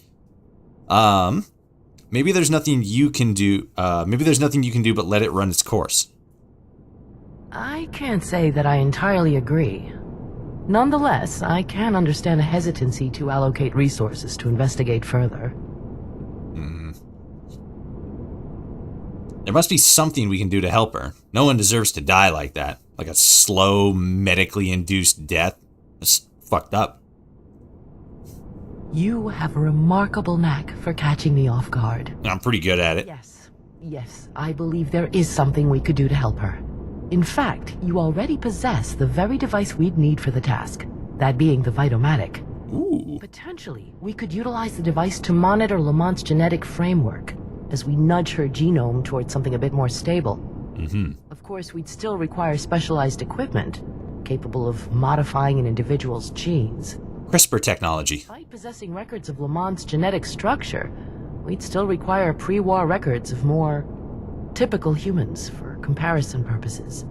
Maybe there's nothing you can do. Maybe there's nothing you can do but let it run its course. I can't say that I entirely agree. Nonetheless, I can understand a hesitancy to allocate resources to investigate further. There must be something we can do to help her. No one deserves to die like that. Like a slow, medically induced death. It's fucked up. You have a remarkable knack for catching me off guard. I'm pretty good at it. Yes, I believe there is something we could do to help her. In fact, you already possess the very device we'd need for the task, that being the Vitomatic. Ooh. Potentially, we could utilize the device to monitor Lamont's genetic framework, as we nudge her genome towards something a bit more stable. Mm-hmm. Of course, we'd still require specialized equipment, capable of modifying an individual's genes. CRISPR technology. Despite possessing records of Lamont's genetic structure, we'd still require pre-war records of more typical humans for comparison purposes.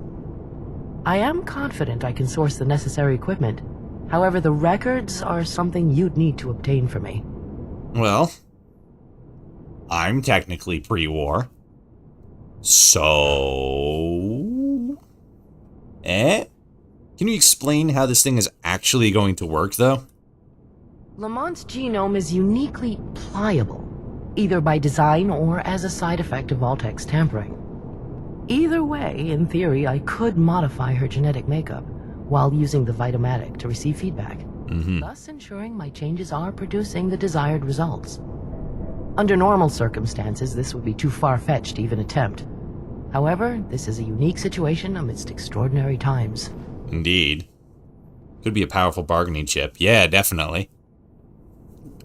I am confident I can source the necessary equipment. However, the records are something you'd need to obtain for me. Well, I'm technically pre-war. So... Can you explain how this thing is actually going to work, though? Lamont's genome is uniquely pliable, either by design or as a side effect of Vault-Tec's tampering. Either way, in theory, I could modify her genetic makeup while using the Vitomatic to receive feedback, thus ensuring my changes are producing the desired results. Under normal circumstances, this would be too far-fetched to even attempt. However, this is a unique situation amidst extraordinary times. Indeed. Could be a powerful bargaining chip. Yeah, definitely.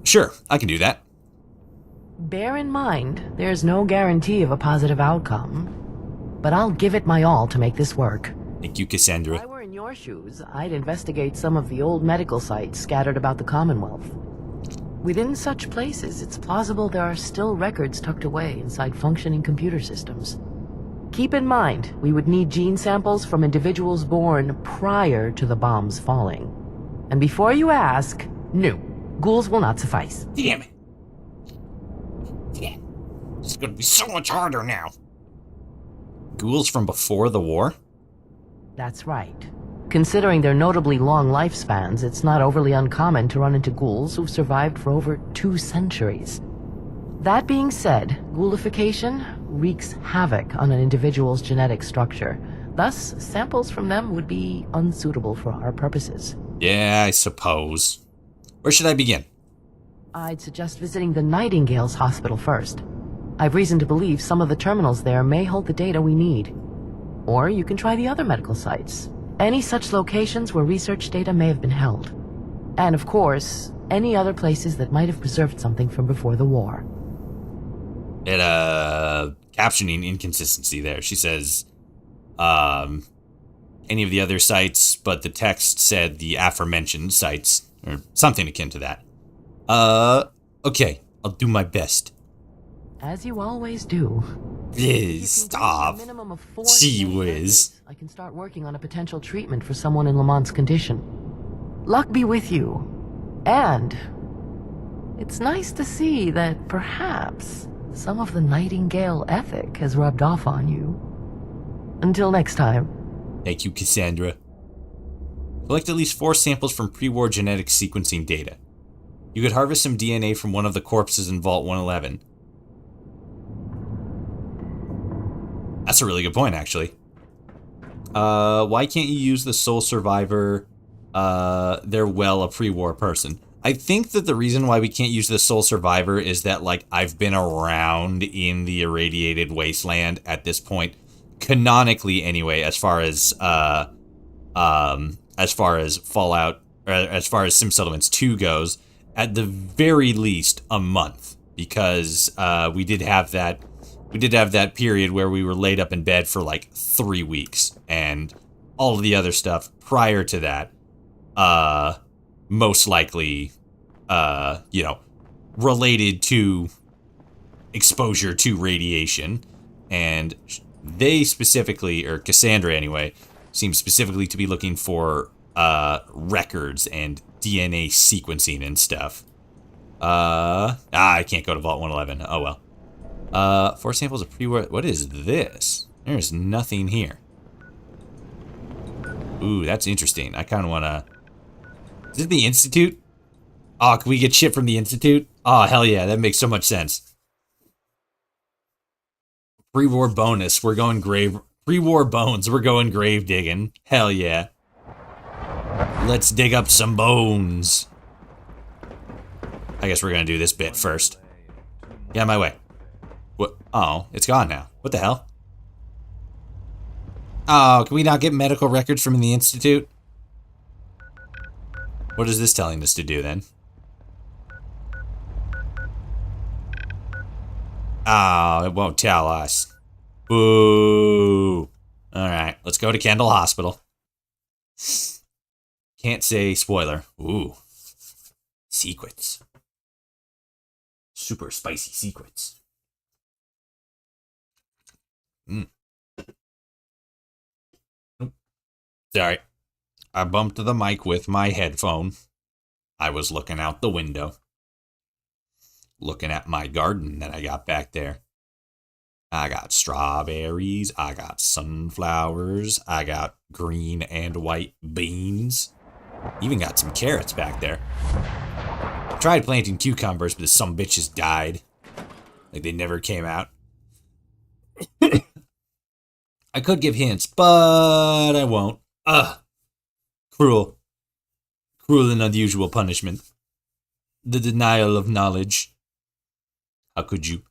Sure, I can do that. Bear in mind, there's no guarantee of a positive outcome, but I'll give it my all to make this work. Thank you, Cassandra. If I were in your your shoes, I'd investigate some of the old medical sites scattered about the Commonwealth. Within such places, it's plausible there are still records tucked away inside functioning computer systems. Keep in mind, we would need gene samples from individuals born prior to the bombs falling. And before you ask, no, ghouls will not suffice. Damn it. Yeah. This is gonna be so much harder now. Ghouls from before the war? That's right. Considering their notably long lifespans, it's not overly uncommon to run into ghouls who've survived for over 2 centuries. That being said, ghoulification wreaks havoc on an individual's genetic structure. Thus, samples from them would be unsuitable for our purposes. Yeah, I suppose. Where should I begin? I'd suggest visiting the Nightingale's hospital first. I've reason to believe some of the terminals there may hold the data we need. Or you can try the other medical sites. Any such locations where research data may have been held. And of course, any other places that might have preserved something from before the war. Captioning inconsistency there. She says, any of the other sites, but the text said the aforementioned sites, or something akin to that. Okay, I'll do my best. As you always do. Stop. Gee whiz. I can start working on a potential treatment for someone in Lamont's condition. Luck be with you. And it's nice to see that perhaps some of the Nightingale ethic has rubbed off on you. Until next time. Thank you, Cassandra. Collect at least 4 samples from pre-war genetic sequencing data. You could harvest some DNA from one of the corpses in Vault 111. That's a really good point, actually. Why can't you use the sole survivor? They're a pre-war person. I think that the reason why we can't use the sole survivor is that, like, I've been around in the irradiated wasteland at this point, canonically anyway, as far as Fallout, or as far as Sim Settlements 2 goes, at the very least a month, because we did have that period where we were laid up in bed for like 3 weeks, and all of the other stuff prior to that, most likely, related to exposure to radiation. And they specifically, or Cassandra anyway, seems specifically to be looking for records and DNA sequencing and stuff. I can't go to Vault 111. Oh well. 4 samples of pre-war. What is this? There's nothing here. Ooh, that's interesting. I kind of want to... Is it the Institute? Oh, can we get shit from the Institute? Oh, hell yeah. That makes so much sense. Pre-war bonus. We're going grave... Pre-war bones. We're going grave digging. Hell yeah. Let's dig up some bones. I guess we're going to do this bit first. Get out of my way. What? Oh, it's gone now. What the hell? Oh, can we not get medical records from the Institute? What is this telling us to do then? Oh, it won't tell us. Boo. Alright, let's go to Kendall Hospital. Can't say spoiler. Ooh. Secrets. Super spicy secrets. Sorry. I bumped the mic with my headphone. I was looking out the window. Looking at my garden that I got back there. I got strawberries. I got sunflowers. I got green and white beans. Even got some carrots back there. I tried planting cucumbers, but some bitches died. Like they never came out. I could give hints, but I won't. Ugh. Cruel. Cruel and unusual punishment. The denial of knowledge. How could you?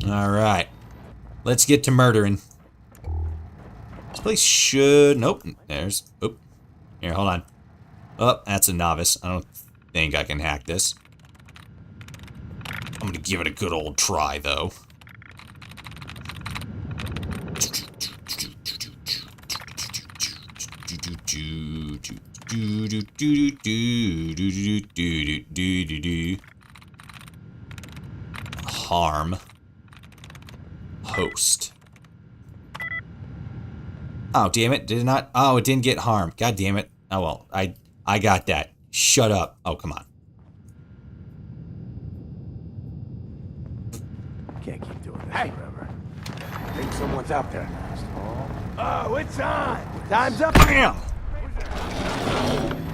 Alright. Let's get to murdering. This place should... Nope. There's... Oop. Here, hold on. Oh, that's a novice. I don't think I can hack this. I'm gonna give it a good old try, though. Harm. Host. Oh, damn it. Did it not? Oh, it didn't get harm. God damn it. Oh, well. I got that. Shut up. Oh, come on. Can't keep doing this forever. I think someone's out there. Oh, it's on! Time's up! Bam!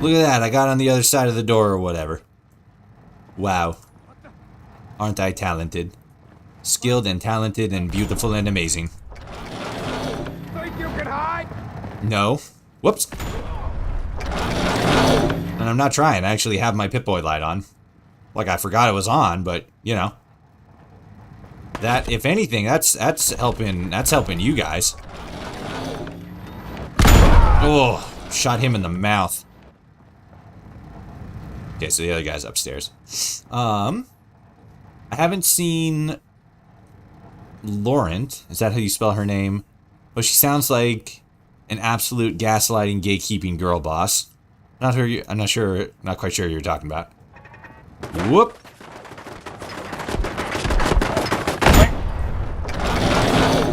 Look at that. I got on the other side of the door or whatever. Wow. Aren't I talented? Skilled and talented and beautiful and amazing. Think you can hide? No. Whoops. And I'm not trying. I actually have my Pip-Boy light on. Like, I forgot it was on, but, you know. That, if anything, that's helping you guys. Oh, shot him in the mouth. Okay, so the other guy's upstairs. I haven't seen Laurent. Is that how you spell her name? But she sounds like an absolute gaslighting, gatekeeping girl boss. I'm not quite sure who you're talking about. Whoop.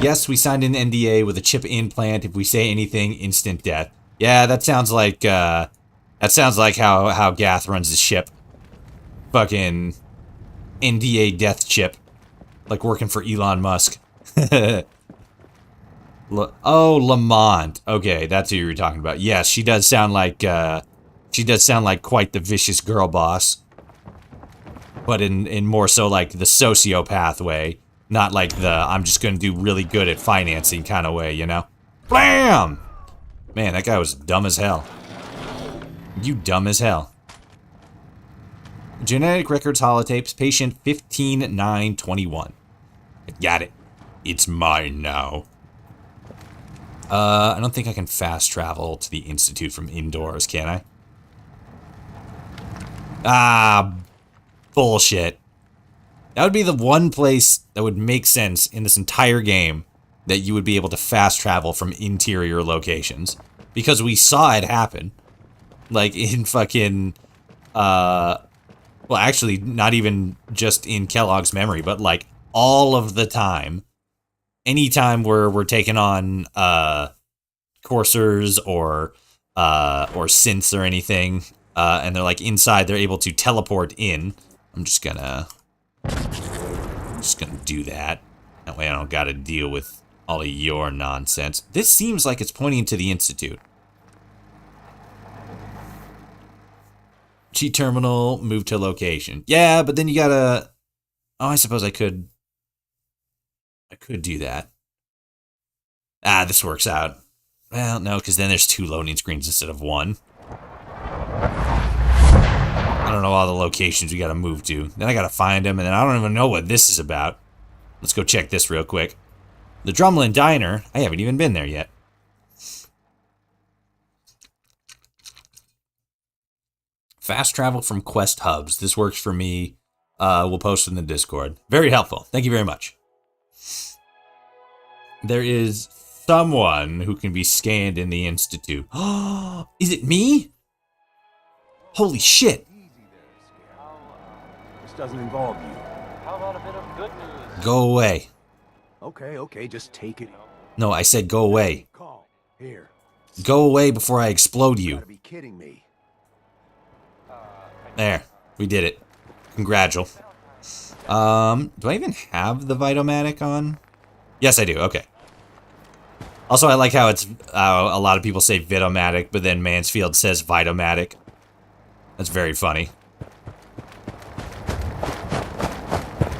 Yes, we signed an NDA with a chip implant. If we say anything, instant death. Yeah, that sounds like how Gath runs his ship. Fucking NDA death chip. Like working for Elon Musk. Oh, Lamont. Okay, that's who you were talking about. Yes, she does sound like quite the vicious girl boss. But in more so like the sociopath way. Not like the, I'm just gonna do really good at financing kind of way, you know? Blam! Man, that guy was dumb as hell. You dumb as hell. Genetic records holotapes, patient 15921. Got it. It's mine now. I don't think I can fast travel to the Institute from indoors, can I? Ah, bullshit. That would be the one place that would make sense in this entire game that you would be able to fast travel from interior locations. Because we saw it happen. Like in fucking, well actually not even just in Kellogg's memory, but like all of the time. Anytime we're taking on, coursers or synths or anything, and they're like inside, they're able to teleport in. I'm just gonna do that. That way I don't gotta deal with all of your nonsense. This seems like it's pointing to the Institute. G-terminal, move to location. Yeah, but then you gotta... Oh, I suppose I could do that. Ah, this works out. Well, no, because then there's 2 loading screens instead of 1. I don't know all the locations we gotta move to. Then I gotta find them, and then I don't even know what this is about. Let's go check this real quick. The Drumlin Diner, I haven't even been there yet. Fast travel from quest hubs. This works for me. We'll post in the Discord. Very helpful. Thank you very much. There is someone who can be scanned in the Institute. Oh, is it me? Holy shit. This doesn't involve you. How about a bit of good news? Go away. Okay, just take it. No, I said go away. Call. Here. Go away before I explode You you. gotta be kidding me. There. We did it. Congratual. Do I even have the Vitomatic on? Yes, I do. Okay. Also, I like how it's, a lot of people say Vitomatic, but then Mansfield says Vitomatic. That's very funny.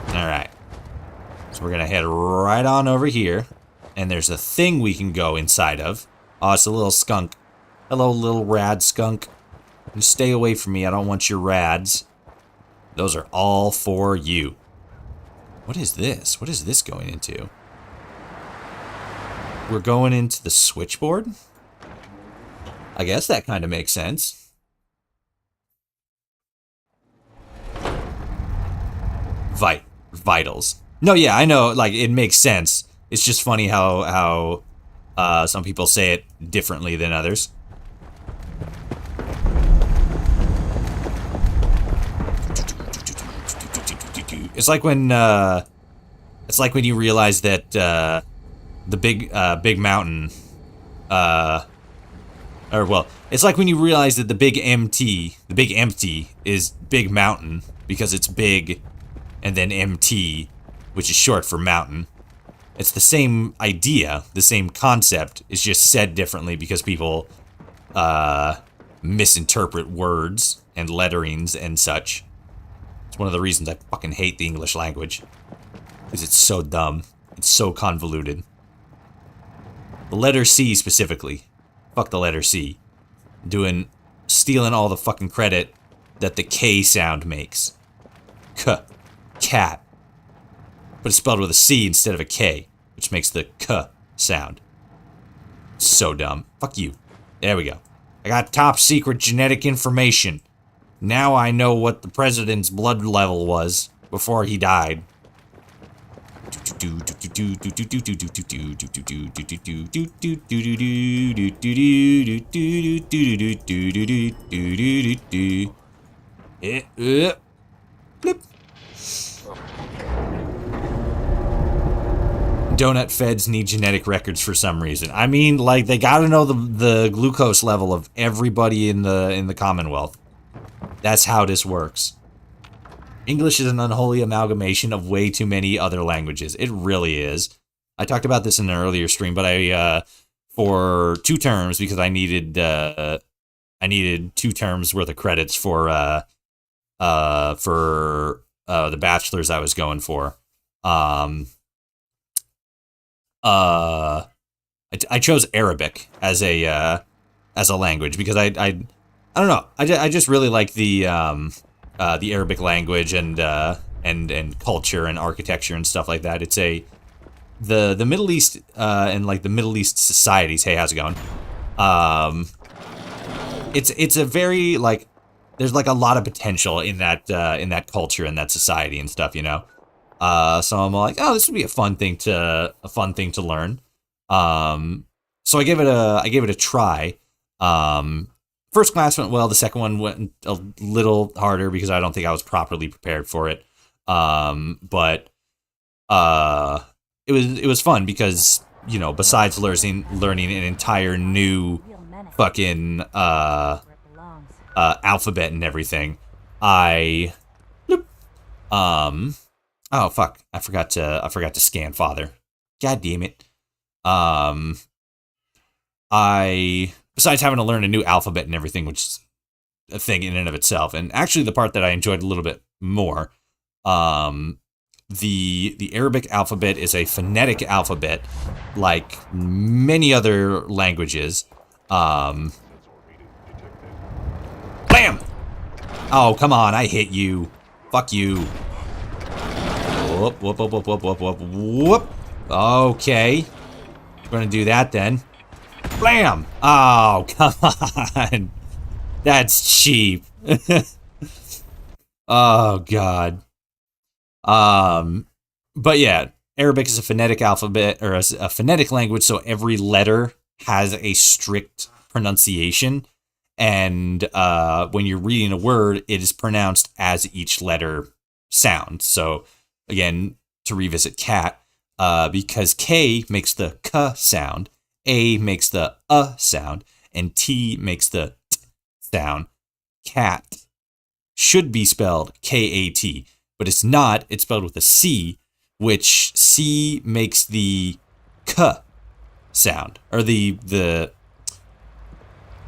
Alright. So we're gonna head right on over here. And there's a thing we can go inside of. Oh, it's a little skunk. Hello, little rad skunk. Just stay away from me. I don't want your rads. Those are all for you. What is this? What is this going into? We're going into the switchboard? I guess that kind of makes sense. Vitals. No, yeah, I know, like, it makes sense. It's just funny how some people say it differently than others. It's like when you realize that the big mountain, it's like when you realize that the big empty is big mountain because it's big, and then MT, which is short for mountain. It's the same idea, the same concept. It's just said differently because people misinterpret words and letterings and such. It's one of the reasons I fucking hate the English language. Because it's so dumb. It's so convoluted. The letter C specifically. Fuck the letter C. Stealing all the fucking credit that the K sound makes. Cat. But it's spelled with a C instead of a K, which makes the K sound. So dumb. Fuck you. There we go. I got top secret genetic information. Now I know what the president's blood level was before he died. Donut feds need genetic records for some reason. I mean, like, they gotta know the glucose level of everybody in the Commonwealth. That's how this works. English is an unholy amalgamation of way too many other languages. It really is. I talked about this in an earlier stream, but I for 2 terms, because I needed 2 terms worth of credits for the bachelor's I was going for. I chose Arabic as a language because I don't know. I just really like the Arabic language and culture and architecture and stuff like that. It's the Middle East and like the Middle East societies. Hey, how's it going? It's a very like there's like a lot of potential in that culture and that society and stuff, you know. So I'm like, oh, this would be a fun thing to learn. So I gave it a try. First class went well. The second one went a little harder because I don't think I was properly prepared for it. But it was fun because, you know, besides learning an entire new fucking alphabet and everything, oh fuck, I forgot to scan father. God damn it. Besides having to learn a new alphabet and everything, which is a thing in and of itself, and actually the part that I enjoyed a little bit more, the Arabic alphabet is a phonetic alphabet, like many other languages. Bam! Oh, come on, I hit you. Fuck you. Whoop, whoop, whoop, whoop, whoop, whoop, whoop, whoop. Okay. We're gonna do that then. Blam! Oh, come on. That's cheap. Oh, God. But yeah, Arabic is a phonetic alphabet, or a phonetic language, so every letter has a strict pronunciation. And when you're reading a word, it is pronounced as each letter sounds. So, again, to revisit cat, because K makes the K sound, A makes the sound, and T makes the T sound. Cat should be spelled K-A-T, but it's not. It's spelled with a C, which C makes the K sound, or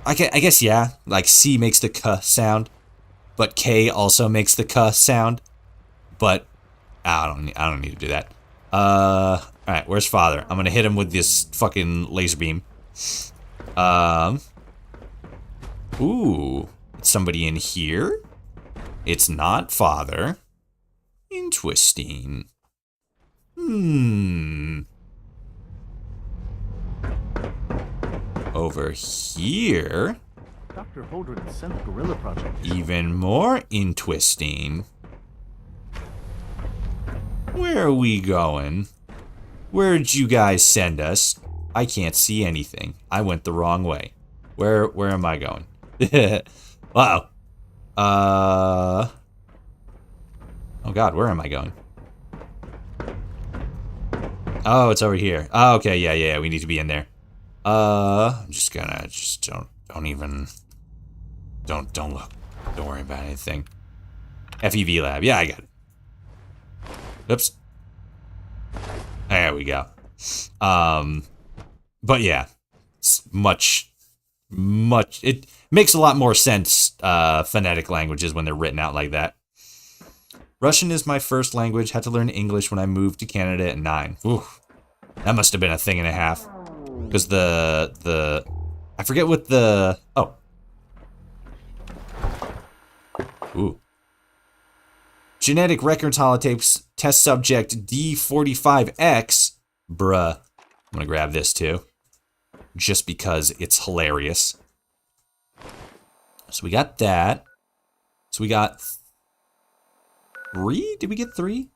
I guess, yeah, like C makes the K sound, but K also makes the K sound, but I don't need to do that. Alright, where's father? I'm gonna hit him with this fucking laser beam. Ooh, somebody in here? It's not father. Interesting. Over here. Dr. Holdren sent the Guerrilla Project. Even more interesting. Where are we going? Where'd you guys send us? I can't see anything. I went the wrong way. Where am I going? Wow. Oh God, where am I going? Oh, it's over here. Oh, okay, yeah, we need to be in there. I'm just gonna, don't even, don't look. Don't worry about anything. FEV lab, yeah, I got it. Oops. There we go. But yeah, it's much, it makes a lot more sense, phonetic languages when they're written out like that. Russian is my first language. Had to learn English when I moved to Canada at 9. Ooh, that must have been a thing and a half. Because I forget what the, oh. Ooh. Genetic records holotapes, test subject D45X. Bruh. I'm gonna grab this too. Just because it's hilarious. So we got that. So we got 3? Did we get 3?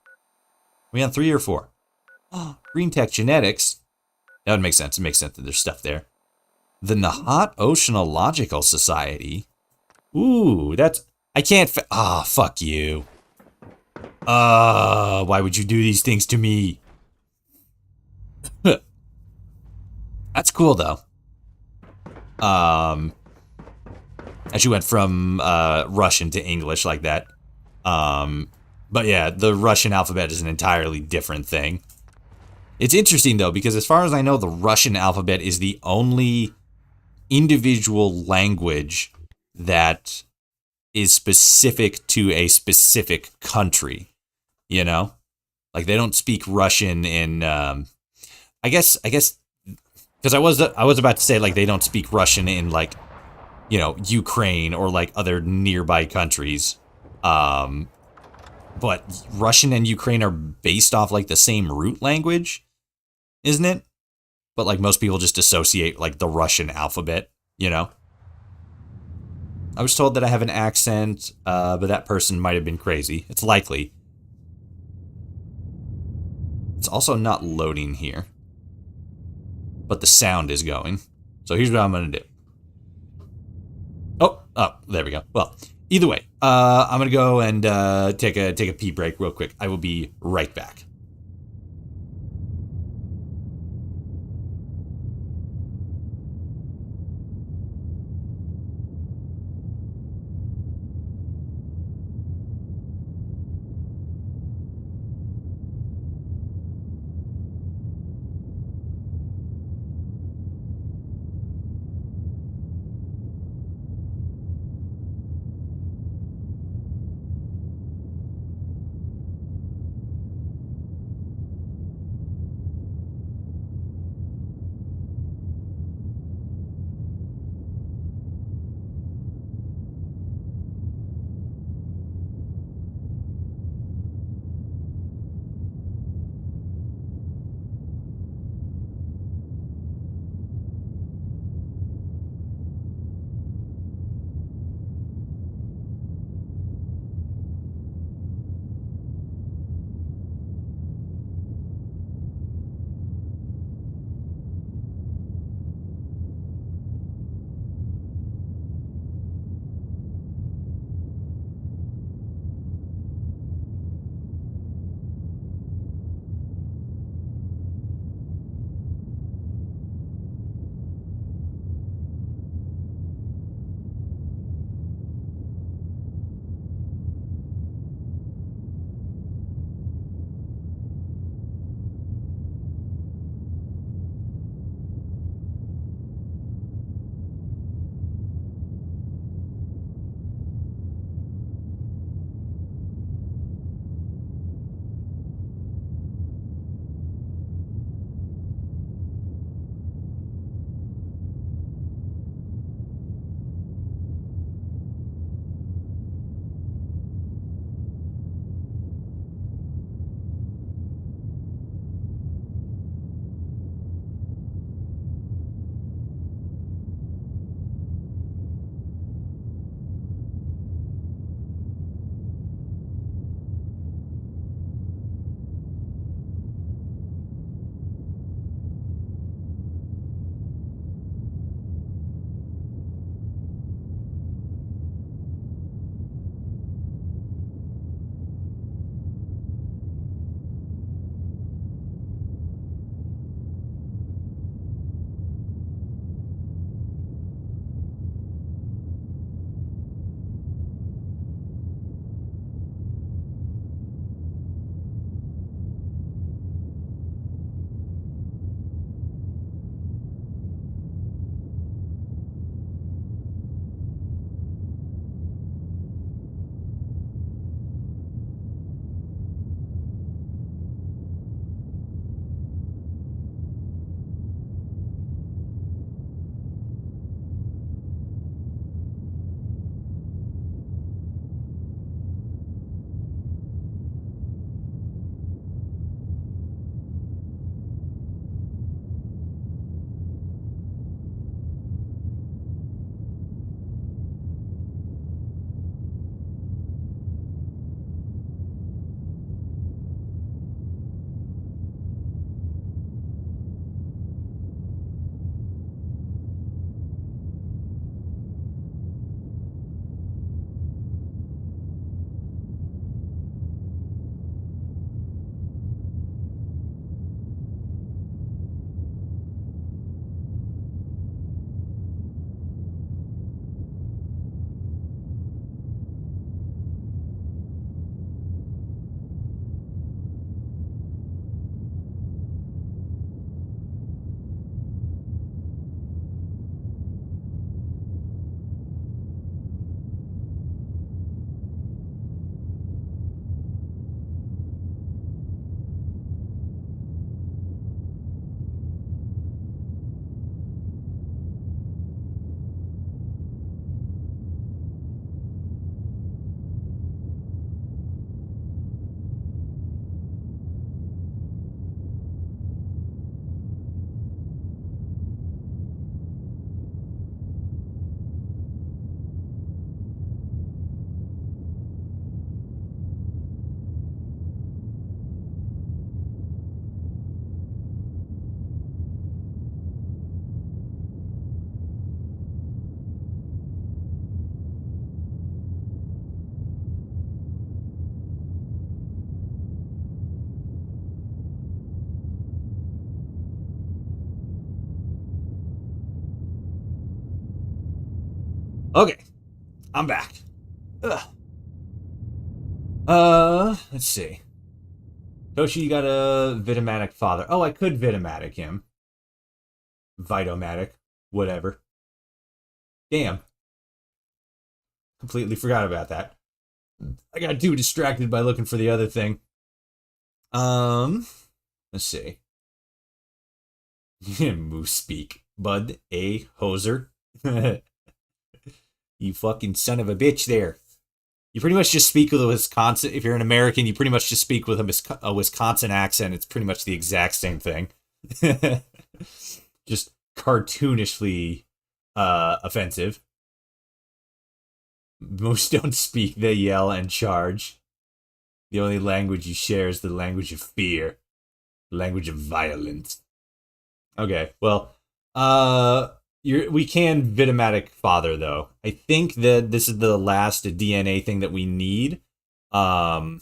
We got 3 or 4? Oh, Green Tech Genetics. That would make sense. It makes sense that there's stuff there. The Nahat Oceanological Society. Ooh, that's... I can't... Ah, fuck you. Why would you do these things to me? That's cool, though. Actually went from Russian to English like that. But yeah, the Russian alphabet is an entirely different thing. It's interesting, though, because as far as I know, the Russian alphabet is the only individual language that is specific to a specific country, you know? Like, they don't speak Russian in, I guess, because I was about to say, like, they don't speak Russian in, like, you know, Ukraine or, like, other nearby countries. But Russian and Ukraine are based off, like, the same root language, isn't it? But, like, most people just associate, like, the Russian alphabet, you know? I was told that I have an accent, but that person might have been crazy. It's likely. It's also not loading here. But the sound is going. So here's what I'm going to do. Oh, there we go. Well, either way, I'm going to go and take a pee break real quick. I will be right back. Okay, I'm back. Ugh. Let's see. Toshi, you got a Vitomatic father. Oh, I could Vitomatic him. Vitomatic. Whatever. Damn. Completely forgot about that. I got too distracted by looking for the other thing. Let's see. Moose speak. Bud A. Hoser. You fucking son of a bitch there. You pretty much just speak with a Wisconsin... If you're an American, you pretty much just speak with a Wisconsin accent. It's pretty much the exact same thing. Just cartoonishly offensive. Most don't speak, they yell and charge. The only language you share is the language of fear. The language of violence. Okay, well, we can Vitomatic father, though. I think that this is the last DNA thing that we need. But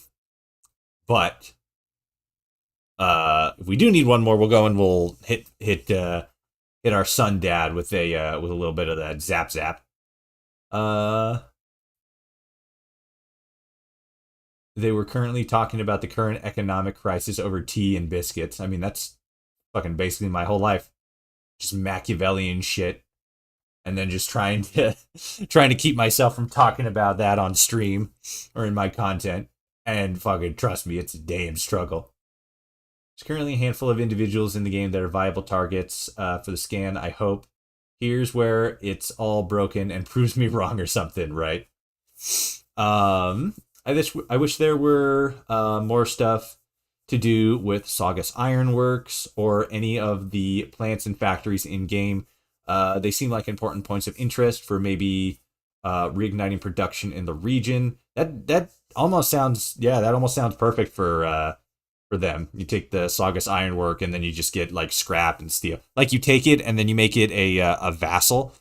if we do need one more, we'll go and we'll hit our son dad with a little bit of that zap. They were currently talking about the current economic crisis over tea and biscuits. I mean, that's fucking basically my whole life. Just Machiavellian shit. And then just trying to keep myself from talking about that on stream or in my content. And fucking trust me, it's a damn struggle. There's currently a handful of individuals in the game that are viable targets for the scan, I hope. Here's where it's all broken and proves me wrong or something, right? I wish there were more stuff to do with Saugus Ironworks or any of the plants and factories in game. They seem like important points of interest for maybe reigniting production in the region. That almost sounds perfect for them. You take the Saugus Ironwork and then you just get like scrap and steel. Like you take it and then you make it a vassal.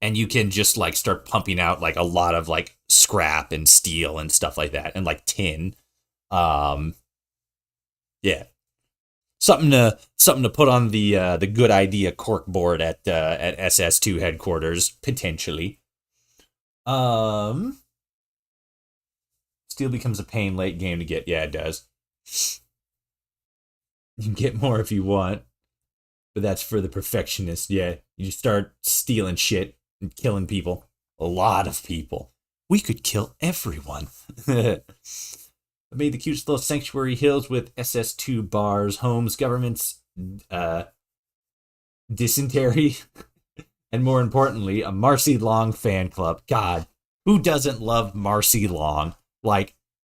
And you can just like start pumping out like a lot of like scrap and steel and stuff like that, and like tin. Yeah, something to put on the good idea cork board at SS2 headquarters potentially. Steel becomes a pain late game to get. Yeah, it does. You can get more if you want, but that's for the perfectionist. Yeah, you just start stealing shit and killing people. A lot of people. We could kill everyone. I made the cutest little sanctuary hills with SS2 bars, homes, governments, dysentery, and more importantly, a Marcy Long fan club. God, who doesn't love Marcy Long?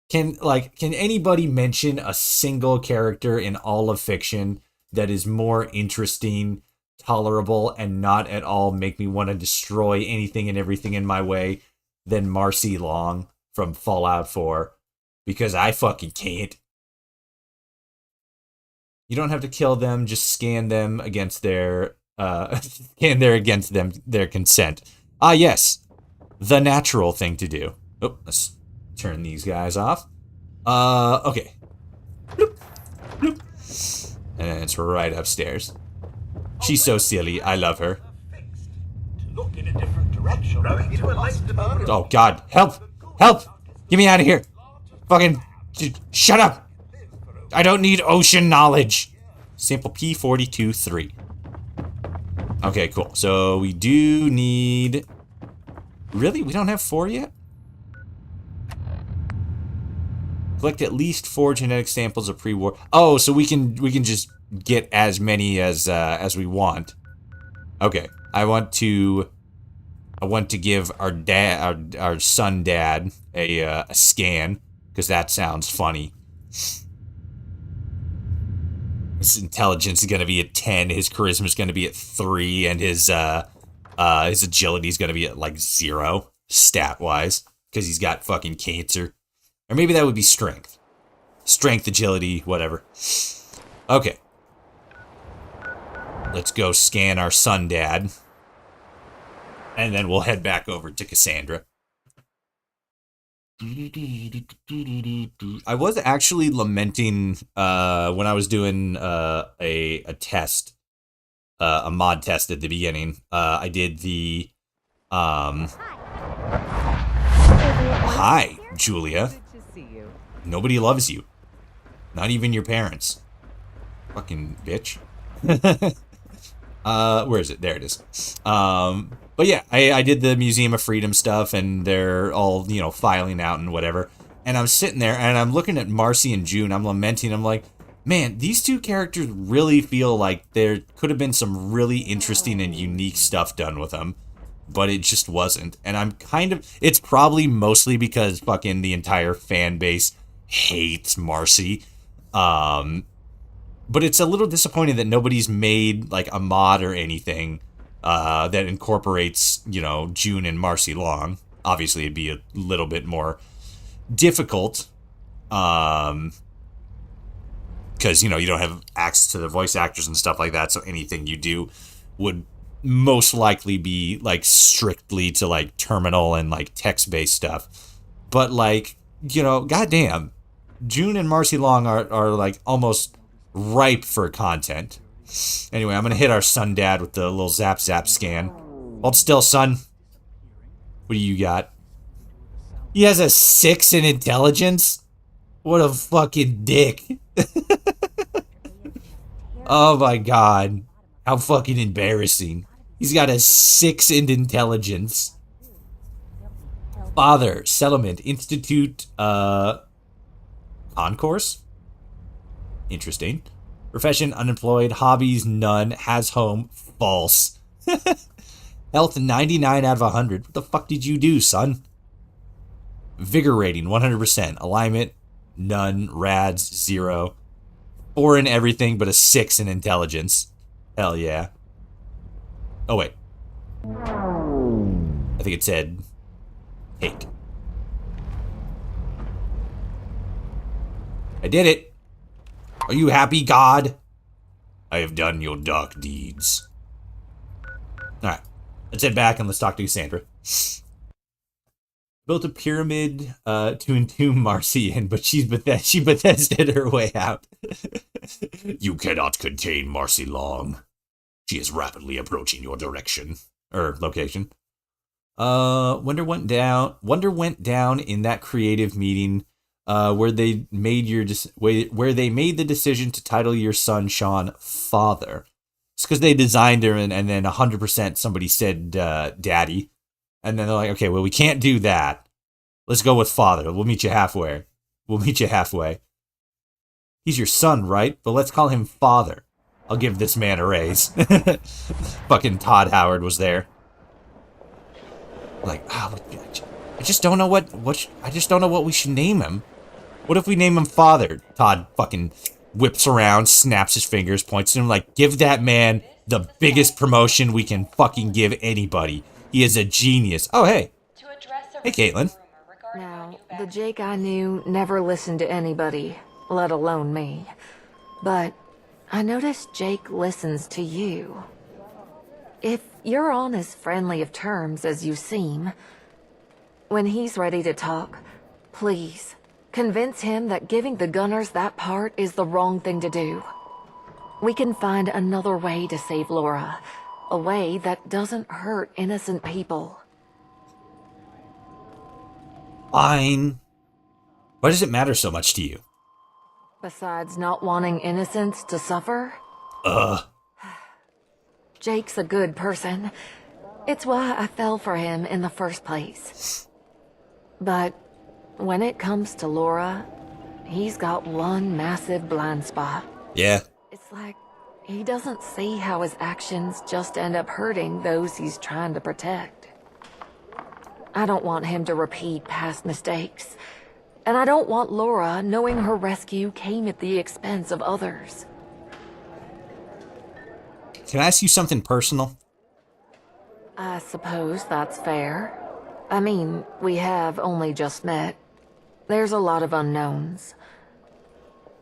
Can anybody mention a single character in all of fiction that is more interesting, tolerable, and not at all make me want to destroy anything and everything in my way than Marcy Long from Fallout 4? Because I fucking can't. You don't have to kill them, just scan them against their their consent. Ah yes, the natural thing to do. Oh, let's turn these guys off. Okay. Bloop, bloop. And it's right upstairs. She's so silly. I love her. Look in a different direction. Oh God! Help! Help! Get me out of here! Fucking shut up! I don't need ocean knowledge. Sample P42-3. Okay, cool. So we do need. Really? We don't have 4 yet? Collect at least 4 genetic samples of pre-war. Oh, so we can just get as many as we want. Okay, I want to give our son dad a scan because that sounds funny. His intelligence is gonna be at 10. His charisma is gonna be at 3, and his agility is gonna be at like 0 stat wise because he's got fucking cancer. Or maybe that would be strength. Strength, agility, whatever. Okay. Let's go scan our son dad. And then we'll head back over to Cassandra. I was actually lamenting when I was doing a test, a mod test at the beginning. I did the Hi, Julia. Nobody loves you. Not even your parents. Fucking bitch. Where is it? There it is. But yeah, I did the Museum of Freedom stuff, and they're all, you know, filing out and whatever. And I'm sitting there, and I'm looking at Marcy and June. I'm lamenting. I'm like, man, these two characters really feel like there could have been some really interesting and unique stuff done with them. But it just wasn't. And I'm kind of... It's probably mostly because fucking the entire fan base hates Marcy. But it's a little disappointing that nobody's made, like, a mod or anything that incorporates, you know, June and Marcy Long. Obviously, it'd be a little bit more difficult. Because, you know, you don't have access to the voice actors and stuff like that, so anything you do would most likely be, like, strictly to, like, terminal and, like, text-based stuff. But, like, you know, goddamn, June and Marcy Long are like, almost ripe for content. Anyway, I'm gonna hit our son dad with the little zap scan. Hold still, son. What do you got? He has a 6 in intelligence? What a fucking dick. Oh my god. How fucking embarrassing. He's got a 6 in intelligence. Father, settlement, institute, concourse? Interesting. Profession, unemployed. Hobbies, none. Has home, false. Health, 99 out of 100. What the fuck did you do, son? Vigor rating, 100%. Alignment, none. Rads, 0. 4 in everything, but a 6 in intelligence. Hell yeah. Oh, wait. I think it said hate. I did it. Are you happy, God? I have done your dark deeds. Alright. Let's head back and let's talk to Cassandra. Built a pyramid to entomb Marcy in, but she Bethesda'd her way out. You cannot contain Marcy Long. She is rapidly approaching your direction. Location. Wonder went down in that creative meeting where they made the decision to title your son Sean Father. It's because they designed her and then 100% somebody said Daddy. And then they're like, okay, well, we can't do that. Let's go with Father. We'll meet you halfway. He's your son, right? But let's call him Father. I'll give this man a raise. Fucking Todd Howard was there. Like, I just don't know I just don't know what we should name him. What if we name him Father? Todd fucking whips around, snaps his fingers, points at him like, give that man the biggest promotion we can fucking give anybody. He is a genius. Oh, hey. Hey, Caitlin. Now, the Jake I knew never listened to anybody, let alone me. But I noticed Jake listens to you. If you're on as friendly of terms as you seem, when he's ready to talk, please convince him that giving the Gunners that part is the wrong thing to do. We can find another way to save Laura, a way that doesn't hurt innocent people. Fine. Why does it matter so much to you? Besides not wanting innocents to suffer? Jake's a good person. It's why I fell for him in the first place. But when it comes to Laura, he's got one massive blind spot. Yeah. It's like he doesn't see how his actions just end up hurting those he's trying to protect. I don't want him to repeat past mistakes. And I don't want Laura knowing her rescue came at the expense of others. Can I ask you something personal? I suppose that's fair. I mean, we have only just met. There's a lot of unknowns.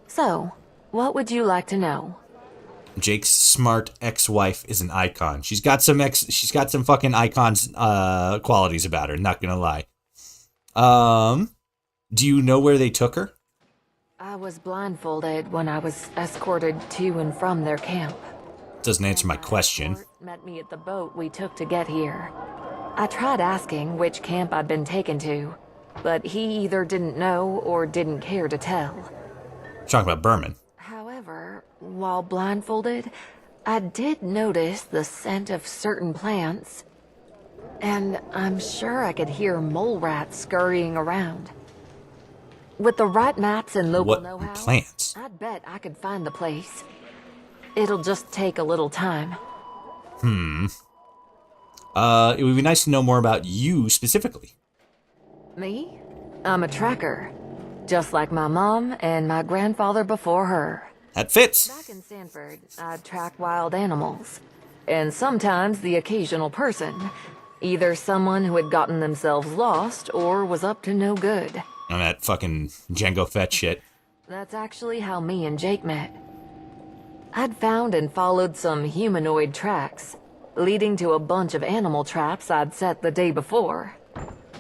So, what would you like to know? Jake's smart ex-wife is an icon. She's got some fucking icons qualities about her, not gonna lie. Do you know where they took her? I was blindfolded when I was escorted to and from their camp. Doesn't answer my question. Met me at the boat we took to get here. I tried asking which camp I'd been taken to, but he either didn't know or didn't care to tell. Talking about Berman. However, while blindfolded, I did notice the scent of certain plants, and I'm sure I could hear mole rats scurrying around. With the right maps and local know-how, plants? I'd bet I could find the place. It'll just take a little time. It would be nice to know more about you specifically. Me? I'm a tracker. Just like my mom and my grandfather before her. That fits. Back in Sanford, I'd track wild animals. And sometimes the occasional person. Either someone who had gotten themselves lost or was up to no good. On that fucking Django Fett shit. That's actually how me and Jake met. I'd found and followed some humanoid tracks, leading to a bunch of animal traps I'd set the day before.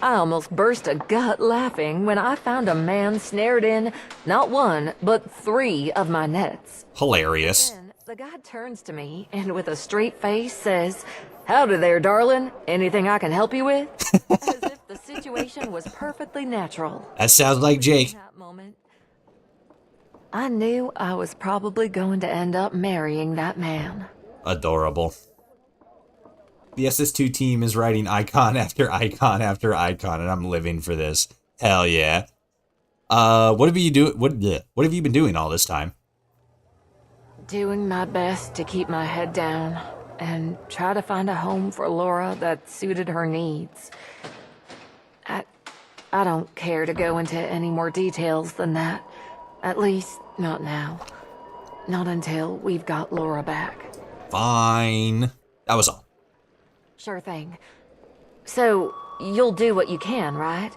I almost burst a gut laughing when I found a man snared in not one, but 3 of my nets. Hilarious. Then the guy turns to me and with a straight face says, "Howdy there, darling. Anything I can help you with?" As if the situation was perfectly natural. That sounds like Jake. In that moment, I knew I was probably going to end up marrying that man. Adorable. The SS2 team is writing icon after icon after icon, and I'm living for this. Hell yeah. What have you been doing all this time? Doing my best to keep my head down and try to find a home for Laura that suited her needs. I don't care to go into any more details than that. At least, not now. Not until we've got Laura back. Fine. That was all. Sure thing. So, you'll do what you can, right?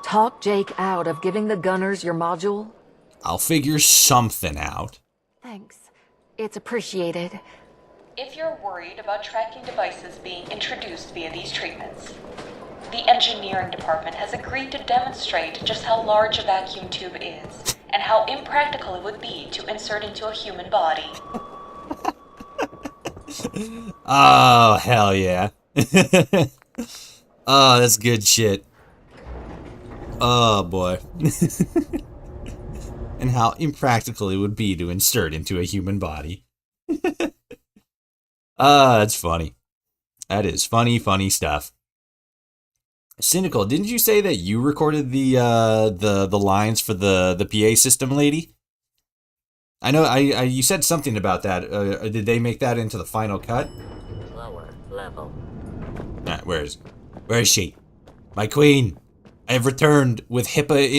Talk Jake out of giving the Gunners your module? I'll figure something out. Thanks. It's appreciated. If you're worried about tracking devices being introduced via these treatments, the engineering department has agreed to demonstrate just how large a vacuum tube is, and how impractical it would be to insert into a human body. Oh, hell yeah. Oh, that's good shit. Oh, boy. And how impractical it would be to insert into a human body. That's funny. That is funny stuff. Cynical, didn't you say that you recorded the lines for the PA system, lady? I know you said something about that. Did they make that into the final cut? Lower level. Alright, where is she? My queen. I have returned with several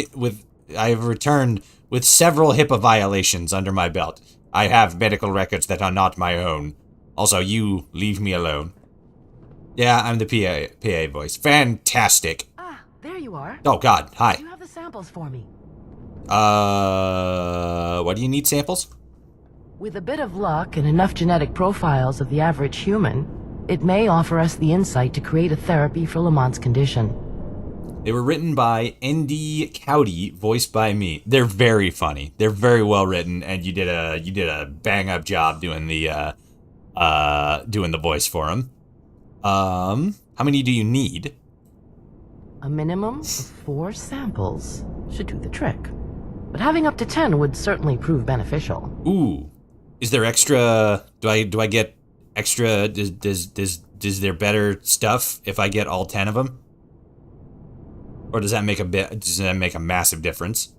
HIPAA violations under my belt. I have medical records that are not my own. Also, you leave me alone. Yeah, I'm the PA voice. Fantastic. Ah, there you are. Oh God, hi. You have the samples for me. What do you need samples? With a bit of luck and enough genetic profiles of the average human, it may offer us the insight to create a therapy for Lamont's condition. They were written by N.D. Cowdy, voiced by me. They're very funny. They're very well written, and you did a bang up job doing the voice for them. How many do you need? A minimum of 4 samples should do the trick. But having up to 10 would certainly prove beneficial. Ooh. Is there extra... Do I get extra... Is there better stuff if I get all 10 of them? Or does that make a massive difference?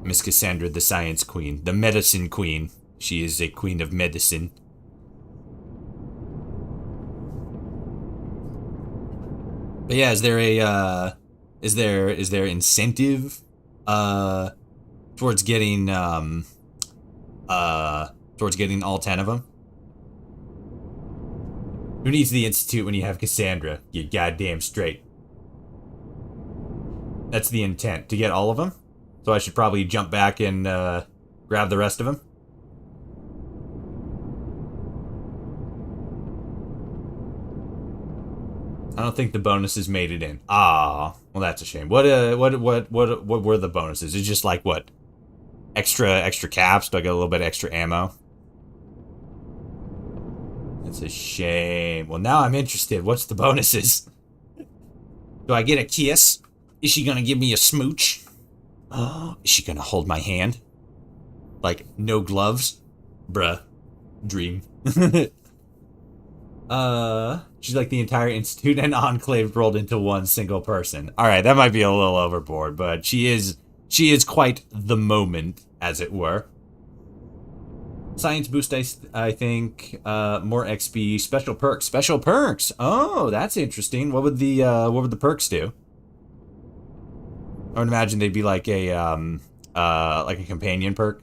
Miss Cassandra, the science queen. The medicine queen. She is a queen of medicine. But yeah, is there incentive towards getting all 10 of them? Who needs the Institute when you have Cassandra? You goddamn straight. That's the intent, to get all of them? So I should probably jump back and grab the rest of them? I don't think the bonuses made it in. Ah, well that's a shame. What were the bonuses? It's just like what? Extra caps? Do I get a little bit extra ammo? That's a shame. Well, now I'm interested. What's the bonuses? Do I get a kiss? Is she gonna give me a smooch? Oh, is she gonna hold my hand? Like, no gloves? Bruh. Dream. She's like the entire Institute and Enclave rolled into one single person. Alright, that might be a little overboard, but she is quite the moment, as it were. Science boost, I think. More XP. Special perks. Special perks! Oh, that's interesting. What would the perks do? I would imagine they'd be like a companion perk,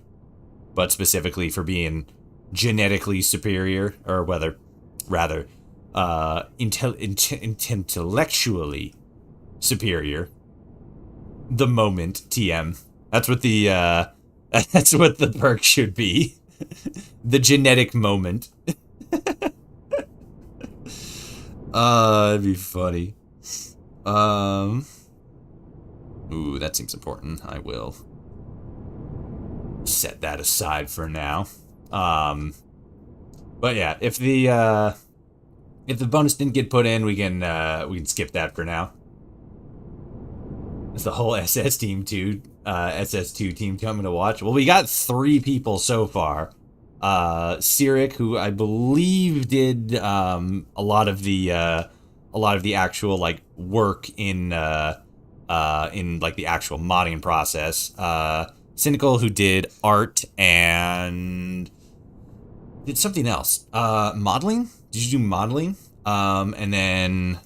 but specifically for being genetically superior, or rather, intellectually superior. The moment TM. That's what the perk should be. The genetic moment. That'd be funny. Ooh, that seems important. I will set that aside for now. But yeah, if the bonus didn't get put in, we can skip that for now. It's the whole SS2 team coming to watch. Well, we got 3 people so far. Cyric, who I believe did a lot of the actual like work in like the actual modding process. Cynical, who did art and did something else. Modeling? Did you do modeling? And then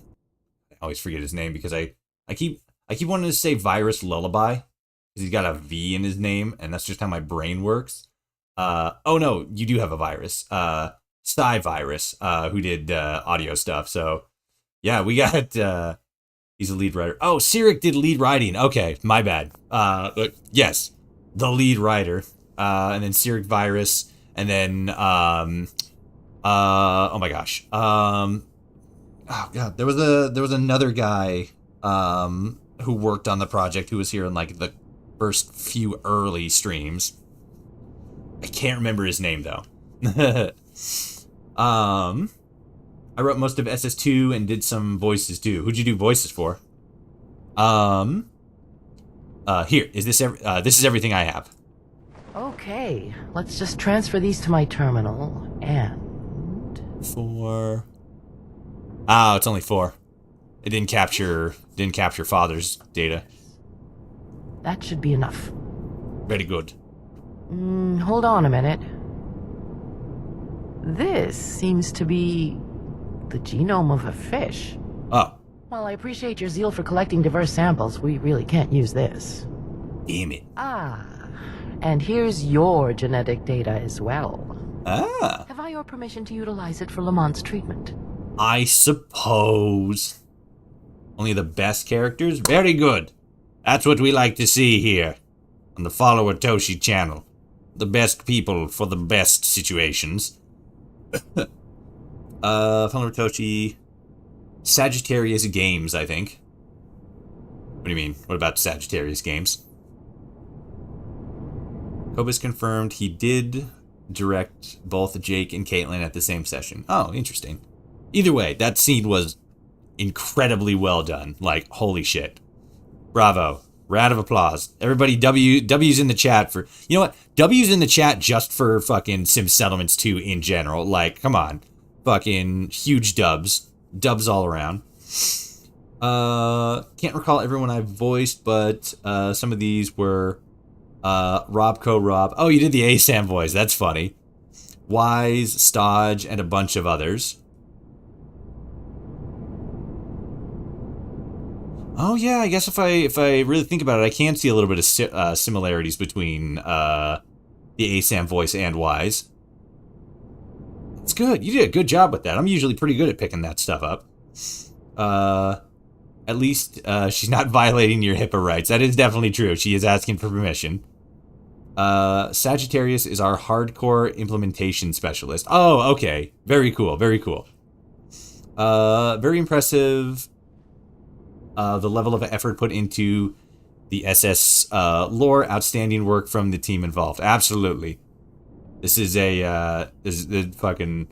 I always forget his name because I keep wanting to say Virus Lullaby because he's got a V in his name, and that's just how my brain works. Oh no, you do have a virus. Psy Virus, who did audio stuff. So yeah, we got he's a lead writer. Oh, Cyric did lead writing. Okay, my bad. But yes, the lead writer. And then Cyric Virus, and then oh my gosh. Oh god, there was another guy who worked on the project who was here in like the first few early streams. I can't remember his name though. I wrote most of SS2 and did some voices too. Who'd you do voices for? Here, this is everything I have. Okay, let's just transfer these to my terminal and 4. Oh, it's only 4. It didn't capture father's data. That should be enough. Very good. Hold on a minute. This seems to be the genome of a fish. Oh. While I appreciate your zeal for collecting diverse samples, we really can't use this. Damn it. And here's your genetic data as well. Have I your permission to utilize it for Lamont's treatment? I suppose. Only the best characters? Very good. That's what we like to see here on the Follower Toshi channel. The best people for the best situations. Follower Toshi. Sagittarius Games, I think. What do you mean? What about Sagittarius Games? Cobus confirmed he did direct both Jake and Caitlin at the same session. Oh, interesting. Either way, that scene was incredibly well done. Like, holy shit. Bravo. Round of applause. Everybody, W's in the chat for... You know what? W's in the chat just for fucking Sim Settlements 2 in general. Like, come on. Fucking huge dubs. Dubs all around. Can't recall everyone I voiced, but some of these were Rob. Oh, you did the ASAM voice. That's funny. Wise, Stodge, and a bunch of others. Oh yeah, I guess if I really think about it, I can see a little bit of similarities between the ASAM voice and Wise. That's good. You did a good job with that. I'm usually pretty good at picking that stuff up. At least she's not violating your HIPAA rights. That is definitely true. She is asking for permission. Sagittarius is our hardcore implementation specialist. Oh, okay. Very cool. Very cool. Very impressive. The level of effort put into the SS lore. Outstanding work from the team involved. Absolutely. This is the fucking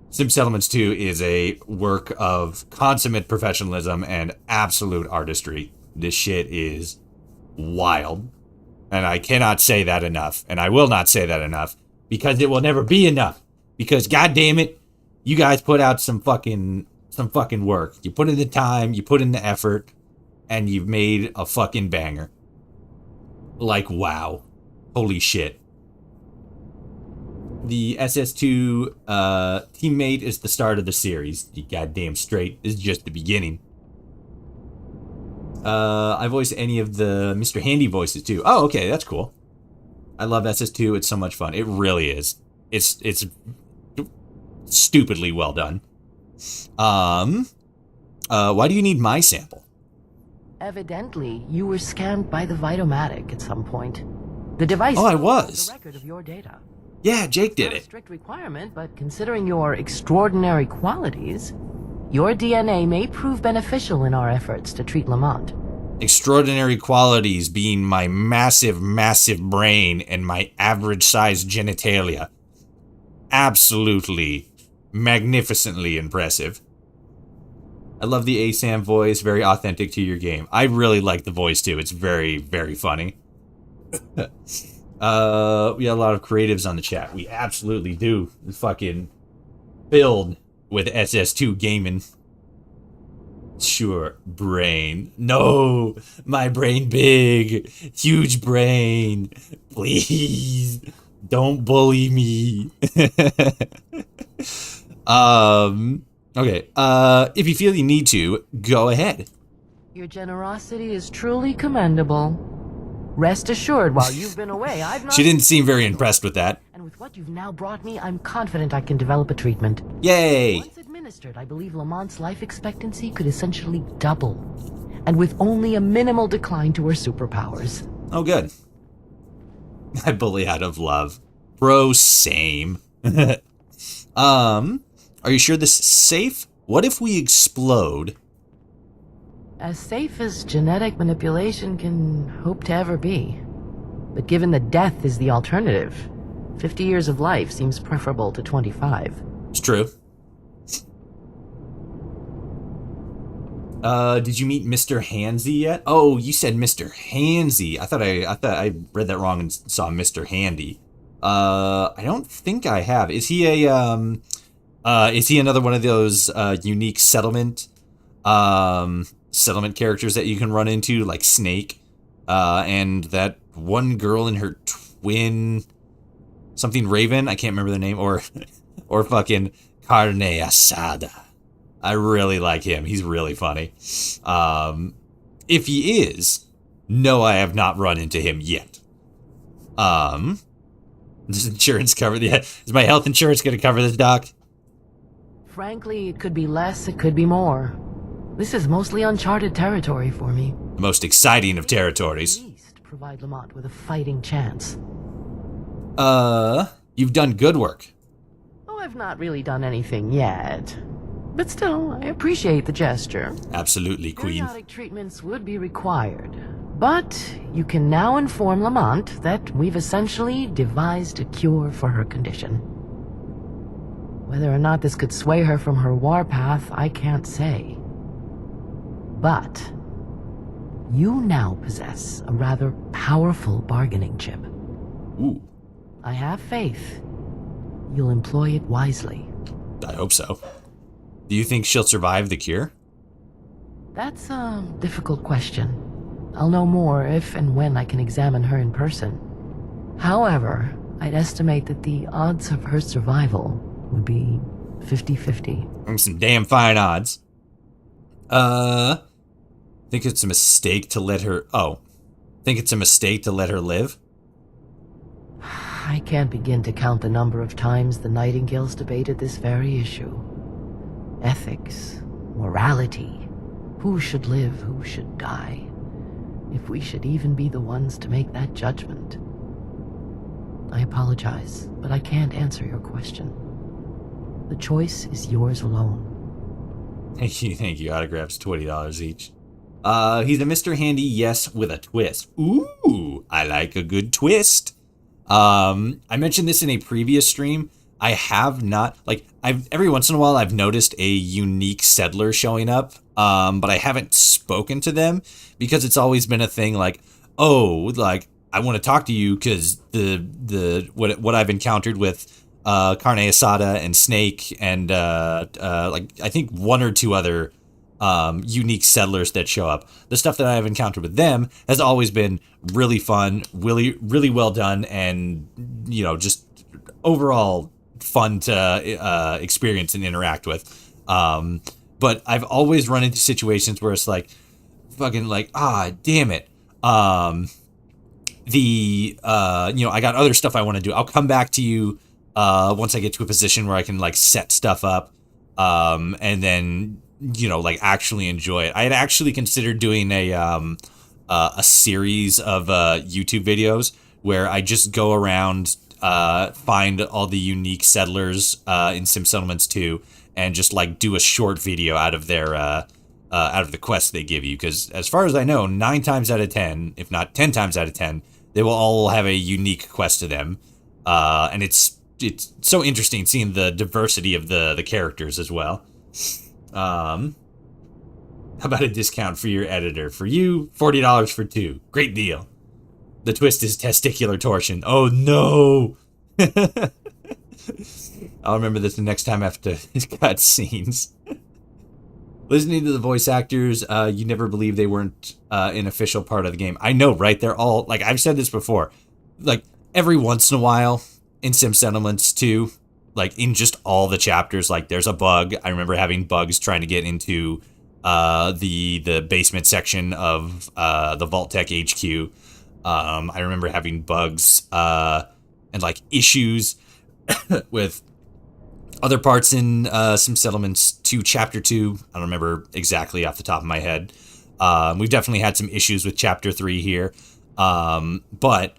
Sim Settlements 2 is a work of consummate professionalism and absolute artistry. This shit is wild. And I cannot say that enough. And I will not say that enough. Because it will never be enough. Because, goddamn it, you guys put out some fucking work. You put in the time, you put in the effort, and you've made a fucking banger. Like, wow. Holy shit. The SS2 teammate is the start of the series. You goddamn straight. This is just the beginning. I voiced any of the Mr. Handy voices too. Oh, okay, that's cool. I love SS2. It's so much fun. It really is. It's stupidly well done. Why do you need my sample? Evidently, you were scanned by the Vitomatic at some point. The device. Oh, I was. The record of your data. Yeah, Jake did Not a it. strict requirement, but considering your extraordinary qualities, your DNA may prove beneficial in our efforts to treat Lamont. Extraordinary qualities being my massive, massive brain and my average-sized genitalia. Absolutely, magnificently impressive. I love the ASAM voice, very authentic to your game. I really like the voice too. It's very, very funny. We got a lot of creatives on the chat. We absolutely do. Fucking filled with SS2 gaming. Sure, brain. No, my brain big. Huge brain. Please, don't bully me. Okay, if you feel you need to, go ahead. Your generosity is truly commendable. Rest assured, while you've been away, I've not... She didn't seem very impressed with that. And with what you've now brought me, I'm confident I can develop a treatment. Yay! Once administered, I believe Lamont's life expectancy could essentially double. And with only a minimal decline to her superpowers. Oh, good. I bully out of love. Bro, same. Are you sure this is safe? What if we explode? As safe as genetic manipulation can hope to ever be. But given that death is the alternative, 50 years of life seems preferable to 25. It's true. Did you meet Mr. Handsy yet? Oh, you said Mr. Handsy. I thought I read that wrong and saw Mr. Handy. I don't think I have. Is he another one of those unique settlement characters that you can run into, like Snake, and that one girl and her twin, something Raven? I can't remember the name, or fucking Carne Asada. I really like him. He's really funny. If he is, no, I have not run into him yet. Does insurance cover the? Is my health insurance going to cover this, Doc? Frankly, it could be less, it could be more. This is mostly uncharted territory for me. The most exciting of territories. At least provide Lamont with a fighting chance. You've done good work. Oh, I've not really done anything yet. But still, I appreciate the gesture. Absolutely, Queen. Periodic treatments would be required. But you can now inform Lamont that we've essentially devised a cure for her condition. Whether or not this could sway her from her warpath, I can't say. But you now possess a rather powerful bargaining chip. Ooh. I have faith you'll employ it wisely. I hope so. Do you think she'll survive the cure? That's a difficult question. I'll know more if and when I can examine her in person. However, I'd estimate that the odds of her survival would be 50-50. Some damn fine odds. Think it's a mistake to let her... Oh. Think it's a mistake to let her live? I can't begin to count the number of times the Nightingales debated this very issue. Ethics, morality, who should live, who should die. If we should even be the ones to make that judgment. I apologize, but I can't answer your question. The choice is yours alone. Thank you. Autographs, $20 each. He's a Mr. Handy, yes, with a twist. Ooh, I like a good twist. I mentioned this in a previous stream. I have not, like, every once in a while I've noticed a unique settler showing up, but I haven't spoken to them because it's always been a thing like, oh, like, I want to talk to you because what I've encountered with Carne Asada and Snake and like I think one or two other unique settlers that show up. The stuff that I've encountered with them has always been really fun, really well done, and just overall fun to experience and interact with. But I've always run into situations where it's like, fucking like, damn it. I got other stuff I want to do. I'll come back to you once I get to a position where I can like set stuff up, and then like actually enjoy it. I had actually considered doing a series of YouTube videos where I just go around, find all the unique settlers in Sim Settlements 2, and just like do a short video out of their out of the quests they give you. Because as far as I know, 9 times out of 10, if not 10 times out of 10, they will all have a unique quest to them, and it's so interesting seeing the diversity of the characters as well. How about a discount for your editor? For you, $40 for 2. Great deal. The twist is testicular torsion. Oh no! I'll remember this the next time after cutscenes. Listening to the voice actors, you never believe they weren't an official part of the game. I know, right? They're all, like, I've said this before, like, every once in a while in Sim Settlements 2, like, in just all the chapters, like, there's a bug. I remember having bugs trying to get into the basement section of the Vault-Tec HQ. I remember having bugs and, like, issues with other parts in Sim Settlements 2, Chapter 2. I don't remember exactly off the top of my head. We've definitely had some issues with Chapter 3 here. But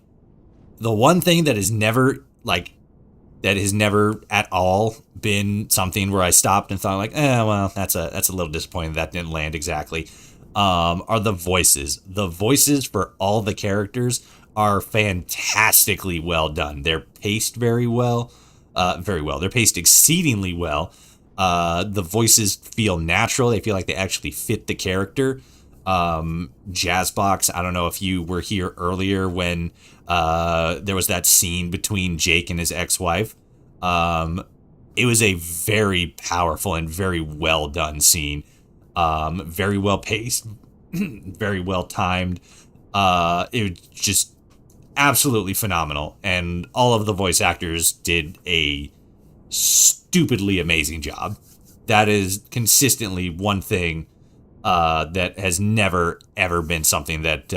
the one thing that has never at all been something where I stopped and thought like, well, that's a little disappointing that didn't land exactly, are the voices. The voices for all the characters are fantastically well done. They're paced very well. They're paced exceedingly well. The voices feel natural. They feel like they actually fit the character. Jazzbox, I don't know if you were here earlier when there was that scene between Jake and his ex-wife. It was a very powerful and very well done scene. Very well paced, very well timed. It was just absolutely phenomenal, and all of the voice actors did a stupidly amazing job. That is consistently one thing that has never ever been something that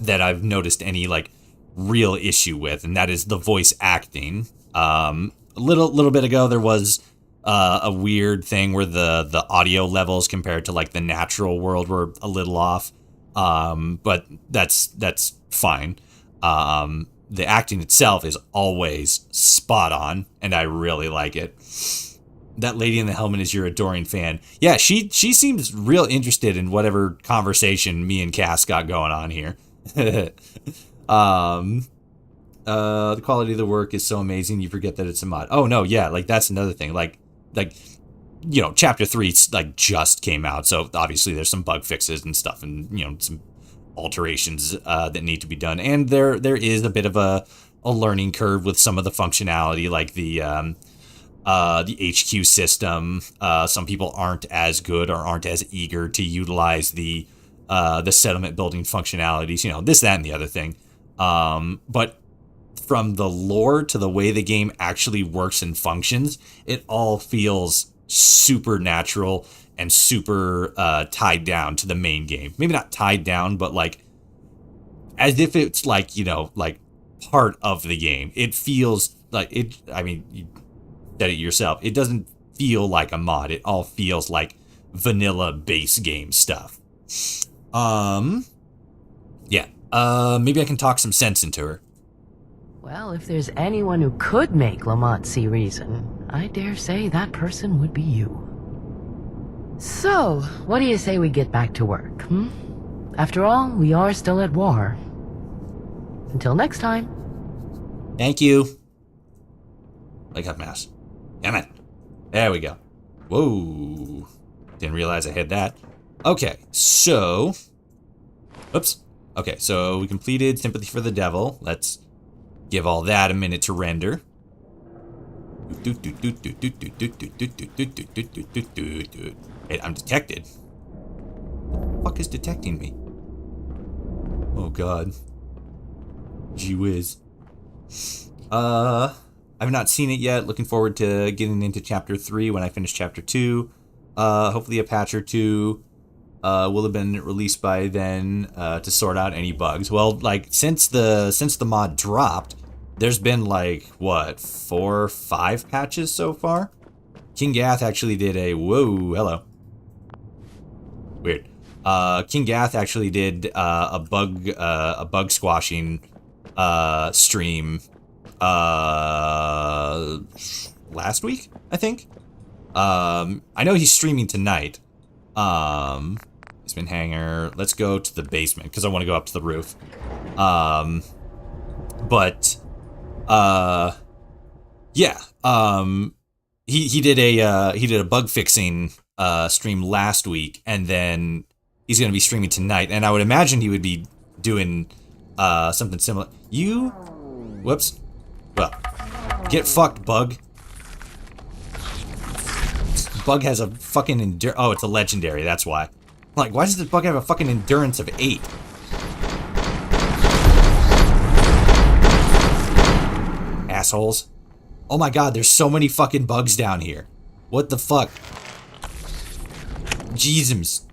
that I've noticed any like real issue with, and that is the voice acting. A little bit ago there was a weird thing where the audio levels compared to like the natural world were a little off, but that's fine. The acting itself is always spot on, and I really like it. That lady in the helmet is your adoring fan. Yeah, she seems real interested in whatever conversation me and Cass got going on here. The quality of the work is so amazing you forget that it's a mod. Oh no, yeah, like that's another thing. Like Chapter 3 like just came out, so obviously there's some bug fixes and stuff, and some alterations that need to be done, and there is a bit of a learning curve with some of the functionality, like the HQ system. Some people aren't as good or aren't as eager to utilize the settlement building functionalities, this, that, and the other thing. But from the lore to the way the game actually works and functions, it all feels super natural and super tied down to the main game. Maybe not tied down, but like as if it's like, like part of the game. It feels like it. I mean, you said it yourself. It doesn't feel like a mod. It all feels like vanilla base game stuff. Yeah. Maybe I can talk some sense into her. Well, if there's anyone who could make Lamont see reason, I dare say that person would be you. So, what do you say we get back to work, After all, we are still at war. Until next time. Thank you. Wake up, mouse. Damn it. There we go. Whoa. Didn't realize I had that. Okay, so... Oops. Okay, so we completed Sympathy for the Devil. Let's give all that a minute to render. Wait, I'm detected. What the fuck is detecting me? Oh god. Gee whiz. I've not seen it yet. Looking forward to getting into Chapter 3 when I finish Chapter 2. Hopefully a patch or two will have been released by then to sort out any bugs. Well, like, since the mod dropped, there's been, like, what, 4 or 5 patches so far? King Gath actually did a... Whoa, hello. Weird. King Gath actually did a bug squashing stream last week, I think. I know he's streaming tonight. Basement Hangar. Let's go to the basement because I want to go up to the roof. Yeah. He did a bug fixing stream last week, and then he's going to be streaming tonight, and I would imagine he would be doing something similar. Whoops. Well, get fucked, Bug. Bug has a fucking oh, it's a legendary, that's why. Like, why does this bug have a fucking endurance of 8? Assholes. Oh my god, there's so many fucking bugs down here. What the fuck? Jesus.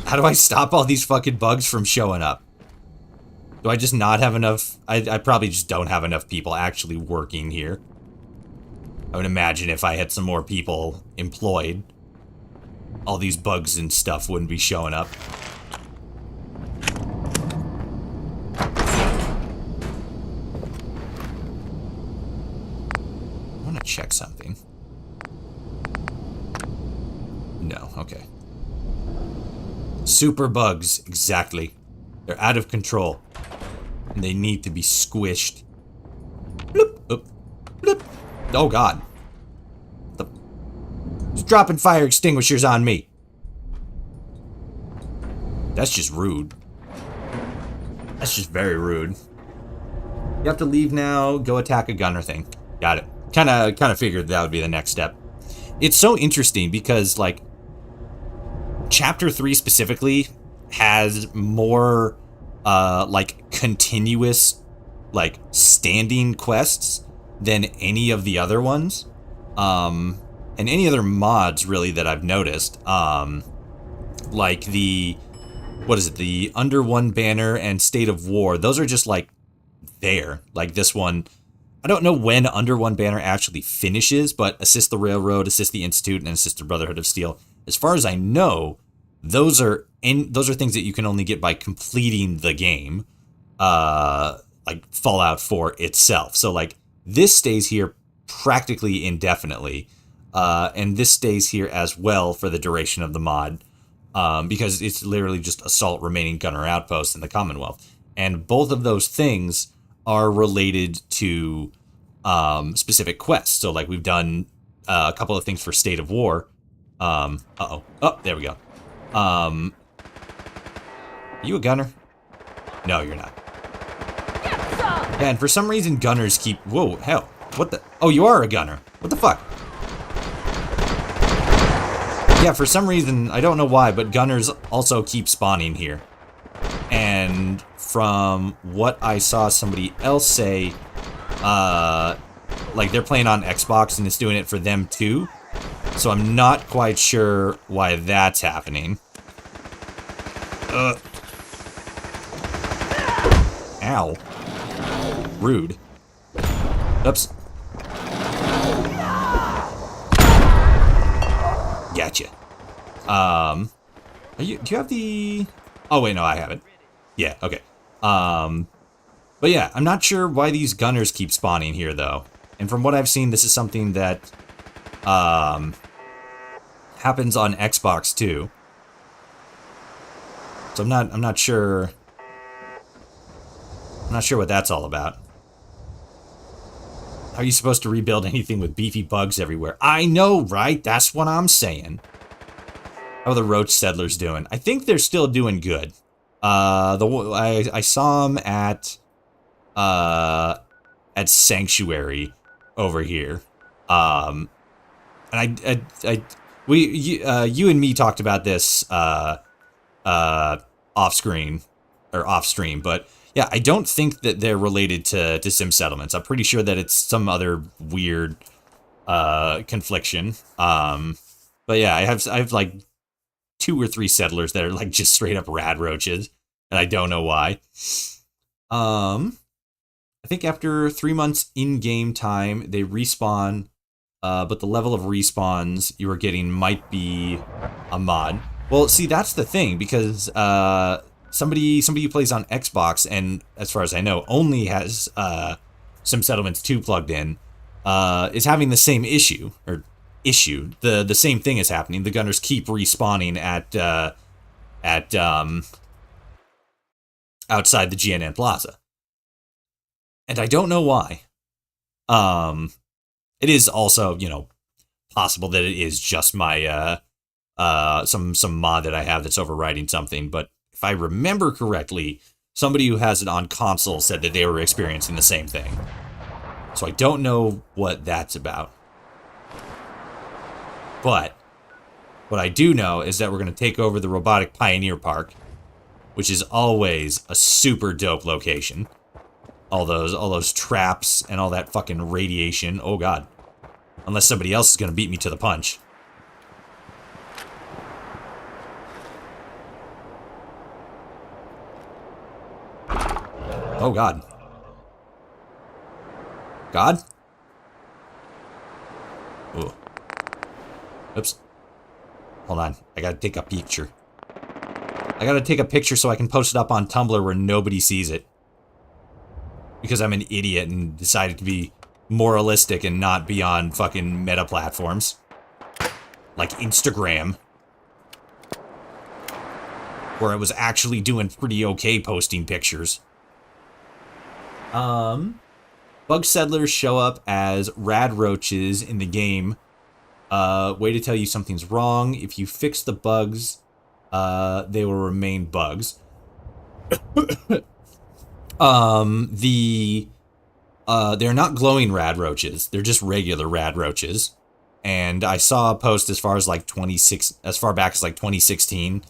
How do I stop all these fucking bugs from showing up? Do I just not have enough? I probably just don't have enough people actually working here. I would imagine if I had some more people employed, all these bugs and stuff wouldn't be showing up. I want to check something. No, okay. Super bugs, exactly. They're out of control. And they need to be squished. Bloop, bloop, bloop. Oh god. He's dropping fire extinguishers on me. That's just rude. That's just very rude. You have to leave now, go attack a gunner thing. Got it. Kinda figured that would be the next step. It's so interesting because, like, Chapter 3 specifically has more, like, continuous, like, standing quests than any of the other ones. And any other mods, really, that I've noticed. Like the... What is it? The Under One Banner and State of War. Those are just, like, there. Like, this one... I don't know when Under One Banner actually finishes, but Assist the Railroad, Assist the Institute, and Assist the Brotherhood of Steel. As far as I know, those are things that you can only get by completing the game, like Fallout 4 itself. So, like, this stays here practically indefinitely, and this stays here as well for the duration of the mod, because it's literally just Assault Remaining Gunner Outpost in the Commonwealth. And both of those things are related to specific quests. So, like, we've done a couple of things for State of War. Uh-oh. Oh, there we go. Are you a gunner? No, you're not. Yeah, and for some reason gunners keep... Whoa, hell. What the... Oh, you are a gunner. What the fuck? Yeah, for some reason, I don't know why, but gunners also keep spawning here. And from what I saw somebody else say, like, they're playing on Xbox and it's doing it for them too. So I'm not quite sure why that's happening. Ow. Rude. Oops. Gotcha. Do you have the... Oh, wait, no, I have it. Yeah, okay. But yeah, I'm not sure why these gunners keep spawning here, though. And from what I've seen, this is something that, happens on Xbox, too. So I'm not sure... I'm not sure what that's all about. How are you supposed to rebuild anything with beefy bugs everywhere? I know, right? That's what I'm saying. How are the roach settlers doing? I think they're still doing good. I saw them at Sanctuary over here. And you and me talked about this off screen or off stream, but yeah, I don't think that they're related to Sim Settlements. I'm pretty sure that it's some other weird confliction. But yeah, I have like 2 or 3 settlers that are like just straight up rad roaches, and I don't know why. I think after 3 months in game time, they respawn, but the level of respawns you are getting might be a mod. Well, see, that's the thing, because somebody who plays on Xbox, and as far as I know, only has Sim Settlements 2 plugged in, is having the same issue, or issue. The same thing is happening. The gunners keep respawning at outside the GNN Plaza. And I don't know why. It is also, you know, possible that it is just my some mod that I have that's overriding something, but if I remember correctly, somebody who has it on console said that they were experiencing the same thing. So I don't know what that's about. But what I do know is that we're going to take over the Robotic Pioneer Park, which is always a super dope location. All those traps and all that fucking radiation. Oh god. Unless somebody else is going to beat me to the punch. Oh god. God? Ooh. Oops. Hold on. I gotta take a picture. I gotta take a picture so I can post it up on Tumblr where nobody sees it. Because I'm an idiot and decided to be moralistic and not be on fucking meta platforms. Like Instagram. Where I was actually doing pretty okay posting pictures. Bug settlers show up as rad roaches in the game. Way to tell you something's wrong. If you fix the bugs, they will remain bugs. They're not glowing rad roaches. They're just regular rad roaches. And I saw a post as far back as like 2016,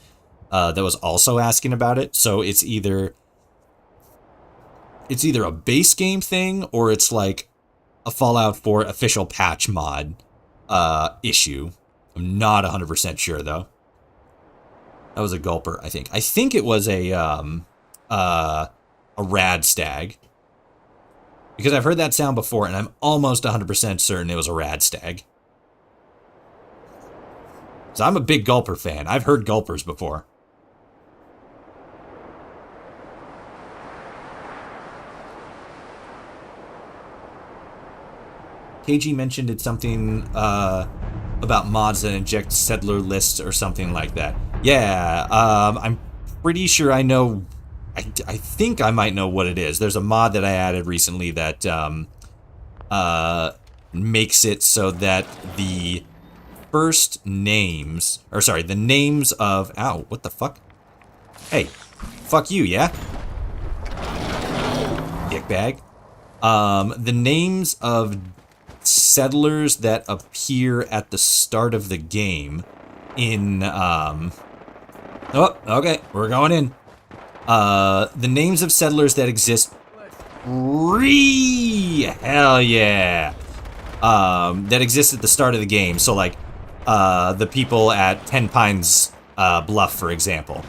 that was also asking about it. So it's either a base game thing or it's like a Fallout 4 official patch mod issue. I'm not 100% sure though. That was a gulper, I think. I think it was a rad stag. Because I've heard that sound before and I'm almost 100% certain it was a rad stag. So I'm a big gulper fan. I've heard gulpers before. KG mentioned it's something about mods that inject settler lists or something like that. Yeah, I'm pretty sure I know. I think I might know what it is. There's a mod that I added recently that makes it so that the first names, or sorry, the names of, ow, what the fuck? Hey, fuck you, yeah? Dickbag. The names of settlers that appear at the start of the game in, oh, okay, we're going in. The names of settlers that exist, hell yeah, that exist at the start of the game. So like, the people at Ten Pines Bluff, for example,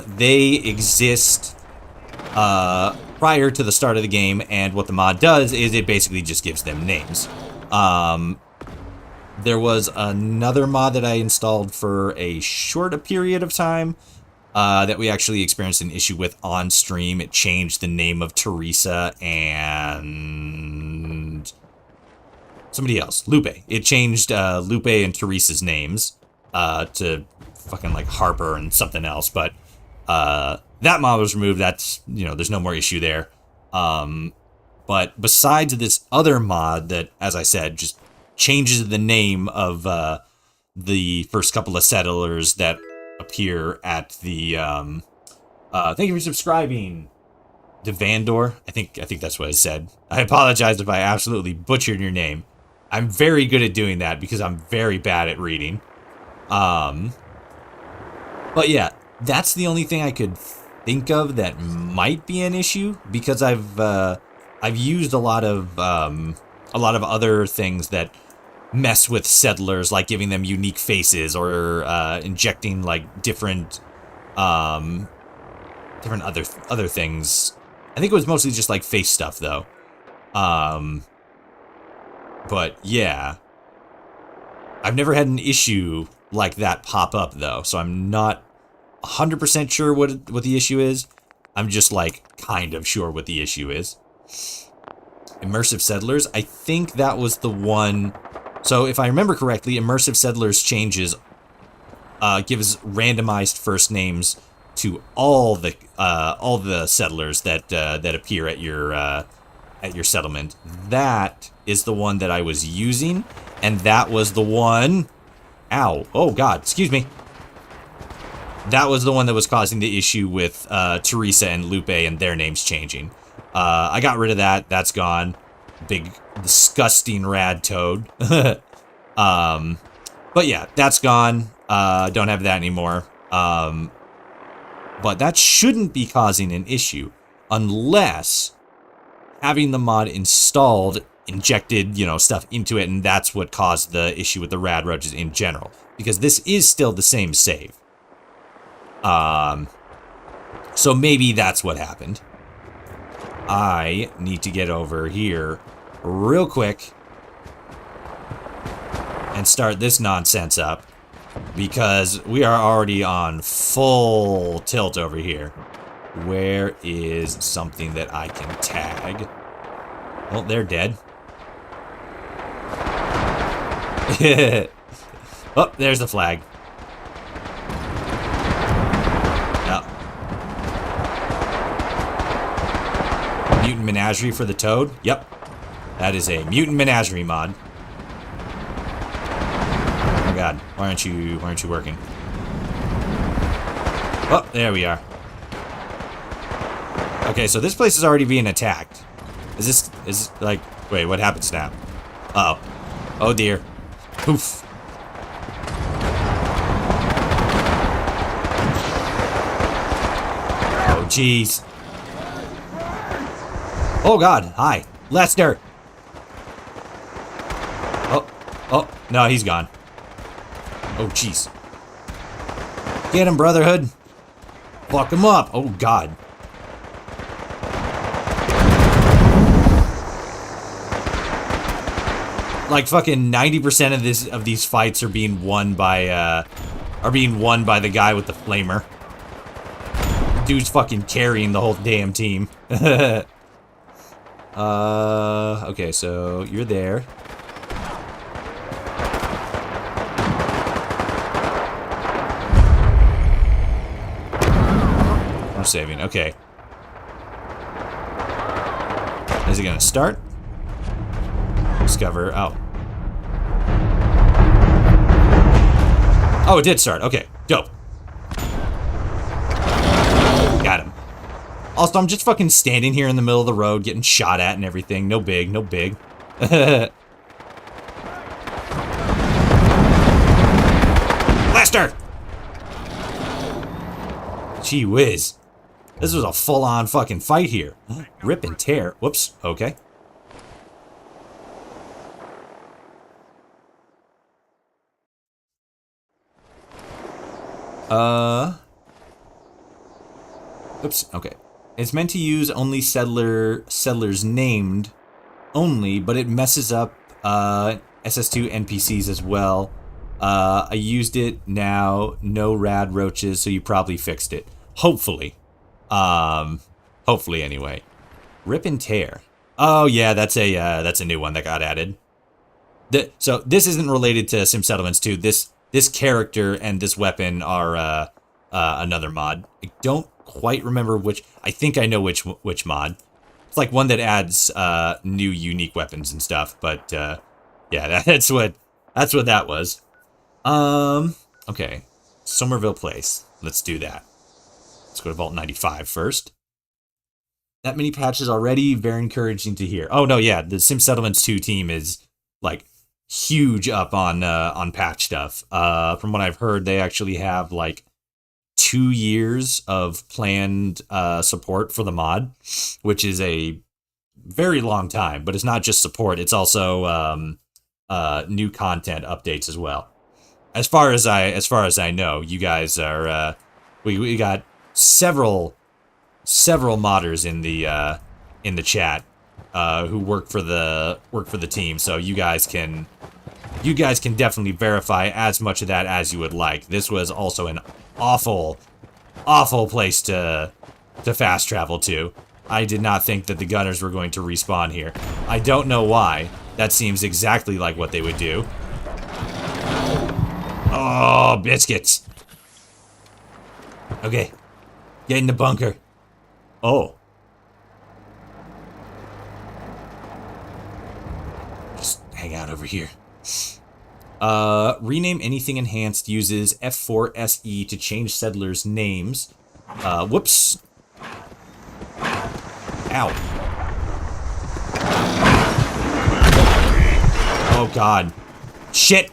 they exist prior to the start of the game, and what the mod does is it basically just gives them names. There was another mod that I installed for a short period of time that we actually experienced an issue with on stream. It changed the name of Teresa and somebody else, Lupe. It changed Lupe and Teresa's names to fucking like Harper and something else, but that mod was removed. That's, you know, there's no more issue there. But besides this other mod that, as I said, just changes the name of the first couple of settlers that appear at the thank you for subscribing, Devandor. I think that's what it said. I apologize if I absolutely butchered your name. I'm very good at doing that because I'm very bad at reading. But yeah, that's the only thing I could think of that might be an issue, because I've used a lot of other things that mess with settlers, like giving them unique faces or injecting like different other things. I think it was mostly just like face stuff though. But yeah, I've never had an issue like that pop up though, so I'm not 100% sure what the issue is. I'm just like kind of sure what the issue is. Immersive Settlers, I think that was the one. So if I remember correctly, Immersive Settlers changes gives randomized first names to all the settlers that appear at your settlement. That is the one that I was using, and that was the one. Ow! Oh God! Excuse me. That was the one that was causing the issue with Teresa and Lupe and their names changing. I got rid of that. That's gone. Big, disgusting rad toad. But yeah, that's gone. Don't have that anymore. But that shouldn't be causing an issue unless having the mod installed injected, stuff into it, and that's what caused the issue with the rad roaches in general. Because this is still the same save. So maybe that's what happened. I need to get over here real quick and start this nonsense up, because we are already on full tilt over here. Where is something that I can tag? Well, they're dead. Oh, there's the flag. Mutant Menagerie for the toad? Yep. That is a Mutant Menagerie mod. Oh God, why aren't you working? Oh, there we are. Okay, so this place is already being attacked. Is like, wait, what happens now? Uh-oh. Oh dear. Poof. Oh jeez. Oh God, hi. Lester! Oh, no, he's gone. Oh, jeez. Get him, Brotherhood. Fuck him up. Oh, God. Like, fucking 90% of these fights are being won by the guy with the flamer. Dude's fucking carrying the whole damn team. Okay, so you're there. I'm saving, okay. Is it gonna start? Discover, oh. Oh, it did start, okay, dope. Got him. Also, I'm just fucking standing here in the middle of the road, getting shot at and everything. No big, no big. Lester! Gee whiz. This was a full-on fucking fight here. Rip and tear. Whoops, okay. Oops, okay. It's meant to use only settlers named only, but it messes up SS2 NPCs as well. I used it now, no rad roaches, so you probably fixed it. Hopefully. Hopefully anyway. Rip and tear. Oh yeah, that's a new one that got added. So this isn't related to Sim Settlements 2. This character and this weapon are another mod. I don't quite remember which. I think I know which mod. It's like one that adds new unique weapons and stuff, but yeah, that's what that was. Okay. Somerville Place. Let's do that. Let's go to Vault 95 first. That many patches already, very encouraging to hear. Oh no, yeah, the Sim Settlements 2 team is like huge up on patch stuff. From what I've heard, they actually have like 2 years of planned support for the mod, which is a very long time. But it's not just support; it's also new content updates as well. As far as I know, you guys are we got several modders in the chat who work for the team, so you guys can definitely verify as much of that as you would like. This was also an awful place to fast travel to. I did not think that the gunners were going to respawn here. I don't know why. That seems exactly like what they would do. Oh, biscuits. Okay. Get in the bunker. Oh. Just hang out over here. Rename anything enhanced uses F4 SE to change settlers' names. Whoops. Ow. Oh god. Shit.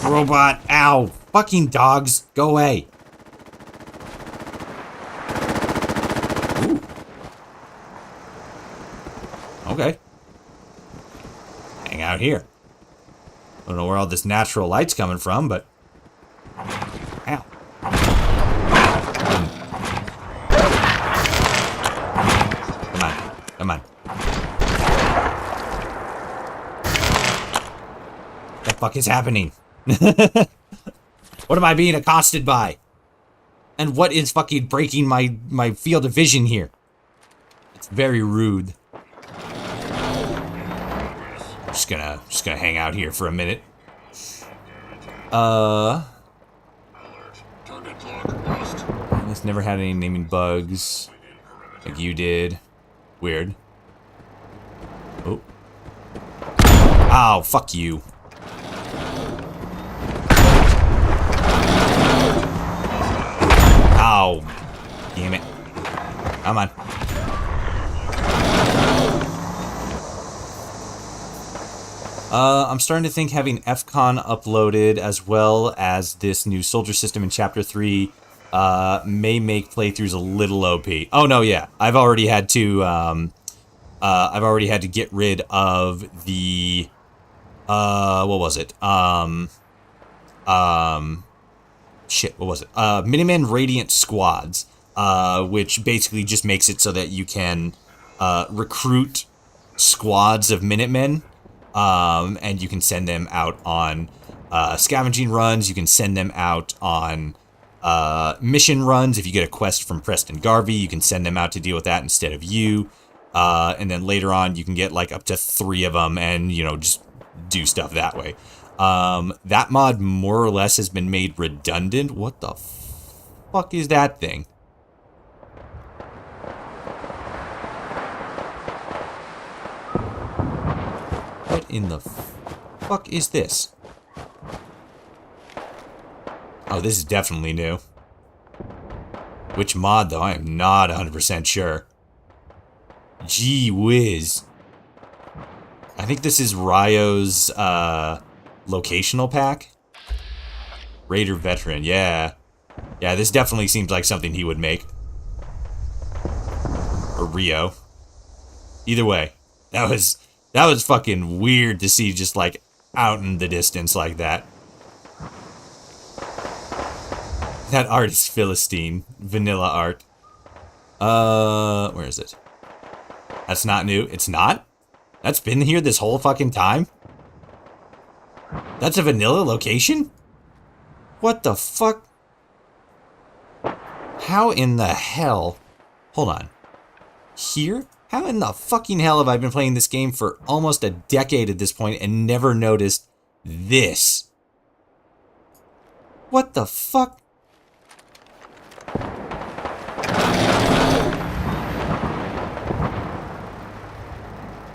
Robot. Ow. Fucking dogs. Go away. Ooh. Okay. Hang out here. I don't know where all this natural light's coming from, but... Ow. Come on. What the fuck is happening? What am I being accosted by? And what is fucking breaking my field of vision here? It's very rude. Just gonna hang out here for a minute. This never had any naming bugs like you did. Weird. Oh. Ow, fuck you. Ow. Damn it. Come on. I'm starting to think having FCON uploaded as well as this new soldier system in Chapter 3 may make playthroughs a little OP. Oh no, yeah. I've already had to get rid of the what was it? Shit, what was it? Minutemen Radiant Squads, which basically just makes it so that you can recruit squads of Minutemen, and you can send them out on scavenging runs. You can send them out on mission runs. If you get a quest from Preston Garvey, you can send them out to deal with that instead of you. And then later on, you can get like up to 3 of them and, you know, just do stuff that way. That mod more or less has been made redundant. What the fuck is that thing? What in the fuck is this? Oh, this is definitely new. Which mod, though? I am not 100% sure. Gee whiz. I think this is Ryo's, locational pack? Raider Veteran, yeah. Yeah, this definitely seems like something he would make. Or Rio. Either way, that was fucking weird to see just, like, out in the distance like that. That art is Philistine. Vanilla art. Where is it? That's not new. It's not? That's been here this whole fucking time? That's a vanilla location? What the fuck? How in the hell? Hold on. Here? How in the fucking hell have I been playing this game for almost a decade at this point and never noticed this? What the fuck?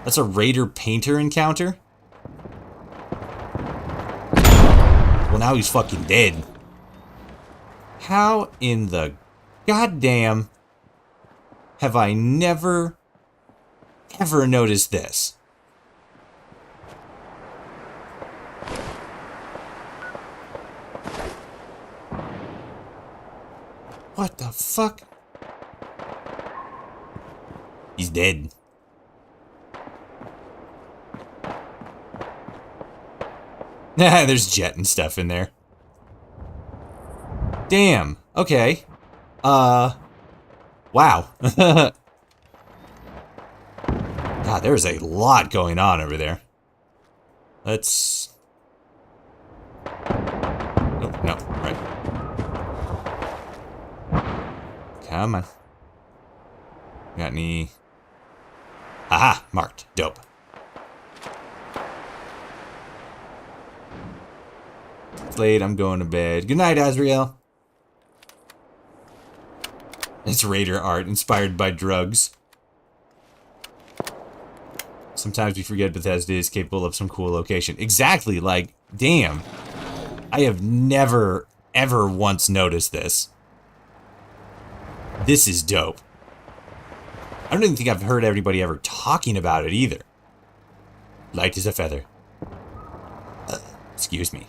That's a Raider Painter encounter? Well, now he's fucking dead. How in the goddamn have I never, ever noticed this? What the fuck? He's dead. Nah, there's Jet and stuff in there. Damn. Okay. Wow. God, there's a lot going on over there. Let's... Oh, no. Right. Come on. Got any... Aha! Marked. Dope. It's late. I'm going to bed. Good night, Azrael. It's Raider art inspired by drugs. Sometimes we forget Bethesda is capable of some cool location. Exactly, like, damn. I have never, ever once noticed this. This is dope. I don't even think I've heard everybody ever talking about it either. Light as a feather. Excuse me.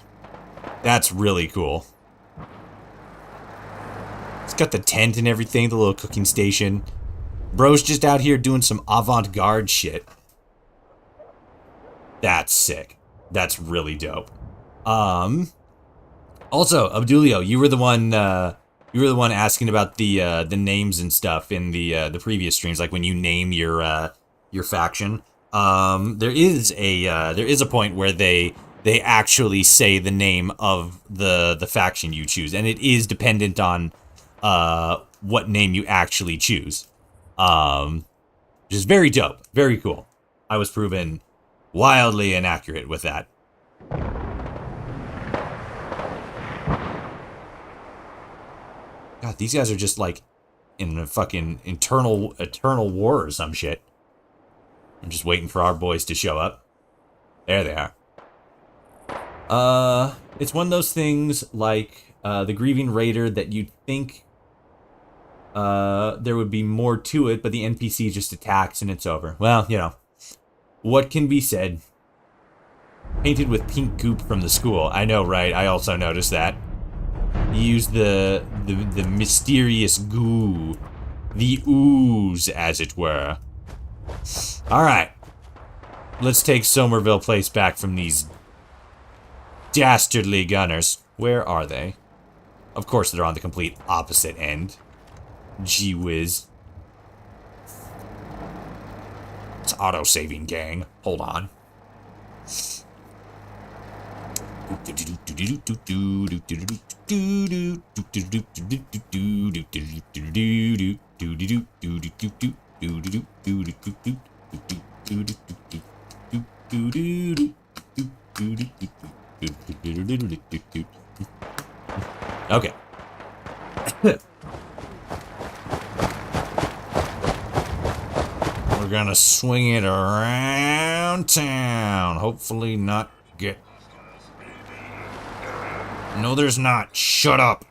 That's really cool. It's got the tent and everything, the little cooking station. Bro's just out here doing some avant-garde shit. That's sick. That's really dope. Also, Abdulio, you were the one asking about the names and stuff in the previous streams, like when you name your faction. There is a point where they actually say the name of the faction you choose, and it is dependent on what name you actually choose. Which is very dope, very cool. I was proven wildly inaccurate with that. God, these guys are just like in a fucking eternal war or some shit. I'm just waiting for our boys to show up. There they are. It's one of those things like the Grieving Raider that you'd think there would be more to it, but the NPC just attacks and it's over. Well, you know, what can be said? Painted with pink goop from the school. I know, right? I also noticed that. You use the mysterious goo. The ooze, as it were. Alright. Let's take Somerville Place back from these dastardly gunners. Where are they? Of course they're on the complete opposite end. Gee whiz. It's auto-saving, gang. Hold on. Okay. We're gonna swing it around town. Hopefully not get... No, there's not. Shut up.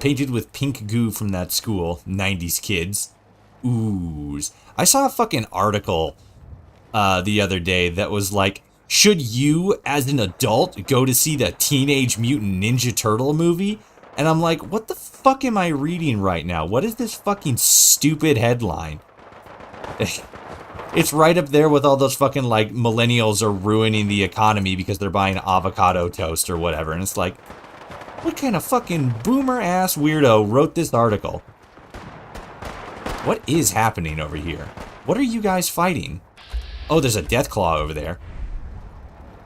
Painted with pink goo from that school. 90s kids. Ooze. I saw a fucking article the other day that was like, should you, as an adult, go to see the Teenage Mutant Ninja Turtle movie? And I'm like, what the fuck am I reading right now? What is this fucking stupid headline? It's right up there with all those fucking, like, millennials are ruining the economy because they're buying avocado toast or whatever. And it's like, what kind of fucking boomer-ass weirdo wrote this article? What is happening over here? What are you guys fighting? Oh, there's a Deathclaw over there.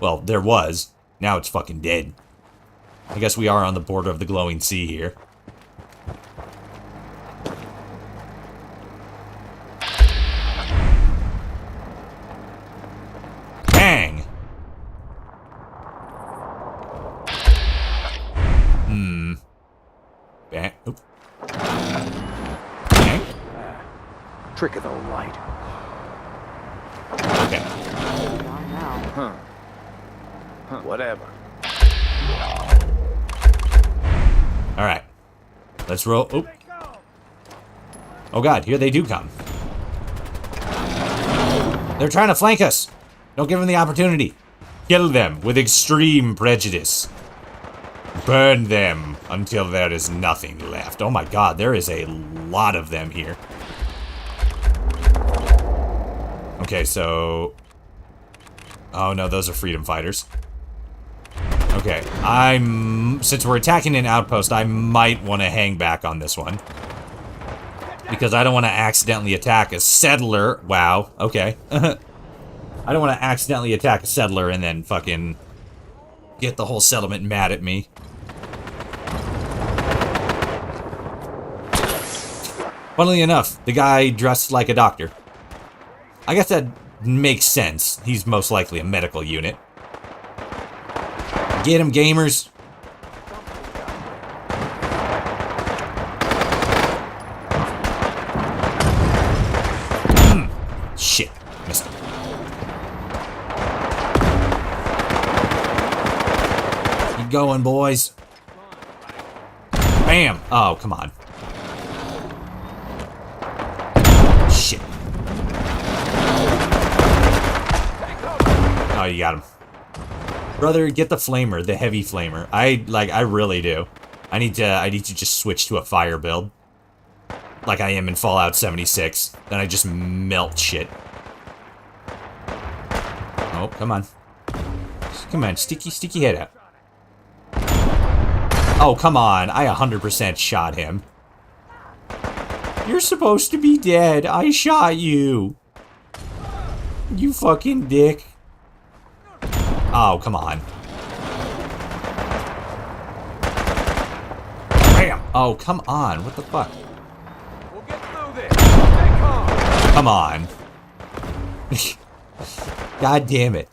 Well, there was. Now it's fucking dead. I guess we are on the border of the glowing sea here. Bang! Bang. Oop. Bang. trick of the light. Okay. Huh. Whatever. All right. Let's roll. Oh. Oh god, here they do come. They're trying to flank us. Don't give them the opportunity. Kill them with extreme prejudice. Burn them until there is nothing left. Oh my god, there is a lot of them here. Okay, so... Oh no, those are freedom fighters. Okay, since we're attacking an outpost, I might want to hang back on this one. Because I don't want to accidentally attack a settler. Wow, okay. I don't want to accidentally attack a settler and then fucking get the whole settlement mad at me. Funnily enough, the guy dressed like a doctor. I guess that makes sense. He's most likely a medical unit. Get him, gamers. Shit. Missed him. Keep going, boys. Bam! Oh, come on. Shit. Oh, you got him. Brother, get the flamer, the heavy flamer. I really do. I need to just switch to a fire build. Like I am in Fallout 76. Then I just melt shit. Oh, come on. Come on, sticky head out. Oh, come on. I 100% shot him. You're supposed to be dead. I shot you. You fucking dick. Oh, come on. Bam! Oh, come on. What the fuck? We'll get through this. Stay calm. Come on. God damn it.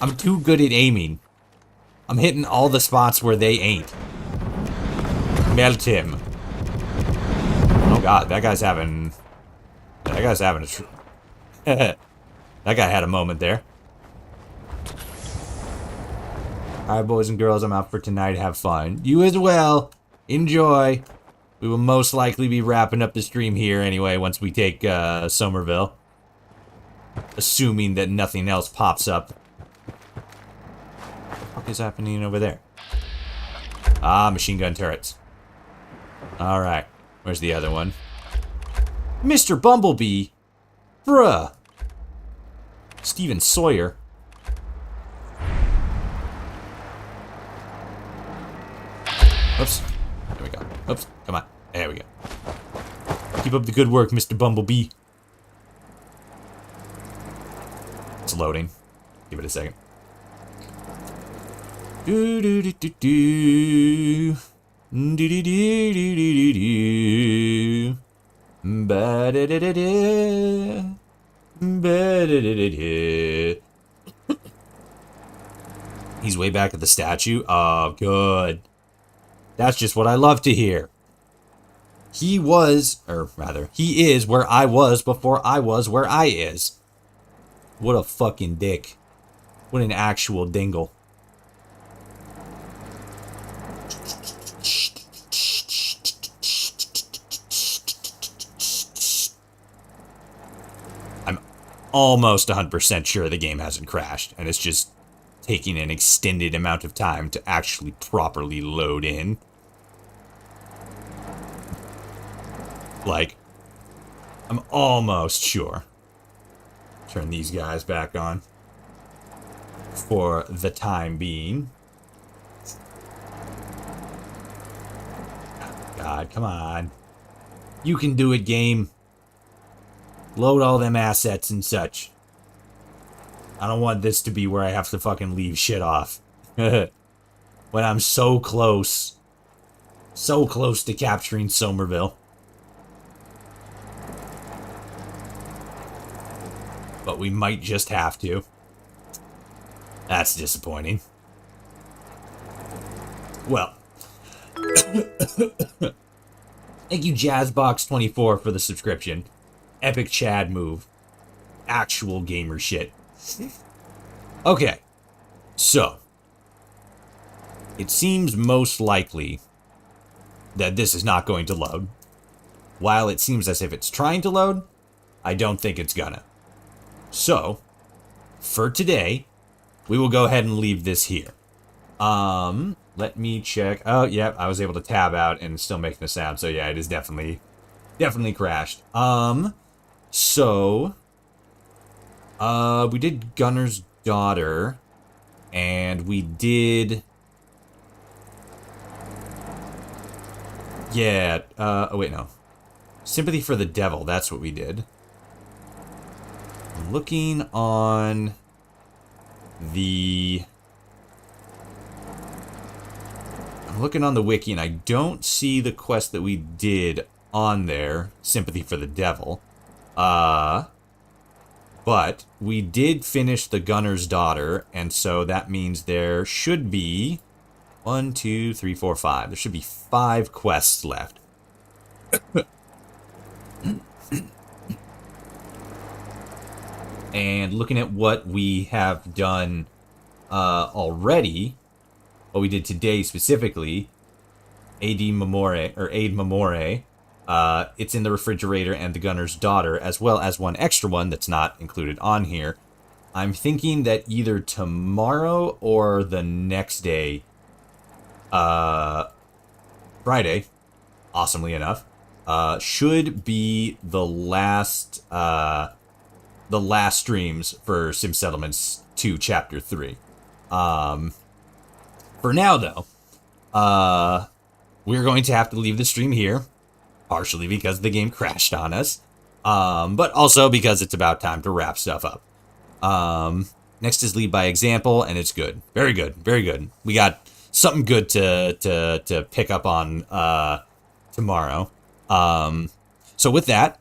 I'm too good at aiming. I'm hitting all the spots where they ain't. Melt him. Oh god, that guy's having a that guy had a moment there. Alright, boys and girls, I'm out for tonight. Have fun. You as well. Enjoy. We will most likely be wrapping up the stream here anyway once we take Somerville. Assuming that nothing else pops up. What is happening over there? Ah, machine gun turrets. Alright. Where's the other one? Mr. Bumblebee! Bruh! Steven Sawyer. Oops. There we go. Oops. Come on. There we go. Keep up the good work, Mr. Bumblebee. It's loading. Give it a second. Do do do do do. Do do do do do do. Ba da da da da. Ba da da da da. He's way back at the statue. Oh, good. That's just what I love to hear. He was, or rather, he is where I was before I was where I is. What a fucking dick. What an actual dingle. I'm almost 100% sure the game hasn't crashed, and it's just taking an extended amount of time to actually properly load in. Like, I'm almost sure. Turn these guys back on for the time being. God, come on. You can do it, game. Load all them assets and such. I don't want this to be where I have to fucking leave shit off. When I'm so close. So close to capturing Somerville. But we might just have to. That's disappointing. Well. Thank you, Jazzbox24, for the subscription. Epic Chad move. Actual gamer shit. Okay. So. It seems most likely that this is not going to load. While it seems as if it's trying to load, I don't think it's gonna. So, for today, we will go ahead and leave this here. Let me check. Oh, yeah, I was able to tab out and it's still making a sound. So yeah, it is definitely crashed. So, we did Gunner's Daughter, and we did, yeah, oh wait, no. Sympathy for the Devil, that's what we did. I'm looking on the wiki, and I don't see the quest that we did on there, Sympathy for the Devil. But we did finish the Gunner's Daughter, and so that means there should be 1, 2, 3, 4, 5. There should be 5 quests left. And looking at what we have done already, what we did today specifically, Aid Memore, it's in the refrigerator and the Gunner's Daughter, as well as one extra one that's not included on here. I'm thinking that either tomorrow or the next day, Friday, awesomely enough, should be the last streams for Sim Settlements 2 Chapter 3. For now, though, we're going to have to leave the stream here, partially because the game crashed on us, but also because it's about time to wrap stuff up. Next is Lead by Example, and it's good. Very good, very good. We got something good to pick up on tomorrow. So with that,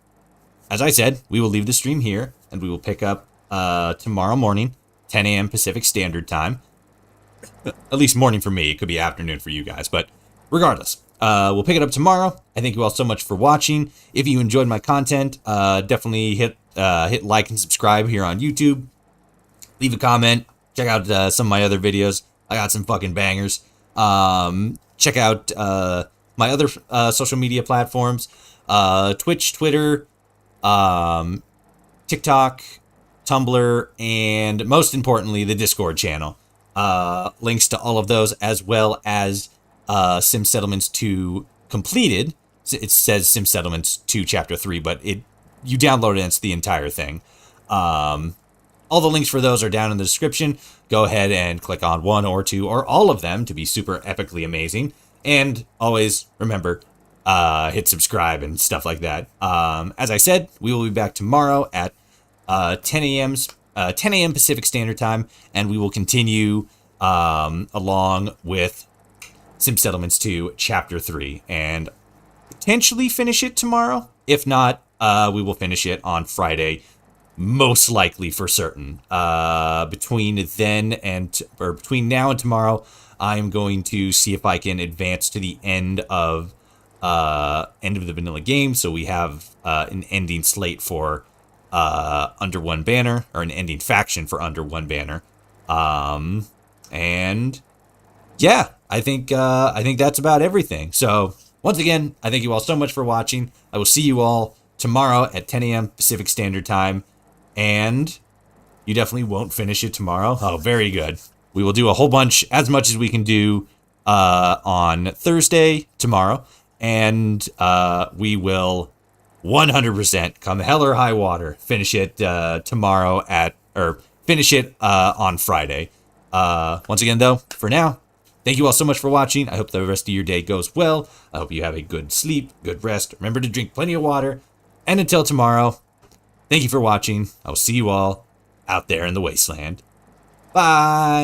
as I said, we will leave the stream here, and we will pick up tomorrow morning, 10 a.m. Pacific Standard Time. At least morning for me. It could be afternoon for you guys, but regardless, we'll pick it up tomorrow. I thank you all so much for watching. If you enjoyed my content, definitely hit like and subscribe here on YouTube. Leave a comment. Check out some of my other videos. I got some fucking bangers. Check out my other social media platforms. Twitch, Twitter, TikTok, Tumblr, and most importantly, the Discord channel. Links to all of those, as well as Sim Settlements 2 completed. It says Sim Settlements 2 Chapter 3, but you download it and it's the entire thing. All the links for those are down in the description. Go ahead and click on one or two or all of them to be super epically amazing. And always remember, hit subscribe and stuff like that. As I said, we will be back tomorrow at 10 a.m. Pacific Standard Time, and we will continue along with Sim Settlements 2 Chapter 3, and potentially finish it tomorrow. If not, we will finish it on Friday, most likely for certain. Between now and tomorrow, I am going to see if I can advance to the end of the vanilla game, so we have an ending slate for Under One Banner, or an ending faction for Under One Banner. And yeah, I think that's about everything. So once again, I thank you all so much for watching. I will see you all tomorrow at 10 a.m. Pacific Standard Time. And you definitely won't finish it tomorrow. Oh, very good. We will do a whole bunch, as much as we can do on Thursday tomorrow. And we will 100%, come hell or high water, finish it tomorrow finish it on Friday. Once again, though, for now, thank you all so much for watching. I hope the rest of your day goes well. I hope you have a good sleep, good rest. Remember to drink plenty of water. And until tomorrow, thank you for watching. I will see you all out there in the wasteland. Bye.